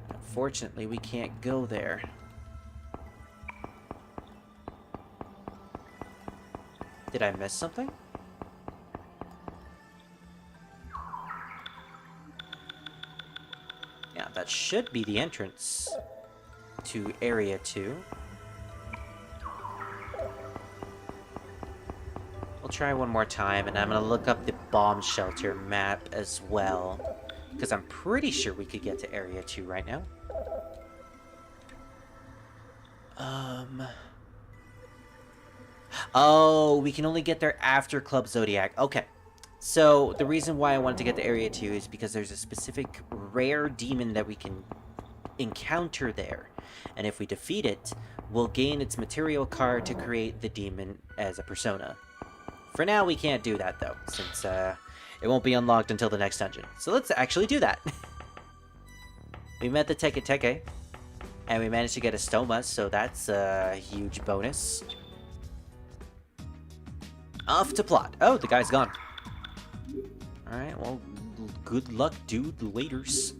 Unfortunately, we can't go there. Did I miss something? Yeah, that should be the entrance to Area 2. We'll try one more time, and I'm gonna look up the bomb shelter map as well, because I'm pretty sure we could get to Area 2 right now. Oh, we can only get there after Club Zodiac. Okay. So, the reason why I wanted to get to Area 2 is because there's a specific rare demon that we can encounter there. And if we defeat it, we'll gain its material card to create the demon as a persona. For now, we can't do that, though, since it won't be unlocked until the next dungeon. So let's actually do that. We met the Teke Teke, and we managed to get a Stoma, so that's a huge bonus. Off to plot. Oh, the guy's gone. Alright, well, good luck, dude. Laters.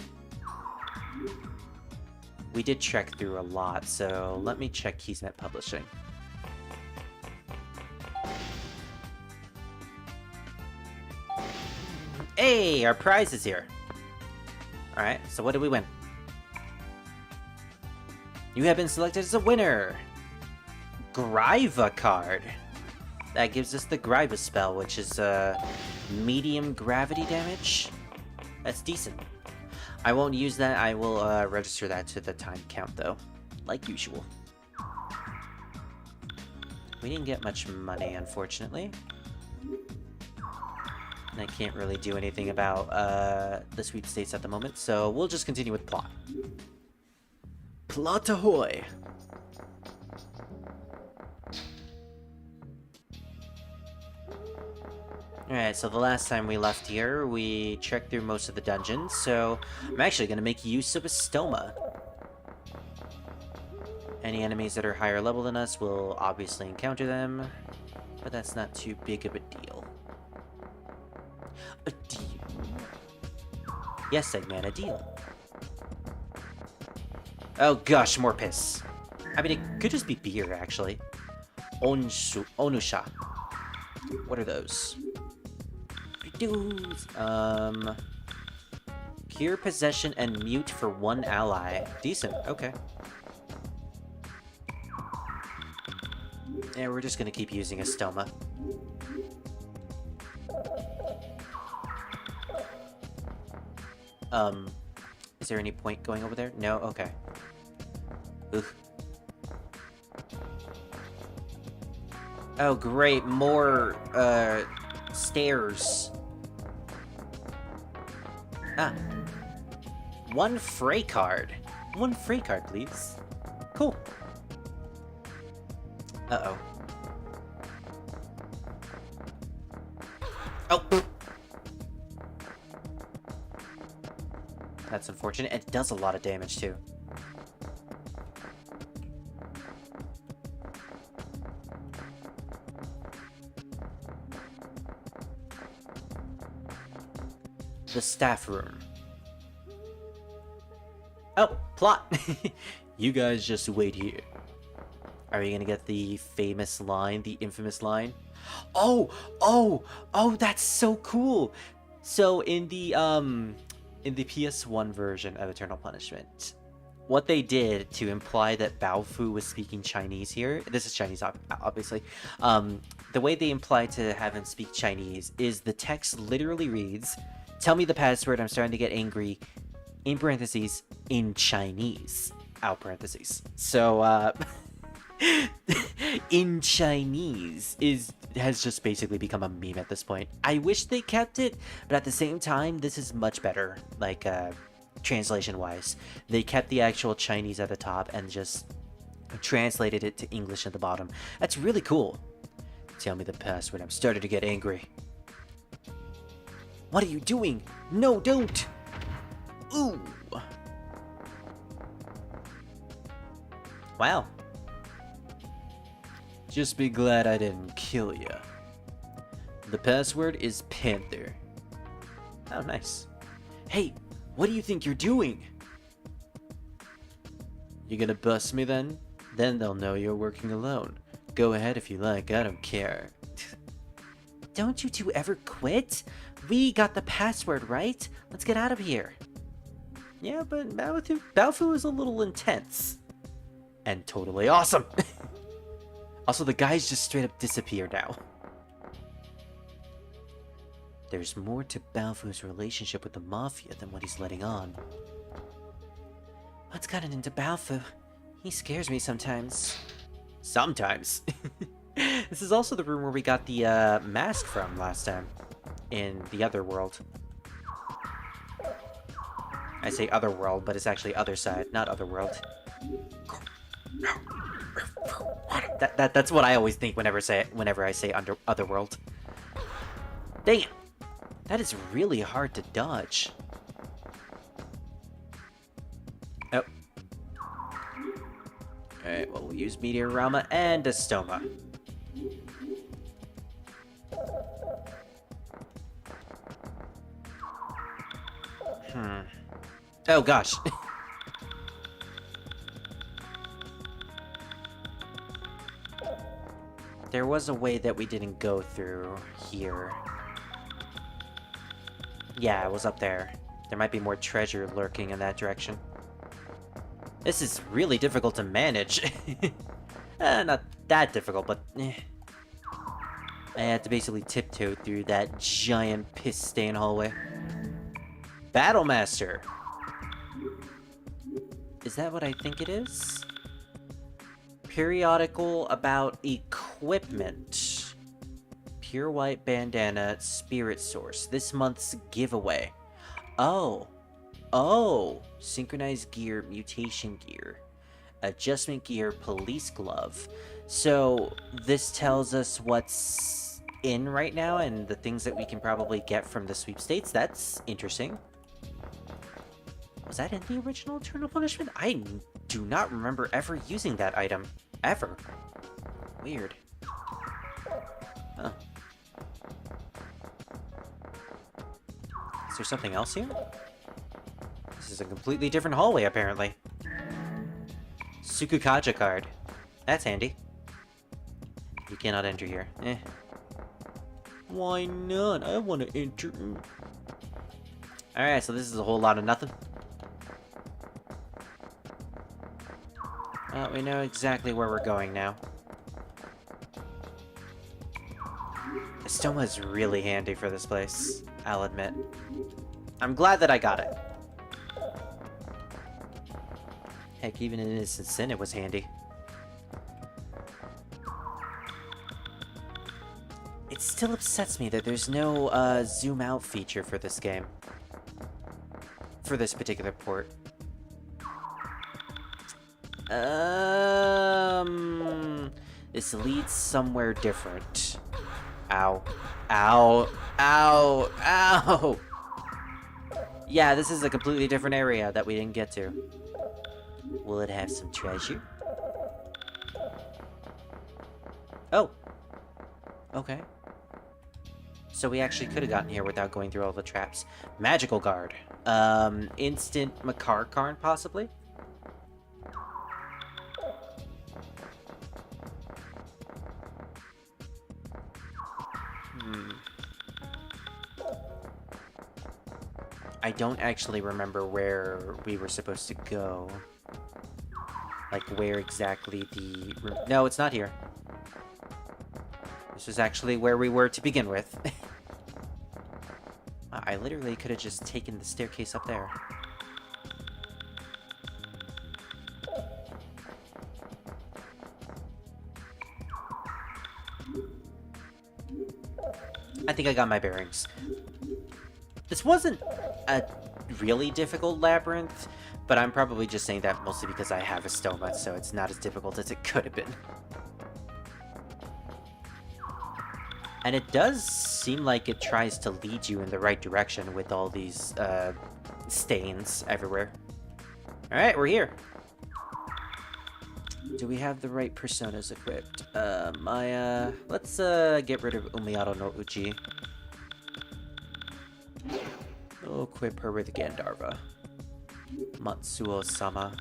We did check through a lot, so let me check Keysnet Publishing. Hey, our prize is here. Alright, so what did we win? You have been selected as a winner! Gryva card. That gives us the Gryva spell, which is medium gravity damage. That's decent. I won't use that. I will register that to the time count, though, like usual. We didn't get much money, unfortunately. And I can't really do anything about the sweepstakes at the moment, so we'll just continue with plot. Plot ahoy! Alright, so the last time we left here, we checked through most of the dungeons, so I'm actually going to make use of a Stoma. Any enemies that are higher level than us will obviously encounter them, but that's not too big of a deal. A deal. Yes, Eggman, a deal. Oh gosh, more piss. I mean, it could just be beer, actually. Onusha. What are those? Cure possession and mute for one ally. Decent, okay. Yeah, we're just gonna keep using a Stoma. Is there any point going over there? No? Okay. Ugh. Oh, great. More, stairs. Ah. One Frey card. One Frey card, please. Cool. Uh-oh. Oh! That's unfortunate. It does a lot of damage, too. The staff room. Oh, plot! You guys just wait here. Are you gonna get the famous line, the infamous line? Oh, that's so cool! So in the PS1 version of Eternal Punishment, what they did to imply that Baofu was speaking Chinese here, this is Chinese obviously, the way they imply to have him speak Chinese is the text literally reads, "Tell me the password, I'm starting to get angry," in parentheses, in Chinese, out parentheses. So, in Chinese has just basically become a meme at this point. I wish they kept it, but at the same time, this is much better, like, translation-wise. They kept the actual Chinese at the top and just translated it to English at the bottom. That's really cool. Tell me the password, I'm starting to get angry. What are you doing? No, don't! Ooh! Wow. Just be glad I didn't kill ya. The password is Panther. Oh, nice. Hey, what do you think you're doing? You gonna bust me then? Then they'll know you're working alone. Go ahead if you like, I don't care. Don't you two ever quit? We got the password, right? Let's get out of here. Yeah, but Baofu is a little intense. And totally awesome. Also, the guy's just straight up disappeared now. There's more to Baofu's relationship with the Mafia than what he's letting on. What's gotten into Baofu? He scares me sometimes. Sometimes. This is also the room where we got the mask from last time. In the other world. I say other world, but it's actually other side, not other world. That's what I always think whenever I say other world. Dang it! That is really hard to dodge. Alright, well, we'll use Meteorama and a Stoma. Oh, gosh. There was a way that we didn't go through here. Yeah, it was up there. There might be more treasure lurking in that direction. This is really difficult to manage. Not that difficult, but I had to basically tiptoe through that giant piss stain hallway. Battlemaster! Is that what I think it is? Periodical about equipment. Pure white bandana, spirit source. This month's giveaway. Oh. Oh. Synchronized gear, mutation gear. Adjustment gear, police glove. So this tells us what's in right now and the things that we can probably get from the sweepstakes. That's interesting. Was that in the original Eternal Punishment? I do not remember ever using that item. Ever. Weird. Huh. Is there something else here? This is a completely different hallway, apparently. Sukukaja card. That's handy. You cannot enter here. Eh. Why not? I want to enter. Alright, so this is a whole lot of nothing. We know exactly where we're going now. The stoma is really handy for this place, I'll admit. I'm glad that I got it. Heck, even in Innocent Sin it was handy. It still upsets me that there's no zoom out feature for this game. For this particular port. This leads somewhere different. Ow. Ow. Ow. Ow! Yeah, this is a completely different area that we didn't get to. Will it have some treasure? Oh. Okay. So we actually could have gotten here without going through all the traps. Magical guard. Instant Makar Karn, possibly? I don't actually remember where we were supposed to go. Like, where exactly the room... No, it's not here. This is actually where we were to begin with. I literally could have just taken the staircase up there. I think I got my bearings. This wasn't a really difficult labyrinth, but I'm probably just saying that mostly because I have a stoma, so it's not as difficult as it could have been. And it does seem like it tries to lead you in the right direction with all these stains everywhere. Alright, we're here. Do we have the right personas equipped? Maya... Let's get rid of Umiyato no Uchi. We'll equip her with Gandharva. Matsuo-sama.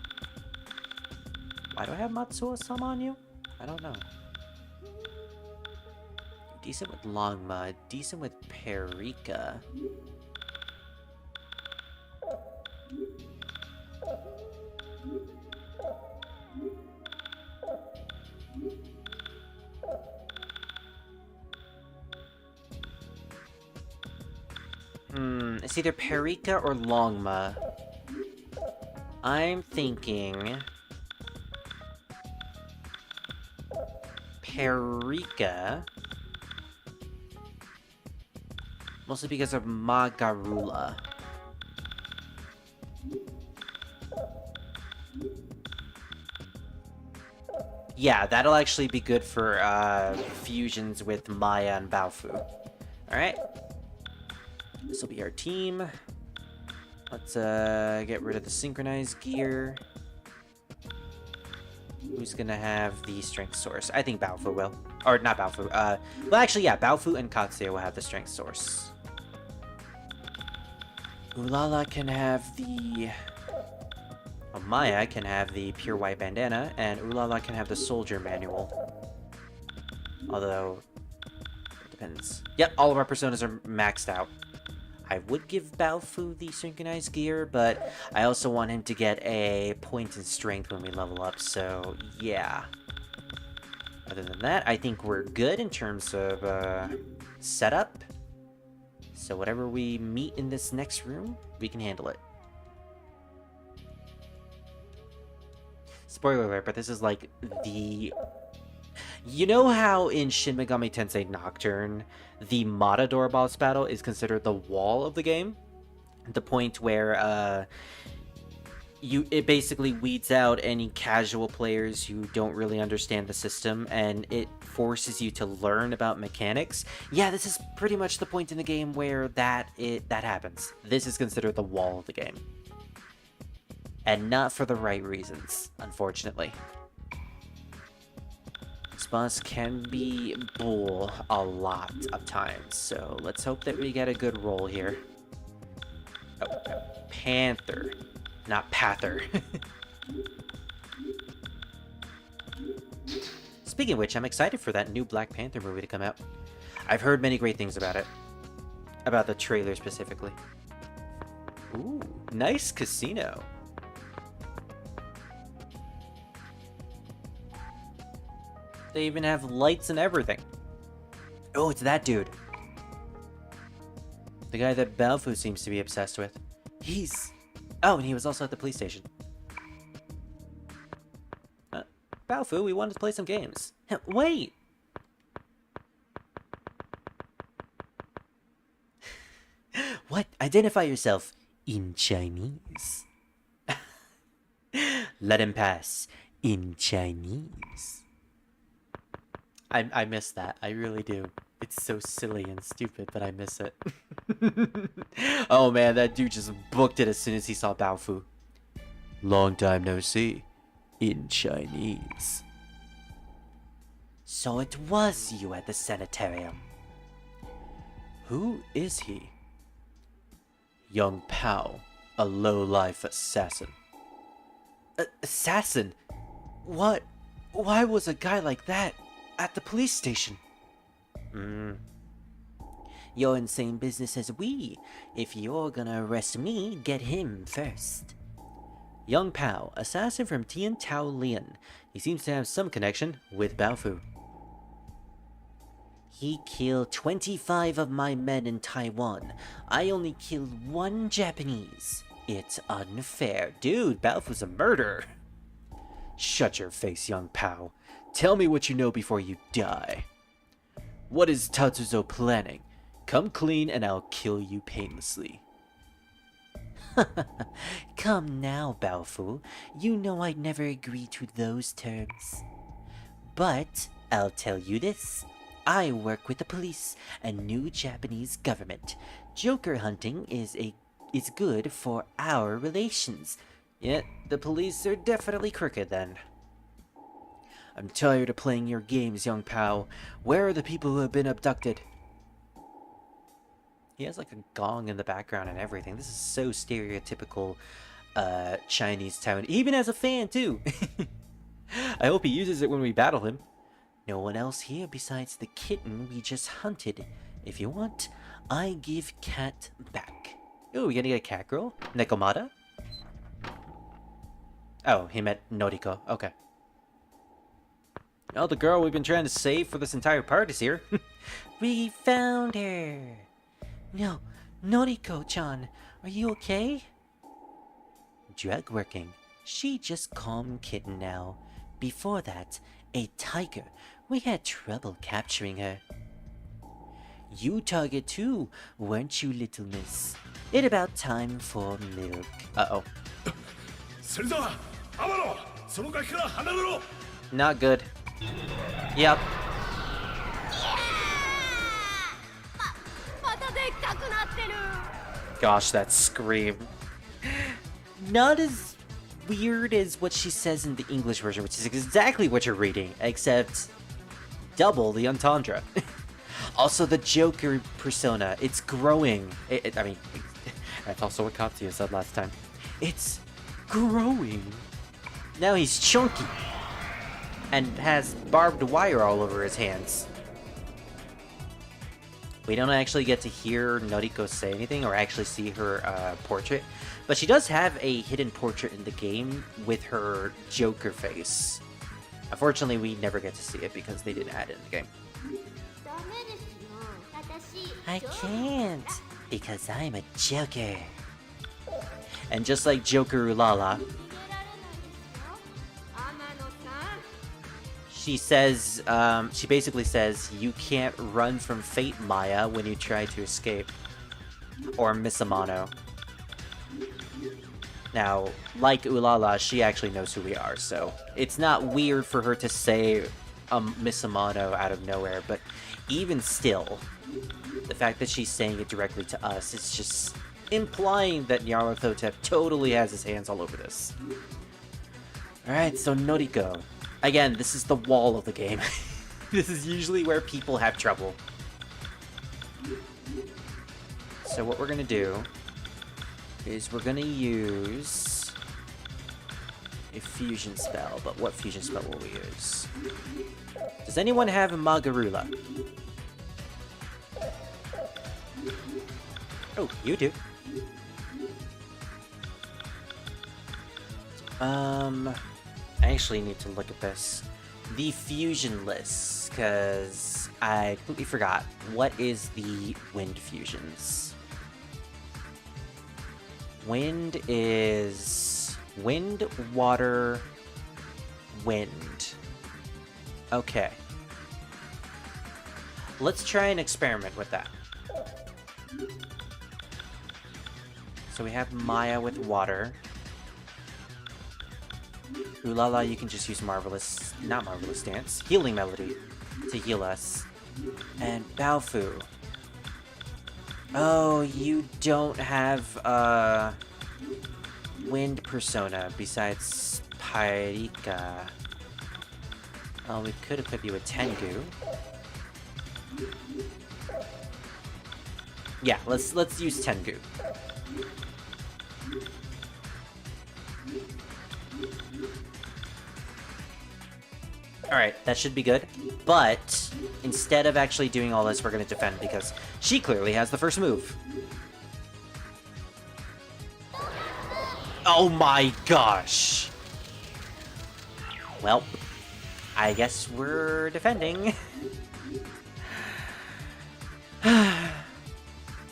Why do I have Matsuo-sama on you? I don't know. Decent with Longma, decent with Perika. It's either Perika or Longma. I'm thinking... Perika... Mostly because of Magarula. Yeah, that'll actually be good for fusions with Maya and Baofu. Alright. This will be our team. Let's get rid of the synchronized gear. Who's gonna have the strength source? I think Baofu will. Or not Baofu. Well, actually, yeah, Baofu and Tatsuya will have the strength source. Ulala can have the... Well, Maya can have the pure white bandana, and Ulala can have the soldier manual. Although, it depends. Yep, all of our personas are maxed out. I would give Baofu the synchronized gear, but I also want him to get a point in strength when we level up, so yeah. Other than that, I think we're good in terms of setup. So whatever we meet in this next room, we can handle it. Spoiler alert, but this is like the... You know how in Shin Megami Tensei Nocturne, the Matador boss battle is considered the wall of the game? The point where it basically weeds out any casual players who don't really understand the system, and it forces you to learn about mechanics. Yeah, this is pretty much the point in the game where that happens. This is considered the wall of the game. And not for the right reasons, unfortunately. This boss can be bull a lot of times, so let's hope that we get a good roll here. Oh, Panther, not Pather. Speaking of which, I'm excited for that new Black Panther movie to come out. I've heard many great things about it. About the trailer specifically. Ooh, nice casino. They even have lights and everything. Oh, it's that dude. The guy that Baofu seems to be obsessed with. Oh, and he was also at the police station. Baofu, we wanted to play some games. Wait! What? Identify yourself in Chinese. Let him pass in Chinese. I miss that. I really do. It's so silly and stupid, but I miss it. Oh man, that dude just booked it as soon as he saw Baofu. Long time no see. In Chinese. So it was you at the sanitarium. Who is he? Young Pao, a low-life assassin. Assassin? What? Why was a guy like that at the police station? You're in the same business as we. If you're gonna arrest me, get him first. Young Pao, assassin from Tian Tao Lian. He seems to have some connection with Baofu. He killed 25 of my men in Taiwan. I only killed 1 Japanese. It's unfair. Dude, Baofu's a murderer. Shut your face, young Pao. Tell me what you know before you die. What is Tatsuya planning? Come clean and I'll kill you painlessly. Come now, Baofu. You know I'd never agree to those terms. But I'll tell you this. I work with the police and new Japanese government. Joker hunting is good for our relations. Yet the police are definitely crooked then. I'm tired of playing your games, young Pao. Where are the people who have been abducted? He has like a gong in the background and everything. This is so stereotypical Chinese town. Even as a fan, too. I hope he uses it when we battle him. No one else here besides the kitten we just hunted. If you want, I give cat back. Ooh, we gonna get a cat girl? Nekomata? Oh, he meant Noriko. Okay. Oh, the girl we've been trying to save for this entire part is here. We found her. No, Noriko-chan, are you okay? Drug working. She just calm kitten now. Before that, a tiger. We had trouble capturing her. You target too, weren't you, little miss? It about time for milk. Uh-oh. Not good. Yep. Gosh, that scream. Not as weird as what she says in the English version, which is exactly what you're reading, except double the entendre. Also, the Joker persona, it's growing. I mean, that's also what Tatsuya said last time. It's growing. Now he's chunky and has barbed wire all over his hands. We don't actually get to hear Noriko say anything or actually see her portrait, but she does have a hidden portrait in the game with her Joker face. Unfortunately, we never get to see it because they didn't add it in the game. ダメですよ私 I can't, because I'm a Joker. And just like Joker Ulala, 逃げられないですよ天野さん she says, she basically says, you can't run from fate, Maya, when you try to escape. Or Miss Amano. Now, like Ulala, she actually knows who we are, so it's not weird for her to say Miss Amano out of nowhere, but even still, the fact that she's saying it directly to us is just implying that Nyarlathotep totally has his hands all over this. Alright, so Noriko. Again, this is the wall of the game. This is usually where people have trouble. So what we're gonna do is we're gonna use a fusion spell, but what fusion spell will we use? Does anyone have Magarula? Oh, you do. I actually need to look at this. The fusion list, because I completely forgot. What is the wind fusions? Wind is wind, water, wind. Okay. Let's try and experiment with that. So we have Maya with water. Ulala, you can just use not Marvelous Dance, Healing Melody to heal us. And Baofu. Oh, you don't have, Wind Persona besides Parika. Oh, we could equip you with Tengu. Yeah, let's use Tengu. Alright, that should be good. But instead of actually doing all this, we're going to defend because she clearly has the first move. Oh my gosh! Well, I guess we're defending.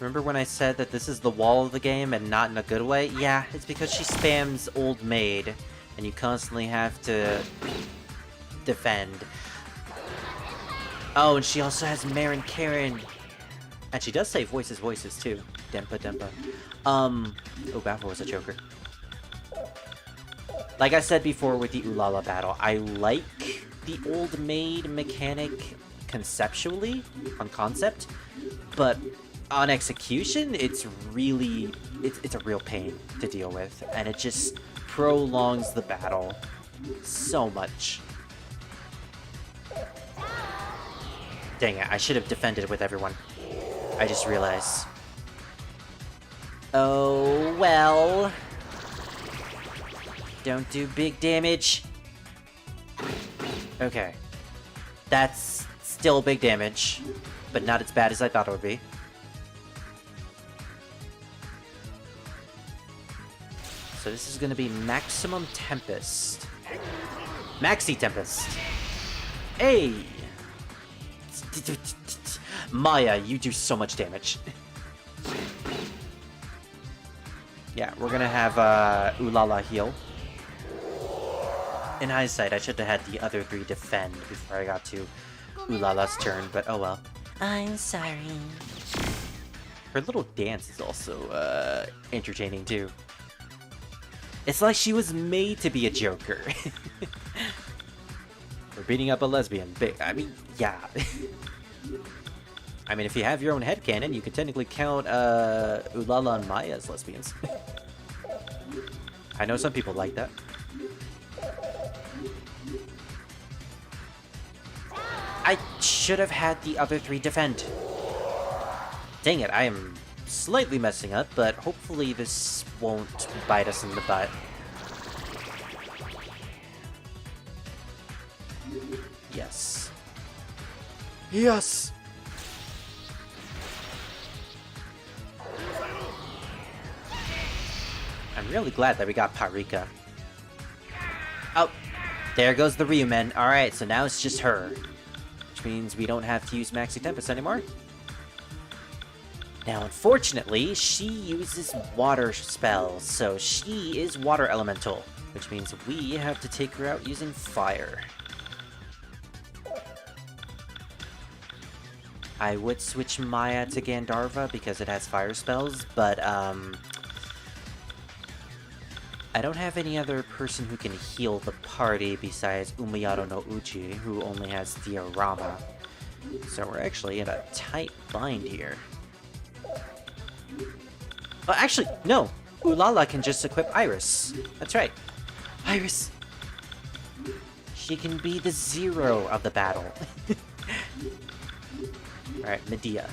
Remember when I said that this is the wall of the game and not in a good way? Yeah, it's because she spams Old Maid, and you constantly have to defend. Oh, and she also has Marin Karen. And she does say voices too. Dempa Dempa. Oh, Baffle was a joker. Like I said before with the Ulala battle, I like the Old Maid mechanic conceptually, on concept, but on execution, it's really, it's a real pain to deal with, and it just prolongs the battle so much. Dang it, I should have defended with everyone. I just realized. Oh, well. Don't do big damage. Okay. That's still big damage, but not as bad as I thought it would be. So this is gonna be Maximum Tempest. Maxi Tempest. Hey! Maya, you do so much damage. Yeah, we're gonna have Ulala heal. In hindsight, I should have had the other three defend before I got to Ulala's turn, but oh well. I'm sorry. Her little dance is also entertaining too. It's like she was made to be a joker. We're beating up a lesbian. I mean, yeah. I mean, if you have your own headcanon, you could technically count Ulala and Maya as lesbians. I know some people like that. I should have had the other 3 defend. Dang it, I am slightly messing up, but hopefully this won't bite us in the butt. Yes. Yes! I'm really glad that we got Parika. Oh, there goes the Ryumen. Alright, so now it's just her. Which means we don't have to use Maxi Tempest anymore. Now, unfortunately, she uses water spells, so she is water elemental. Which means we have to take her out using fire. I would switch Maya to Gandharva because it has fire spells, but I don't have any other person who can heal the party besides Umayaro no Uchi, who only has Diorama. So we're actually in a tight bind here. Well, actually, no! Ulala can just equip Iris. That's right. Iris! She can be the 0 of the battle. Alright, Medea.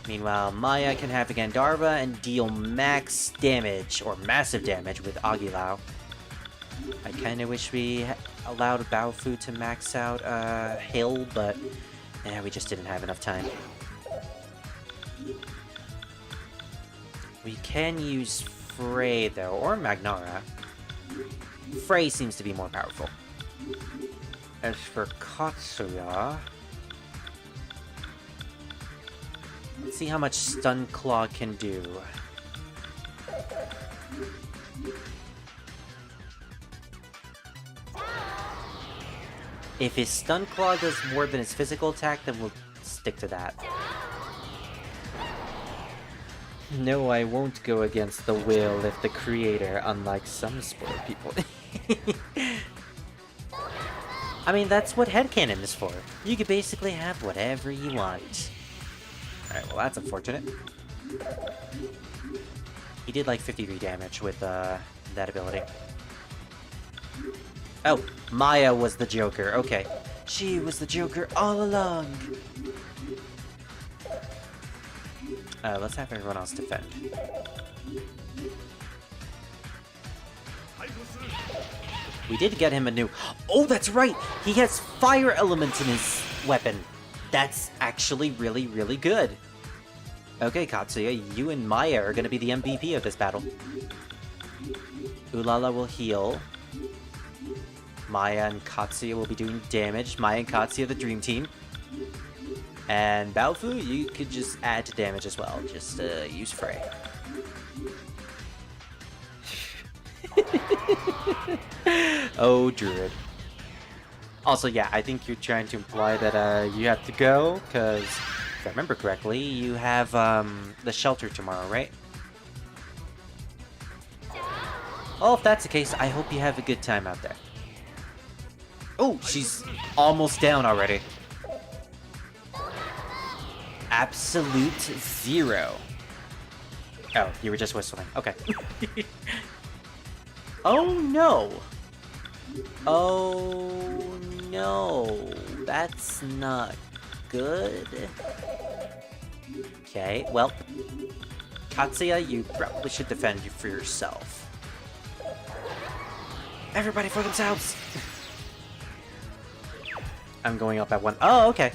Meanwhile, Maya can have Gandharva and deal max damage, or massive damage, with Agilao. I kinda wish we allowed Baofu to max out Hill, but we just didn't have enough time. We can use Frey, though, or Magnara. Frey seems to be more powerful. As for Tatsuya... let's see how much Stun Claw can do. If his Stun Claw does more than his physical attack, then we'll stick to that. No, I won't go against the will of the creator, unlike some sport people. I mean, that's what headcanon is for. You can basically have whatever you want. Alright, well that's unfortunate. He did like 53 damage with that ability. Oh, Maya was the Joker, okay. She was the Joker all along! Let's have everyone else defend. We did get him a new... oh, that's right! He has fire elements in his weapon! That's actually really, really good. Okay, Tatsuya, you and Maya are gonna be the MVP of this battle. Ulala will heal. Maya and Tatsuya will be doing damage. Maya and Tatsuya, the dream team. And Baofu, you could just add to damage as well. Just use Frey. Oh, Druid. Also, yeah, I think you're trying to imply that you have to go, because if I remember correctly, you have the shelter tomorrow, right? Oh, if that's the case, I hope you have a good time out there. Oh, she's almost down already. Absolute 0. Oh, you were just whistling. Okay. Oh, no. Oh, no. That's not good. Okay, well. Tatsuya, you probably should defend you for yourself. Everybody for themselves! I'm going up at 1. Oh, okay.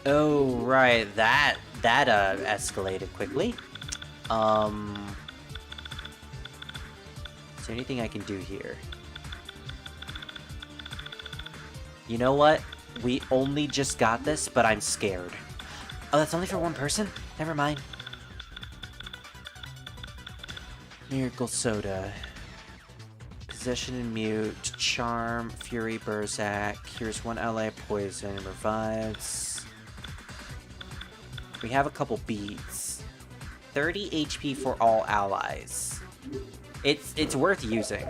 Oh, right. That escalated quickly. Is there anything I can do here? You know what? We only just got this, but I'm scared. Oh, that's only for one person? Never mind. Miracle Soda. Possession and Mute. Charm. Fury Berserk. Cures 1 ally poison. Revives. We have a couple beads. 30 HP for all allies. It's worth using.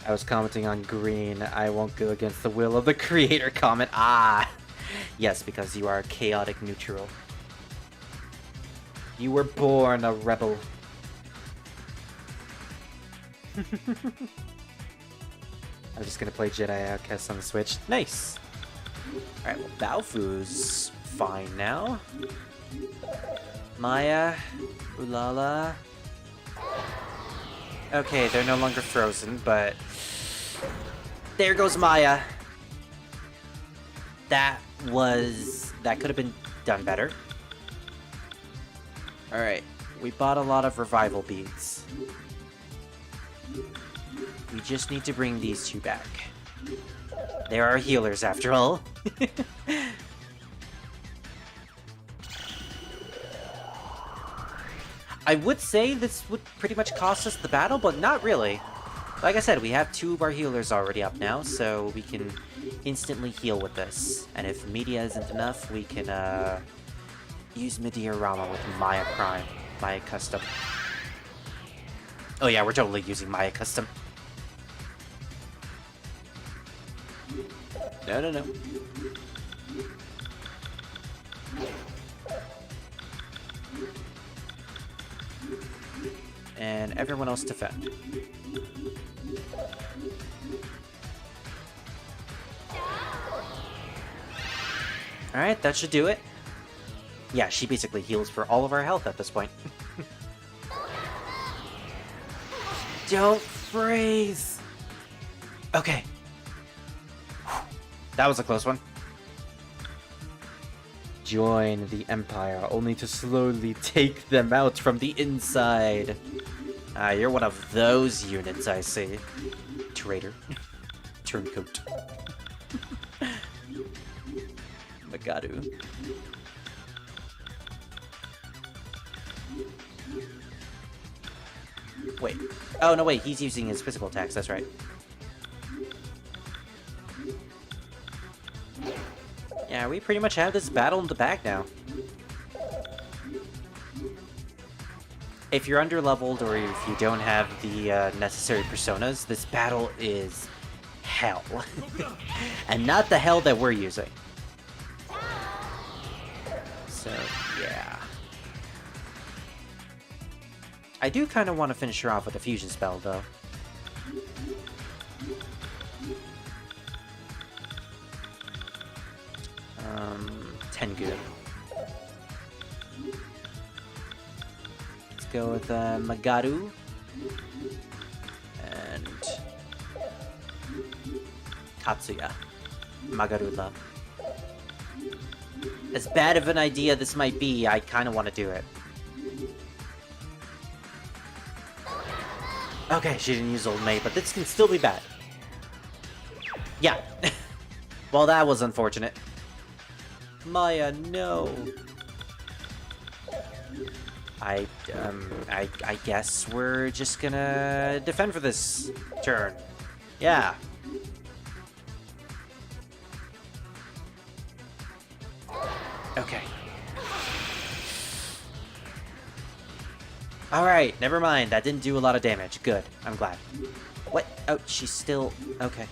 I was commenting on green. I won't go against the will of the creator comment. Ah! Yes, because you are a chaotic neutral. You were born a rebel. I'm just gonna play Jedi Outcast on the Switch. Nice! Alright, well, Baofu's fine now. Maya, Ulala. Okay, they're no longer frozen, but... There goes Maya. That could have been done better. Alright, we bought a lot of revival beads. We just need to bring these two back. There are healers after all. I would say this would pretty much cost us the battle, but not really. Like I said, we have 2 of our healers already up now, so we can instantly heal with this. And if media isn't enough, we can use Mediarama with Maya Prime, Maya Custom. Oh yeah, we're totally using Maya Custom. No. And everyone else defend. Alright, that should do it. Yeah, she basically heals for all of our health at this point. Don't freeze! Okay. That was a close one. Join the Empire, only to slowly take them out from the inside. Ah, you're one of those units, I see. Traitor. Turncoat. Magadu. Wait. Oh, no, wait. He's using his physical attacks. That's right. Yeah, we pretty much have this battle in the bag now. If you're underleveled or if you don't have the necessary personas, this battle is hell. And not the hell that we're using. So, yeah. I do kind of want to finish her off with a fusion spell, though. Tengu. Let's go with Magadu. And... Tatsuya. Magarula. As bad of an idea this might be, I kind of want to do it. Okay, she didn't use Old Maid, but this can still be bad. Yeah. Well, that was unfortunate. Maya, no. I guess we're just gonna defend for this turn. Yeah. Okay. Alright, never mind. That didn't do a lot of damage. Good. I'm glad. What? Oh, she's still... Okay.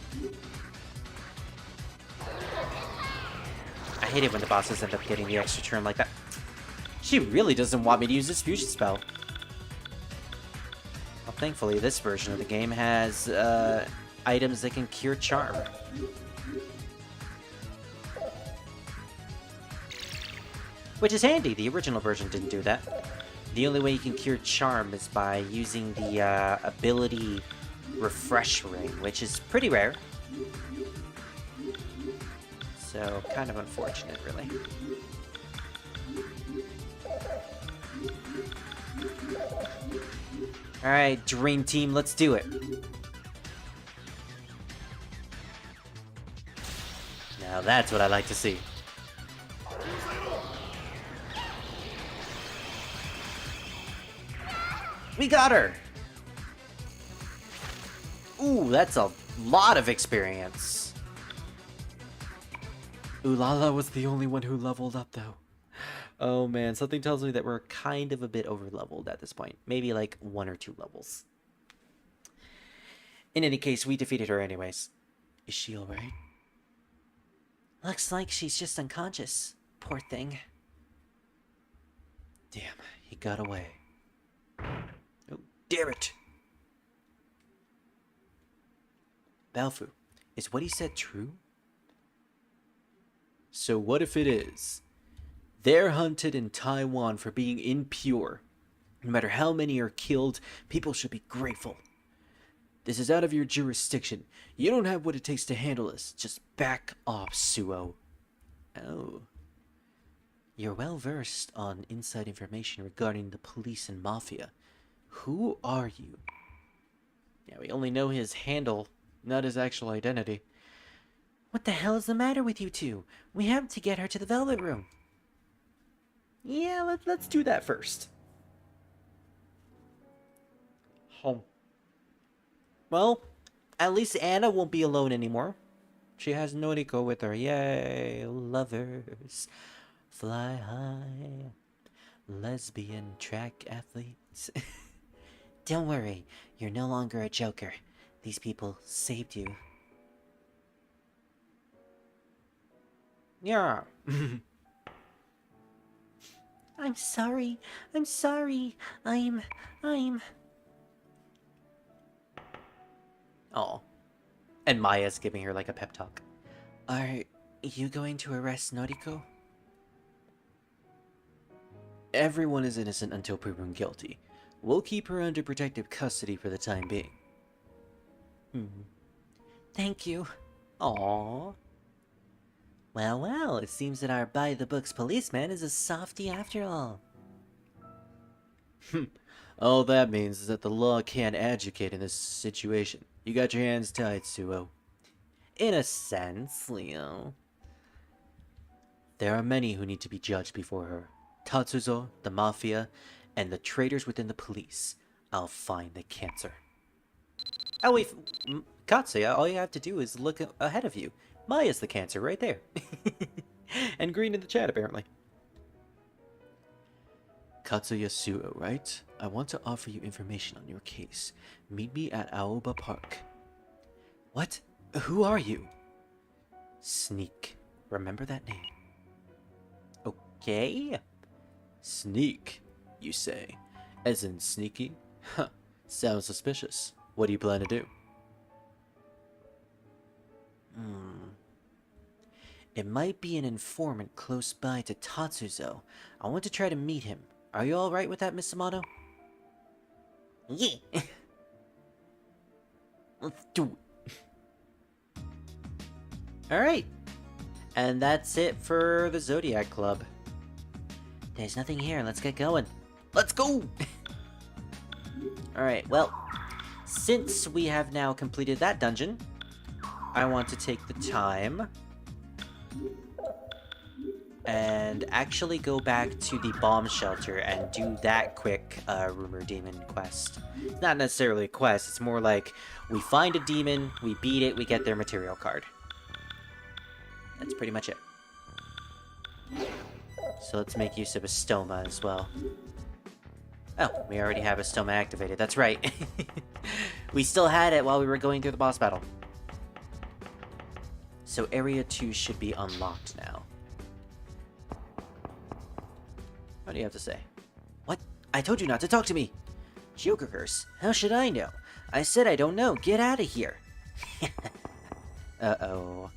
I hate it when the bosses end up getting the extra turn like that. She really doesn't want me to use this fusion spell. Well, thankfully, this version of the game has items that can cure charm. Which is handy. The original version didn't do that. The only way you can cure charm is by using the ability refresh ring, which is pretty rare. So, kind of unfortunate, really. Alright, Dream Team, let's do it. Now that's what I like to see. We got her! Ooh, that's a lot of experience. Ulala was the only one who leveled up, though. Oh man, something tells me that we're kind of a bit over-leveled at this point. Maybe like 1 or 2 levels. In any case, we defeated her anyways. Is she alright? Looks like she's just unconscious. Poor thing. Damn, he got away. Oh, damn it! Balfu, is what he said true? So what if it is? They're hunted in Taiwan for being impure. No matter how many are killed, people should be grateful. This is out of your jurisdiction. You don't have what it takes to handle this. Just back off, Suo. Oh. You're well versed on inside information regarding the police and mafia. Who are you? Yeah, we only know his handle, not his actual identity. What the hell is the matter with you two? We have to get her to the Velvet Room. Yeah, let's do that first. Home. Well, at least Anna won't be alone anymore. She has Noriko with her. Yay, lovers. Fly high. Lesbian track athletes. Don't worry, you're no longer a joker. These people saved you. Yeah. I'm sorry. I'm sorry. I'm... Oh. And Maya's giving her like a pep talk. Are you going to arrest Noriko? Everyone is innocent until proven guilty. We'll keep her under protective custody for the time being. Thank you. Aww. Well, well, it seems that our by-the-books policeman is a softie after all. All that means is that the law can't educate in this situation. You got your hands tied, Suo. In a sense, Leo. There are many who need to be judged before her. Tatsuya, the Mafia, and the traitors within the police. I'll find the cancer. Oh wait, Katsuya, all you have to do is look ahead of you. Maya's the cancer right there. And green in the chat, apparently. Katsuya Suo, right? I want to offer you information on your case. Meet me at Aoba Park. What? Who are you? Sneak. Remember that name. Okay. Sneak, you say? As in sneaky? Huh. Sounds suspicious. What do you plan to do? It might be an informant close by to Tatsuzo. I want to try to meet him. Are you alright with that, Miss Amato? Yeah. Let's do it. Alright. And that's it for the Zodiac Club. There's nothing here. Let's get going. Let's go! Alright, well, since we have now completed that dungeon, I want to take the time and actually go back to the bomb shelter and do that quick rumor demon quest. It's not necessarily a quest, it's more like we find a demon, we beat it, we get their material card. That's pretty much it. So let's make use of a stoma as well. Oh, we already have a stoma activated, that's right. We still had it while we were going through the boss battle. So area 2 should be unlocked now. What do you have to say? What? I told you not to talk to me! Joker curse. How should I know? I said I don't know. Get out of here. Uh-oh.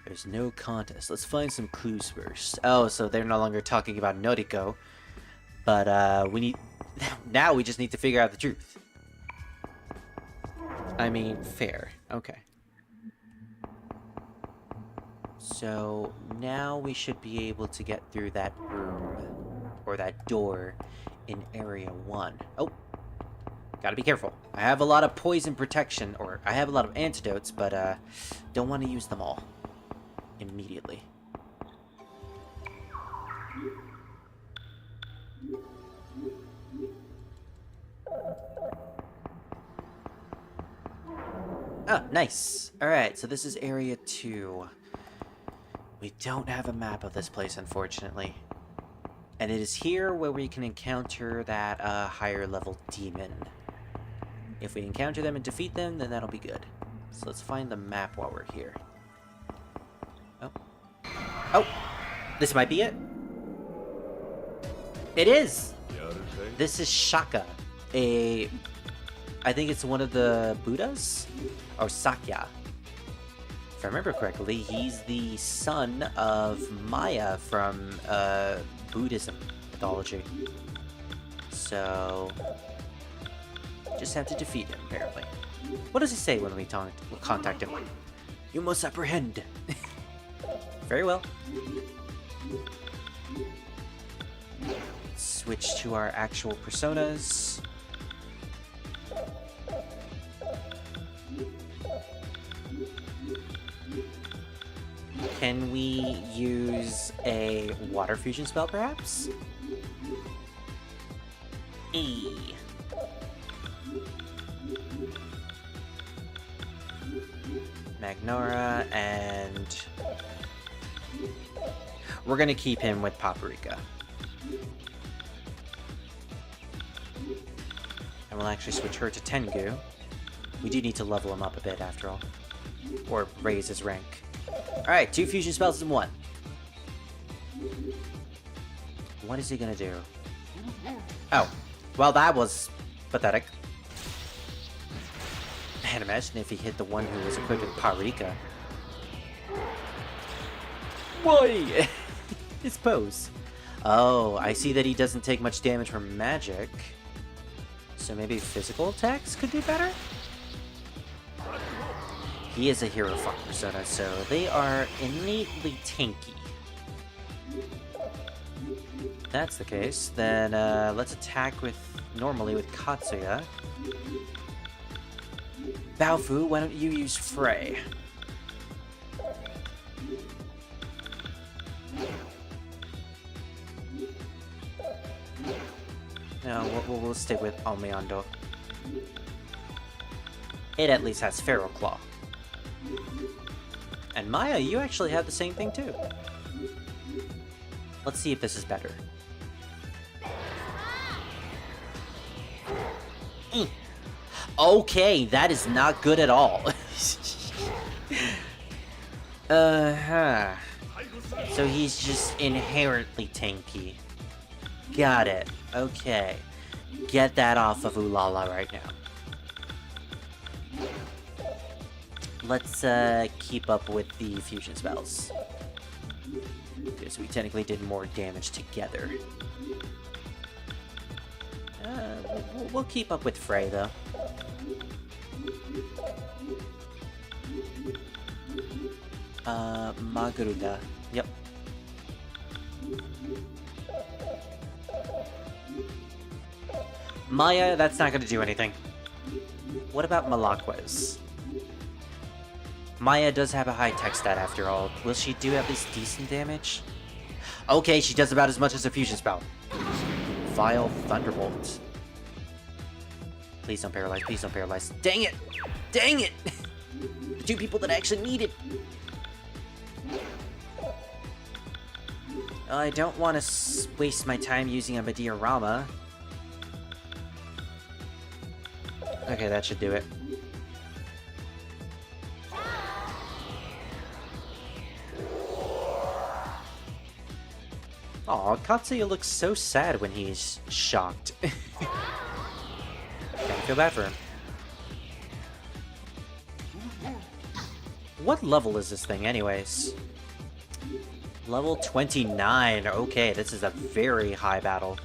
There's no contest. Let's find some clues first. Oh, so they're no longer talking about Noriko. But, we need... Now we just need to figure out the truth. I mean, fair. Okay. So, now we should be able to get through that room, or that door, in Area 1. Oh! Gotta be careful. I have a lot of poison protection, or I have a lot of antidotes, but, don't want to use them all. Immediately. Oh, nice. Alright, so this is Area 2. We don't have a map of this place, unfortunately. And it is here where we can encounter that higher level demon. If we encounter them and defeat them, then that'll be good. So let's find the map while we're here. Oh. Oh! This might be it. It is! This is Shaka. I think it's one of the Buddhas? Or Sakya. If I remember correctly, he's the son of Maya from Buddhism mythology. So, just have to defeat him, apparently. What does he say when we contact him? You must apprehend. Very well. Switch to our actual personas. Can we use a water fusion spell, perhaps? Magnora, and we're gonna keep him with Paprika. And we'll actually switch her to Tengu. We do need to level him up a bit after all. Or raise his rank. Alright, 2 fusion spells in 1. What is he gonna do? Oh, well, that was pathetic. Man, imagine if he hit the one who was equipped with Parika. Why? His pose. Oh, I see that he doesn't take much damage from magic. So maybe physical attacks could do better? He is a hero fuck persona, so they are innately tanky. If that's the case, then let's attack normally with Tatsuya. Baofu, why don't you use Frey? No, we'll stick with Almeando. It at least has Feral Claw. And Maya, you actually have the same thing too. Let's see if this is better. Okay, that is not good at all. So he's just inherently tanky. Got it. Okay. Get that off of Ulala right now. Let's keep up with the fusion spells. Because we technically did more damage together. We'll keep up with Frey, though. Magaruda. Yep. Maya, that's not gonna do anything. What about Malaquez? Maya does have a high tech stat after all. Will she do at least decent damage? Okay, she does about as much as a fusion spell. Vile Thunderbolt. Please don't paralyze, please don't paralyze. Dang it! Dang it! The 2 people that I actually needed. I don't want to waste my time using a Diorama. Okay, that should do it. Aw, Katsuya looks so sad when he's shocked. Kinda feel bad for him. What level is this thing anyways? Level 29. Okay, this is a very high battle.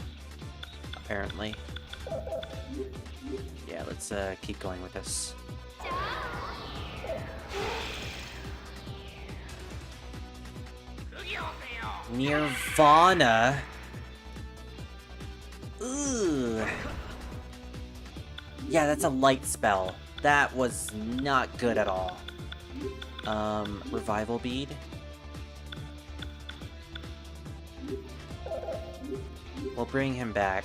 Apparently. Yeah, let's keep going with this. Nirvana. Ooh. Yeah, that's a light spell. That was not good at all. Revival bead. We'll bring him back.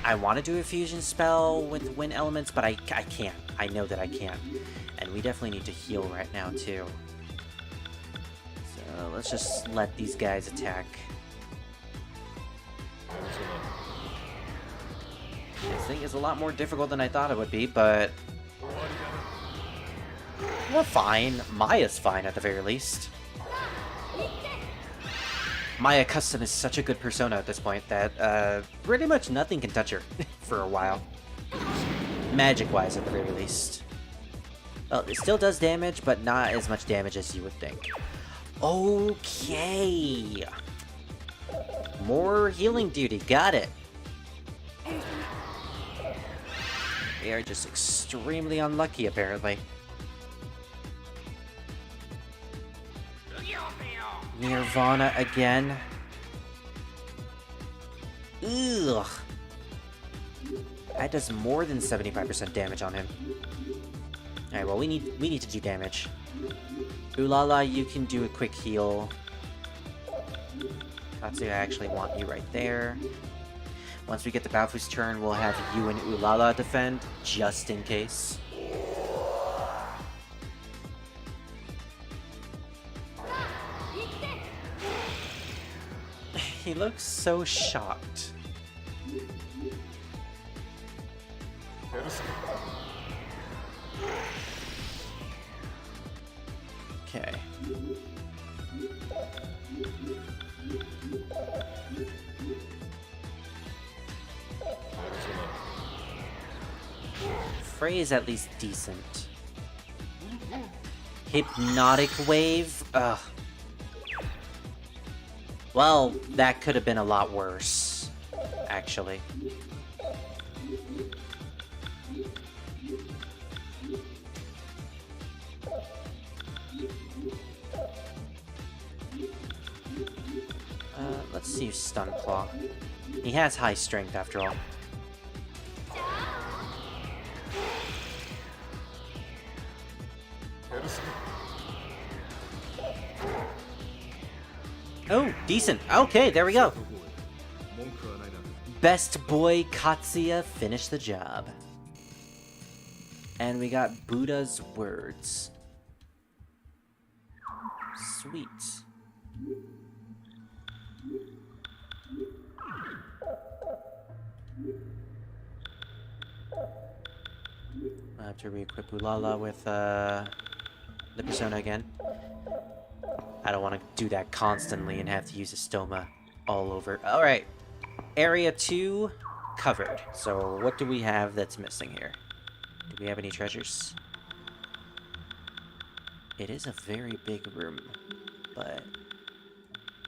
I want to do a fusion spell with wind elements, but I can't. I know that I can't. And we definitely need to heal right now, too. So let's just let these guys attack. This thing is a lot more difficult than I thought it would be, but we're fine. Maya's fine at the very least. Maya Custom is such a good persona at this point that pretty much nothing can touch her for a while. Magic-wise, at the very least. Well, it still does damage, but not as much damage as you would think. Okay. More healing duty. Got it. We are just extremely unlucky, apparently. Nirvana again. Ugh. That does more than 75% damage on him. Alright, well, we need to do damage. Ulala, you can do a quick heal. Tatsuya, I actually want you right there. Once we get to Baofu's turn, we'll have you and Ulala defend, just in case. He looks so shocked. Okay. Frey is at least decent. Hypnotic Wave? Ugh. Well, that could have been a lot worse, actually. Let's use Stun Claw. He has high strength after all. Oh, decent. Okay, there we go. Best boy Tatsuya finished the job. And we got Buddha's words. Sweet. I have to re-equip Ulala with the persona again. I don't want to do that constantly and have to use a stoma all over. Alright. Area 2 covered. So what do we have that's missing here? Do we have any treasures? It is a very big room, but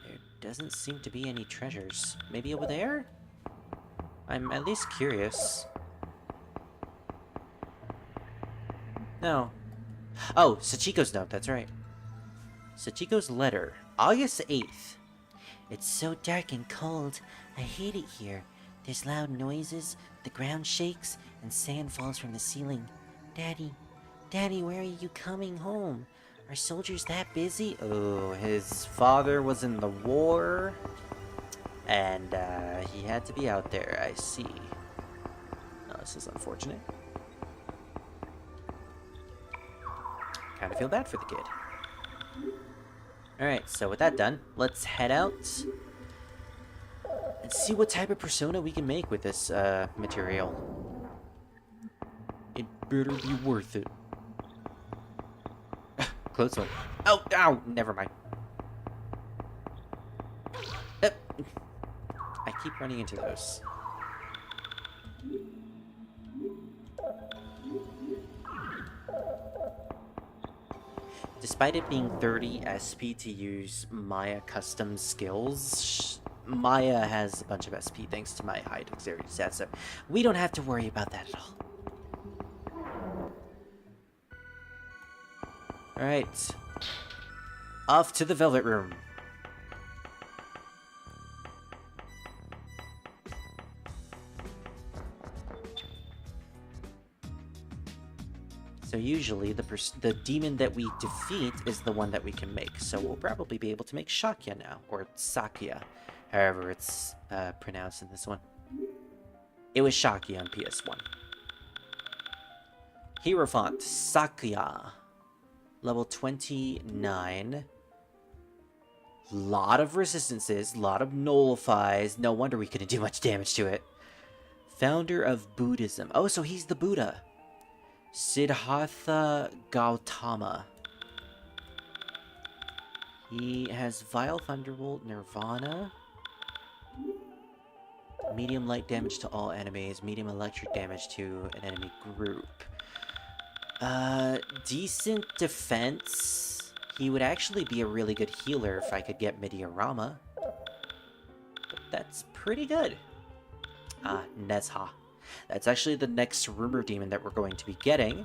there doesn't seem to be any treasures. Maybe over there? I'm at least curious. No. Oh, Sachiko's note, that's right. Sachiko's letter, August 8th. It's so dark and cold. I hate it here. There's loud noises, the ground shakes, and sand falls from the ceiling. Daddy, where are you coming home? Are soldiers that busy? Oh, his father was in the war, and he had to be out there, I see. Oh, this is unfortunate. Kind of feel bad for the kid. Alright, so with that done, let's head out and see what type of persona we can make with this material. It better be worth it. Close one. Oh, ow! Never mind. I keep running into those. Despite it being 30 SP to use Maya custom skills, Maya has a bunch of SP thanks to my high dexterity stats, so we don't have to worry about that at all. Alright. Off to the Velvet Room. So usually the demon that we defeat is the one that we can make. So we'll probably be able to make Shakya now, or Sakya, however it's pronounced in this one. It was Shakya on PS1. Hierophant, Sakya. Level 29. Lot of resistances, lot of nullifies. No wonder we couldn't do much damage to it. Founder of Buddhism. Oh, so he's the Buddha. Siddhartha Gautama. He has Vile Thunderbolt, Nirvana. Medium light damage to all enemies. Medium electric damage to an enemy group. Decent defense. He would actually be a really good healer if I could get Midiorama. But that's pretty good. Ah, Nezha. That's actually the next rumor demon that we're going to be getting.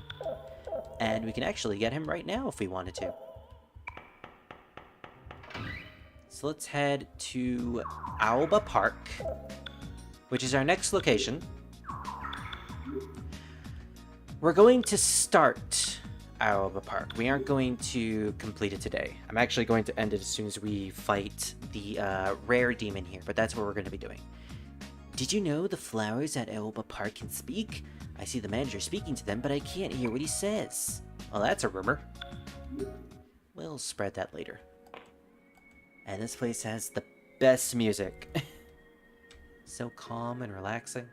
And we can actually get him right now if we wanted to. So let's head to Aoba Park, which is our next location. We're going to start Aoba Park. We aren't going to complete it today. I'm actually going to end it as soon as we fight the rare demon here, but that's what we're going to be doing. Did you know the flowers at Aoba Park can speak? I see the manager speaking to them, but I can't hear what he says. Well, that's a rumor. We'll spread that later. And this place has the best music. So calm and relaxing.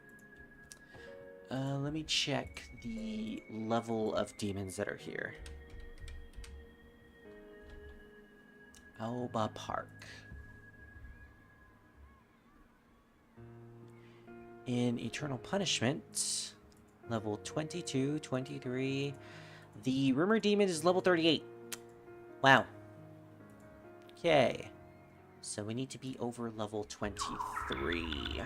Let me check the level of demons that are here. Aoba Park. In Eternal Punishment, level 22, 23. The Rumor Demon is level 38. Wow. Okay. So we need to be over level 23.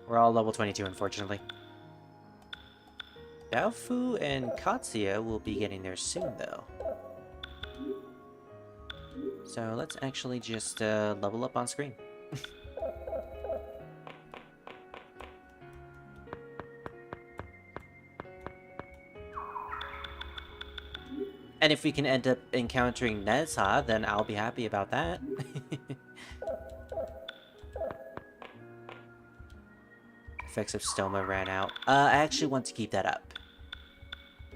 We're all level 22, unfortunately. Baofu and Tatsuya will be getting there soon, though. So let's actually just level up on screen. And if we can end up encountering Nezha, then I'll be happy about that. Effects of Stoma ran out. I actually want to keep that up.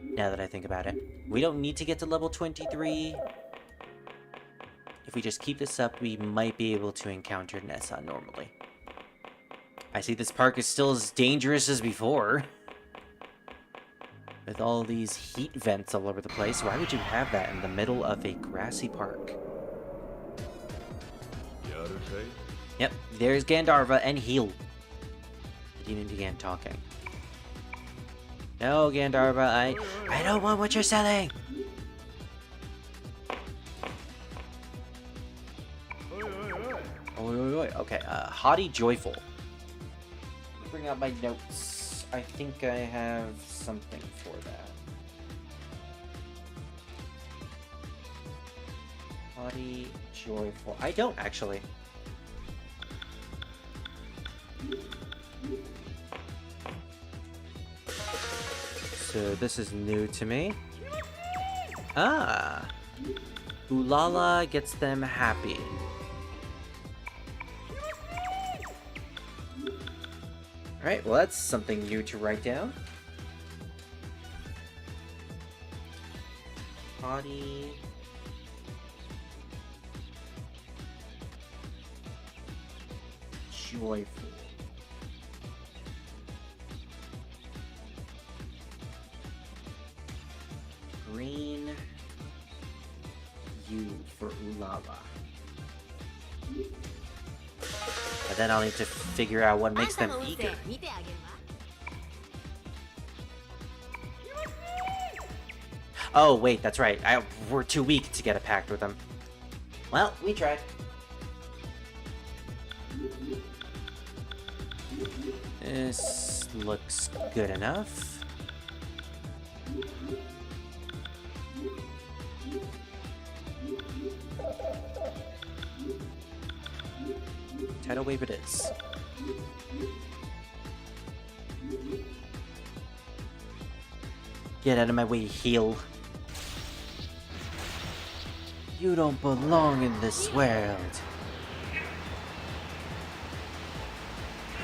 Now that I think about it. We don't need to get to level 23. If we just keep this up, we might be able to encounter Nezha normally. I see this park is still as dangerous as before. With all these heat vents all over the place, why would you have that in the middle of a grassy park? Yep, there's Gandharva and Heal. The demon began talking. No, Gandharva, I don't want what you're selling! Okay, Haughty Joyful. Bring out my notes. I think I have something for that. Haughty Joyful. I don't, actually. So this is new to me. Ah! Ulala gets them happy. Alright, well that's something new to write down. Haughty. Joyful. Green U for Ulala. And then I'll need to figure out what makes them eager. Oh, wait, that's right. We're too weak to get a pact with them. Well, we tried. This looks good enough. Tidal wave it is. Get out of my way, Heal. You don't belong in this world.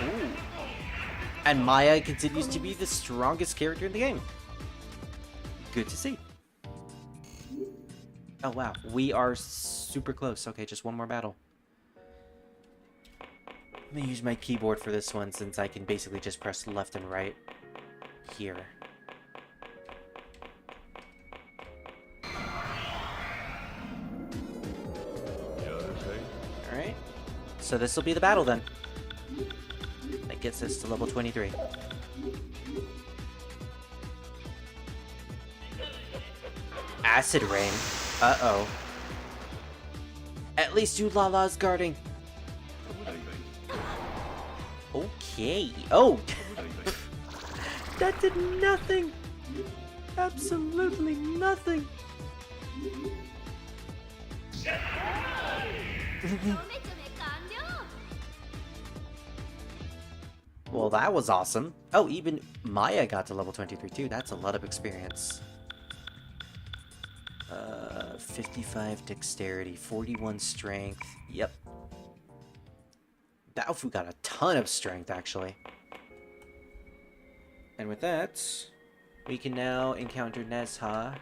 Ooh. And Maya continues to be the strongest character in the game. Good to see. Oh wow, we are super close. Okay, just one more battle. I'm gonna use my keyboard for this one since I can basically just press left and right here. Alright. So this will be the battle then. That gets us to level 23. Acid rain. Uh-oh. At least Ulala's guarding. Okay. Oh! That did nothing! Absolutely nothing! Well, that was awesome. Oh, even Maya got to level 23 too. That's a lot of experience. 55 dexterity, 41 strength. Yep. Baofu got a ton of strength, actually. And with that, we can now encounter Nezha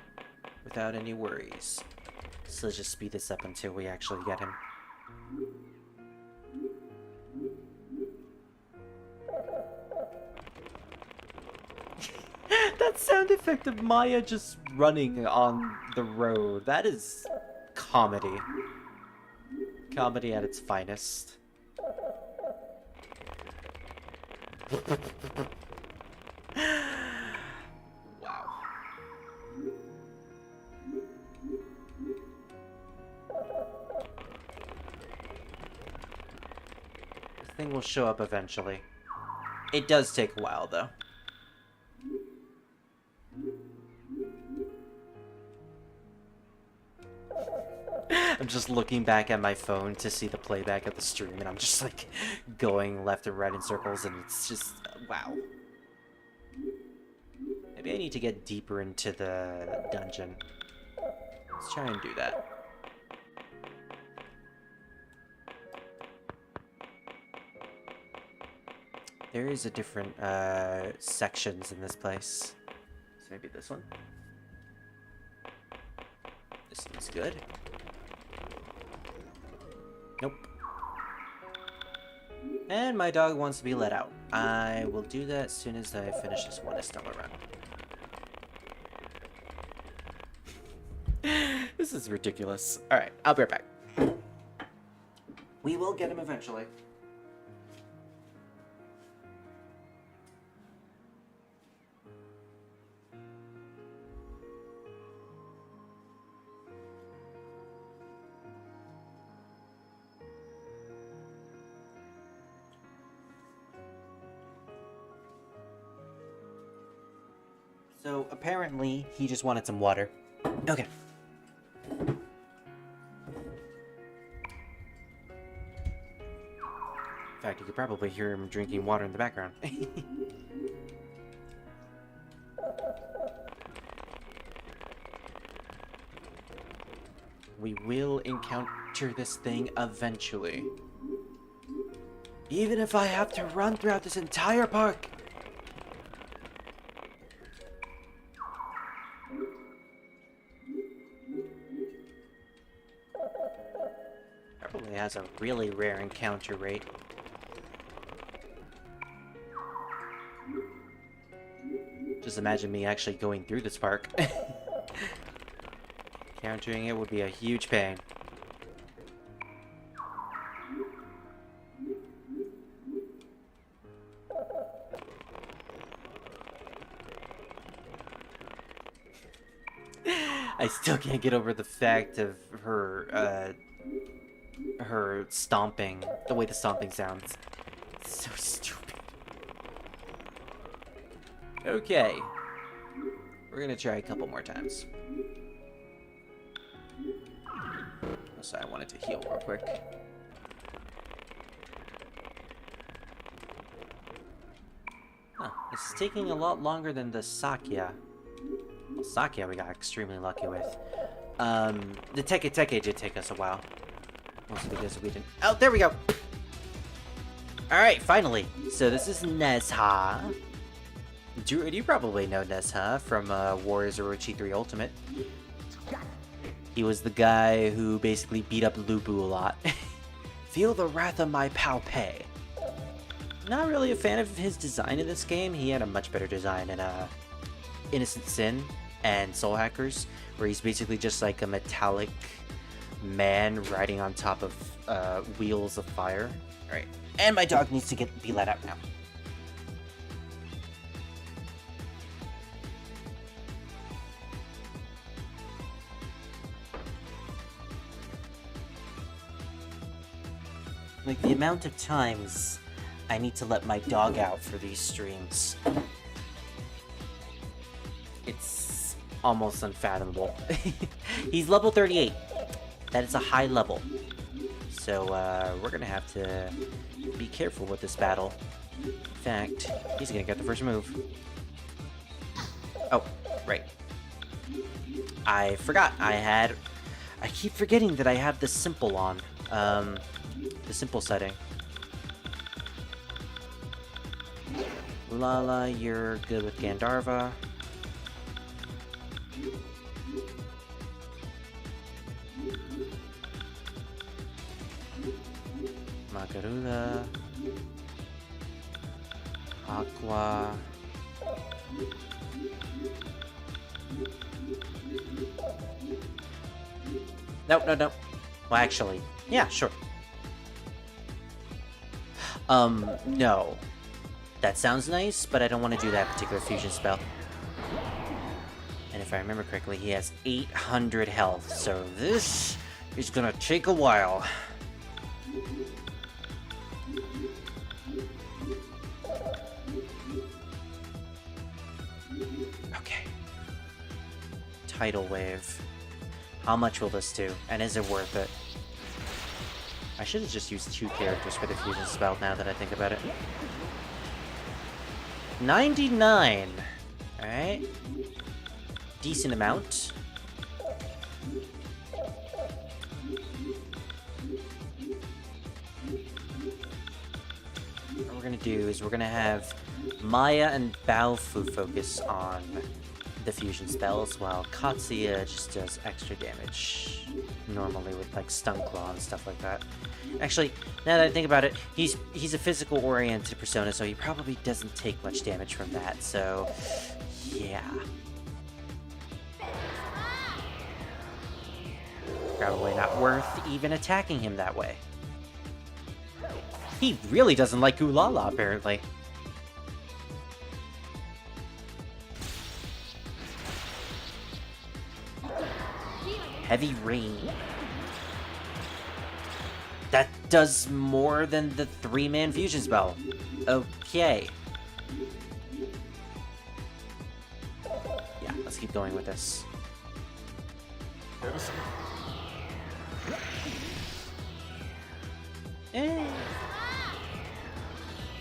without any worries. So let's just speed this up until we actually get him. That sound effect of Maya just running on the road, that is comedy. Comedy at its finest. Wow. This thing will show up eventually. It does take a while, though. I'm just looking back at my phone to see the playback of the stream, and I'm just like going left and right in circles, and it's just wow. Maybe I need to get deeper into the dungeon. Let's try and do that. There is a different sections in this place. So maybe this one. This one's good. Nope. And my dog wants to be let out. I will do that as soon as I finish this one Estella run. This is ridiculous. Alright, I'll be right back. We will get him eventually. So, apparently, he just wanted some water. Okay. In fact, you could probably hear him drinking water in the background. We will encounter this thing eventually. Even if I have to run throughout this entire park. Probably has a really rare encounter rate. Just imagine me actually going through this park. Encountering it would be a huge pain. I still can't get over the fact of her stomping, the way the stomping sounds. It's so stupid. Okay. We're gonna try a couple more times. So I wanted to heal real quick. Huh, this is taking a lot longer than the Sakya. Well, Sakya we got extremely lucky with. The Teke Teke did take us a while. Mostly because we didn't... Oh, there we go! Alright, finally. So this is Nezha. Do you probably know Nezha from Warriors Orochi 3 Ultimate. He was the guy who basically beat up Lubu a lot. Feel the wrath of my Pao Pei. Not really a fan of his design in this game. He had a much better design in Innocent Sin and Soul Hackers, where he's basically just like a metallic man riding on top of wheels of fire. Alright, and my dog needs to be let out now. Like, the amount of times I need to let my dog out for these streams, it's almost unfathomable. He's level 38. That is a high level. So, we're gonna have to be careful with this battle. In fact, he's gonna get the first move. Oh, right. I forgot. I keep forgetting that I have the simple on. The simple setting. Lala, you're good with Gandharva. Magarula. Aqua. No. Well, actually, yeah, sure. No. That sounds nice, but I don't want to do that particular fusion spell. And if I remember correctly, he has 800 health, so this is gonna take a while. Okay. Tidal Wave. How much will this do? And is it worth it? I should have just used 2 characters for the fusion spell now that I think about it. 99! Alright. Decent amount. What we're gonna do is we're gonna have Maya and Baofu focus on the fusion spells, while Tatsuya just does extra damage. Normally with like Stun Claw and stuff like that. Actually, now that I think about it, he's a physical oriented persona, so he probably doesn't take much damage from that, so yeah. Probably not worth even attacking him that way. He really doesn't like Ulala, apparently. Heavy Rain. That does more than the 3-man fusion spell. Okay. Yeah, let's keep going with this.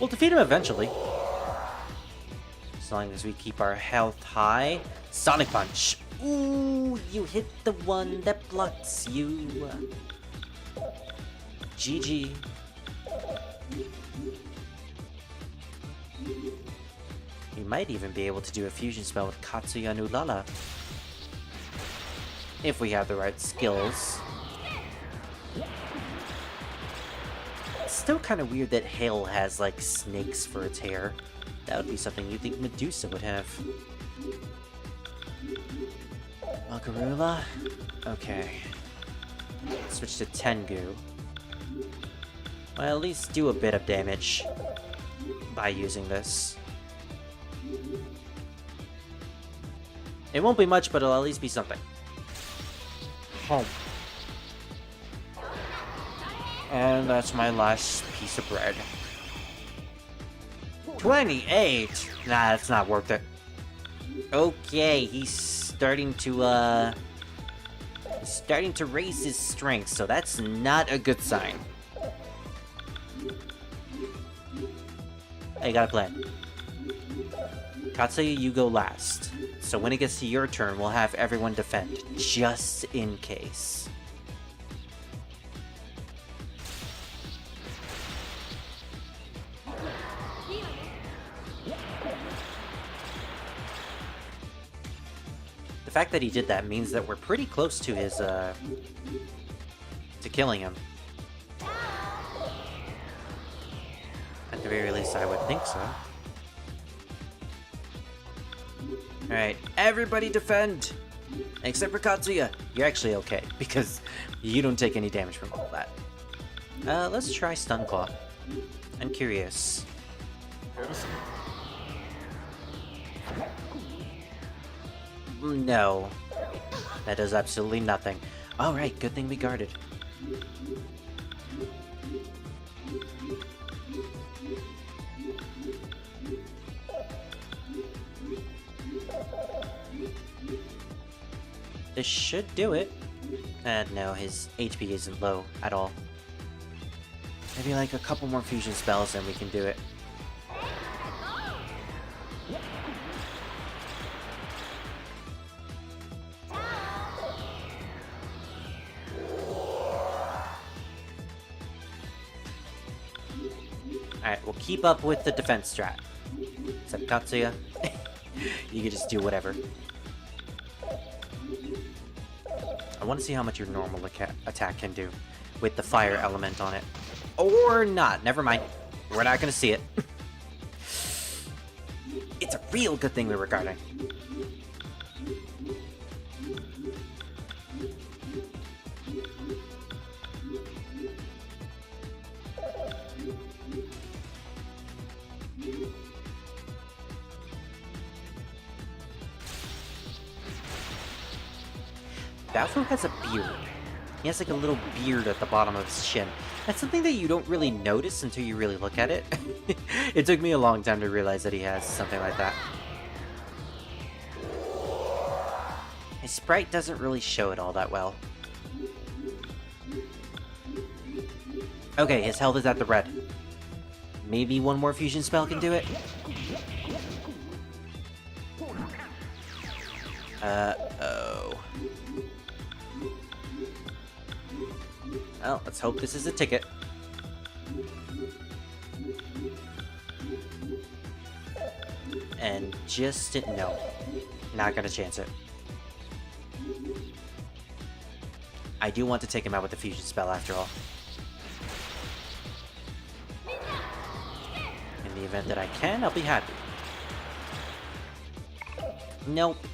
We'll defeat him eventually. As long as we keep our health high. Sonic Punch. Ooh, you hit the one that blocks you. GG. We might even be able to do a fusion spell with Tatsuya and Ulala. If we have the right skills. It's still kind of weird that Hail has, like, snakes for its hair. That would be something you'd think Medusa would have. Magarula? Okay. Switch to Tengu. Well, at least do a bit of damage by using this. It won't be much, but it'll at least be something. Home. And that's my last piece of bread. 28! Nah, that's not worth it. Okay, he's starting to raise his strength, so that's not a good sign. I got a plan. Tatsuya, you go last. So when it gets to your turn, we'll have everyone defend, just in case. The fact that he did that means that we're pretty close to his, to killing him. At the very least, I would think so. Alright, everybody defend! Except for Tatsuya. You're actually okay, because you don't take any damage from all that. Let's try Stun Claw. I'm curious. No. That does absolutely nothing. Alright, good thing we guarded. This should do it. No, his HP isn't low at all. Maybe like a couple more fusion spells and we can do it. Alright, we'll keep up with the defense strat. Except Tatsuya, you can just do whatever. I want to see how much your normal attack can do with the fire element on it. Or not, never mind. We're not going to see it. It's a real good thing we were guarding. Baofu has a beard. He has like a little beard at the bottom of his chin. That's something that you don't really notice until you really look at it. It took me a long time to realize that he has something like that. His sprite doesn't really show it all that well. Okay, his health is at the red. Maybe one more fusion spell can do it? Oh. Well, let's hope this is a ticket. And just... no. Not gonna chance it. I do want to take him out with the fusion spell after all. In the event that I can, I'll be happy. Nope.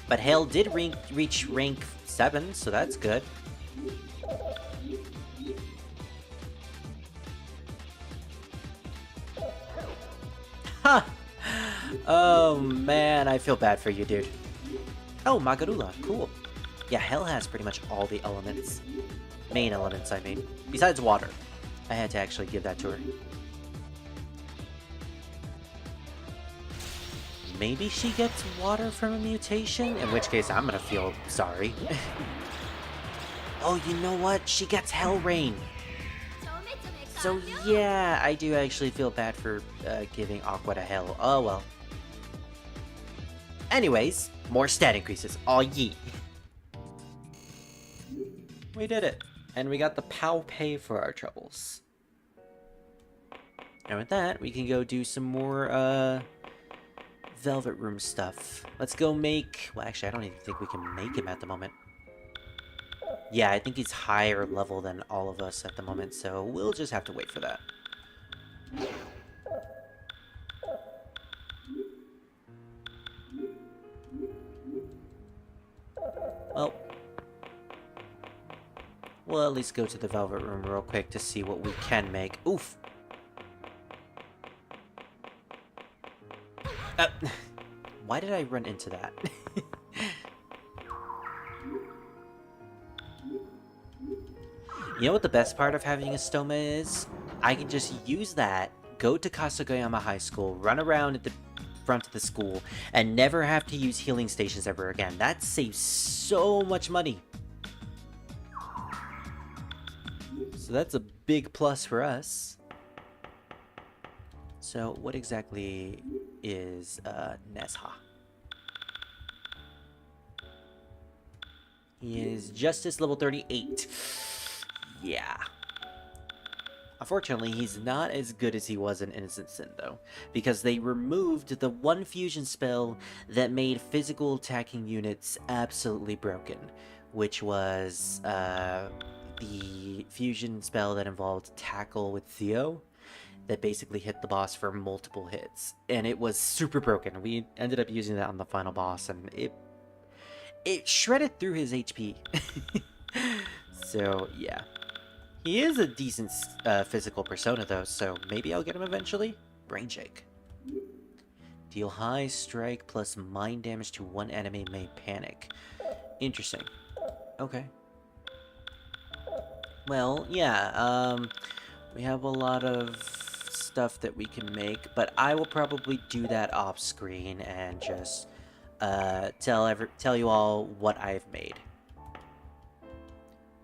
But Hale did reach rank 7, so that's good. Ha! Oh man, I feel bad for you, dude. Oh, Magarula, cool. Yeah, Hell has pretty much all the elements. Main elements, I mean. Besides water. I had to actually give that to her. Maybe she gets water from a mutation? In which case, I'm gonna feel sorry. Oh, you know what? She gets Hell Rain. So yeah, I do actually feel bad for giving Aqua to Hell. Oh well. Anyways, more stat increases. Aw yee. We did it. And we got the POW pay for our troubles. And with that, we can go do some more Velvet Room stuff. Let's go make... well, actually, I don't even think we can make him at the moment. Yeah, I think he's higher level than all of us at the moment, so we'll just have to wait for that. Well, we'll at least go to the Velvet Room real quick to see what we can make. Oof! Why did I run into that? You know what the best part of having a stoma is? I can just use that, go to Kasagayama High School, run around at the front of the school, and never have to use healing stations ever again. That saves so much money. So that's a big plus for us. So what exactly is Nezha? He is Justice level 38. Yeah. Unfortunately, he's not as good as he was in Innocent Sin, though, because they removed the one fusion spell that made physical attacking units absolutely broken, which was the fusion spell that involved Tackle with Theo. that basically hit the boss for multiple hits, and it was super broken. We ended up using that on the final boss, and it shredded through his HP. So yeah, he is a decent physical persona though, so maybe I'll get him eventually. Brain shake. Deal high strike plus mind damage to one enemy may panic. Interesting. Okay. Well, yeah, we have a lot of stuff that we can make, but I will probably do that off screen and just tell you all what I've made.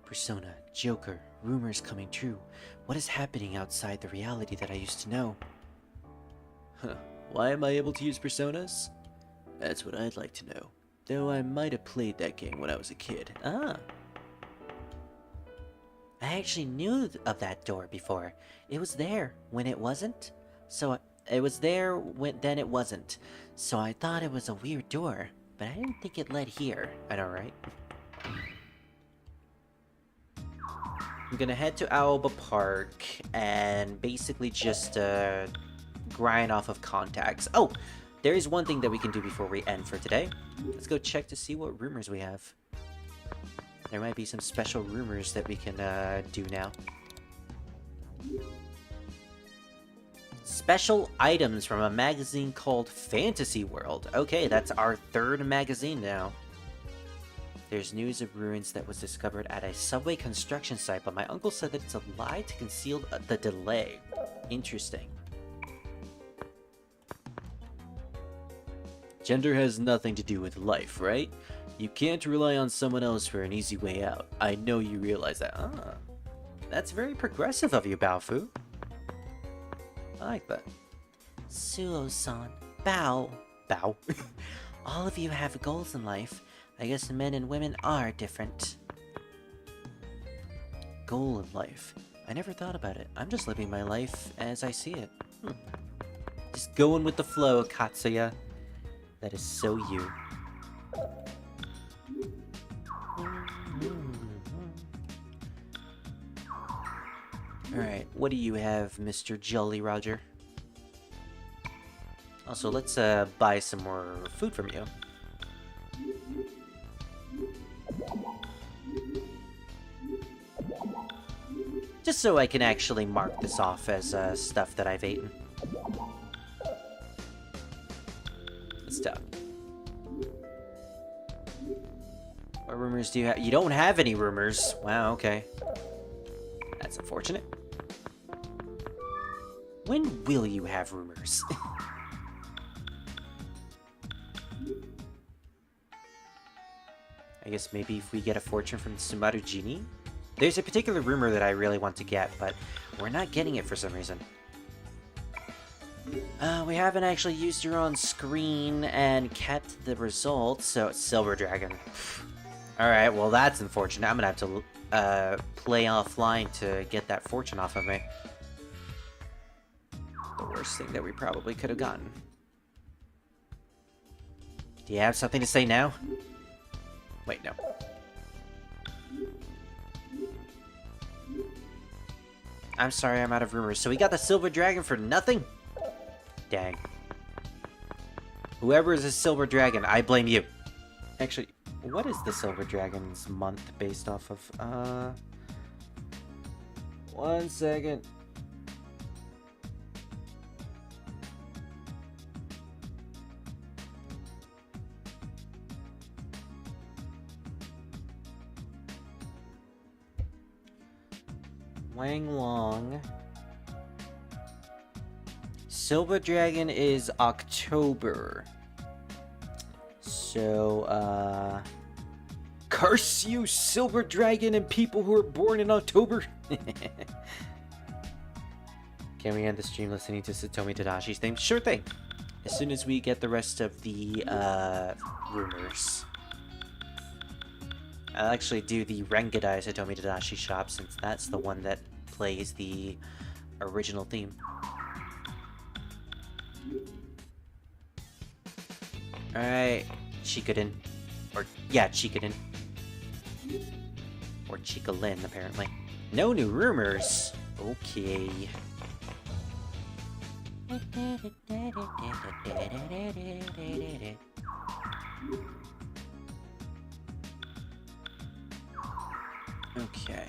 Persona, Joker, rumors coming true. What is happening outside the reality that I used to know? Huh. Why am I able to use personas? That's what I'd like to know. Though I might have played that game when I was a kid. Ah. I actually knew of that door before. It was there when it wasn't. So it was there when then it wasn't. So I thought it was a weird door, but I didn't think it led here. I know, right? I'm gonna head to Alba Park and basically just grind off of contacts. Oh, there is one thing that we can do before we end for today. Let's go check to see what rumors we have. There might be some special rumors that we can do now. Special items from a magazine called Fantasy World. Okay, that's our third magazine now. There's news of ruins that was discovered at a subway construction site, but my uncle said that it's a lie to conceal the delay. Interesting. Gender has nothing to do with life, right? You can't rely on someone else for an easy way out. I know you realize that. Ah, that's very progressive of you, Baofu. I like that. Suo-san, Bao. Bao. All of you have goals in life. I guess men and women are different. Goal in life. I never thought about it. I'm just living my life as I see it. Just going with the flow, Tatsuya. That is so you. Alright, what do you have, Mr. Jolly Roger? Also, let's buy some more food from you. Just so I can actually mark this off as stuff that I've eaten. Stuff. What rumors do you have? You don't have any rumors. Wow, okay. That's unfortunate. When will you have rumors? I guess maybe if we get a fortune from Sumaru Genie? There's a particular rumor that I really want to get, but we're not getting it for some reason. We haven't actually used her on screen and kept the results, so it's Silver Dragon. Alright, well that's unfortunate. I'm gonna have to play offline to get that fortune off of me. The worst thing that we probably could have gotten. Do you have something to say now? Wait, no. I'm sorry, I'm out of rumors. So we got the Silver Dragon for nothing? Dang. Whoever is a Silver Dragon, I blame you. Actually, what is the Silver Dragon's month based off of? 1 second. Wang Long. Silver Dragon is October. So, curse you, Silver Dragon, and people who are born in October. Can we end the stream listening to Satomi Tadashi's theme? Sure thing. As soon as we get the rest of the rumors. I'll actually do the Rengadai Satomi Tadashi shop, since that's the one that plays the original theme. Alright, Chikadin. Or, yeah, Chikadin. Or Chikalin, apparently. No new rumors. Okay. Okay.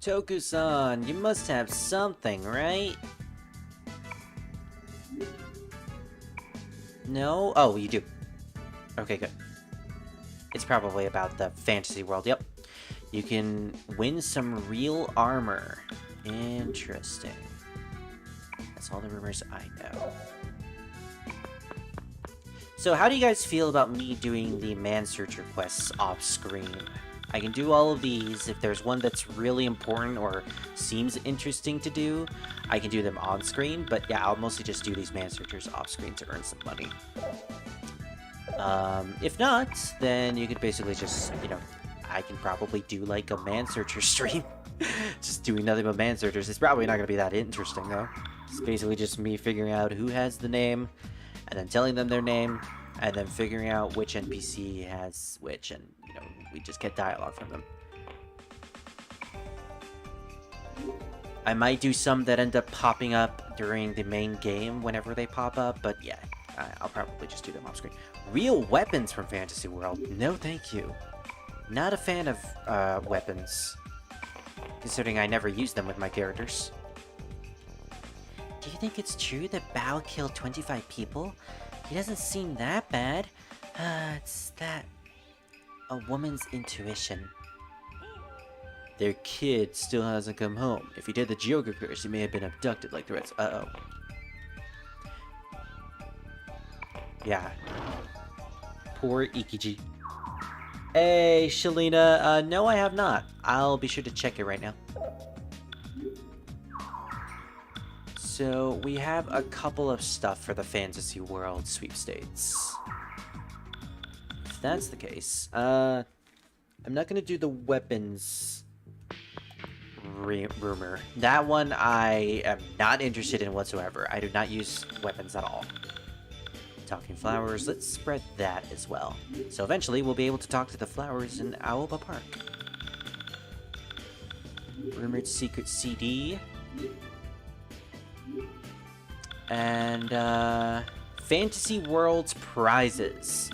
Toku-san, you must have something, right? No? Oh, you do. Okay, good. It's probably about the fantasy world, yep. You can win some real armor. Interesting. That's all the rumors I know. So how do you guys feel about me doing the man-searcher quests off-screen? I can do all of these. If there's one that's really important or seems interesting to do, I can do them on-screen. But yeah, I'll mostly just do these man-searchers off-screen to earn some money. If not, then you could basically just, you know, I can probably do like a man-searcher stream. Just doing nothing but man-searchers. It's probably not going to be that interesting, though. It's basically just me figuring out who has the name, and then telling them their name, and then figuring out which NPC has which, and, you know, we just get dialogue from them. I might do some that end up popping up during the main game whenever they pop up, but yeah, I'll probably just do them off screen. Real weapons from Fantasy World? No thank you. Not a fan of weapons, considering I never use them with my characters. Do you think it's true that Bao killed 25 people? He doesn't seem that bad. It's that... a woman's intuition. Their kid still hasn't come home. If he did the Joker curse, he may have been abducted like the rest. Uh-oh. Yeah. Poor Ikiji. Hey, Shalina. No, I have not. I'll be sure to check it right now. So, we have a couple of stuff for the Fantasy World sweepstakes. If that's the case, I'm not gonna do the weapons rumor. That one I am not interested in whatsoever. I do not use weapons at all. Talking flowers, let's spread that as well. So eventually we'll be able to talk to the flowers in Aoba Park. Rumored secret CD. And Fantasy World's prizes.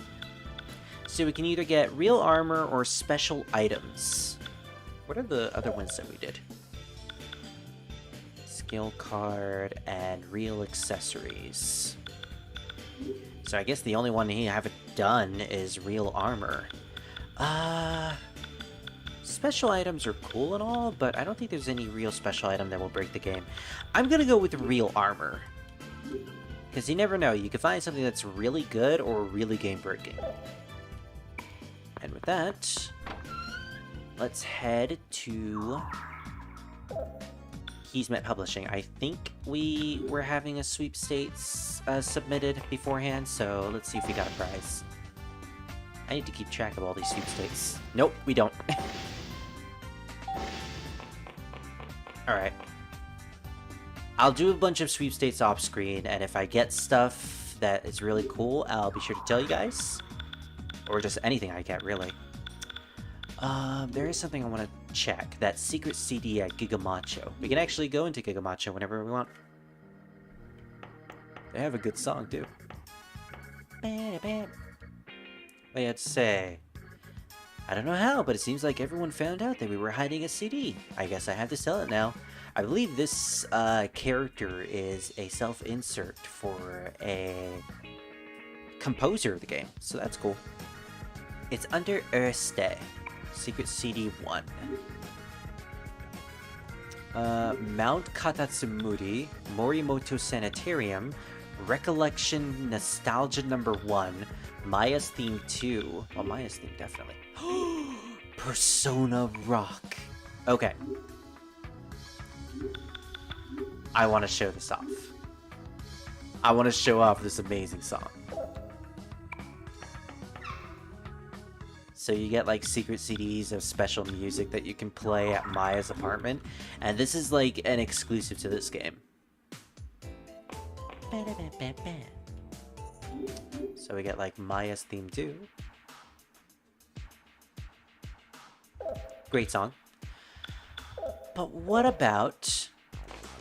So we can either get real armor or special items. What are the other ones that we did? Skill card and real accessories. So I guess the only one I haven't done is real armor. Special items are cool and all, but I don't think there's any real special item that will break the game. I'm gonna go with real armor. Because you never know, you can find something that's really good or really game-breaking. And with that, let's head to Kismet Publishing. I think we were having a sweepstakes submitted beforehand, so let's see if we got a prize. I need to keep track of all these sweepstakes. Nope, we don't. Alright. I'll do a bunch of sweepstakes off screen, and if I get stuff that is really cool, I'll be sure to tell you guys. Or just anything I get, really. There is something I want to check. That secret CD at Gigamacho. We can actually go into Gigamacho whenever we want. They have a good song, too. What do you have to say? I don't know how, but it seems like everyone found out that we were hiding a CD. I guess I have to sell it now. I believe this character is a self-insert for a composer of the game, so that's cool. It's under Erste. Secret CD 1. Mount Katatsumuri, Morimoto Sanitarium, Recollection Nostalgia number 1, Maya's Theme 2. Well, Maya's Theme, definitely. Persona Rock. Okay. I want to show this off. I want to show off this amazing song. So you get like secret CDs of special music that you can play at Maya's apartment. And this is like an exclusive to this game. So we get like Maya's Theme 2. Great song. But what about...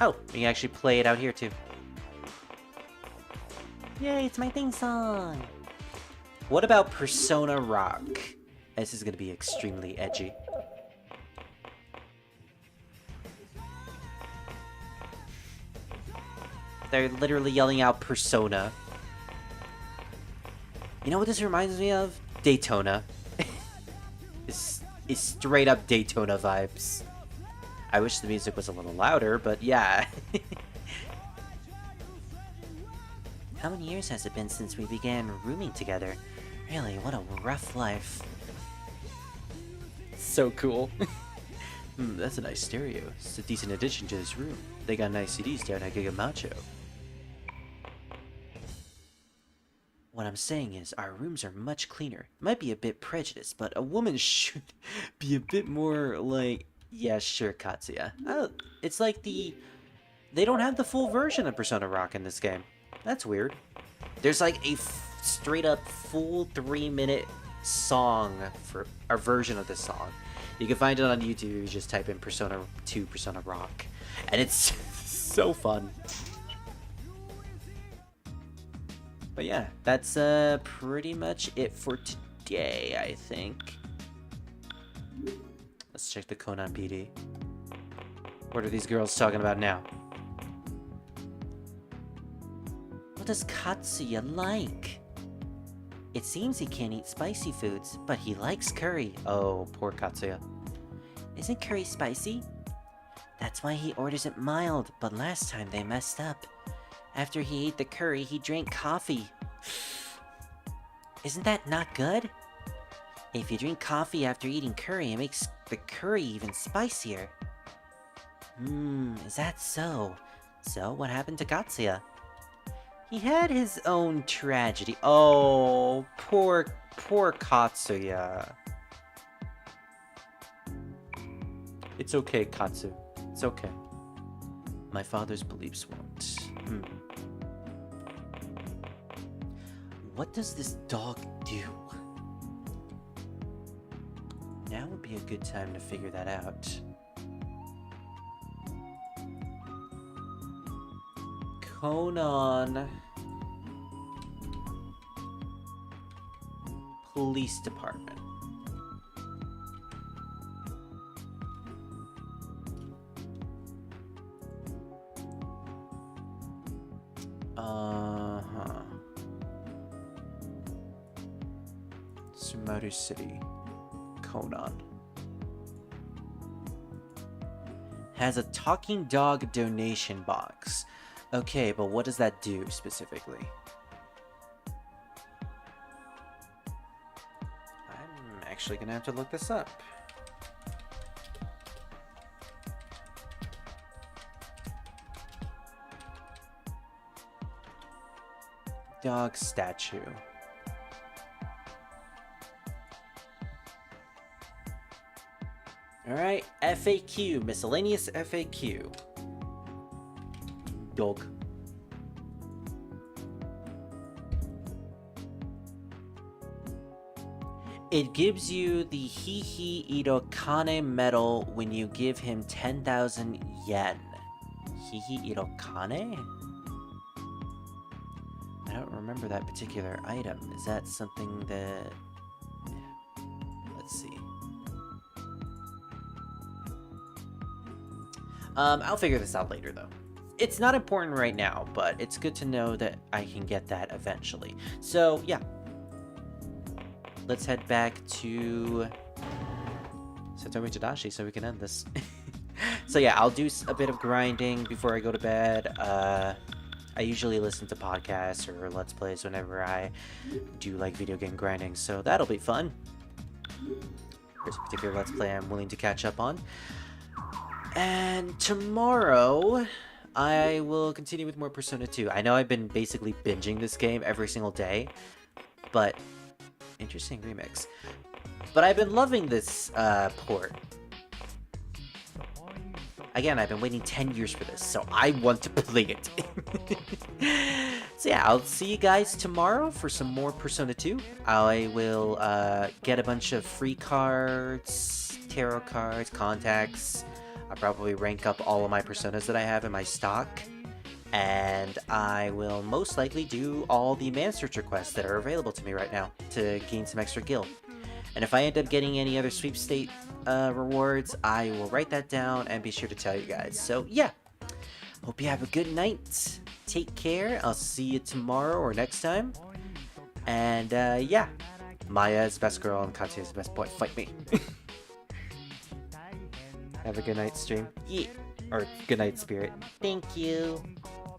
Oh, we can actually play it out here too. Yay, it's my theme song! What about Persona Rock? This is gonna be extremely edgy. They're literally yelling out Persona. You know what this reminds me of? Daytona. It's straight up Daytona vibes. I wish the music was a little louder, but yeah. How many years has it been since we began rooming together? Really, what a rough life. So cool. That's a nice stereo. It's a decent addition to this room. They got nice CDs down at Giga Macho. What I'm saying is, our rooms are much cleaner. Might be a bit prejudiced, but a woman should be a bit more like... Yeah, sure, Tatsuya. It's like they don't have the full version of Persona Rock in this game. That's weird. There's like a straight up full 3-minute song for a version of this song. You can find it on YouTube. You just type in Persona 2 Persona Rock, and it's so fun. But yeah, that's pretty much it for today, I think. Let's check the Conan PD. What are these girls talking about now? What does Tatsuya like? It seems he can't eat spicy foods, but he likes curry. Oh, poor Tatsuya. Isn't curry spicy? That's why he orders it mild, but last time they messed up. After he ate the curry, he drank coffee. Isn't that not good? If you drink coffee after eating curry, it makes the curry even spicier. Is that so? So, what happened to Tatsuya? He had his own tragedy. Oh, poor Tatsuya. It's okay, Katsu. It's okay. My father's beliefs won't. What does this dog do? Now would be a good time to figure that out. Conan Police Department. Sumaru City. Conan. Has a talking dog donation box. Okay, but what does that do specifically? I'm actually gonna have to look this up. Dog statue. Alright, FAQ, miscellaneous FAQ. Dog. It gives you the Hihi Irokane medal when you give him 10,000 yen. Hihi Irokane? I don't remember that particular item. Is that something that... Let's see. I'll figure this out later, though. It's not important right now, but it's good to know that I can get that eventually. So, yeah. Let's head back to Satomi Tadashi so we can end this. So yeah, I'll do a bit of grinding before I go to bed. I usually listen to podcasts or Let's Plays whenever I do like video game grinding, so that'll be fun. There's a particular Let's Play I'm willing to catch up on. And tomorrow, I will continue with more Persona 2. I know I've been basically binging this game every single day, but interesting remix. But I've been loving this port. Again, I've been waiting 10 years for this, so I want to play it. So yeah, I'll see you guys tomorrow for some more Persona 2. I will get a bunch of free cards, tarot cards, contacts. I'll probably rank up all of my Personas that I have in my stock. and I will most likely do all the man search requests that are available to me right now to gain some extra gil. And if I end up getting any other sweepstate rewards, I will write that down and be sure to tell you guys. So yeah, hope you have a good night. Take care. I'll see you tomorrow or next time. And yeah, Maya is the best girl and Katsuya is the best boy. Fight me. Have a good night, stream. Yeah. Or good night, spirit. Thank you.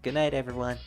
Good night, everyone.